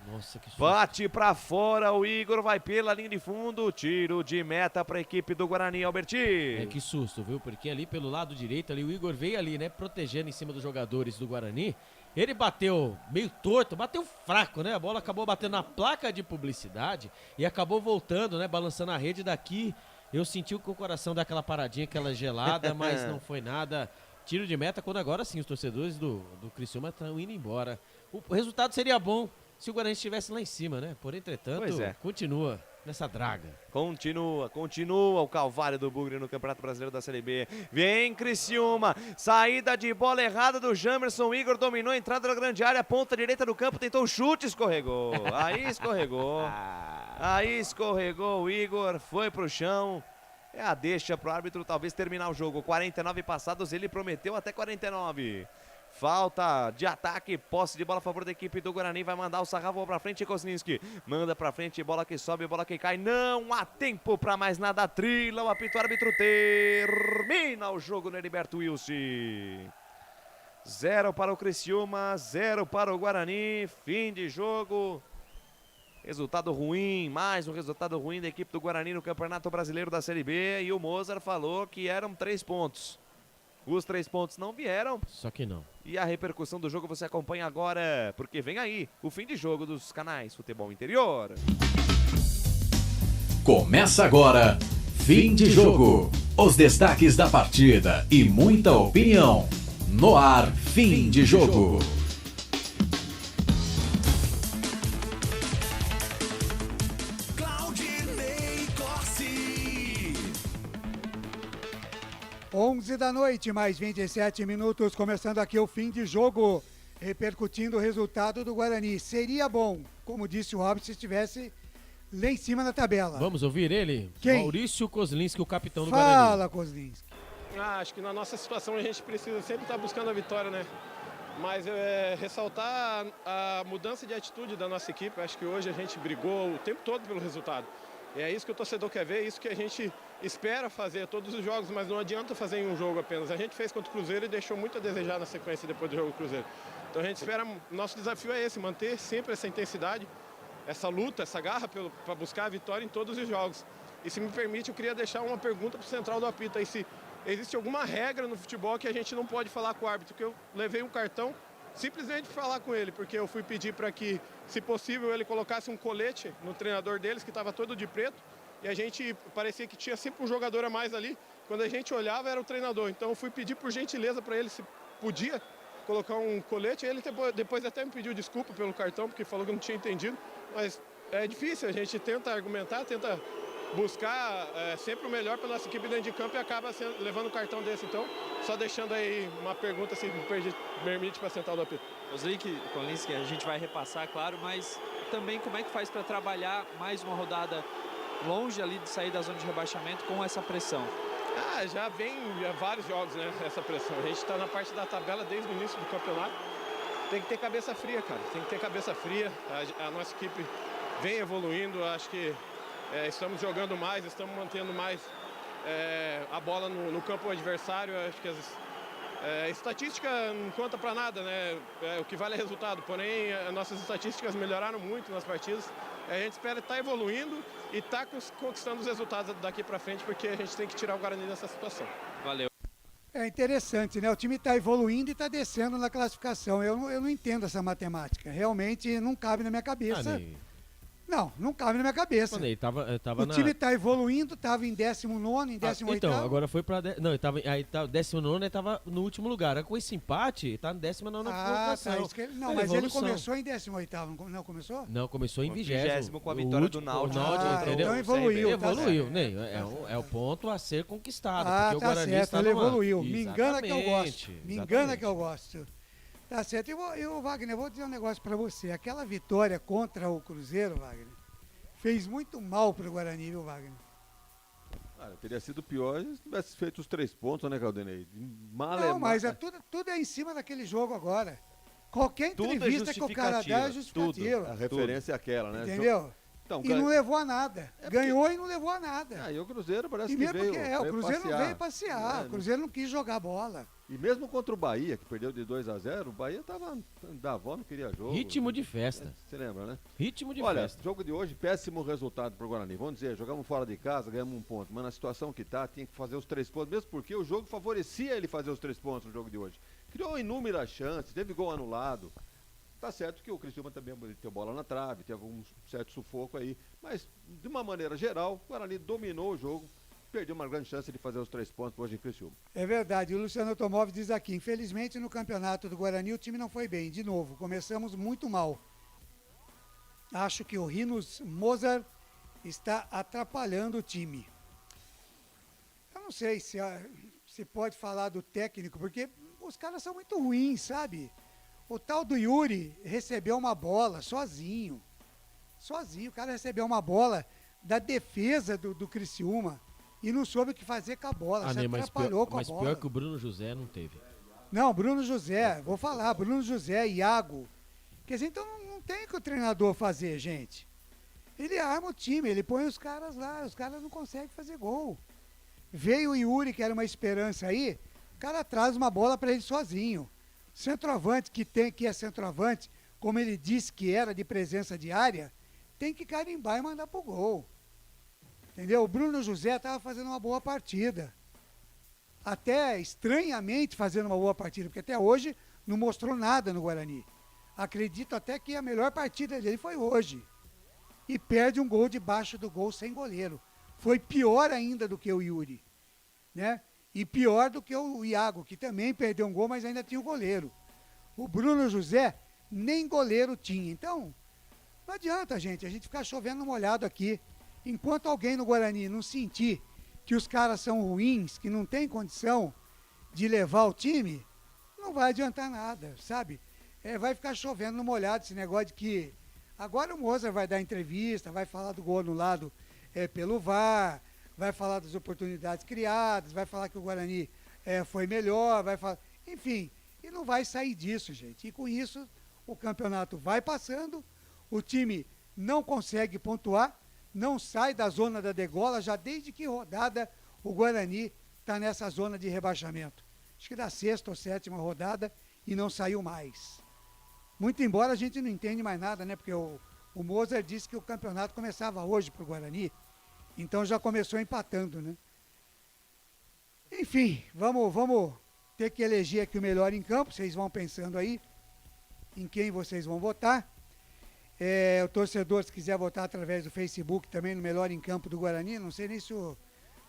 Nossa, que susto. Bate pra fora, o Igor vai pela linha de fundo, tiro de meta pra equipe do Guarani, Alberti. Que susto, viu? Porque ali pelo lado direito, ali o Igor veio ali, né, protegendo em cima dos jogadores do Guarani. Ele bateu meio torto, bateu fraco, né? A bola acabou batendo na placa de publicidade e acabou voltando, né, balançando a rede daqui. Eu senti que o coração dá aquela paradinha, aquela gelada, mas não foi nada. Tiro de meta, quando agora sim os torcedores do Criciúma estão indo embora. O resultado seria bom se o Guarani estivesse lá em cima, né? Por entretanto, continua nessa draga. Continua o calvário do Bugre no Campeonato Brasileiro da Série B. Vem Criciúma, saída de bola errada do Jamerson, Igor dominou a entrada da grande área, ponta direita do campo, tentou o chute, escorregou. Aí escorregou o Igor, foi pro chão. É a deixa pro árbitro talvez terminar o jogo. 49 passados, ele prometeu até 49. Falta de ataque, posse de bola a favor da equipe do Guarani, vai mandar o sarrafo pra frente, Kozlinski, manda pra frente, bola que sobe, bola que cai, não há tempo pra mais nada, trila o apito, árbitro termina o jogo no Heriberto Wilson. 0 para o Criciúma, 0 para o Guarani, fim de jogo. Resultado ruim, mais um resultado ruim da equipe do Guarani no Campeonato Brasileiro da Série B, e o Mozart falou que eram 3 pontos. Os 3 pontos não vieram. Só que não. E a repercussão do jogo você acompanha agora, porque vem aí o fim de jogo dos canais Futebol Interior. Começa agora, Fim de jogo. Os destaques da partida e muita opinião. No ar, fim de jogo. Claudinei Corsi. 11 da noite, mais 27 minutos, começando aqui o fim de jogo, repercutindo o resultado do Guarani. Seria bom, como disse o Robson, se estivesse lá em cima na tabela. Vamos ouvir ele? Quem? Maurício Kozlinski, o capitão do Guarani. Fala, Kozlinski. Acho que na nossa situação a gente precisa sempre estar buscando a vitória, né? Mas ressaltar a mudança de atitude da nossa equipe. Acho que hoje a gente brigou o tempo todo pelo resultado. E é isso que o torcedor quer ver, é isso que a gente espera fazer todos os jogos, mas não adianta fazer em um jogo apenas. A gente fez contra o Cruzeiro e deixou muito a desejar na sequência depois do jogo do Cruzeiro. Então a gente espera, nosso desafio é esse, manter sempre essa intensidade, essa luta, essa garra para buscar a vitória em todos os jogos. E se me permite, eu queria deixar uma pergunta para o central do apito aí, se existe alguma regra no futebol que a gente não pode falar com o árbitro, que eu levei um cartão simplesmente para falar com ele, porque eu fui pedir para que, se possível, ele colocasse um colete no treinador deles, que estava todo de preto, e a gente parecia que tinha sempre um jogador a mais ali. Quando a gente olhava, era o treinador. Então eu fui pedir por gentileza para ele se podia colocar um colete. Ele depois até me pediu desculpa pelo cartão, porque falou que não tinha entendido. Mas é difícil, a gente tenta argumentar, tenta buscar sempre o melhor para nossa equipe dentro de campo e acaba levando um cartão desse. Então, só deixando aí uma pergunta, se me permite, para sentar do apito. Kozlinski, a gente vai repassar, claro, mas também como é que faz para trabalhar mais uma rodada longe ali de sair da zona de rebaixamento com essa pressão? Já vem vários jogos, né, essa pressão. A gente está na parte da tabela desde o início do campeonato. Tem que ter cabeça fria, cara. Tem que ter cabeça fria. A nossa equipe vem evoluindo. Acho que estamos jogando mais, estamos mantendo mais a bola no campo adversário. Acho que a estatística não conta para nada, né? O que vale é resultado. Porém, nossas estatísticas melhoraram muito nas partidas. A gente espera estar evoluindo e estar conquistando os resultados daqui para frente, porque a gente tem que tirar o Guarani dessa situação. Valeu. É interessante, né? O time está evoluindo e está descendo na classificação. Eu não entendo essa matemática. Realmente não cabe na minha cabeça. Não cabe na minha cabeça. Mano, ele tava o time está evoluindo, estava em 19º, em 18º. Então, agora foi pra... Não, ele tava 19º, ele tava no último lugar. Agora, com esse empate, tá no 19º colocação. Não, mas ele começou em 18º, não começou? Não, começou em 20º. Com a vitória do Náutico. Então evoluiu. Evoluiu, né? É o ponto a ser conquistado. Porque o Guarani certo, está ele no evoluiu. Exatamente, Me engana que eu gosto. Me engana que eu gosto. Tá certo. Eu, Wagner, eu vou dizer um negócio pra você. Aquela vitória contra o Cruzeiro, Wagner, fez muito mal pro Guarani, viu, Wagner? Teria sido pior se tivesse feito os 3 pontos, né, Claudinei? Não, mas tudo é em cima daquele jogo agora. Qualquer entrevista que o cara dá é justificativa. A referência é aquela, né? Entendeu? Então, e não levou a nada. Ganhou e não levou a nada. E o Cruzeiro parece e que mesmo veio. O Cruzeiro não veio passear. O Cruzeiro não quis jogar bola. E mesmo contra o Bahia, que perdeu de 2-0, o Bahia tava da avó, não queria jogo. Ritmo de festa. Você lembra, né? Ritmo de festa. festa. Jogo de hoje, péssimo resultado pro Guarani. Vamos dizer, jogamos fora de casa, ganhamos 1 ponto. Mas na situação que tá, tinha que fazer os 3 pontos, mesmo porque o jogo favorecia ele fazer os 3 pontos no jogo de hoje. Criou inúmeras chances, teve gol anulado. Tá certo que o Criciúma também teve bola na trave, teve um certo sufoco aí. Mas, de uma maneira geral, o Guarani dominou o jogo. Perdeu uma grande chance de fazer os 3 pontos hoje em Criciúma. É verdade, o Luciano Automóvel diz aqui, infelizmente no campeonato do Guarani o time não foi bem, de novo, começamos muito mal. Acho que o Rinos Mozart está atrapalhando o time. Eu não sei se pode falar do técnico, porque os caras são muito ruins, sabe? O tal do Yuri recebeu uma bola sozinho, o cara recebeu uma bola da defesa do Criciúma. E não soube o que fazer com a bola, se atrapalhou com a bola. Mas pior que o Bruno José não teve. Não, Bruno José, vou falar, Bruno José, Iago. Quer dizer, então não tem o que o treinador fazer, gente. Ele arma o time, ele põe os caras lá, os caras não conseguem fazer gol. Veio o Yuri, que era uma esperança aí, o cara traz uma bola para ele sozinho. Centroavante que é centroavante, como ele disse que era de presença diária, tem que carimbar e mandar pro gol. Entendeu? O Bruno José estava fazendo uma boa partida. Até estranhamente fazendo uma boa partida, porque até hoje não mostrou nada no Guarani. Acredito até que a melhor partida dele foi hoje. E perde um gol debaixo do gol sem goleiro. foi pior ainda do que o Yuri, né? E pior do que o Iago, que também perdeu um gol, mas ainda tinha o goleiro. O Bruno José nem goleiro tinha. Então, não adianta, gente, a gente ficar chovendo molhado aqui. Enquanto alguém no Guarani não sentir que os caras são ruins, que não tem condição de levar o time, não vai adiantar nada, sabe? Vai ficar chovendo no molhado esse negócio de que... Agora o Mozart vai dar entrevista, vai falar do gol anulado pelo VAR, vai falar das oportunidades criadas, vai falar que o Guarani foi melhor, vai falar... Enfim, e não vai sair disso, gente. E com isso, o campeonato vai passando, o time não consegue pontuar, não sai da zona da degola, já desde que rodada o Guarani está nessa zona de rebaixamento. Acho que da 6ª ou 7ª rodada e não saiu mais. Muito embora a gente não entende mais nada, né? Porque o Mozart disse que o campeonato começava hoje para o Guarani, então já começou empatando, né? Enfim, vamos ter que eleger aqui o melhor em campo, vocês vão pensando aí em quem vocês vão votar. O torcedor, se quiser votar através do Facebook também no melhor em campo do Guarani, não sei nem se o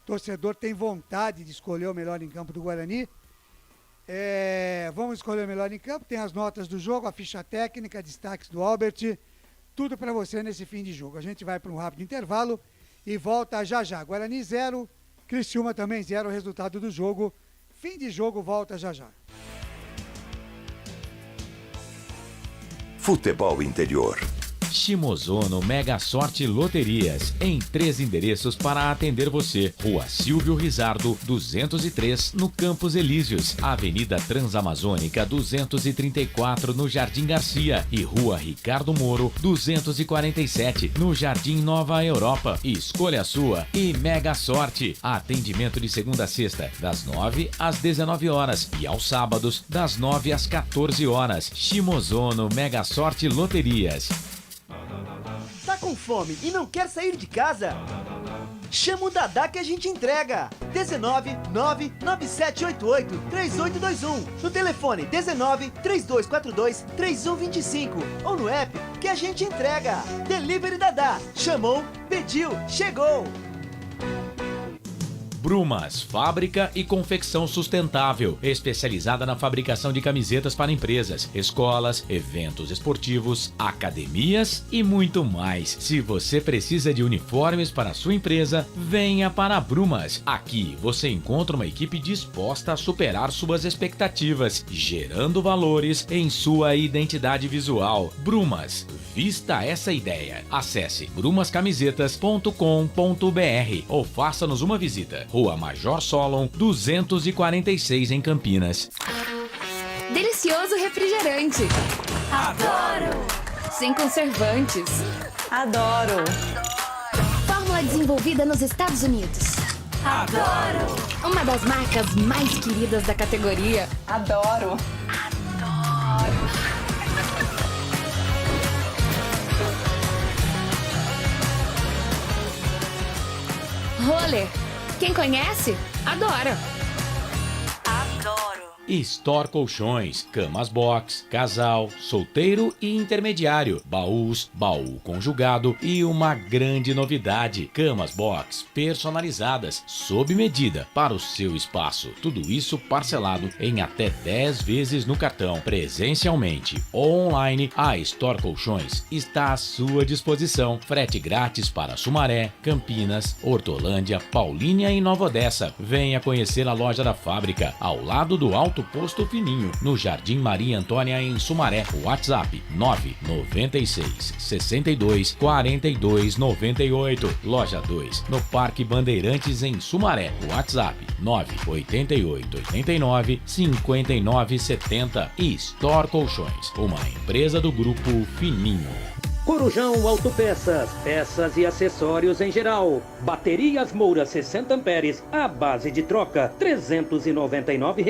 torcedor tem vontade de escolher o melhor em campo do Guarani. Vamos escolher o melhor em campo, tem as notas do jogo, a ficha técnica, destaques do Albert, tudo para você nesse fim de jogo. A gente vai para um rápido intervalo e volta já já. Guarani 0, Criciúma também 0, o resultado do jogo. Fim de jogo, volta já já. Futebol interior. Shimozono Mega Sorte Loterias, em 3 endereços para atender você. Rua Silvio Rizardo, 203, no Campos Elíseos. Avenida Transamazônica, 234, no Jardim Garcia. E Rua Ricardo Moro, 247, no Jardim Nova Europa. Escolha a sua e Mega Sorte. Atendimento de segunda a sexta, das 9 às 19 horas. E aos sábados, das 9 às 14 horas. Shimozono Mega Sorte Loterias. Tá com fome e não quer sair de casa? Chama o Dadá que a gente entrega. 19997883821. No telefone 1932423125 ou no app que a gente entrega. Delivery Dadá. Chamou, pediu, chegou. Brumas, fábrica e confecção sustentável, especializada na fabricação de camisetas para empresas, escolas, eventos esportivos, academias e muito mais. Se você precisa de uniformes para a sua empresa, venha para a Brumas. Aqui você encontra uma equipe disposta a superar suas expectativas, gerando valores em sua identidade visual. Brumas, vista essa ideia. Acesse brumascamisetas.com.br ou faça-nos uma visita. Rua Major Solon, 246 em Campinas. Delicioso refrigerante. Adoro! Sem conservantes. Adoro! Fórmula desenvolvida nos Estados Unidos. Adoro! Uma das marcas mais queridas da categoria. Adoro! Adoro! Roller. Quem conhece, adora. Adoro. Store Colchões, camas box, casal, solteiro e intermediário, baús, baú conjugado e uma grande novidade, camas box personalizadas, sob medida para o seu espaço. Tudo isso parcelado em até 10 vezes no cartão, presencialmente ou online. A Store Colchões está à sua disposição. Frete grátis para Sumaré, Campinas, Hortolândia, Paulínia e Nova Odessa. Venha conhecer a loja da fábrica, ao lado do Alto Posto Fininho, no Jardim Maria Antônia, em Sumaré. WhatsApp 996 62 42 98. Loja 2, no Parque Bandeirantes, em Sumaré. WhatsApp 988 89 59 70. E Store Colchões, uma empresa do Grupo Fininho. Corujão Autopeças, peças e acessórios em geral. Baterias Moura 60 amperes, à base de troca, R$ 399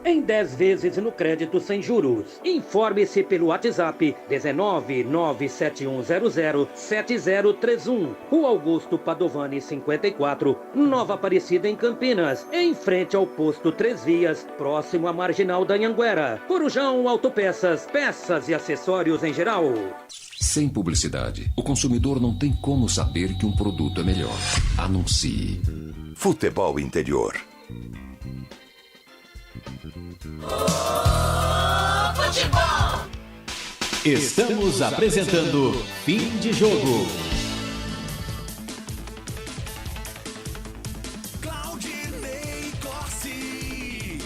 em 10 vezes no crédito sem juros. Informe-se pelo WhatsApp 19971007031. Rua Augusto Padovani 54, Nova Aparecida, em Campinas, em frente ao posto 3 Vias, próximo à Marginal da Anhanguera. Corujão Autopeças, peças e acessórios em geral. Sem publicidade, o consumidor não tem como saber que um produto é melhor. Anuncie. Futebol Interior. Futebol! Estamos apresentando Fim de Jogo. Claudinei Corsi.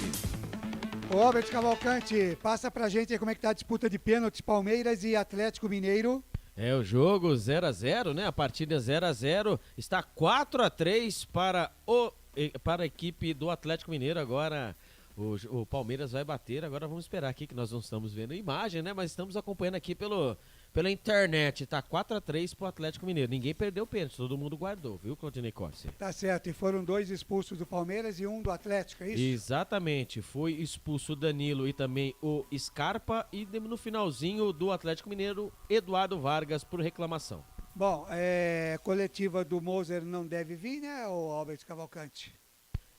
Ô, Albert Cavalcante, passa pra gente aí como é que tá a disputa de pênaltis Palmeiras e Atlético Mineiro. É o jogo 0x0, né? A partida 0x0 está 4x3 para a equipe do Atlético Mineiro. Agora o Palmeiras vai bater. Agora vamos esperar aqui, que nós não estamos vendo a imagem, né? Mas estamos acompanhando aqui pela internet. Tá 4x3 pro Atlético Mineiro. Ninguém perdeu o pênalti, todo mundo guardou, viu, Claudinei Corsi? Tá certo, e foram 2 expulsos do Palmeiras e 1 do Atlético, é isso? Exatamente, foi expulso o Danilo e também o Scarpa, e no finalzinho do Atlético Mineiro, Eduardo Vargas por reclamação. Bom, coletiva do Moser não deve vir, né, o Albert Cavalcante?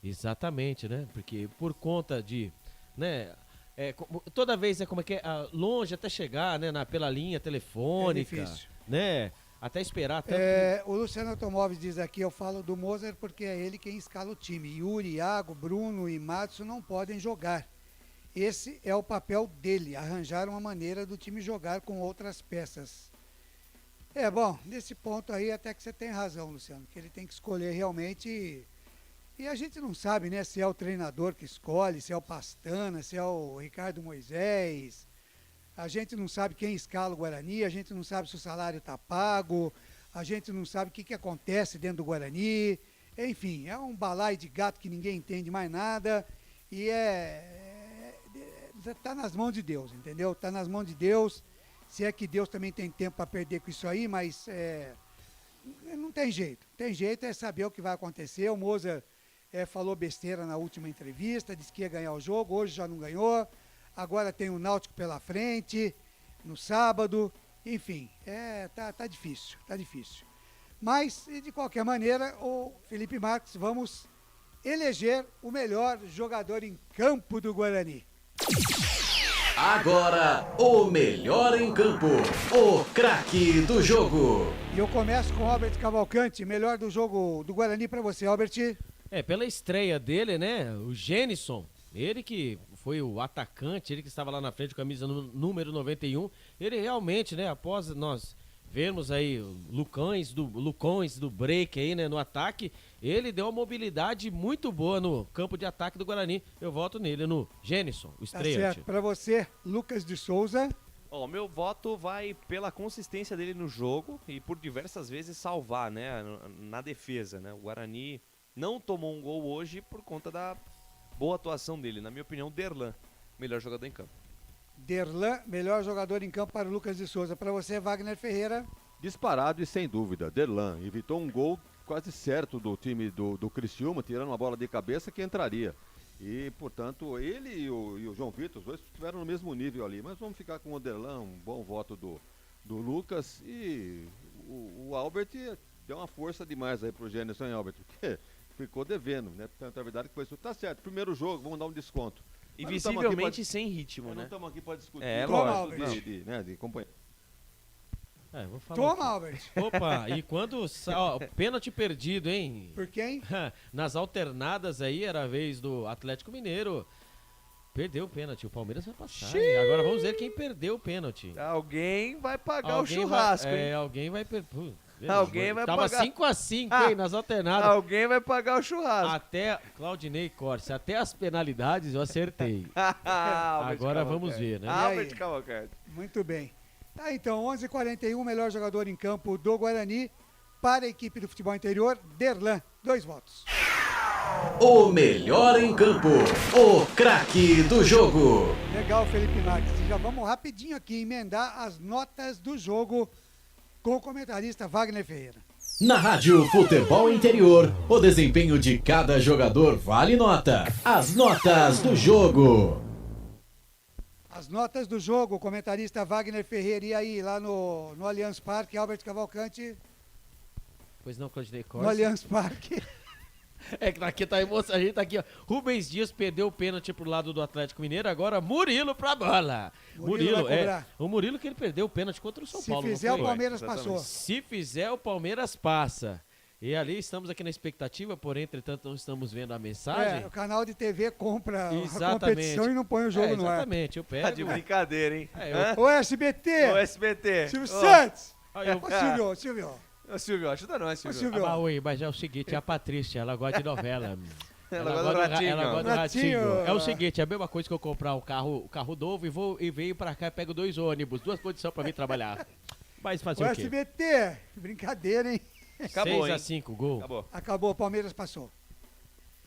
Exatamente, né? Porque por conta de, né, toda vez como é que é, longe até chegar, né, pela linha telefônica, difícil, né? Até esperar tanto. O Luciano Automóveis diz aqui, eu falo do Moser porque é ele quem escala o time. Yuri, Iago, Bruno e Madison não podem jogar. Esse é o papel dele, arranjar uma maneira do time jogar com outras peças. Bom, nesse ponto aí até que você tem razão, Luciano, que ele tem que escolher realmente. E a gente não sabe, né, se é o treinador que escolhe, se é o Pastana, se é o Ricardo Moisés. A gente não sabe quem escala o Guarani, a gente não sabe se o salário está pago, a gente não sabe o que acontece dentro do Guarani. Enfim, é um balaio de gato que ninguém entende mais nada. E tá nas mãos de Deus, entendeu? Tá nas mãos de Deus. Se é que Deus também tem tempo para perder com isso aí, mas não tem jeito. Tem jeito, é saber o que vai acontecer. O Moser falou besteira na última entrevista, disse que ia ganhar o jogo, hoje já não ganhou. Agora tem o Náutico pela frente, no sábado. Enfim, tá difícil, tá difícil. Mas, de qualquer maneira, o Felipe Marques, vamos eleger o melhor jogador em campo do Guarani. Agora, o melhor em campo, o craque do jogo. E eu começo com o Albert Cavalcante, melhor do jogo do Guarani para você, Albert. Pela estreia dele, né, o Gênison, ele que foi o atacante, ele que estava lá na frente com a camisa número 91, ele realmente, né, após nós vermos aí Lucões do break aí, né, no ataque, ele deu uma mobilidade muito boa no campo de ataque do Guarani. Eu voto nele, no Gênison, o estreante. Tá certo, para você, Lucas de Souza. O meu voto vai pela consistência dele no jogo e por diversas vezes salvar, né, na defesa, né, o Guarani não tomou um gol hoje por conta da boa atuação dele. Na minha opinião, Derlan, melhor jogador em campo. Derlan, melhor jogador em campo para o Lucas de Souza. Para você, Wagner Ferreira. Disparado e sem dúvida, Derlan evitou um gol quase certo do time do Criciúma, tirando uma bola de cabeça que entraria. E, portanto, ele e o João Vitor, os dois estiveram no mesmo nível ali. Mas vamos ficar com o Derlan, um bom voto do Lucas. E o Albert deu uma força demais aí pro Gênison, hein, Albert? Porque ficou devendo, né? Portanto, a verdade que foi isso. Tá certo, primeiro jogo, vamos dar um desconto. E visivelmente sem ritmo, né? Não estamos aqui para discutir. Lógico. De companhia. Vou falar Toma, aqui. Albert. Opa, e quando... pênalti perdido, hein? Por quem? Nas alternadas aí, era a vez do Atlético Mineiro. Perdeu o pênalti, o Palmeiras vai passar. Agora vamos ver quem perdeu o pênalti. Alguém vai pagar o churrasco, hein? Alguém vai... Alguém vai Tava pagar. 5x5, hein, nas alternadas. Alguém vai pagar o churrasco. Até, Claudinei Corsi, até as penalidades eu acertei. Agora vamos ver, né? Albert Cavalcante. Muito bem. Tá, então, 11h41, melhor jogador em campo do Guarani. Para a equipe do futebol interior, Derlan. 2 votos. O melhor em campo, o craque do jogo. Legal, Felipe Marques. Já vamos rapidinho aqui emendar as notas do jogo com o comentarista Wagner Ferreira. Na Rádio Futebol Interior, o desempenho de cada jogador vale nota. As notas do jogo. As notas do jogo, comentarista Wagner Ferreira. E aí, lá no Allianz Parque, Albert Cavalcante. Pois não, Claudinei Corsi. No Allianz Parque. É que aqui tá emoção, a gente tá aqui, ó. Rubens Dias perdeu o pênalti pro lado do Atlético Mineiro, agora Murilo pra bola. Murilo vai cobrar. O Murilo que ele perdeu o pênalti contra o São Se Paulo. fizer, não foi? o Palmeiras passou. Se fizer, o Palmeiras passa. E ali estamos aqui na expectativa, porém, entretanto, não estamos vendo a mensagem. O canal de TV compra a Exatamente. competição e não põe o jogo no ar. Exatamente, eu pego. Tá de brincadeira, hein? Ô SBT! Ô SBT! Silvio Ô. Santos! Aí eu- Ô Silvio! Ô Silvio, ajuda nós, Silvio. Silvio. Oi, mas é o seguinte, a Patrícia, ela gosta de novela. Ela gosta do Ratinho. Ela gosta do Ratinho. Ratinho. É o seguinte, é a mesma coisa que eu comprar um carro novo e venho pra cá e pego 2 ônibus, 2 condições pra vir trabalhar. Mas fazer Ô o quê? SBT! Brincadeira, hein? Acabou, 6-5, gol. Acabou. O Palmeiras passou.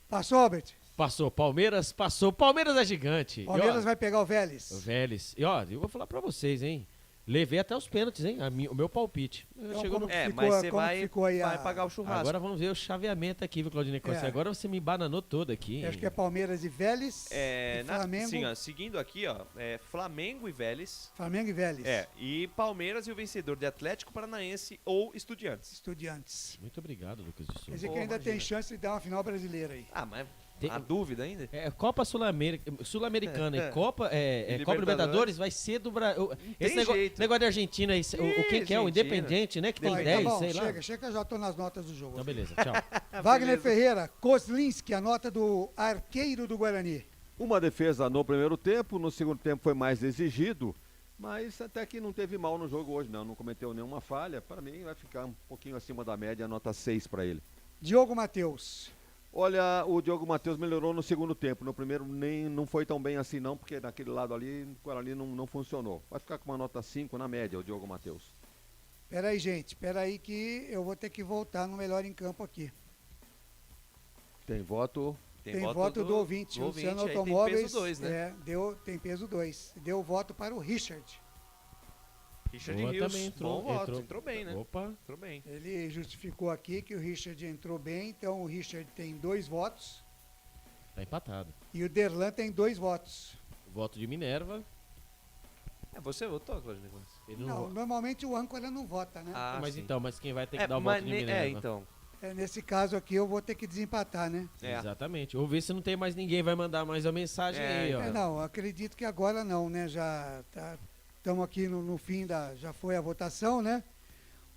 Passou, Albert? Passou, Palmeiras passou. Palmeiras é gigante. Palmeiras E, ó, vai pegar o Vélez. o Vélez. E ó, eu vou falar pra vocês, hein. Levei até os pênaltis, hein? O meu palpite. Então, Chegou como no... que ficou, mas você como vai, que ficou aí vai pagar o churrasco. Agora vamos ver o chaveamento aqui, viu, Claudinei Costa? É. Agora você me bananou todo aqui. Acho que é Palmeiras e Vélez. e Flamengo. Sim, ó, seguindo aqui, ó, Flamengo e Vélez. Flamengo e Vélez. E Palmeiras e o vencedor de Atlético Paranaense ou Estudiantes. Estudiantes. Muito obrigado, Lucas de Quer Souza. dizer que ainda tem chance de dar uma final brasileira aí. Ah, mas Tem- há dúvida ainda? Copa Sul-Americana e Copa Libertadores. Libertadores vai ser do Brasil. Esse tem negócio, jeito. negócio de Argentina, quem que é? O Argentina. Independente, né? Que tem Ó, 10, tá bom, sei lá. chega que eu já tô nas notas do jogo. Então, beleza, tchau. Wagner Ferreira, Kozlinski, a nota do arqueiro do Guarani. Uma defesa no primeiro tempo, no segundo tempo foi mais exigido, mas até que não teve mal no jogo hoje, não cometeu nenhuma falha. Para mim vai ficar um pouquinho acima da média, nota 6 para ele. Diogo Matheus. Olha, o Diogo Matheus melhorou no segundo tempo, no primeiro não foi tão bem assim não, porque naquele lado ali, o Guarani não funcionou. Vai ficar com uma nota 5 na média, o Diogo Matheus. Peraí, gente, peraí que eu vou ter que voltar no melhor em campo aqui. Tem voto... Tem voto do ouvinte, Luciano aí Automóveis. tem peso 2, né? Tem peso 2. Deu voto para o Richard. Richard Boa, Rios, também entrou, bom voto, entrou. entrou bem, né? Opa. Entrou bem. Ele justificou aqui que o Richard entrou bem, então o Richard tem 2 votos Tá empatado. e o Derlan tem 2 votos. Voto de Minerva. Você votou, Cláudio Nicolas? Ele Não, vo- normalmente o âncora não vota, né? Ah, mas sim. então, mas quem vai ter que É, dar o mas voto de ne- Minerva? então. Nesse caso aqui eu vou ter que desempatar, né? Exatamente. Ou ver se não tem mais ninguém, vai mandar mais a mensagem aí, ó. Não, acredito que agora não, né? Já estamos aqui no fim já foi a votação, né?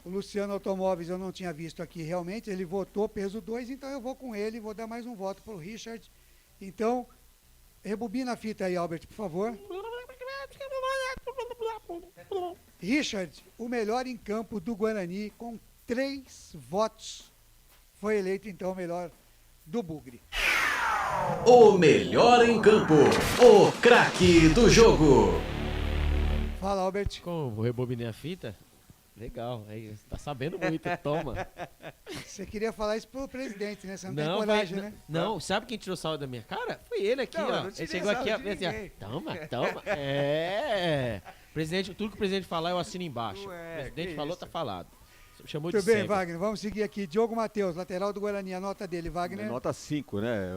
O Luciano Automóveis eu não tinha visto aqui realmente, ele votou peso 2, então eu vou com ele, vou dar mais um voto para o Richard. Então, rebobina a fita aí, Albert, por favor. Richard, o melhor em campo do Guarani, com 3 votos, foi eleito então o melhor do Bugre. O melhor em campo, o craque do jogo. Fala, Albert. Como rebobinei a fita? Legal, aí tá sabendo muito, toma. Você queria falar isso pro presidente, né? Você não, tem Não, coragem, vai- né? não, sabe quem tirou sal da minha cara? Foi ele aqui, Não, eu ó. não Ele tirei chegou aqui, ó, sarro de fez assim, ninguém. ó, toma. É. Presidente, tudo que o presidente falar, eu assino embaixo. Ué, o presidente que falou, isso? tá falado. Chamou Muito de bem, cego. Wagner. Vamos seguir aqui. Diogo Matheus, lateral do Guarani. A nota dele, Wagner. Nota 5, né?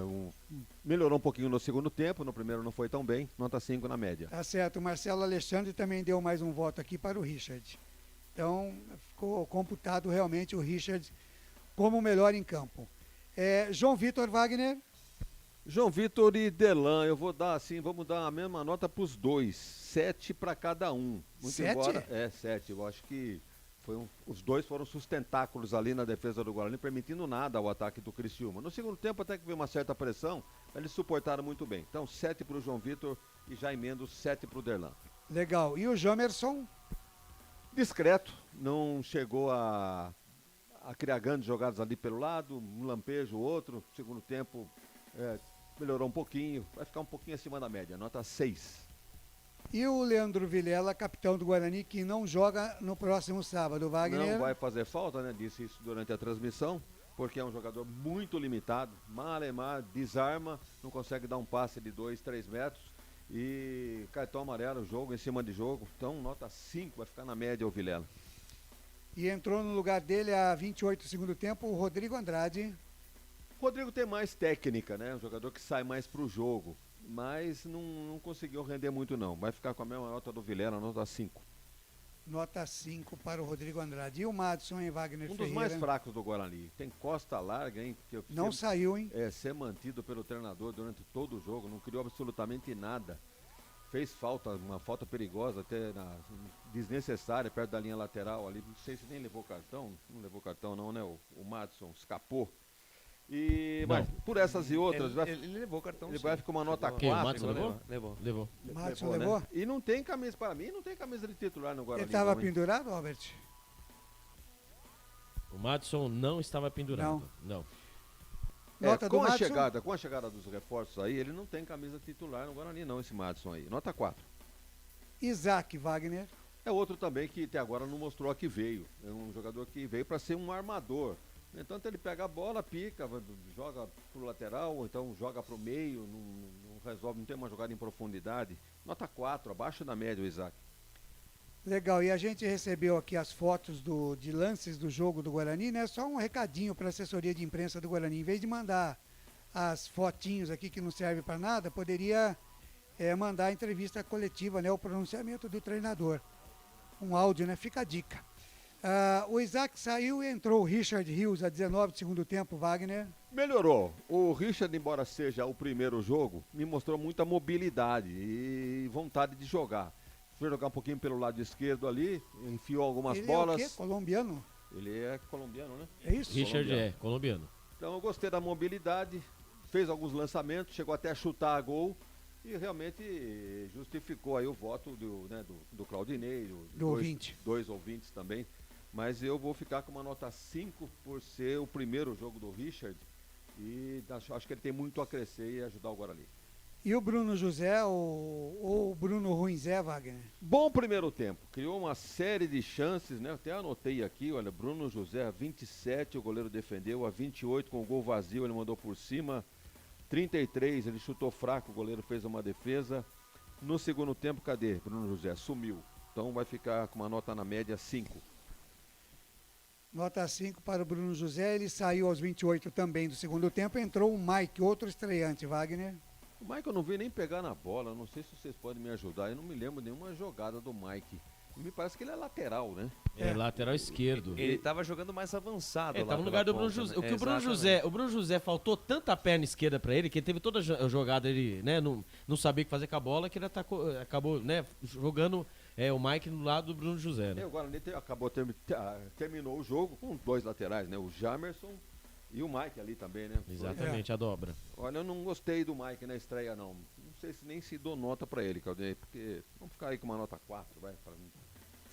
Melhorou um pouquinho no segundo tempo, no primeiro não foi tão bem, nota 5 na média. Tá certo. O Marcelo Alexandre também deu mais um voto aqui para o Richard. Então, ficou computado realmente o Richard como o melhor em campo. João Vitor, Wagner. João Vitor e Delan, eu vou dar assim, vamos dar a mesma nota para os dois, 7 para cada um. Muito 7? embora, 7, eu acho que os dois foram sustentáculos ali na defesa do Guarani, permitindo nada ao ataque do Criciúma. No segundo tempo até que veio uma certa pressão, eles suportaram muito bem. Então 7 para o João Vitor e já emendo 7 para o Derlan. Legal. E o Jamerson? Discreto, não chegou a criar grandes jogadas ali pelo lado, um lampejo, outro. Segundo tempo melhorou um pouquinho, vai ficar um pouquinho acima da média, nota 6. E o Leandro Vilela, capitão do Guarani, que não joga no próximo sábado, Wagner. Não vai fazer falta, né? Disse isso durante a transmissão, porque é um jogador muito limitado, malemar, desarma, não consegue dar um passe de 2, 3 metros e cartão amarelo, jogo em cima de jogo. Então, nota 5, vai ficar na média o Vilela. E entrou no lugar dele a 28 do segundo tempo o Rodrigo Andrade. O Rodrigo tem mais técnica, né? Um jogador que sai mais pro jogo, mas não conseguiu render muito não. Vai ficar com a mesma nota do Vilela, nota 5. Nota 5 para o Rodrigo Andrade. E o Madison, hein, Wagner Um Ferreira? dos mais fracos do Guarani. Tem costa larga, hein? Que Não saiu, hein? Ser mantido pelo treinador durante todo o jogo. Não criou absolutamente nada. Fez falta, uma falta perigosa, até desnecessária, perto da linha lateral ali. Não sei se nem levou cartão. Não levou cartão não, né? O Madison escapou. Mas por essas e outras... Ele levou cartão. Ele vai ficar uma nota 4. Quem, o Madison levou? Levou. Madison levou? Né? E não tem camisa, para mim, não tem camisa de titular no Guarani. Ele estava pendurado, Robert? O Madison não estava pendurado. Não. Com a chegada dos reforços aí, ele não tem camisa titular no Guarani não, esse Madison aí. Nota 4. Isaac Wagner. É outro também que até agora não mostrou a que veio. É um jogador que veio para ser um armador. No entanto, ele pega a bola, pica, joga pro lateral, ou então joga pro meio, não resolve, não tem uma jogada em profundidade. Nota 4, abaixo da média o Isaac. Legal, e a gente recebeu aqui as fotos de lances do jogo do Guarani, né? Só um recadinho para a assessoria de imprensa do Guarani. Em vez de mandar as fotinhos aqui que não servem para nada, poderia mandar a entrevista coletiva, né? O pronunciamento do treinador. Um áudio, né? Fica a dica. O Isaac saiu e entrou o Richard Rios a 19 do segundo tempo, Wagner. Melhorou. O Richard, embora seja o primeiro jogo, me mostrou muita mobilidade e vontade de jogar. Foi jogar um pouquinho pelo lado esquerdo ali, enfiou algumas bolas. Ele é o quê? Colombiano? Ele é colombiano, né? É isso? Richard colombiano. Então eu gostei da mobilidade, fez alguns lançamentos, chegou até a chutar a gol. E realmente justificou aí o voto do Claudinei, do ouvinte. Dois ouvintes também. Mas eu vou ficar com uma nota 5 por ser o primeiro jogo do Richard. E acho que ele tem muito a crescer e ajudar o Guarani. E o Bruno José ou o Bruno Ruinzé, Wagner? Bom primeiro tempo. Criou uma série de chances, né? Até anotei aqui, olha, Bruno José a 27, o goleiro defendeu. A 28, com o gol vazio, ele mandou por cima. 33, ele chutou fraco, o goleiro fez uma defesa. No segundo tempo, cadê? Bruno José sumiu. Então vai ficar com uma nota na média 5. Nota 5 para o Bruno José, ele saiu aos 28 também do segundo tempo. Entrou o Mike, outro estreante, Wagner. O Mike eu não vi nem pegar na bola, não sei se vocês podem me ajudar. Eu não me lembro nenhuma jogada do Mike. Me parece que ele é lateral, né? Lateral esquerdo. Ele estava jogando mais avançado. Ele estava no lugar do Bruno José. O que o Bruno José faltou tanta perna esquerda para ele, que ele teve toda a jogada, ele não sabia o que fazer com a bola, que ele acabou jogando o Mike no lado do Bruno José. Né? O Guarani terminou o jogo com dois laterais, né? O Jamerson e o Mike ali também, né? Exatamente, a dobra. Olha, eu não gostei do Mike na estreia, não. Não sei se nem se dou nota para ele, Claudinei, porque vamos ficar aí com uma nota 4, vai, para mim.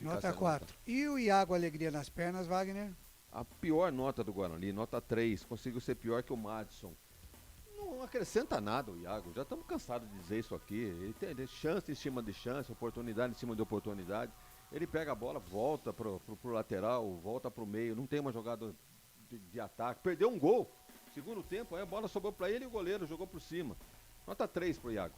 Nota 4. E o Iago Alegria nas pernas, Wagner? A pior nota do Guarani, nota 3. Conseguiu ser pior que o Madison. Não acrescenta nada o Iago. Já estamos cansados de dizer isso aqui. Ele tem chance em cima de chance, oportunidade em cima de oportunidade. Ele pega a bola, volta pro lateral, volta pro meio. Não tem uma jogada de ataque. Perdeu um gol. Segundo tempo, aí a bola sobrou para ele e o goleiro jogou por cima. Nota 3 pro Iago.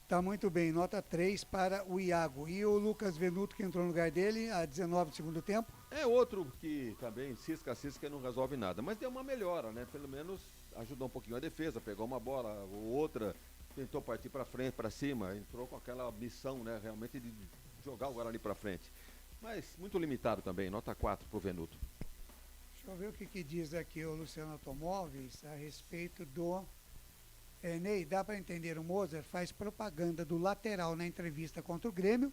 Tá muito bem, nota 3 para o Iago. E o Lucas Venuto, que entrou no lugar dele, a 19 do segundo tempo? É outro que também cisca e não resolve nada, mas deu uma melhora, né? Pelo menos ajudou um pouquinho a defesa, pegou uma bola, ou outra, tentou partir para frente, para cima, entrou com aquela missão, né? Realmente de jogar o Guarani para frente. Mas muito limitado também, nota 4 pro Venuto. Deixa eu ver o que diz aqui o Luciano Automóveis a respeito do... Ney, dá para entender, o Moser faz propaganda do lateral na entrevista contra o Grêmio,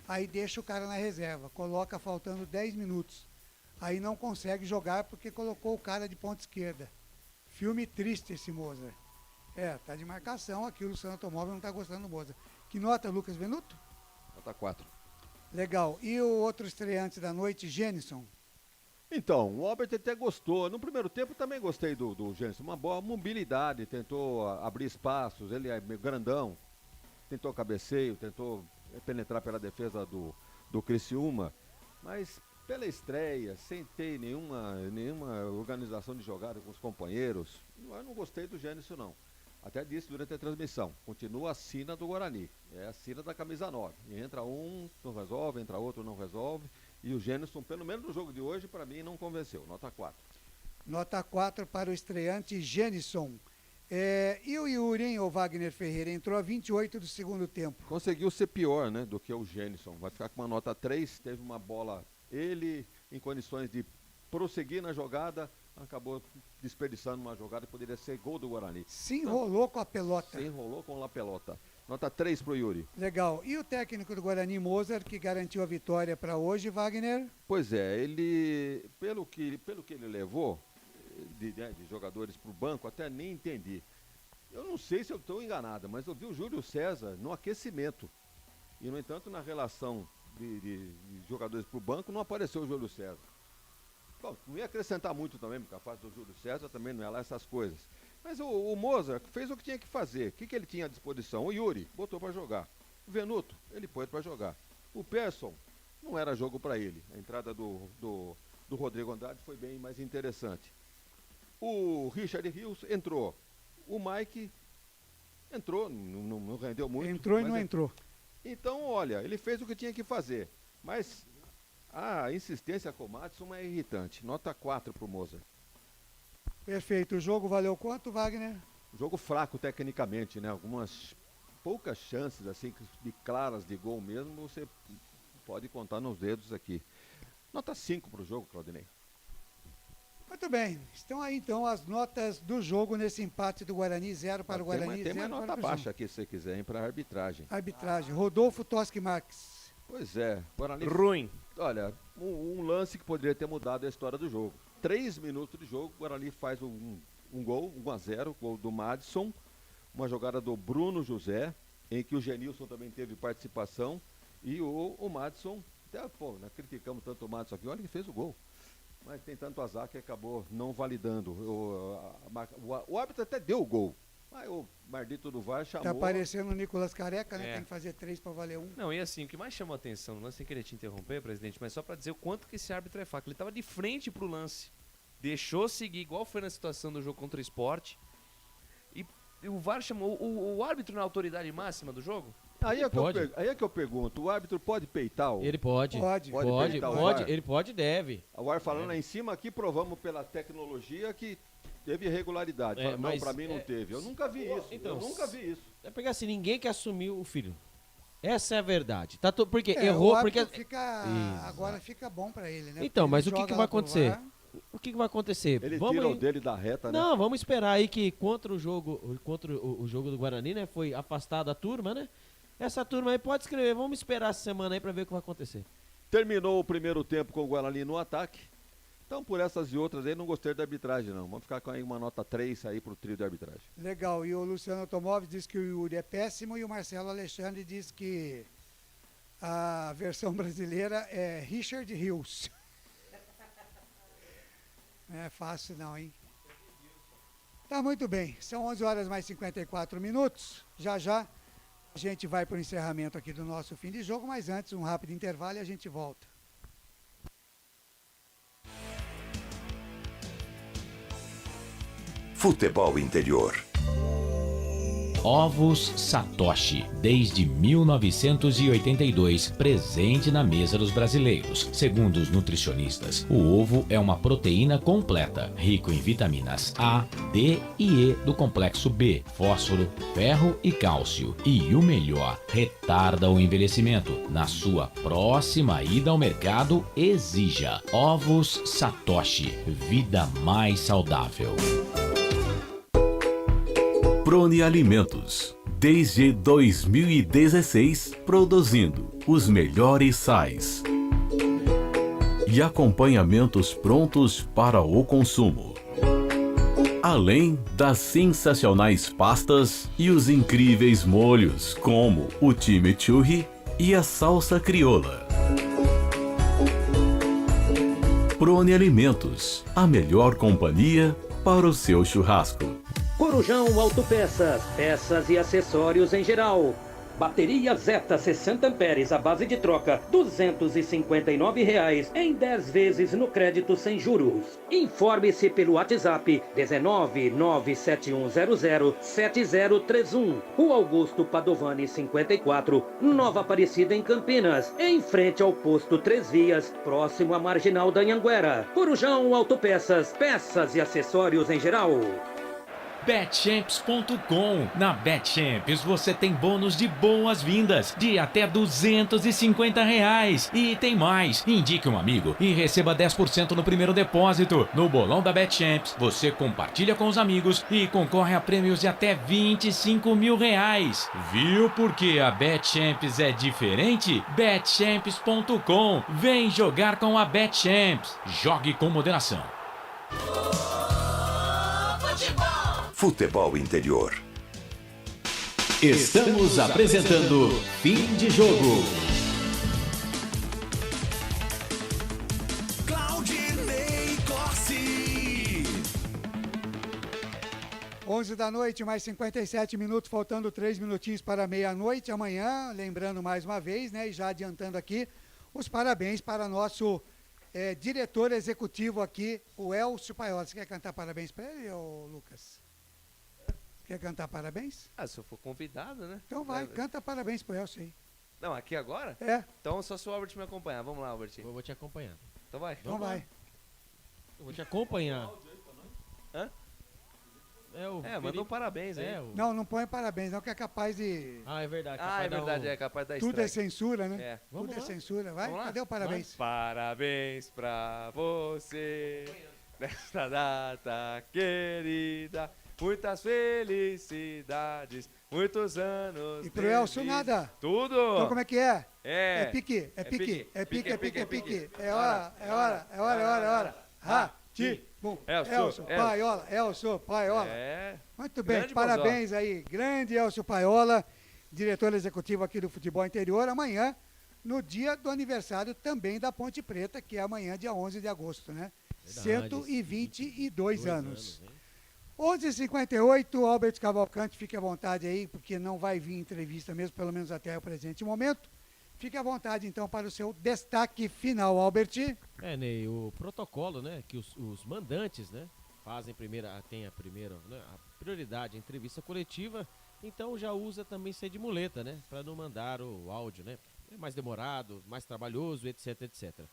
aí deixa o cara na reserva, coloca faltando 10 minutos, aí não consegue jogar porque colocou o cara de ponta esquerda. Filme triste esse Moser. Tá de marcação aqui, o Luciano Automóvel não tá gostando do Moser. Que nota, Lucas Venuto? Nota 4. Legal. E o outro estreante da noite, Jenison? Então, o Albert até gostou. No primeiro tempo também gostei do Jenson. Uma boa mobilidade, tentou abrir espaços, ele é meio grandão, tentou cabeceio, tentou penetrar pela defesa do Criciúma, mas pela estreia, sem ter nenhuma organização de jogada com os companheiros, eu não gostei do Jenson não. Até disse durante a transmissão, continua a sina do Guarani, é a sina da camisa 9. E entra um, não resolve, entra outro, não resolve. E o Jenison, pelo menos no jogo de hoje, para mim não convenceu. Nota 4. Nota 4 para o estreante Jenison. E o Yuri, hein, o Wagner Ferreira, entrou a 28 do segundo tempo. Conseguiu ser pior, né, do que o Gênison. Vai ficar com uma nota 3, teve uma bola, ele em condições de prosseguir na jogada, acabou desperdiçando uma jogada que poderia ser gol do Guarani. Se enrolou com a pelota. Se enrolou com a pelota. Nota 3 pro Yuri. Legal. E o técnico do Guarani, Mozart, que garantiu a vitória para hoje, Wagner? Pois é, ele, pelo que ele levou de jogadores pro banco, até nem entendi. Eu não sei se eu estou enganado, mas eu vi o Júlio César no aquecimento. E, no entanto, na relação de jogadores pro banco, não apareceu o Júlio César. Bom, não ia acrescentar muito também, porque a fase do Júlio César também não é lá essas coisas. Mas o Mozart fez o que tinha que fazer. O que ele tinha à disposição? O Yuri botou para jogar. O Venuto, ele pôs para jogar. O Persson, não era jogo para ele. A entrada do Rodrigo Andrade foi bem mais interessante. O Richard Rios entrou. O Mike entrou, não rendeu muito. Entrou e não entrou. Então, olha, ele fez o que tinha que fazer. Mas a insistência com o Madison é irritante. Nota 4 pro Mozart. Perfeito. O jogo valeu quanto, Wagner? Jogo fraco tecnicamente, né? Algumas poucas chances, assim, de claras de gol mesmo, você pode contar nos dedos aqui. Nota 5 pro jogo, Claudinei. Muito bem. Estão aí, então, as notas do jogo nesse empate do Guarani, 0 para o Guarani, 0 tem uma para nota o baixa aqui, se você quiser, para a arbitragem. Arbitragem. Rodolfo Toschi Marques. Pois é. Guarani... Ruim. Olha, um lance que poderia ter mudado a história do jogo. 3 minutos de jogo, o Guarani faz um gol, 1-0, gol do Madison, uma jogada do Bruno José, em que o Genilson também teve participação, e o Madison, até, nós criticamos tanto o Madison aqui, olha que fez o gol, mas tem tanto azar que acabou não validando. O árbitro até deu o gol, mas o Mardito do VAR chamou... Tá parecendo o Nicolas Careca, né? Tem que fazer 3 para valer 1. Não, e assim, o que mais chamou a atenção, não sem querer te interromper, presidente, mas só para dizer o quanto que esse árbitro é fraco. Ele estava de frente pro lance, deixou seguir, igual foi na situação do jogo contra o Sport, e o VAR chamou o árbitro na autoridade máxima do jogo? Aí é que eu pergunto, o árbitro pode peitar? Ele pode. Pode, ele pode e deve. O VAR falando lá em cima, aqui provamos pela tecnologia que teve irregularidade. Não, pra mim não teve. Eu nunca vi isso. Então, eu nunca vi isso. É porque assim, ninguém quer assumir o filho. Essa é a verdade. Tá porque errou, porque... Agora fica bom pra ele, né? Então, mas o que vai acontecer? O que vai acontecer? Ele tira o dele da reta, né? Não, vamos esperar aí que contra o jogo do Guarani, né? Foi afastada a turma, né? Essa turma aí pode escrever. Vamos esperar essa semana aí pra ver o que vai acontecer. Terminou o primeiro tempo com o Guarani no ataque. Então, por essas e outras aí, não gostei da arbitragem, não. Vamos ficar com aí uma nota 3 aí pro trio de arbitragem. Legal. E o Luciano Automóveis diz que o Yuri é péssimo e o Marcelo Alexandre diz que a versão brasileira é Richard Rios. Não é fácil não, hein? Tá muito bem. São 11 horas mais 54 minutos. Já a gente vai para o encerramento aqui do nosso fim de jogo, mas antes um rápido intervalo e a gente volta. Futebol interior. Ovos Satoshi, desde 1982, presente na mesa dos brasileiros. Segundo os nutricionistas, o ovo é uma proteína completa, rico em vitaminas A, D e E do complexo B, fósforo, ferro e cálcio. E o melhor, retarda o envelhecimento. Na sua próxima ida ao mercado, exija Ovos Satoshi, vida mais saudável. Prone Alimentos, desde 2016, produzindo os melhores sais e acompanhamentos prontos para o consumo. Além das sensacionais pastas e os incríveis molhos, como o chimichurri e a salsa crioula. Prone Alimentos, a melhor companhia para o seu churrasco. Corujão Autopeças, peças e acessórios em geral. Bateria Zeta 60 amperes à base de troca, R$ 259,00 em 10 vezes no crédito sem juros. Informe-se pelo WhatsApp 19971007031. Rua Augusto Padovani 54, Nova Aparecida em Campinas, em frente ao posto 3 Vias, próximo à Marginal da Anhanguera. Corujão Autopeças, peças e acessórios em geral. betchamps.com. Na Betchamps você tem bônus de boas-vindas de até R$250. E tem mais. Indique um amigo e receba 10% no primeiro depósito. No bolão da Betchamps, você compartilha com os amigos e concorre a prêmios de até R$25 mil. Viu porque a Betchamps é diferente? betchamps.com. Vem jogar com a Betchamps. Jogue com moderação. Futebol interior. Estamos apresentando Fim de Jogo. Claudinei Corsi. 11 da noite, mais 57 minutos, faltando 3 minutinhos para meia-noite. Amanhã, lembrando mais uma vez, né, e já adiantando aqui, os parabéns para nosso diretor executivo aqui, o Elcio Paiola. Você quer cantar parabéns para ele, ô Lucas? Quer cantar parabéns? Ah, se eu for convidado, né? Então vai, canta parabéns pro Elcio aí. Não, aqui agora? É. Então só se o Albert me acompanhar. Vamos lá, Albert. Eu vou te acompanhar. Então vai. Então vai. Eu vou te acompanhar. Hã? Manda um parabéns aí. Não, não põe parabéns, não, que é capaz de... Ah, é verdade. É verdade, é capaz da Tudo é censura, né? É. Tudo é lá. censura. Vai, Vamos lá? cadê o parabéns? Parabéns pra você nesta data querida. Muitas felicidades, muitos anos. E pro Elcio nada. Tudo. Então como é que é? É pique. É pique. É hora. Bom, Elcio Paiola. É. Muito bem, Grande parabéns aí. Grande Elcio Paiola, diretor executivo aqui do Futebol Interior. Amanhã, no dia do aniversário também da Ponte Preta, que é amanhã, dia 11 de agosto, né? Verdade, 122 anos. hein? 11h58, Albert Cavalcante, fique à vontade aí, porque não vai vir entrevista mesmo, pelo menos até o presente momento. Fique à vontade, então, para o seu destaque final, Albert. Ney, o protocolo, né, que os mandantes, né, tem a primeira, né, a prioridade, a entrevista coletiva, então já usa também ser de muleta, né, para não mandar o áudio, né, é mais demorado, mais trabalhoso, etc, etc.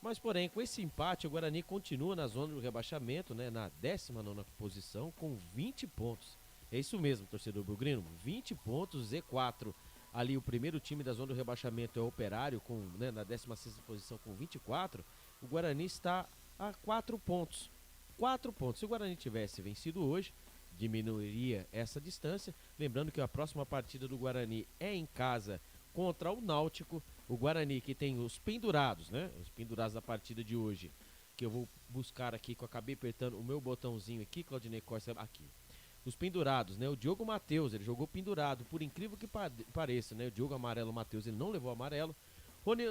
Mas, porém, com esse empate, o Guarani continua na zona do rebaixamento, né, na 19ª posição, com 20 pontos. É isso mesmo, torcedor bugrino, 20 pontos, Z4. Ali o primeiro time da zona do rebaixamento é o Operário, né, na 16ª posição com 24. O Guarani está a 4 pontos. 4 pontos. Se o Guarani tivesse vencido hoje, diminuiria essa distância. Lembrando que a próxima partida do Guarani é em casa contra o Náutico. O Guarani que tem os pendurados, né? Os pendurados da partida de hoje, que eu vou buscar aqui, que eu acabei apertando o meu botãozinho aqui, Claudinei Costa, aqui. Os pendurados, né? O Diogo Matheus, ele jogou pendurado, por incrível que pareça, né? O Diogo Amarelo Matheus, ele não levou amarelo.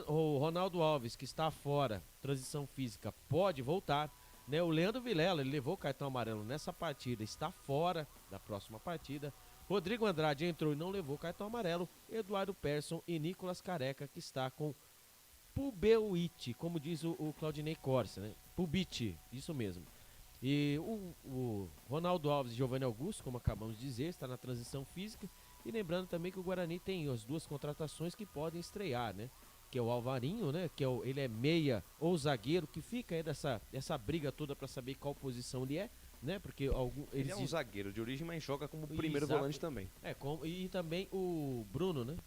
O Ronaldo Alves, que está fora, transição física, pode voltar, né? O Leandro Vilela, ele levou cartão amarelo nessa partida, está fora da próxima partida. Rodrigo Andrade entrou e não levou cartão amarelo. Eduardo Persson e Nicolas Careca, que está com pubeuite, como diz o Claudinei Corsa, né? Pubite, isso mesmo. E o Ronaldo Alves e Giovanni Augusto, como acabamos de dizer, está na transição física. E lembrando também que o Guarani tem as duas contratações que podem estrear, né? Que é o Alvarinho, né? Ele é meia ou zagueiro, que fica aí essa briga toda para saber qual posição ele é, né? Porque ele é um zagueiro de origem, mas joga como primeiro volante também. E também o Bruno, né?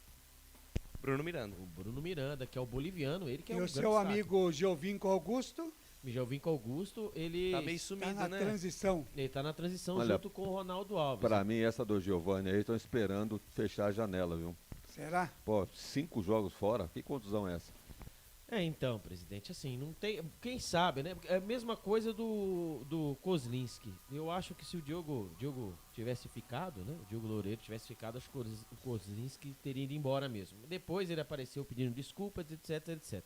Bruno Miranda. O Bruno Miranda, que é o boliviano, ele que é o seu amigo Giovinco Augusto. Giovinco Augusto, ele tá meio sumido, tá na transição. Ele tá na transição. Olha, junto com o Ronaldo Alves. Pra mim, essa do Giovani aí, estão esperando fechar a janela, viu? Será? Pô, 5 jogos fora? Que contusão é essa? Então, presidente, assim, não tem... Quem sabe, né? É a mesma coisa do Kozlinski. Eu acho que se o Diogo tivesse ficado, né? O Diogo Loureiro tivesse ficado, acho que o Kozlinski teria ido embora mesmo. Depois ele apareceu pedindo desculpas, etc, etc.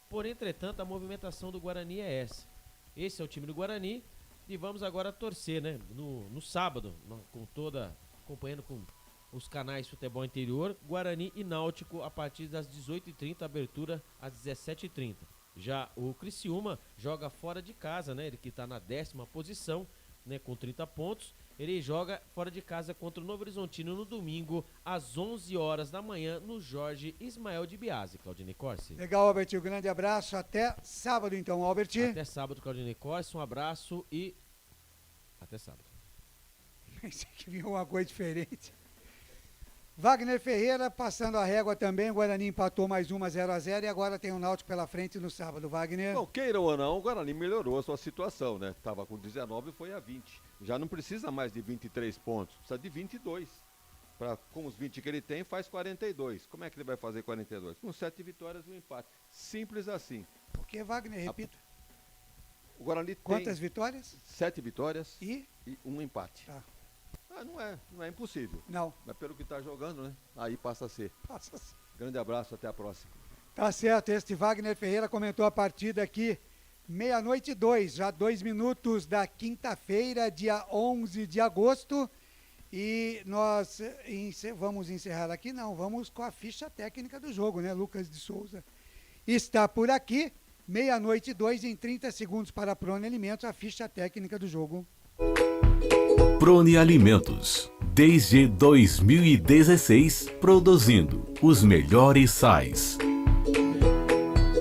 Porém, entretanto, a movimentação do Guarani é essa. Esse é o time do Guarani e vamos agora torcer, né? No sábado, acompanhando com os canais Futebol Interior, Guarani e Náutico a partir das 18h30, abertura às 17h30. Já o Criciúma joga fora de casa, né? Ele que está na 10ª posição, né? Com 30 pontos. Ele joga fora de casa contra o Novo Horizontino no domingo, às 11 horas da manhã, no Jorge Ismael de Biase, Claudinei Corsi. Legal, Albert, um grande abraço. Até sábado, então, Albert. Até sábado, Claudinei Corsi. Um abraço e até sábado. Pensei que vinha uma coisa diferente. Wagner Ferreira passando a régua também, o Guarani empatou mais uma 0-0 e agora tem o Náutico pela frente no sábado, Wagner. Não, queiram ou não, o Guarani melhorou a sua situação, né? Tava com 19 e foi a 20. Já não precisa mais de 23 pontos, precisa de 22. Com os 20 que ele tem, faz 42. Como é que ele vai fazer 42? Com 7 vitórias e um empate. Simples assim. Porque, Wagner, repito. O Guarani tem... Quantas vitórias? 7 vitórias e um empate. Tá. Não é impossível. Não. Mas pelo que está jogando, né? Aí passa a ser. Passa a ser. Grande abraço, até a próxima. Tá certo, este Wagner Ferreira comentou a partida aqui, 00:02, já 2 minutos da quinta-feira, dia 11 de agosto. E nós vamos encerrar aqui, não, vamos com a ficha técnica do jogo, né? Lucas de Souza está por aqui, 00:02, em 30 segundos para a Prone Alimentos, a ficha técnica do jogo. Prone Alimentos, desde 2016, produzindo os melhores sais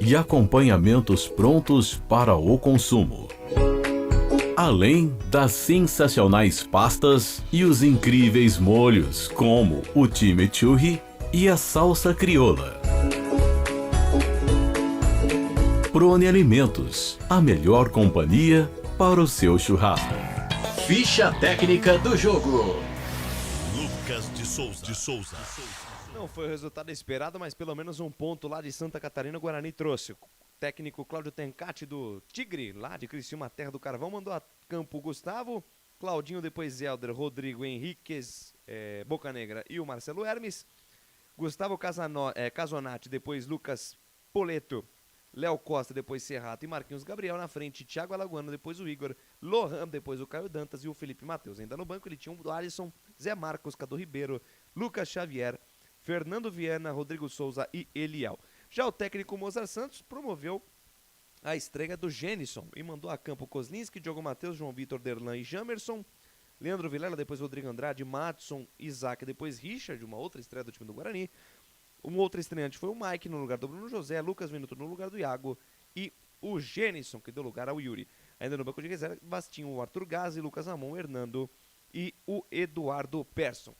e acompanhamentos prontos para o consumo. Além das sensacionais pastas e os incríveis molhos, como o chimichurri e a salsa crioula. Prone Alimentos, a melhor companhia para o seu churrasco. Ficha técnica do jogo. Lucas de Souza. Não foi o resultado esperado, mas pelo menos um ponto lá de Santa Catarina o Guarani trouxe. O técnico Cláudio Tencati do Tigre, lá de Criciúma, terra do carvão, mandou a campo Gustavo, Claudinho, depois Helder, Rodrigo Henriquez, Bocanegra e o Marcelo Hermes. Gustavo Casonati, depois Lucas Poleto, Léo Costa, depois Serrato e Marquinhos Gabriel na frente, Thiago Alagoano, depois o Igor, Lohan, depois o Caio Dantas e o Felipe Matheus. Ainda no banco ele tinha o Alisson, Zé Marcos, Cadu Ribeiro, Lucas Xavier, Fernando Viana, Rodrigo Souza e Eliel. Já o técnico Mozart Santos promoveu a estreia do Gênison e mandou a campo Kozlinski, Diogo Matheus, João Vitor, Derlan e Jamerson, Leandro Vilela, depois Rodrigo Andrade, Matson, Isaac, depois Richard, uma outra estreia do time do Guarani. Um outro estreante foi o Mike no lugar do Bruno José, Lucas Minuto no lugar do Iago e o Gênison, que deu lugar ao Yuri. Ainda no banco de reservas tinham o Arthur Gazi, Lucas Ramon, Hernando e o Eduardo Persson.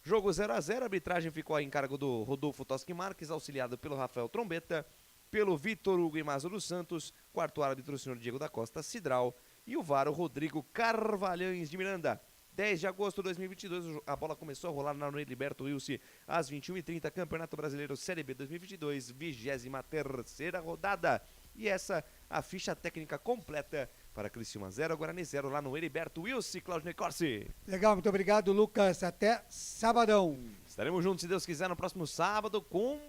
Jogo 0-0, a arbitragem ficou a encargo do Rodolfo Toschi Marques, auxiliado pelo Rafael Trombetta, pelo Vitor Hugo Imazo dos Santos, quarto árbitro o senhor Diego da Costa Cidral e o VAR o Rodrigo Carvalhães de Miranda. 10 de agosto de 2022, a bola começou a rolar na Heriberto Wilson às 21h30, Campeonato Brasileiro Série B 2022, 23ª rodada. E essa a ficha técnica completa para Criciúma 0, Guarani 0 lá no Heriberto Wilson, Claudio Corsi. Legal, muito obrigado, Lucas. Até sabadão. Estaremos juntos, se Deus quiser, no próximo sábado com,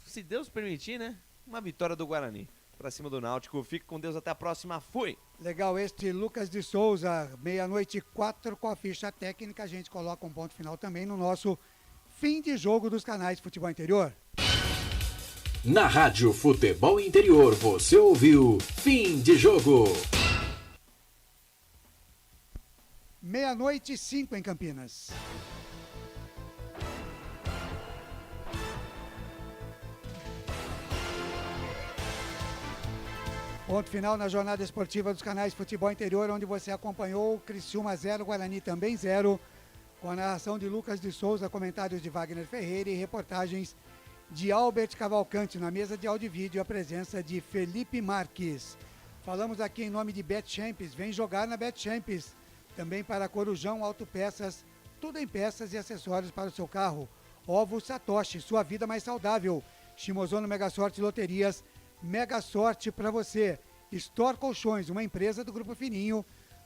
se Deus permitir, né, uma vitória do Guarani para cima do Náutico. Fique com Deus, até a próxima. Fui! Legal, este Lucas de Souza, 00:04 com a ficha técnica. A gente coloca um ponto final também no nosso fim de jogo dos canais de Futebol Interior. Na Rádio Futebol Interior, você ouviu Fim de Jogo. 00:05 em Campinas. Ponto final na jornada esportiva dos canais Futebol Interior, onde você acompanhou Criciúma 0, Guarani também 0, com a narração de Lucas de Souza, comentários de Wagner Ferreira e reportagens de Albert Cavalcante. Na mesa de áudio e vídeo, a presença de Felipe Marques. Falamos aqui em nome de Bet Champs, vem jogar na Bet Champs. Também para Corujão Autopeças, tudo em peças e acessórios para o seu carro. Ovo Satoshi, sua vida mais saudável. Shimozono Mega Sorte Loterias, Mega Sorte para você. Store Colchões, uma empresa do Grupo Fininho.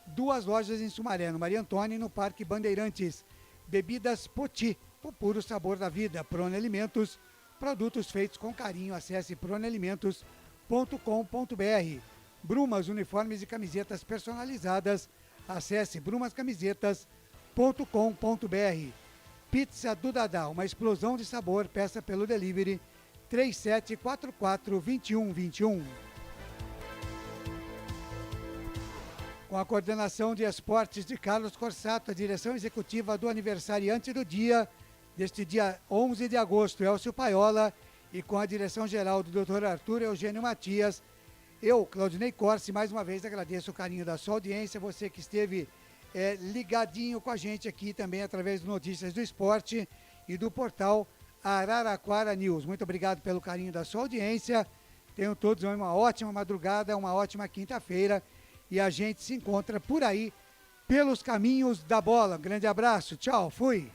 2 lojas em Sumaré, no Maria Antônia e no Parque Bandeirantes. Bebidas Poti, o puro sabor da vida. Prone Alimentos, produtos feitos com carinho. Acesse pronealimentos.com.br. Brumas, uniformes e camisetas personalizadas. Acesse brumascamisetas.com.br. Pizza do Dadá, uma explosão de sabor. Peça pelo delivery 3744-2121. Com a coordenação de esportes de Carlos Corsato, a direção executiva do aniversariante do dia, deste dia 11 de agosto, Elcio Paiola, e com a direção geral do Dr. Arthur Eugênio Matias, eu, Claudinei Corsi, mais uma vez agradeço o carinho da sua audiência, você que esteve ligadinho com a gente aqui também através do Notícias do Esporte e do portal Araraquara News. Muito obrigado pelo carinho da sua audiência. Tenham todos uma ótima madrugada, uma ótima quinta-feira e a gente se encontra por aí pelos caminhos da bola. Grande abraço, tchau, fui!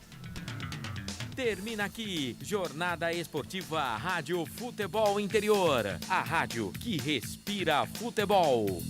Termina aqui, Jornada Esportiva Rádio Futebol Interior, a rádio que respira futebol.